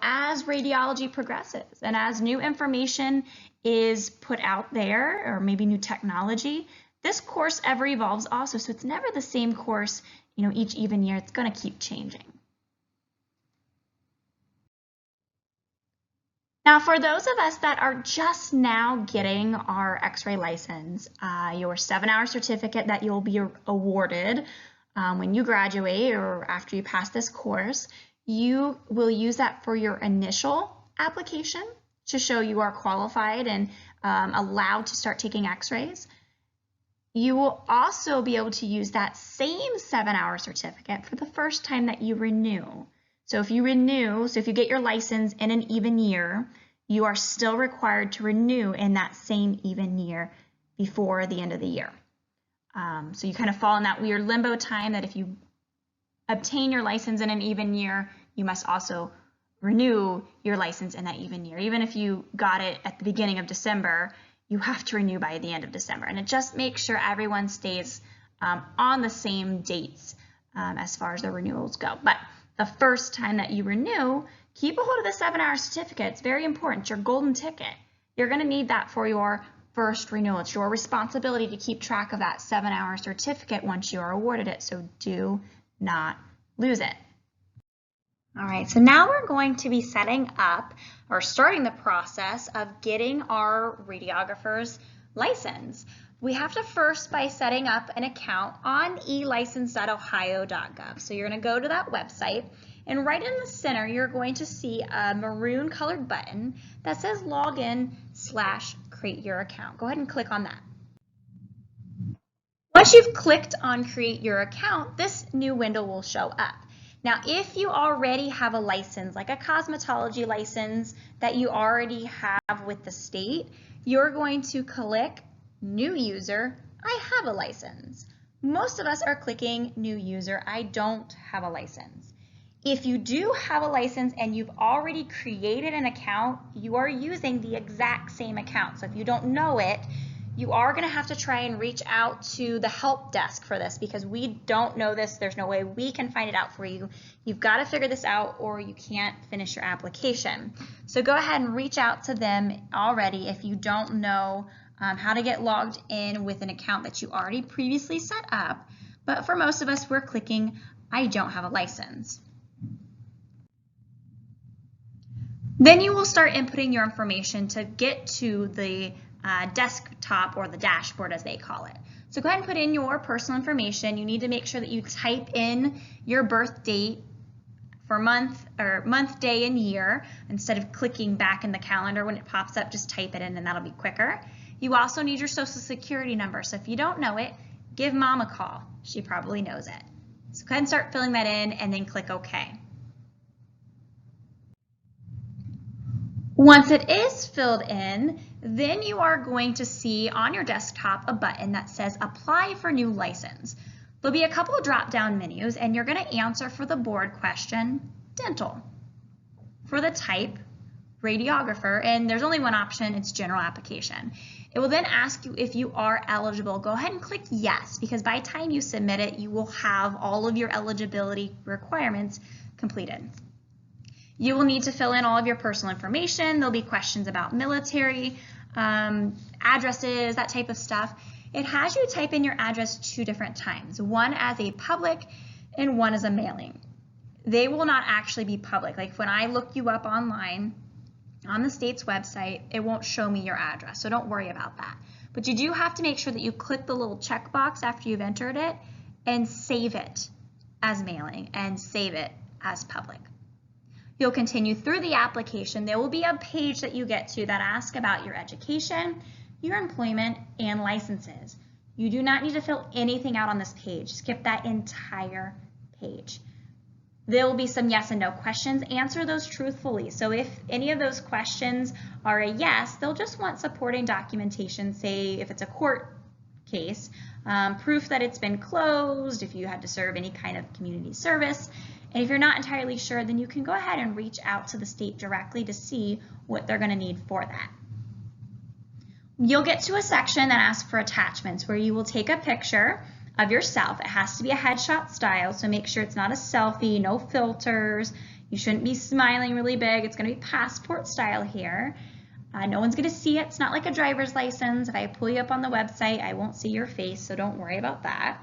as radiology progresses and as new information is put out there, or maybe new technology, this course ever evolves also. So it's never the same course, each even year. It's going to keep changing. Now, for those of us that are just now getting our X-ray license, your 7-hour certificate that you'll be awarded when you graduate or after you pass this course, you will use that for your initial application to show you are qualified and allowed to start taking X-rays. You will also be able to use that same 7-hour certificate for the first time that you renew. So if you get your license in an even year, you are still required to renew in that same even year before the end of the year. So you kind of fall in that weird limbo time that if you obtain your license in an even year, you must also renew your license in that even year. Even if you got it at the beginning of December, you have to renew by the end of December. And it just makes sure everyone stays on the same dates as far as the renewals go. But the first time that you renew, keep a hold of the 7-hour certificate. It's very important. It's your golden ticket. You're going to need that for your first renewal. It's your responsibility to keep track of that 7-hour certificate once you are awarded it, so do not lose it. All right, so now we're going to be setting up or starting the process of getting our radiographer's license. We have to first by setting up an account on elicense.ohio.gov. So you're going to go to that website, and right in the center, you're going to see a maroon colored button that says login/create your account. Go ahead and click on that. Once you've clicked on create your account, this new window will show up. Now, if you already have a license, like a cosmetology license that you already have with the state, you're going to click New User, I have a license. Most of us are clicking New User, I don't have a license. If you do have a license and you've already created an account, you are using the exact same account. So if you don't know it, you are going to have to try and reach out to the help desk for this because we don't know this. There's no way we can find it out for you. You've got to figure this out or you can't finish your application. So go ahead and reach out to them already if you don't know how to get logged in with an account that you already previously set up. But for most of us, we're clicking, I don't have a license. Then you will start inputting your information to get to the desktop or the dashboard as they call it. So go ahead and put in your personal information. You need to make sure that you type in your birth date for month, day, and year. Instead of clicking back in the calendar when it pops up, just type it in and that'll be quicker. You also need your social security number. So if you don't know it, give mom a call. She probably knows it. So go ahead and start filling that in and then click OK. Once it is filled in, then you are going to see on your desktop a button that says Apply for New License. There'll be a couple of drop-down menus, and you're going to answer for the board question, Dental. For the type, Radiographer, and there's only one option, it's General Application. It will then ask you if you are eligible. Go ahead and click Yes, because by the time you submit it, you will have all of your eligibility requirements completed. You will need to fill in all of your personal information. There'll be questions about military, addresses, that type of stuff. It has you type in your address 2 different times, one as a public and one as a mailing. They will not actually be public. Like when I look you up online on the state's website, it won't show me your address, so don't worry about that. But you do have to make sure that you click the little checkbox after you've entered it and save it as mailing and save it as public. You'll continue through the application. There will be a page that you get to that asks about your education, your employment, and licenses. You do not need to fill anything out on this page. Skip that entire page. There will be some yes and no questions. Answer those truthfully. So if any of those questions are a yes, they'll just want supporting documentation, say if it's a court case, proof that it's been closed, if you had to serve any kind of community service. And if you're not entirely sure, then you can go ahead and reach out to the state directly to see what they're going to need for that. You'll get to a section that asks for attachments where you will take a picture of yourself. It has to be a headshot style, so make sure it's not a selfie, no filters. You shouldn't be smiling really big. It's going to be passport style here. No one's going to see it. It's not like a driver's license. If I pull you up on the website, I won't see your face, so don't worry about that.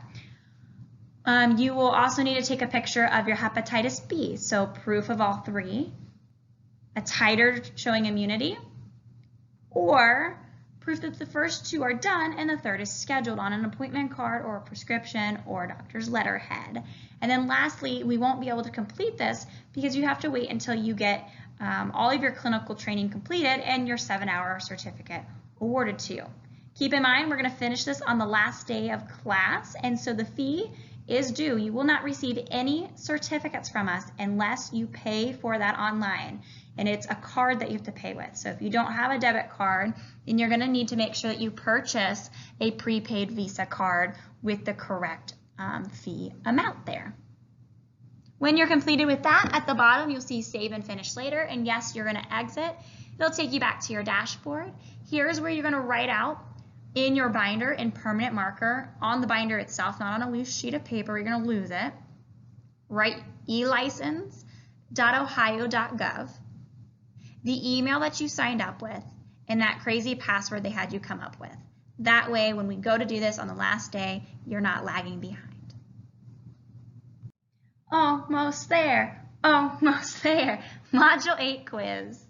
You will also need to take a picture of your hepatitis B, so proof of all three, a titer showing immunity, or proof that the first two are done and the third is scheduled on an appointment card or a prescription or a doctor's letterhead. And then lastly, we won't be able to complete this because you have to wait until you get all of your clinical training completed and your 7-hour certificate awarded to you. Keep in mind, we're going to finish this on the last day of class, and so the fee is due. You will not receive any certificates from us unless you pay for that online. And it's a card that you have to pay with. So if you don't have a debit card, then you're going to need to make sure that you purchase a prepaid Visa card with the correct fee amount there. When you're completed with that, at the bottom you'll see Save and Finish Later, and yes, you're going to exit. It'll take you back to your dashboard. Here's where you're going to write out in your binder in permanent marker on the binder itself, not on a loose sheet of paper. You're going to lose it. Write elicense.ohio.gov. the email that you signed up with, and that crazy password they had you come up with. That way, when we go to do this on the last day, you're not lagging behind. Almost there. Almost there. Module 8 quiz.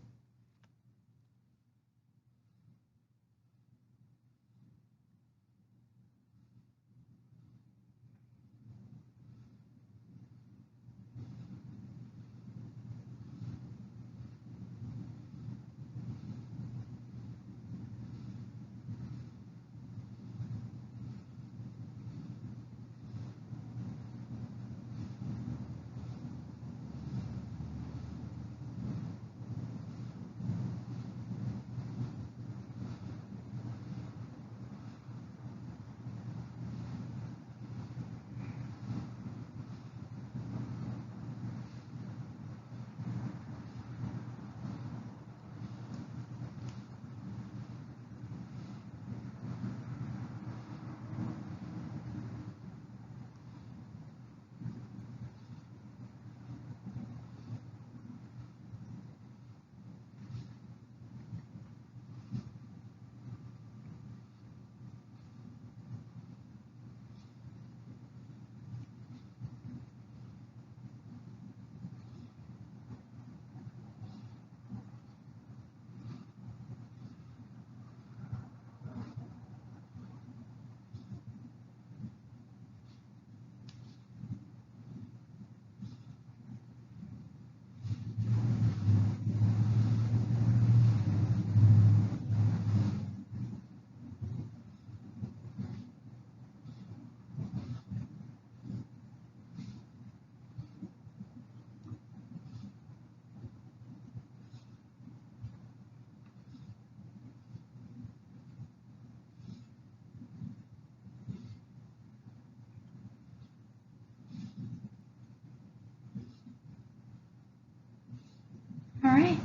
All right.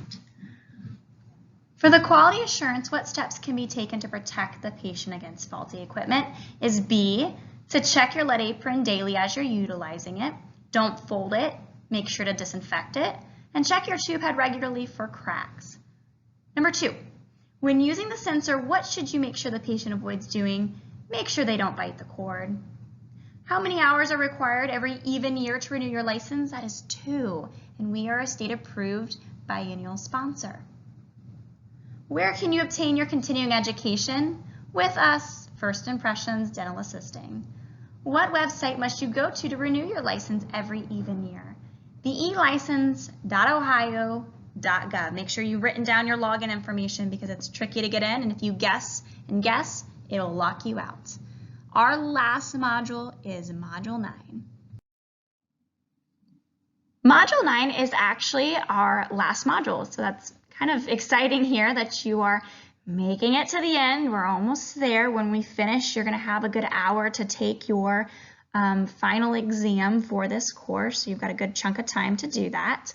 For the quality assurance, what steps can be taken to protect the patient against faulty equipment is B, to check your lead apron daily as you're utilizing it. Don't fold it. Make sure to disinfect it. And check your tube head regularly for cracks. Number 2, when using the sensor, what should you make sure the patient avoids doing? Make sure they don't bite the cord. How many hours are required every even year to renew your license? That is 2, and we are a state-approved biennial sponsor. Where can you obtain your continuing education? With us, First Impressions Dental Assisting. What website must you go to renew your license every even year? The elicense.ohio.gov. Make sure you've written down your login information because it's tricky to get in, and if you guess and guess, it'll lock you out. Our last module is Module 9. Module 9 is actually our last module, so that's kind of exciting here that you are making it to the end. We're almost there. When we finish, you're going to have a good hour to take your final exam for this course. So you've got a good chunk of time to do that.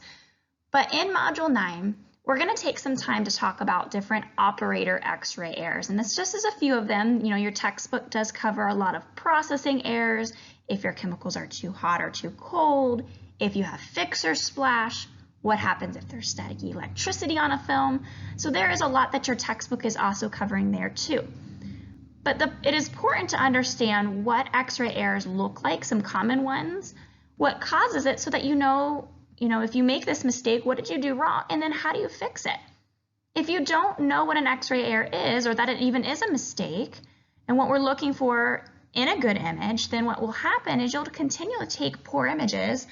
But in Module 9, we're going to take some time to talk about different operator X-ray errors. And this just is a few of them. You know, your textbook does cover a lot of processing errors, if your chemicals are too hot or too cold, if you have fix or splash, what happens if there's static electricity on a film. So there is a lot that your textbook is also covering there too. But it is important to understand what X-ray errors look like, some common ones, what causes it, so that you know, if you make this mistake, what did you do wrong, and then how do you fix it? If you don't know what an X-ray error is, or that it even is a mistake, and what we're looking for in a good image, then what will happen is you'll continually take poor images,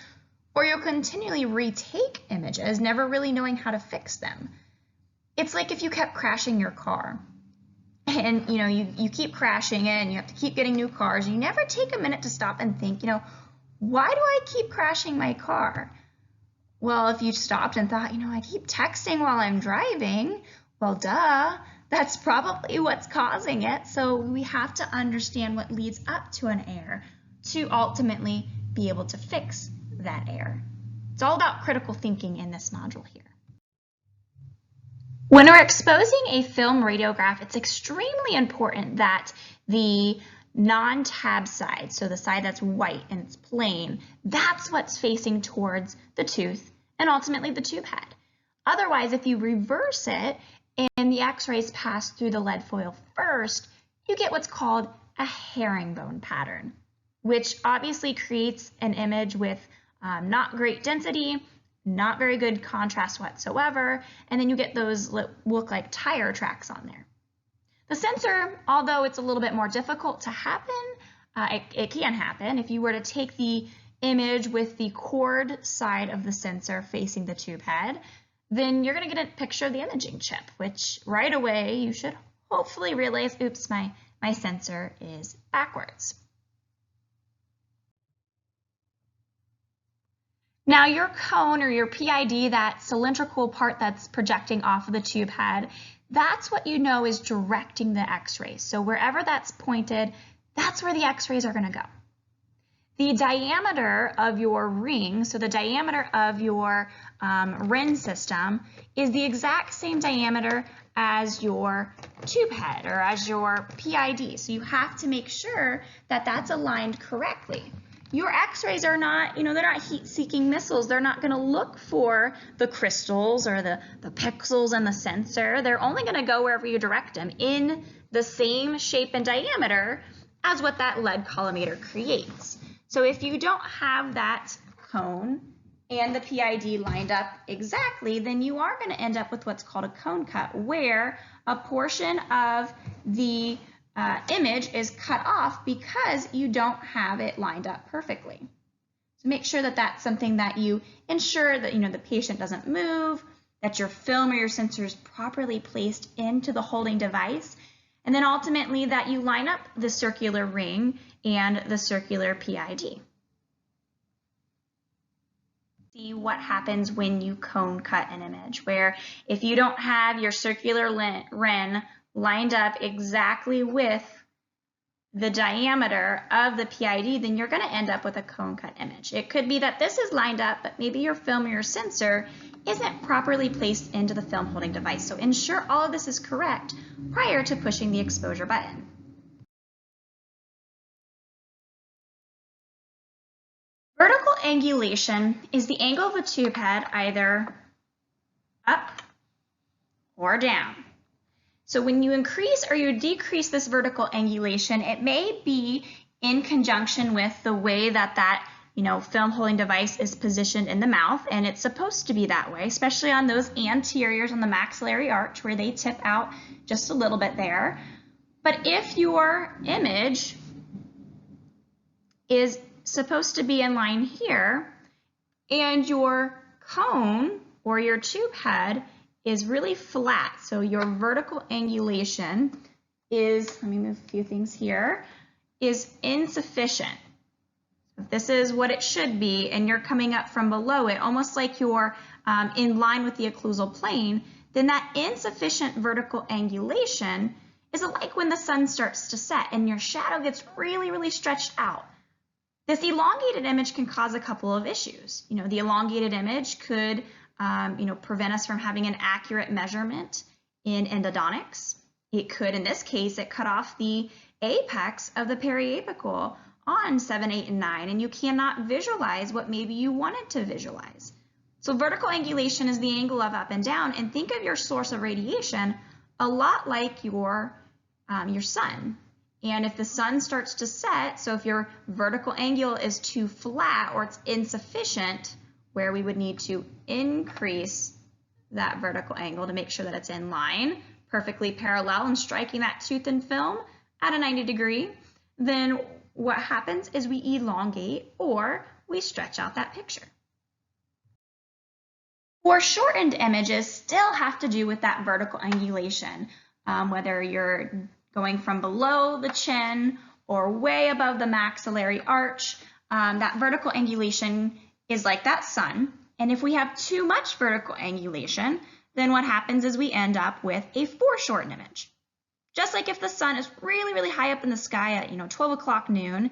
or you'll continually retake images, never really knowing how to fix them. It's like if you kept crashing your car, and you keep crashing it, and you have to keep getting new cars, and you never take a minute to stop and think, why do I keep crashing my car? Well, if you stopped and thought, I keep texting while I'm driving, well, duh, that's probably what's causing it. So we have to understand what leads up to an error to ultimately be able to fix that error. It's all about critical thinking in this module here. When we're exposing a film radiograph, it's extremely important that the non-tab side, so the side that's white and it's plain, that's what's facing towards the tooth and ultimately the tube head. Otherwise, if you reverse it and the x-rays pass through the lead foil first, you get what's called a herringbone pattern, which obviously creates an image with not great density, not very good contrast whatsoever, and then you get those look like tire tracks on there. The sensor, although it's a little bit more difficult to happen, it can happen. If you were to take the image with the cord side of the sensor facing the tube head, then you're going to get a picture of the imaging chip, which right away you should hopefully realize, oops, my sensor is backwards. Now your cone or your PID, that cylindrical part that's projecting off of the tube head, that's what you know is directing the x-rays. So wherever that's pointed, that's where the x-rays are going to go. The diameter of your ring, so the diameter of your RIN system, is the exact same diameter as your tube head or as your PID. So you have to make sure that that's aligned correctly. Your x-rays are not, they're not heat-seeking missiles. They're not going to look for the crystals or the pixels in the sensor. They're only going to go wherever you direct them in the same shape and diameter as what that lead collimator creates. So if you don't have that cone and the PID lined up exactly, then you are going to end up with what's called a cone cut, where a portion of the image is cut off because you don't have it lined up perfectly. So make sure that that's something that you ensure that the patient doesn't move, that your film or your sensor is properly placed into the holding device, and then ultimately that you line up the circular ring and the circular PID. See what happens when you cone cut an image, where if you don't have your circular RIN lined up exactly with the diameter of the PID, then you're going to end up with a cone cut image. It could be that this is lined up, but maybe your film or your sensor isn't properly placed into the film holding device. So ensure all of this is correct prior to pushing the exposure button. Vertical angulation is the angle of a tube head either up or down. So when you increase or you decrease this vertical angulation, it may be in conjunction with the way that film holding device is positioned in the mouth, and it's supposed to be that way, especially on those anteriors on the maxillary arch where they tip out just a little bit there. But if your image is supposed to be in line here and your cone or your tube head is really flat, so your vertical angulation is, let me move a few things here, is insufficient, if this is what it should be and you're coming up from below it, almost like you're in line with the occlusal plane, then that insufficient vertical angulation is like when the sun starts to set and your shadow gets really, really stretched out. This elongated image can cause a couple of issues. The elongated image could prevent us from having an accurate measurement in endodontics. It could, in this case, it cut off the apex of the periapical on 7, 8, and 9, and you cannot visualize what maybe you wanted to visualize. So vertical angulation is the angle of up and down, and think of your source of radiation a lot like your sun. And if the sun starts to set, so if your vertical angle is too flat or it's insufficient, where we would need to increase that vertical angle to make sure that it's in line, perfectly parallel and striking that tooth and film at a 90 degree, then what happens is we elongate or we stretch out that picture. Foreshortened images still have to do with that vertical angulation, whether you're going from below the chin or way above the maxillary arch. That vertical angulation is like that sun, and if we have too much vertical angulation, then what happens is we end up with a foreshortened image. Just like if the sun is really, really high up in the sky at 12 o'clock noon,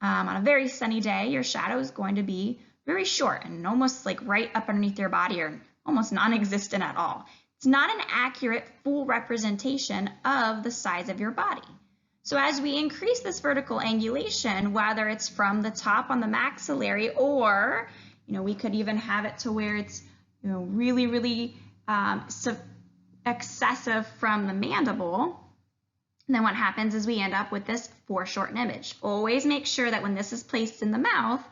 on a very sunny day, your shadow is going to be very short and almost like right up underneath your body, or almost non-existent at all. It's not an accurate full representation of the size of your body. So as we increase this vertical angulation, whether it's from the top on the maxillary, or we could even have it to where it's really, really excessive from the mandible, then what happens is we end up with this foreshortened image. Always make sure that when this is placed in the mouth,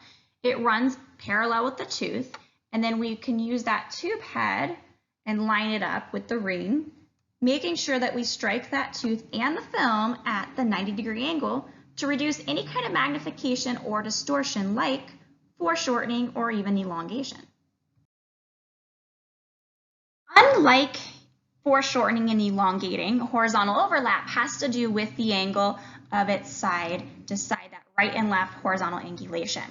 it runs parallel with the tooth, and then we can use that tube head and line it up with the ring, making sure that we strike that tooth and the film at the 90-degree angle to reduce any kind of magnification or distortion like foreshortening or even elongation. Unlike foreshortening and elongating, horizontal overlap has to do with the angle of its side to side, that right and left horizontal angulation.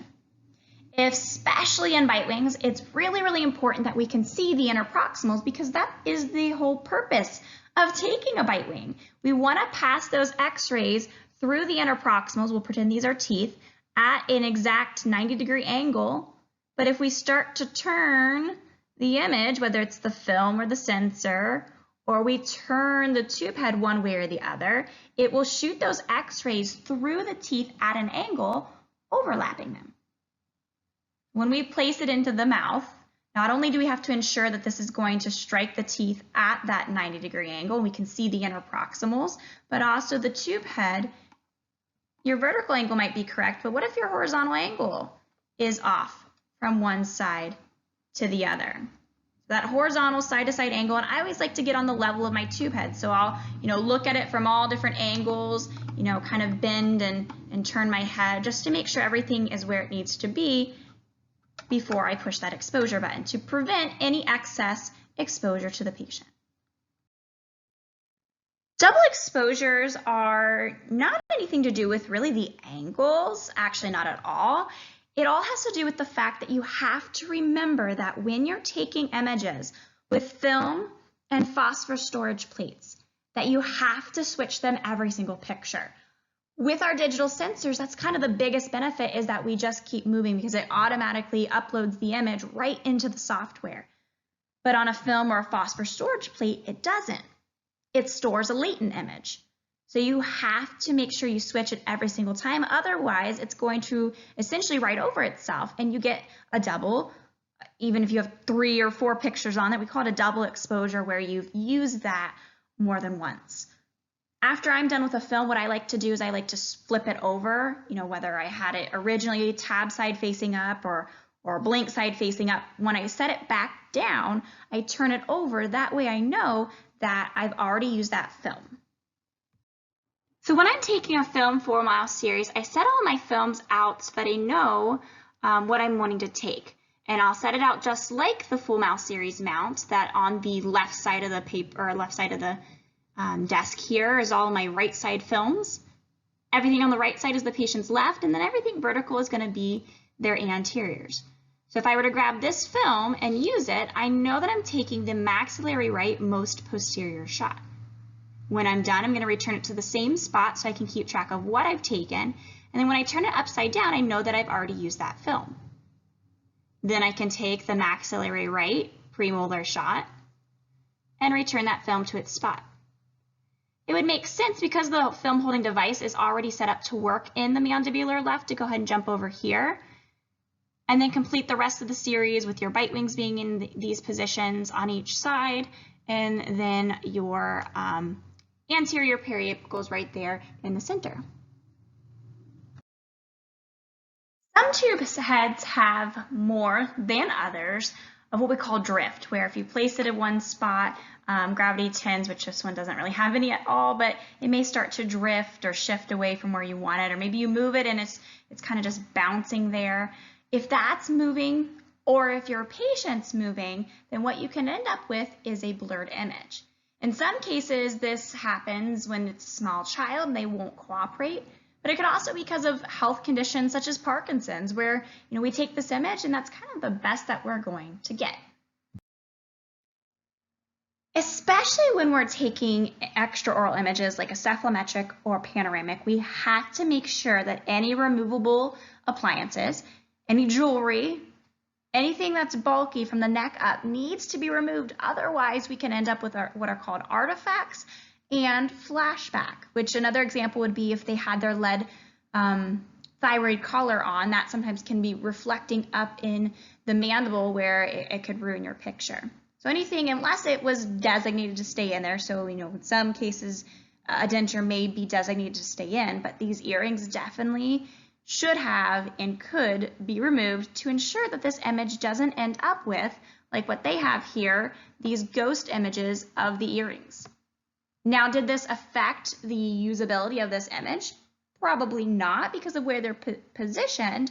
Especially in bite wings, it's really, really important that we can see the interproximals, because that is the whole purpose of taking a bite wing. We want to pass those x-rays through the interproximals, we'll pretend these are teeth, at an exact 90-degree angle. But if we start to turn the image, whether it's the film or the sensor, or we turn the tube head one way or the other, it will shoot those x-rays through the teeth at an angle, overlapping them. When we place it into the mouth, not only do we have to ensure that this is going to strike the teeth at that 90-degree angle, we can see the interproximals, but also the tube head, your vertical angle might be correct, but what if your horizontal angle is off from one side to the other? That horizontal side-to-side angle, and I always like to get on the level of my tube head, so I'll look at it from all different angles, kind of bend and turn my head just to make sure everything is where it needs to be before I push that exposure button to prevent any excess exposure to the patient. Double exposures are not anything to do with really the angles, actually not at all. It all has to do with the fact that you have to remember that when you're taking images with film and phosphorus storage plates, that you have to switch them every single picture. With our digital sensors, that's kind of the biggest benefit, is that we just keep moving because it automatically uploads the image right into the software. But on a film or a phosphorus storage plate, it doesn't. It stores a latent image. So you have to make sure you switch it every single time. Otherwise, it's going to essentially write over itself and you get a double. Even if you have 3 or 4 pictures on it, we call it a double exposure, where you've used that more than once. After I'm done with a film, what I like to do is I like to flip it over, whether I had it originally tab side facing up or blank side facing up. When I set it back down, I turn it over. That way I know that I've already used that film. So when I'm taking a film 4-mile series, I set all my films out so that I know what I'm wanting to take. And I'll set it out just like the full mile series mount, that on the left side of the paper, or left side of the desk here is all my right side films. everything on the right side is the patient's left, and then everything vertical is going to be their anteriors. So if I were to grab this film and use it, I know that I'm taking the maxillary right most posterior shot. When I'm done, I'm going to return it to the same spot so I can keep track of what I've taken. And then when I turn it upside down, I know that I've already used that film. Then I can take the maxillary right premolar shot and return that film to its spot. It would make sense because the film holding device is already set up to work in the mandibular left to go ahead and jump over here and then complete the rest of the series with your bite wings being in these positions on each side, and then your anterior periapicals right there in the center. Some tube heads have more than others of what we call drift, where if you place it in one spot, gravity tends, which this one doesn't really have any at all, but it may start to drift or shift away from where you want it, or maybe you move it and it's kind of just bouncing there. If that's moving, or if your patient's moving, then what you can end up with is a blurred image. In some cases, this happens when it's a small child and they won't cooperate, but it could also be because of health conditions such as Parkinson's, where we take this image and that's kind of the best that we're going to get. Especially when we're taking extraoral images like a cephalometric or panoramic, we have to make sure that any removable appliances, any jewelry, anything that's bulky from the neck up needs to be removed. Otherwise, we can end up with what are called artifacts and flashback, which another example would be if they had their lead thyroid collar on, that sometimes can be reflecting up in the mandible where it could ruin your picture. So anything, unless it was designated to stay in there, so in some cases a denture may be designated to stay in, but these earrings definitely should have and could be removed to ensure that this image doesn't end up with, like what they have here, these ghost images of the earrings. Now, did this affect the usability of this image? Probably not because of where they're positioned,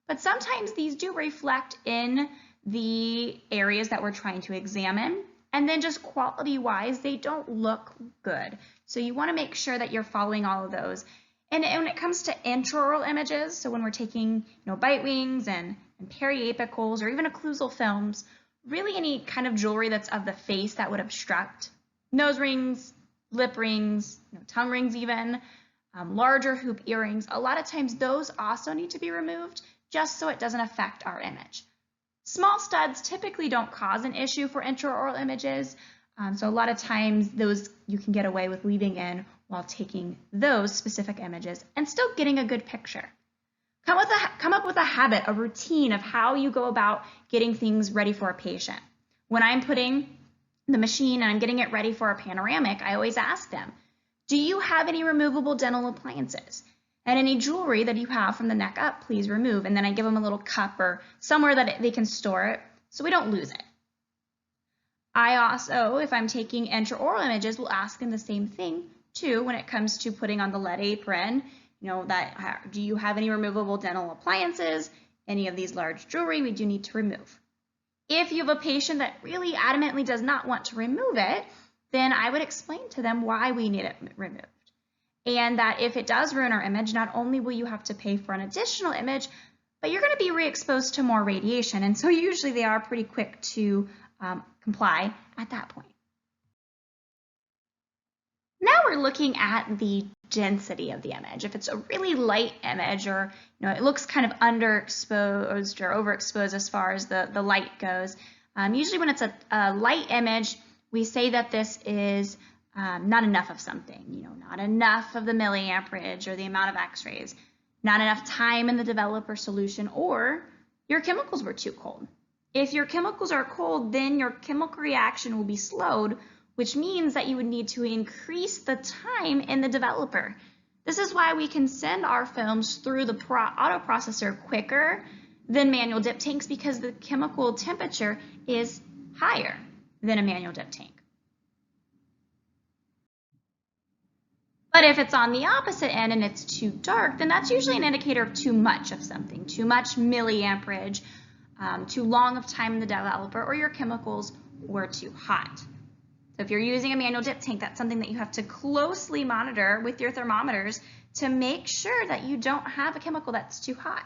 but sometimes these do reflect in the areas that we're trying to examine, and then just quality-wise, they don't look good. So you want to make sure that you're following all of those. And when it comes to intraoral images, so when we're taking bite wings and periapicals or even occlusal films, really any kind of jewelry that's of the face that would obstruct, nose rings, lip rings, tongue rings even, larger hoop earrings, a lot of times those also need to be removed just so it doesn't affect our image. Small studs typically don't cause an issue for intraoral images, so a lot of times those you can get away with leaving in while taking those specific images and still getting a good picture. Come up with a habit, a routine of how you go about getting things ready for a patient. When I'm putting the machine and I'm getting it ready for a panoramic, I always ask them, do you have any removable dental appliances? And any jewelry that you have from the neck up, please remove. And then I give them a little cup or somewhere that they can store it so we don't lose it. I also, if I'm taking intraoral images, will ask them the same thing too when it comes to putting on the lead apron. Do you have any removable dental appliances? Any of these large jewelry we do need to remove. If you have a patient that really adamantly does not want to remove it, then I would explain to them why we need it removed. And that if it does ruin our image, not only will you have to pay for an additional image, but you're going to be re-exposed to more radiation. And so usually they are pretty quick to comply at that point. Now we're looking at the density of the image. If it's a really light image or it looks kind of underexposed or overexposed as far as the light goes, usually when it's a light image, we say that this is not enough of something, not enough of the milliamperage or the amount of x-rays, not enough time in the developer solution, or your chemicals were too cold. If your chemicals are cold, then your chemical reaction will be slowed, which means that you would need to increase the time in the developer. This is why we can send our films through the autoprocessor quicker than manual dip tanks, because the chemical temperature is higher than a manual dip tank. But if it's on the opposite end and it's too dark, then that's usually an indicator of too much of something, too much milliamperage, too long of time in the developer, or your chemicals were too hot. So if you're using a manual dip tank, that's something that you have to closely monitor with your thermometers to make sure that you don't have a chemical that's too hot.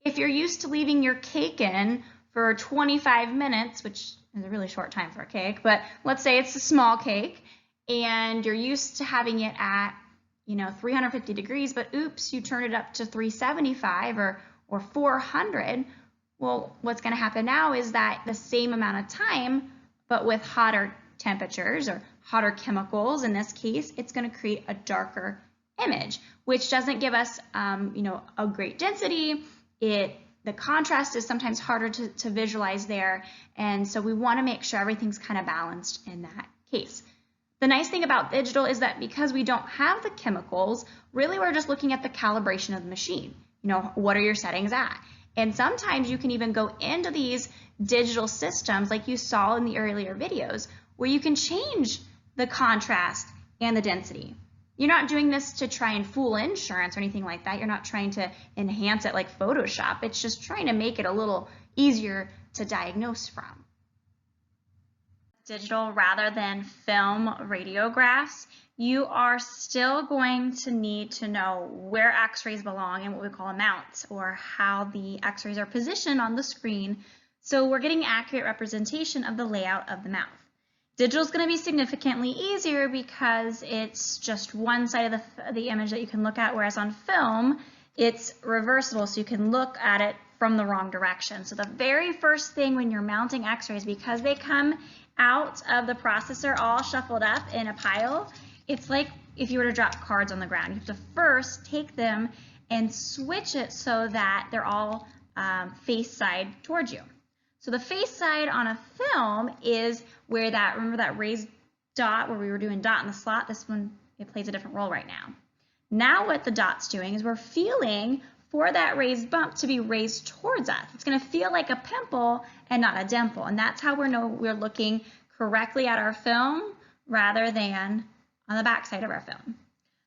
If you're used to leaving your cake in for 25 minutes, which is a really short time for a cake, but let's say it's a small cake and you're used to having it at 350 degrees, but oops, you turn it up to 375 or 400. Well, what's going to happen now is that the same amount of time, but with hotter temperatures or hotter chemicals, in this case, it's going to create a darker image, which doesn't give us, a great density. The contrast is sometimes harder to visualize there, and so we want to make sure everything's kind of balanced in that case. The nice thing about digital is that because we don't have the chemicals, really we're just looking at the calibration of the machine. What are your settings at? And sometimes you can even go into these digital systems like you saw in the earlier videos where you can change the contrast and the density. You're not doing this to try and fool insurance or anything like that. You're not trying to enhance it like Photoshop. It's just trying to make it a little easier to diagnose from. Digital rather than film radiographs, you are still going to need to know where x-rays belong and what we call a mount, or how the x-rays are positioned on the screen, so we're getting accurate representation of the layout of the mouth. Digital is going to be significantly easier because it's just one side of the image that you can look at, whereas on film, it's reversible, so you can look at it from the wrong direction. So the very first thing when you're mounting x-rays, because they come out of the processor all shuffled up in a pile, it's like if you were to drop cards on the ground. You have to first take them and switch it so that they're all face side towards you. So the face side on a film is where remember that raised dot where we were doing dot in the slot? This one, it plays a different role right now. Now what the dot's doing is we're feeling for that raised bump to be raised towards us. It's going to feel like a pimple and not a dimple, and that's how we're looking correctly at our film rather than on the back side of our film.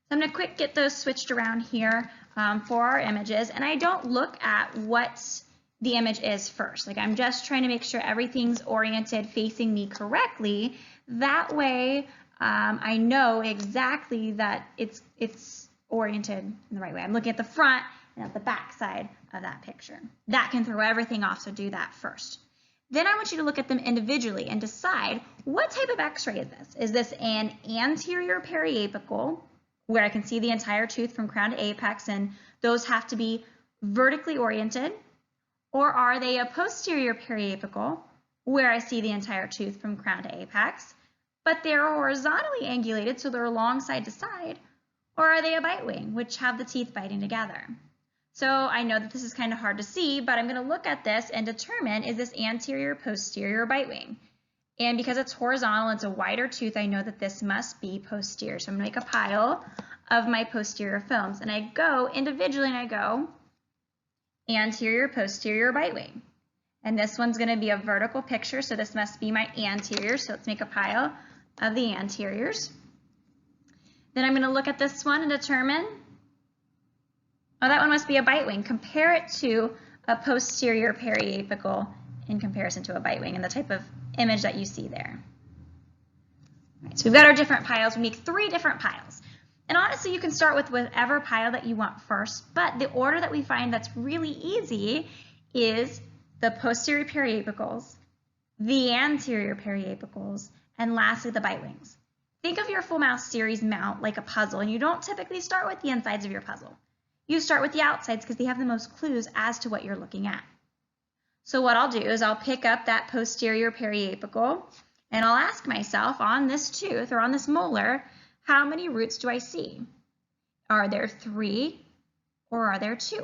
So I'm going to get those switched around here for our images, and I don't look at what the image is first. Like, I'm just trying to make sure everything's oriented facing me correctly. That way I know exactly that it's oriented in the right way. I'm looking at the front and at the back side of that picture. That can throw everything off, so do that first. Then I want you to look at them individually and decide, what type of x-ray is this? Is this an anterior periapical, where I can see the entire tooth from crown to apex, and those have to be vertically oriented? Or are they a posterior periapical, where I see the entire tooth from crown to apex, but they're horizontally angulated, so they're long side to side? Or are they a bite wing, which have the teeth biting together? So I know that this is kind of hard to see, but I'm going to look at this and determine, is this anterior, posterior, or bite wing? And because it's horizontal, it's a wider tooth, I know that this must be posterior. So I'm going to make a pile of my posterior films, and I go individually and I go anterior, posterior, bite wing. And this one's going to be a vertical picture, so this must be my anterior. So let's make a pile of the anteriors. Then I'm going to look at this one and determine, oh, that one must be a bite wing. Compare it to a posterior periapical in comparison to a bite wing and the type of image that you see there. All right, so we've got our different piles. We make 3 different piles. And honestly, you can start with whatever pile that you want first, but the order that we find that's really easy is the posterior periapicals, the anterior periapicals, and lastly the bite wings. Think of your full mouth series mount like a puzzle, and you don't typically start with the insides of your puzzle. You start with the outsides because they have the most clues as to what you're looking at. So what I'll do is I'll pick up that posterior periapical, and I'll ask myself, on this tooth or on this molar, how many roots do I see? Are there 3 or are there 2?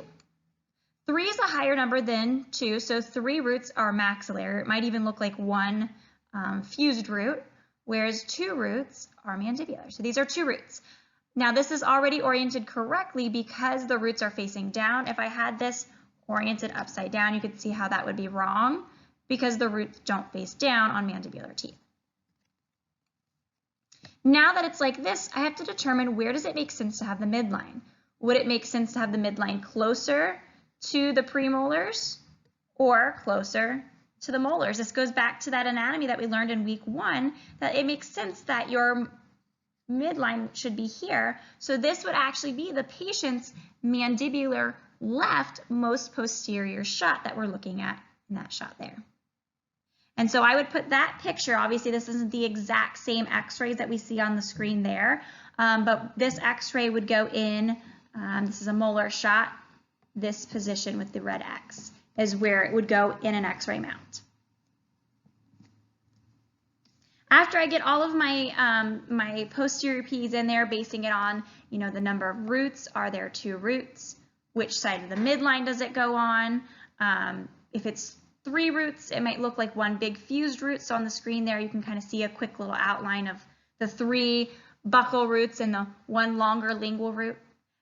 3 is a higher number than 2, so 3 roots are maxillary. It might even look like 1 fused root, whereas 2 roots are mandibular. So these are 2 roots. Now this is already oriented correctly because the roots are facing down. If I had this oriented upside down, you could see how that would be wrong because the roots don't face down on mandibular teeth. Now that it's like this, I have to determine, where does it make sense to have the midline? Would it make sense to have the midline closer to the premolars or closer to the molars. This goes back to that anatomy that we learned in week 1, that it makes sense that your midline should be here. So this would actually be the patient's mandibular left most posterior shot that we're looking at in that shot there. And so I would put that picture, obviously this isn't the exact same x-rays that we see on the screen there, but this x-ray would go in, this is a molar shot, this position with the red X is where it would go in an x-ray mount. After I get all of my my posterior P's in there, basing it on, you know, the number of roots, are there 2 roots? Which side of the midline does it go on? If it's 3 roots, it might look like one big fused root. So on the screen there, you can kind of see a quick little outline of the 3 buccal roots and the 1 longer lingual root.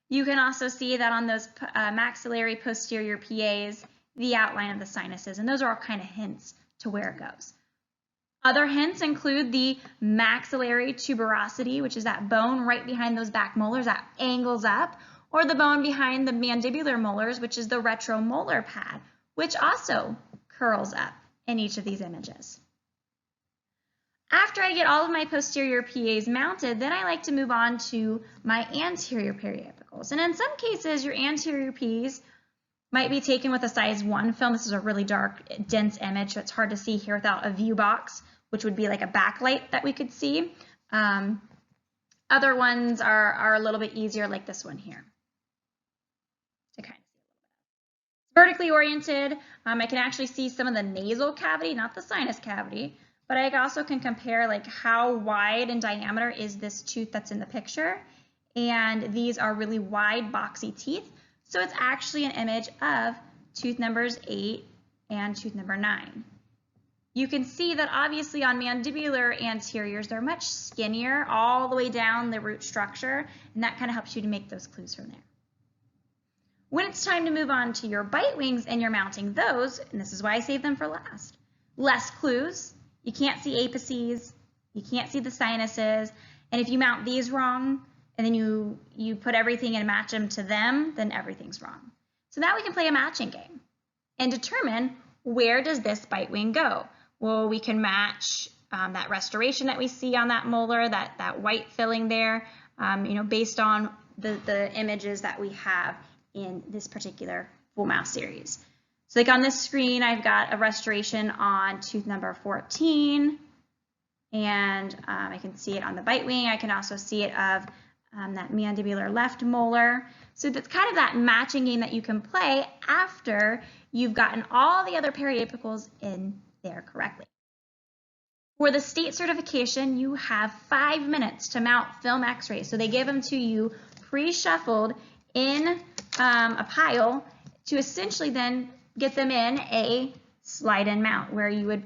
You can also see that on those maxillary posterior PAs, the outline of the sinuses, and those are all kind of hints to where it goes. Other hints include the maxillary tuberosity, which is that bone right behind those back molars that angles up, or the bone behind the mandibular molars, which is the retromolar pad, which also curls up in each of these images. After I get all of my posterior PAs mounted, then I like to move on to my anterior periapicals. And in some cases, your anterior Ps might be taken with a size 1 film. This is a really dark, dense image, so it's hard to see here without a view box, which would be like a backlight that we could see. Other ones are a little bit easier, like this one here, to kind of see a little bit. It's vertically oriented. I can actually see some of the nasal cavity, not the sinus cavity, but I also can compare like how wide in diameter is this tooth that's in the picture. And these are really wide, boxy teeth. So it's actually an image of tooth numbers 8 and tooth number 9. You can see that obviously on mandibular anteriors, they're much skinnier all the way down the root structure, and that kind of helps you to make those clues from there. When it's time to move on to your bite wings and you're mounting those, and this is why I save them for last, less clues. You can't see apices, you can't see the sinuses, and if you mount these wrong, and then you put everything and match them to them, then everything's wrong. So now we can play a matching game and determine, where does this bite wing go? Well, we can match that restoration that we see on that molar, that white filling there, you know, based on the images that we have in this particular full mouth series. So like on this screen, I've got a restoration on tooth number 14, and I can see it on the bite wing. I can also see it of that mandibular left molar. So that's kind of that matching game that you can play after you've gotten all the other periapicals in there correctly. For the state certification, you have 5 minutes to mount film x-rays. So they give them to you pre-shuffled in a pile to essentially then get them in a slide-in mount, where you would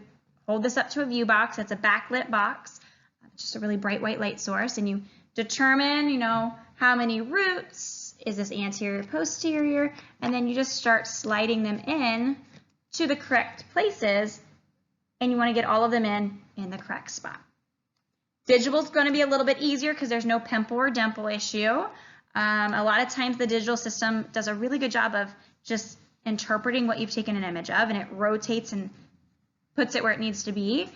hold this up to a view box. That's a backlit box, just a really bright white light source, and you determine, you know, how many roots, is this anterior, posterior, and then you just start sliding them in to the correct places, and you want to get all of them in the correct spot. Digital is going to be a little bit easier because there's no pimple or dimple issue. A lot of times the digital system does a really good job of just interpreting what you've taken an image of, and it rotates and puts it where it needs to be.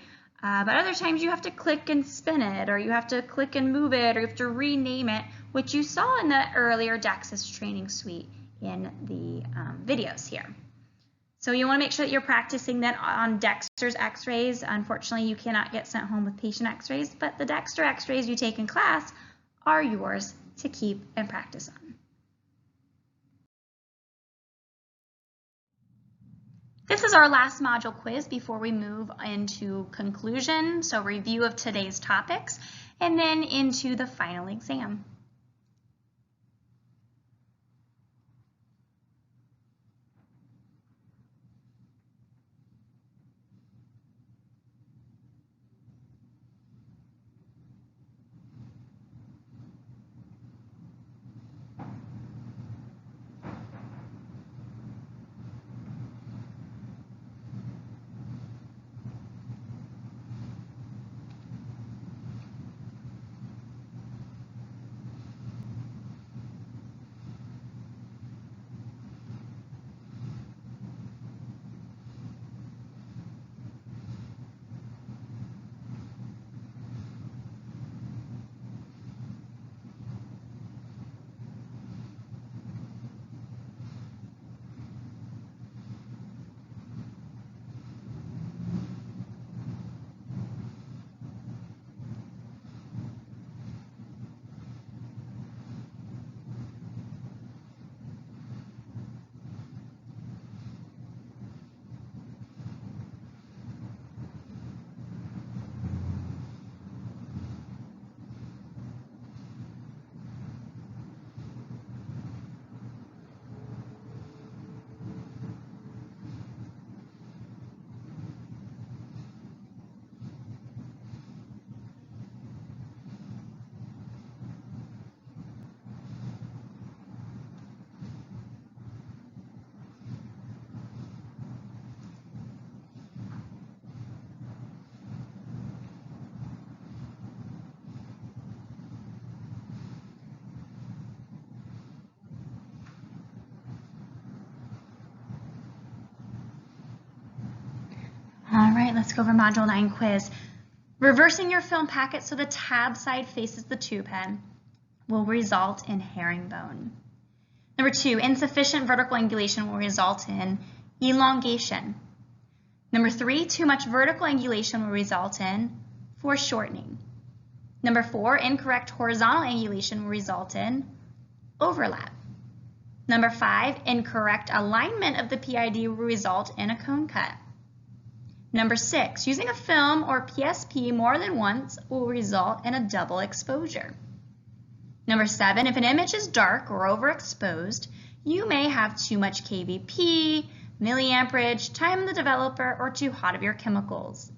But other times you have to click and spin it, or you have to click and move it, or you have to rename it, which you saw in the earlier DEXIS training suite in the videos here. So you want to make sure that you're practicing that on Dexter's x-rays. Unfortunately, you cannot get sent home with patient x-rays, but the Dexter x-rays you take in class are yours to keep and practice on. This is our last module quiz before we move into conclusion, so review of today's topics, and then into the final exam. Let's go over Module 9 quiz. Reversing your film packet so the tab side faces the tube head will result in herringbone. Number 2, insufficient vertical angulation will result in elongation. Number 3, too much vertical angulation will result in foreshortening. Number 4, incorrect horizontal angulation will result in overlap. Number 5, incorrect alignment of the PID will result in a cone cut. Number 6, using a film or PSP more than once will result in a double exposure. Number 7, if an image is dark or overexposed, you may have too much kVp, milliamperage, time in the developer, or too hot of your chemicals.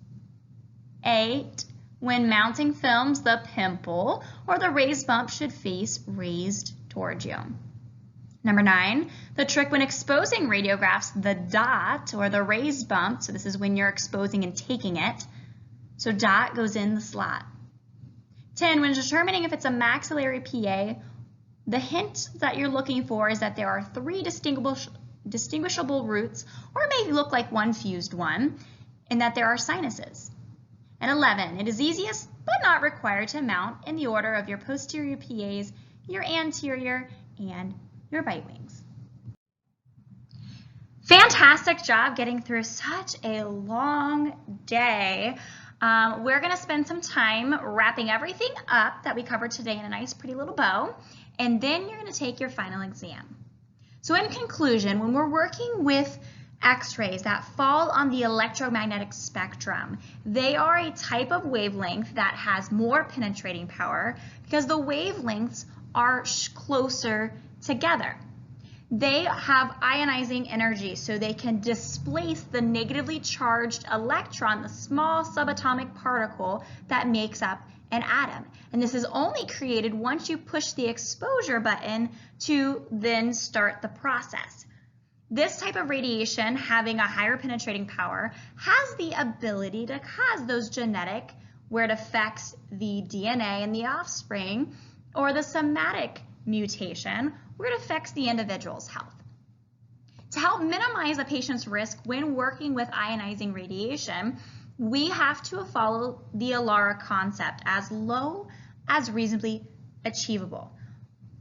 8, when mounting films, the pimple or the raised bump should face raised towards you. Number 9, the trick when exposing radiographs, the dot or the raised bump, so this is when you're exposing and taking it, so dot goes in the slot. 10, when determining if it's a maxillary PA, the hint that you're looking for is that there are 3 distinguishable roots, or it may look like one fused one, and that there are sinuses. And 11, it is easiest but not required to mount in the order of your posterior PAs, your anterior, and your bite wings. Fantastic job getting through such a long day. We're going to spend some time wrapping everything up that we covered today in a nice pretty little bow, and then you're going to take your final exam. So in conclusion, when we're working with X-rays that fall on the electromagnetic spectrum, they are a type of wavelength that has more penetrating power because the wavelengths are closer together. They have ionizing energy, so they can displace the negatively charged electron, the small subatomic particle that makes up an atom. And this is only created once you push the exposure button to then start the process. This type of radiation, having a higher penetrating power, has the ability to cause those genetic, where it affects the DNA in the offspring, or the somatic mutation, where it affects the individual's health. To help minimize a patient's risk when working with ionizing radiation, we have to follow the ALARA concept as low as reasonably achievable.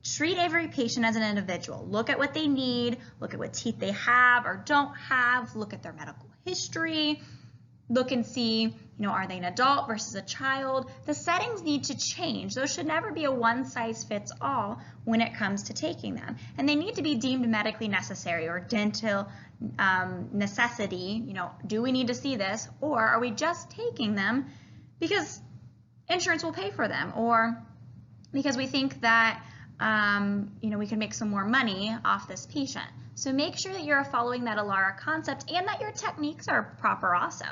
Treat every patient as an individual. Look at what they need, look at what teeth they have or don't have, look at their medical history, look and see, are they an adult versus a child? The settings need to change. Those should never be a one-size-fits-all when it comes to taking them. And they need to be deemed medically necessary or dental necessity. Do we need to see this? Or are we just taking them because insurance will pay for them, or because we think that we can make some more money off this patient? So make sure that you're following that ALARA concept and that your techniques are proper also.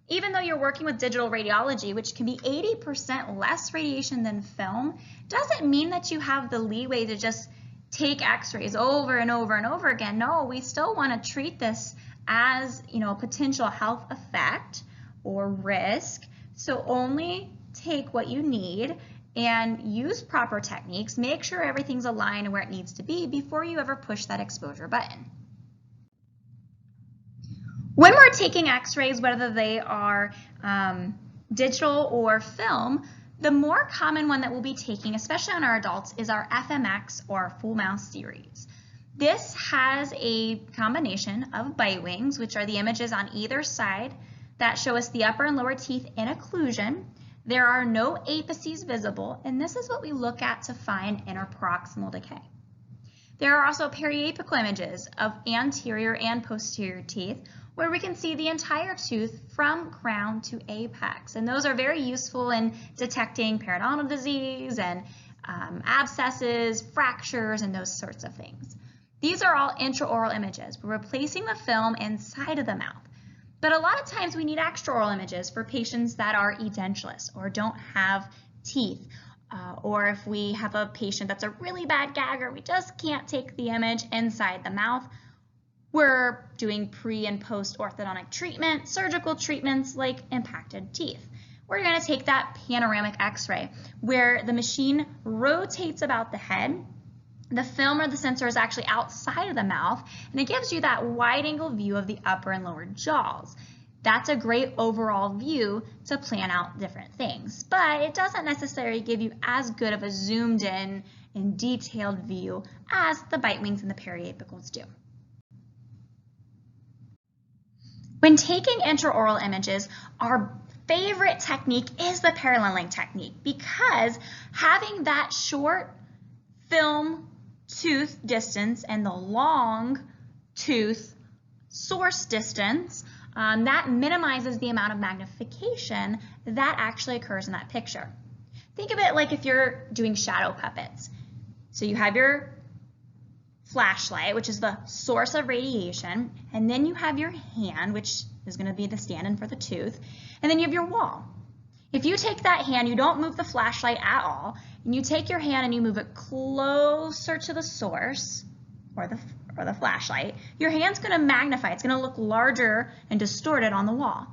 Even though you're working with digital radiology, which can be 80% less radiation than film, doesn't mean that you have the leeway to just take x-rays over and over and over again. No, we still want to treat this as, a potential health effect or risk. So only take what you need and use proper techniques. Make sure everything's aligned where it needs to be before you ever push that exposure button. When we're taking x-rays, whether they are digital or film, the more common one that we'll be taking, especially on our adults, is our FMX or full mouth series. This has a combination of bite wings, which are the images on either side that show us the upper and lower teeth in occlusion. There are no apices visible, and this is what we look at to find interproximal decay. There are also periapical images of anterior and posterior teeth, where we can see the entire tooth from crown to apex. And those are very useful in detecting periodontal disease and abscesses, fractures, and those sorts of things. These are all intraoral images. We're replacing the film inside of the mouth. But a lot of times we need extraoral images for patients that are edentulous or don't have teeth. Or if we have a patient that's a really bad gagger, we just can't take the image inside the mouth. We're doing pre and post orthodontic treatment, surgical treatments like impacted teeth. We're going to take that panoramic x-ray where the machine rotates about the head. The film or the sensor is actually outside of the mouth, and it gives you that wide angle view of the upper and lower jaws. That's a great overall view to plan out different things, but it doesn't necessarily give you as good of a zoomed in and detailed view as the bite wings and the periapicals do. When taking intraoral images, our favorite technique is the paralleling technique, because having that short film tooth distance and the long tooth source distance, that minimizes the amount of magnification that actually occurs in that picture. Think of it like if you're doing shadow puppets. So you have your flashlight, which is the source of radiation, and then you have your hand, which is going to be the stand-in for the tooth, and then you have your wall. If you take that hand, you don't move the flashlight at all, and you take your hand and you move it closer to the source, or the flashlight, your hand's going to magnify. It's going to look larger and distorted on the wall.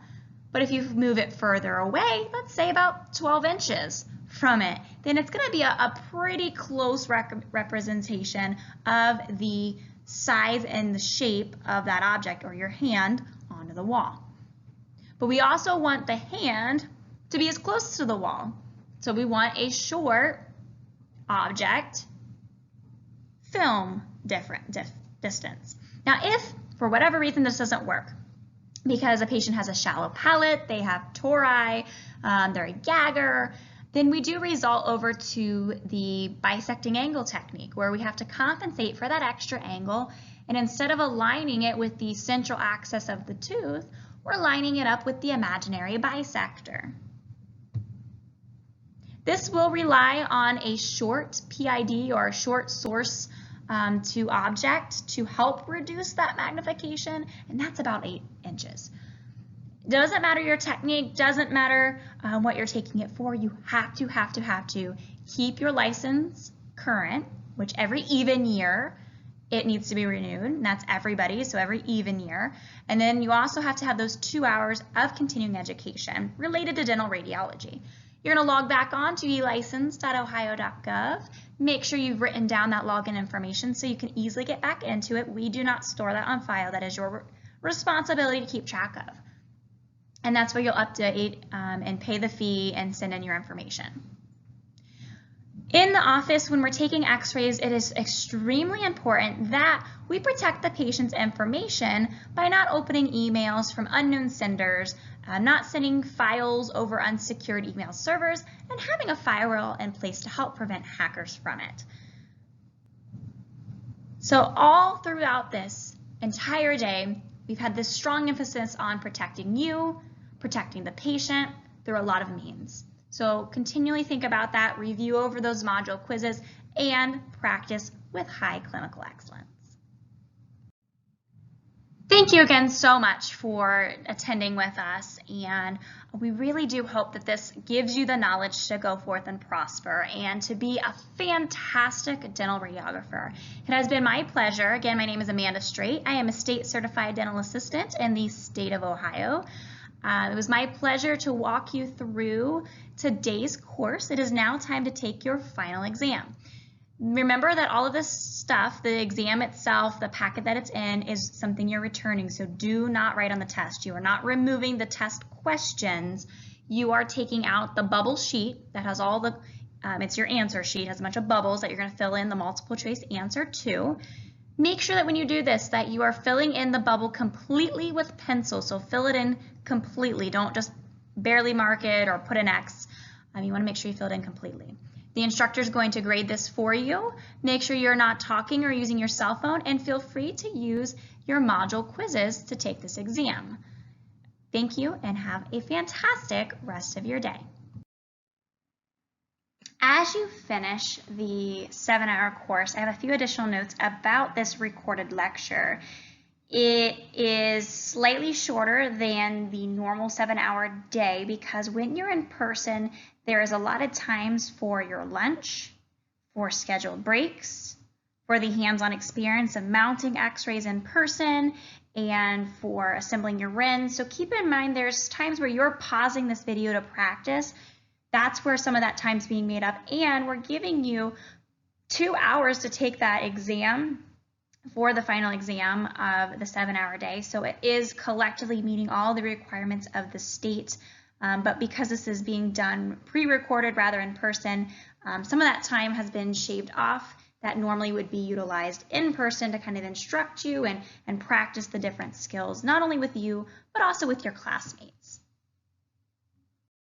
But if you move it further away, let's say about 12 inches from it, then it's going to be a pretty close representation of the size and the shape of that object or your hand onto the wall. But we also want the hand to be as close to the wall. So we want a short object film distance. Now, if for whatever reason this doesn't work, because a patient has a shallow palate, they have tori, they're a gagger, then we do resort over to the bisecting angle technique, where we have to compensate for that extra angle, and instead of aligning it with the central axis of the tooth, we're lining it up with the imaginary bisector. This will rely on a short PID or a short source to object to help reduce that magnification, and that's about 8 inches. Doesn't matter your technique, doesn't matter what you're taking it for, you have to keep your license current, which every even year it needs to be renewed, and that's everybody, so every even year. And then you also have to have those 2 hours of continuing education related to dental radiology. You're going to log back on to elicense.ohio.gov. Make sure you've written down that login information so you can easily get back into it. We do not store that on file. That is your responsibility to keep track of. And that's where you'll update and pay the fee and send in your information. In the office, when we're taking x-rays, it is extremely important that we protect the patient's information by not opening emails from unknown senders, not sending files over unsecured email servers, and having a firewall in place to help prevent hackers from it. So all throughout this entire day, we've had this strong emphasis on protecting you, protecting the patient through a lot of means. So continually think about that, review over those module quizzes, and practice with high clinical excellence. Thank you again so much for attending with us, and we really do hope that this gives you the knowledge to go forth and prosper and to be a fantastic dental radiographer. It has been my pleasure. Again, my name is Amanda Straight. I am a state certified dental assistant in the state of Ohio. It was my pleasure to walk you through today's course. It is now time to take your final exam. Remember that all of this stuff, the exam itself, the packet that it's in, is something you're returning, so do not write on the test. You are not removing the test questions. You are taking out the bubble sheet that has all the, it's your answer sheet, it has a bunch of bubbles that you're going to fill in the multiple choice answer to. Make sure that when you do this that you are filling in the bubble completely with pencil, so fill it in completely. Don't just barely mark it or put an X. You want to make sure you fill it in completely. The instructor is going to grade this for you. Make sure you're not talking or using your cell phone, and feel free to use your module quizzes to take this exam. Thank you, and have a fantastic rest of your day. As you finish the 7-hour course, I have a few additional notes about this recorded lecture. It is slightly shorter than the normal 7-hour day because when you're in person, there is a lot of times for your lunch, for scheduled breaks, for the hands-on experience of mounting x-rays in person, and for assembling your RINs. So keep in mind there's times where you're pausing this video to practice. That's where some of that time's being made up, and we're giving you 2 hours to take that exam for the final exam of the 7-hour day. So it is collectively meeting all the requirements of the state. But because this is being done pre-recorded rather in person, some of that time has been shaved off that normally would be utilized in person to kind of instruct you and practice the different skills, not only with you, but also with your classmates.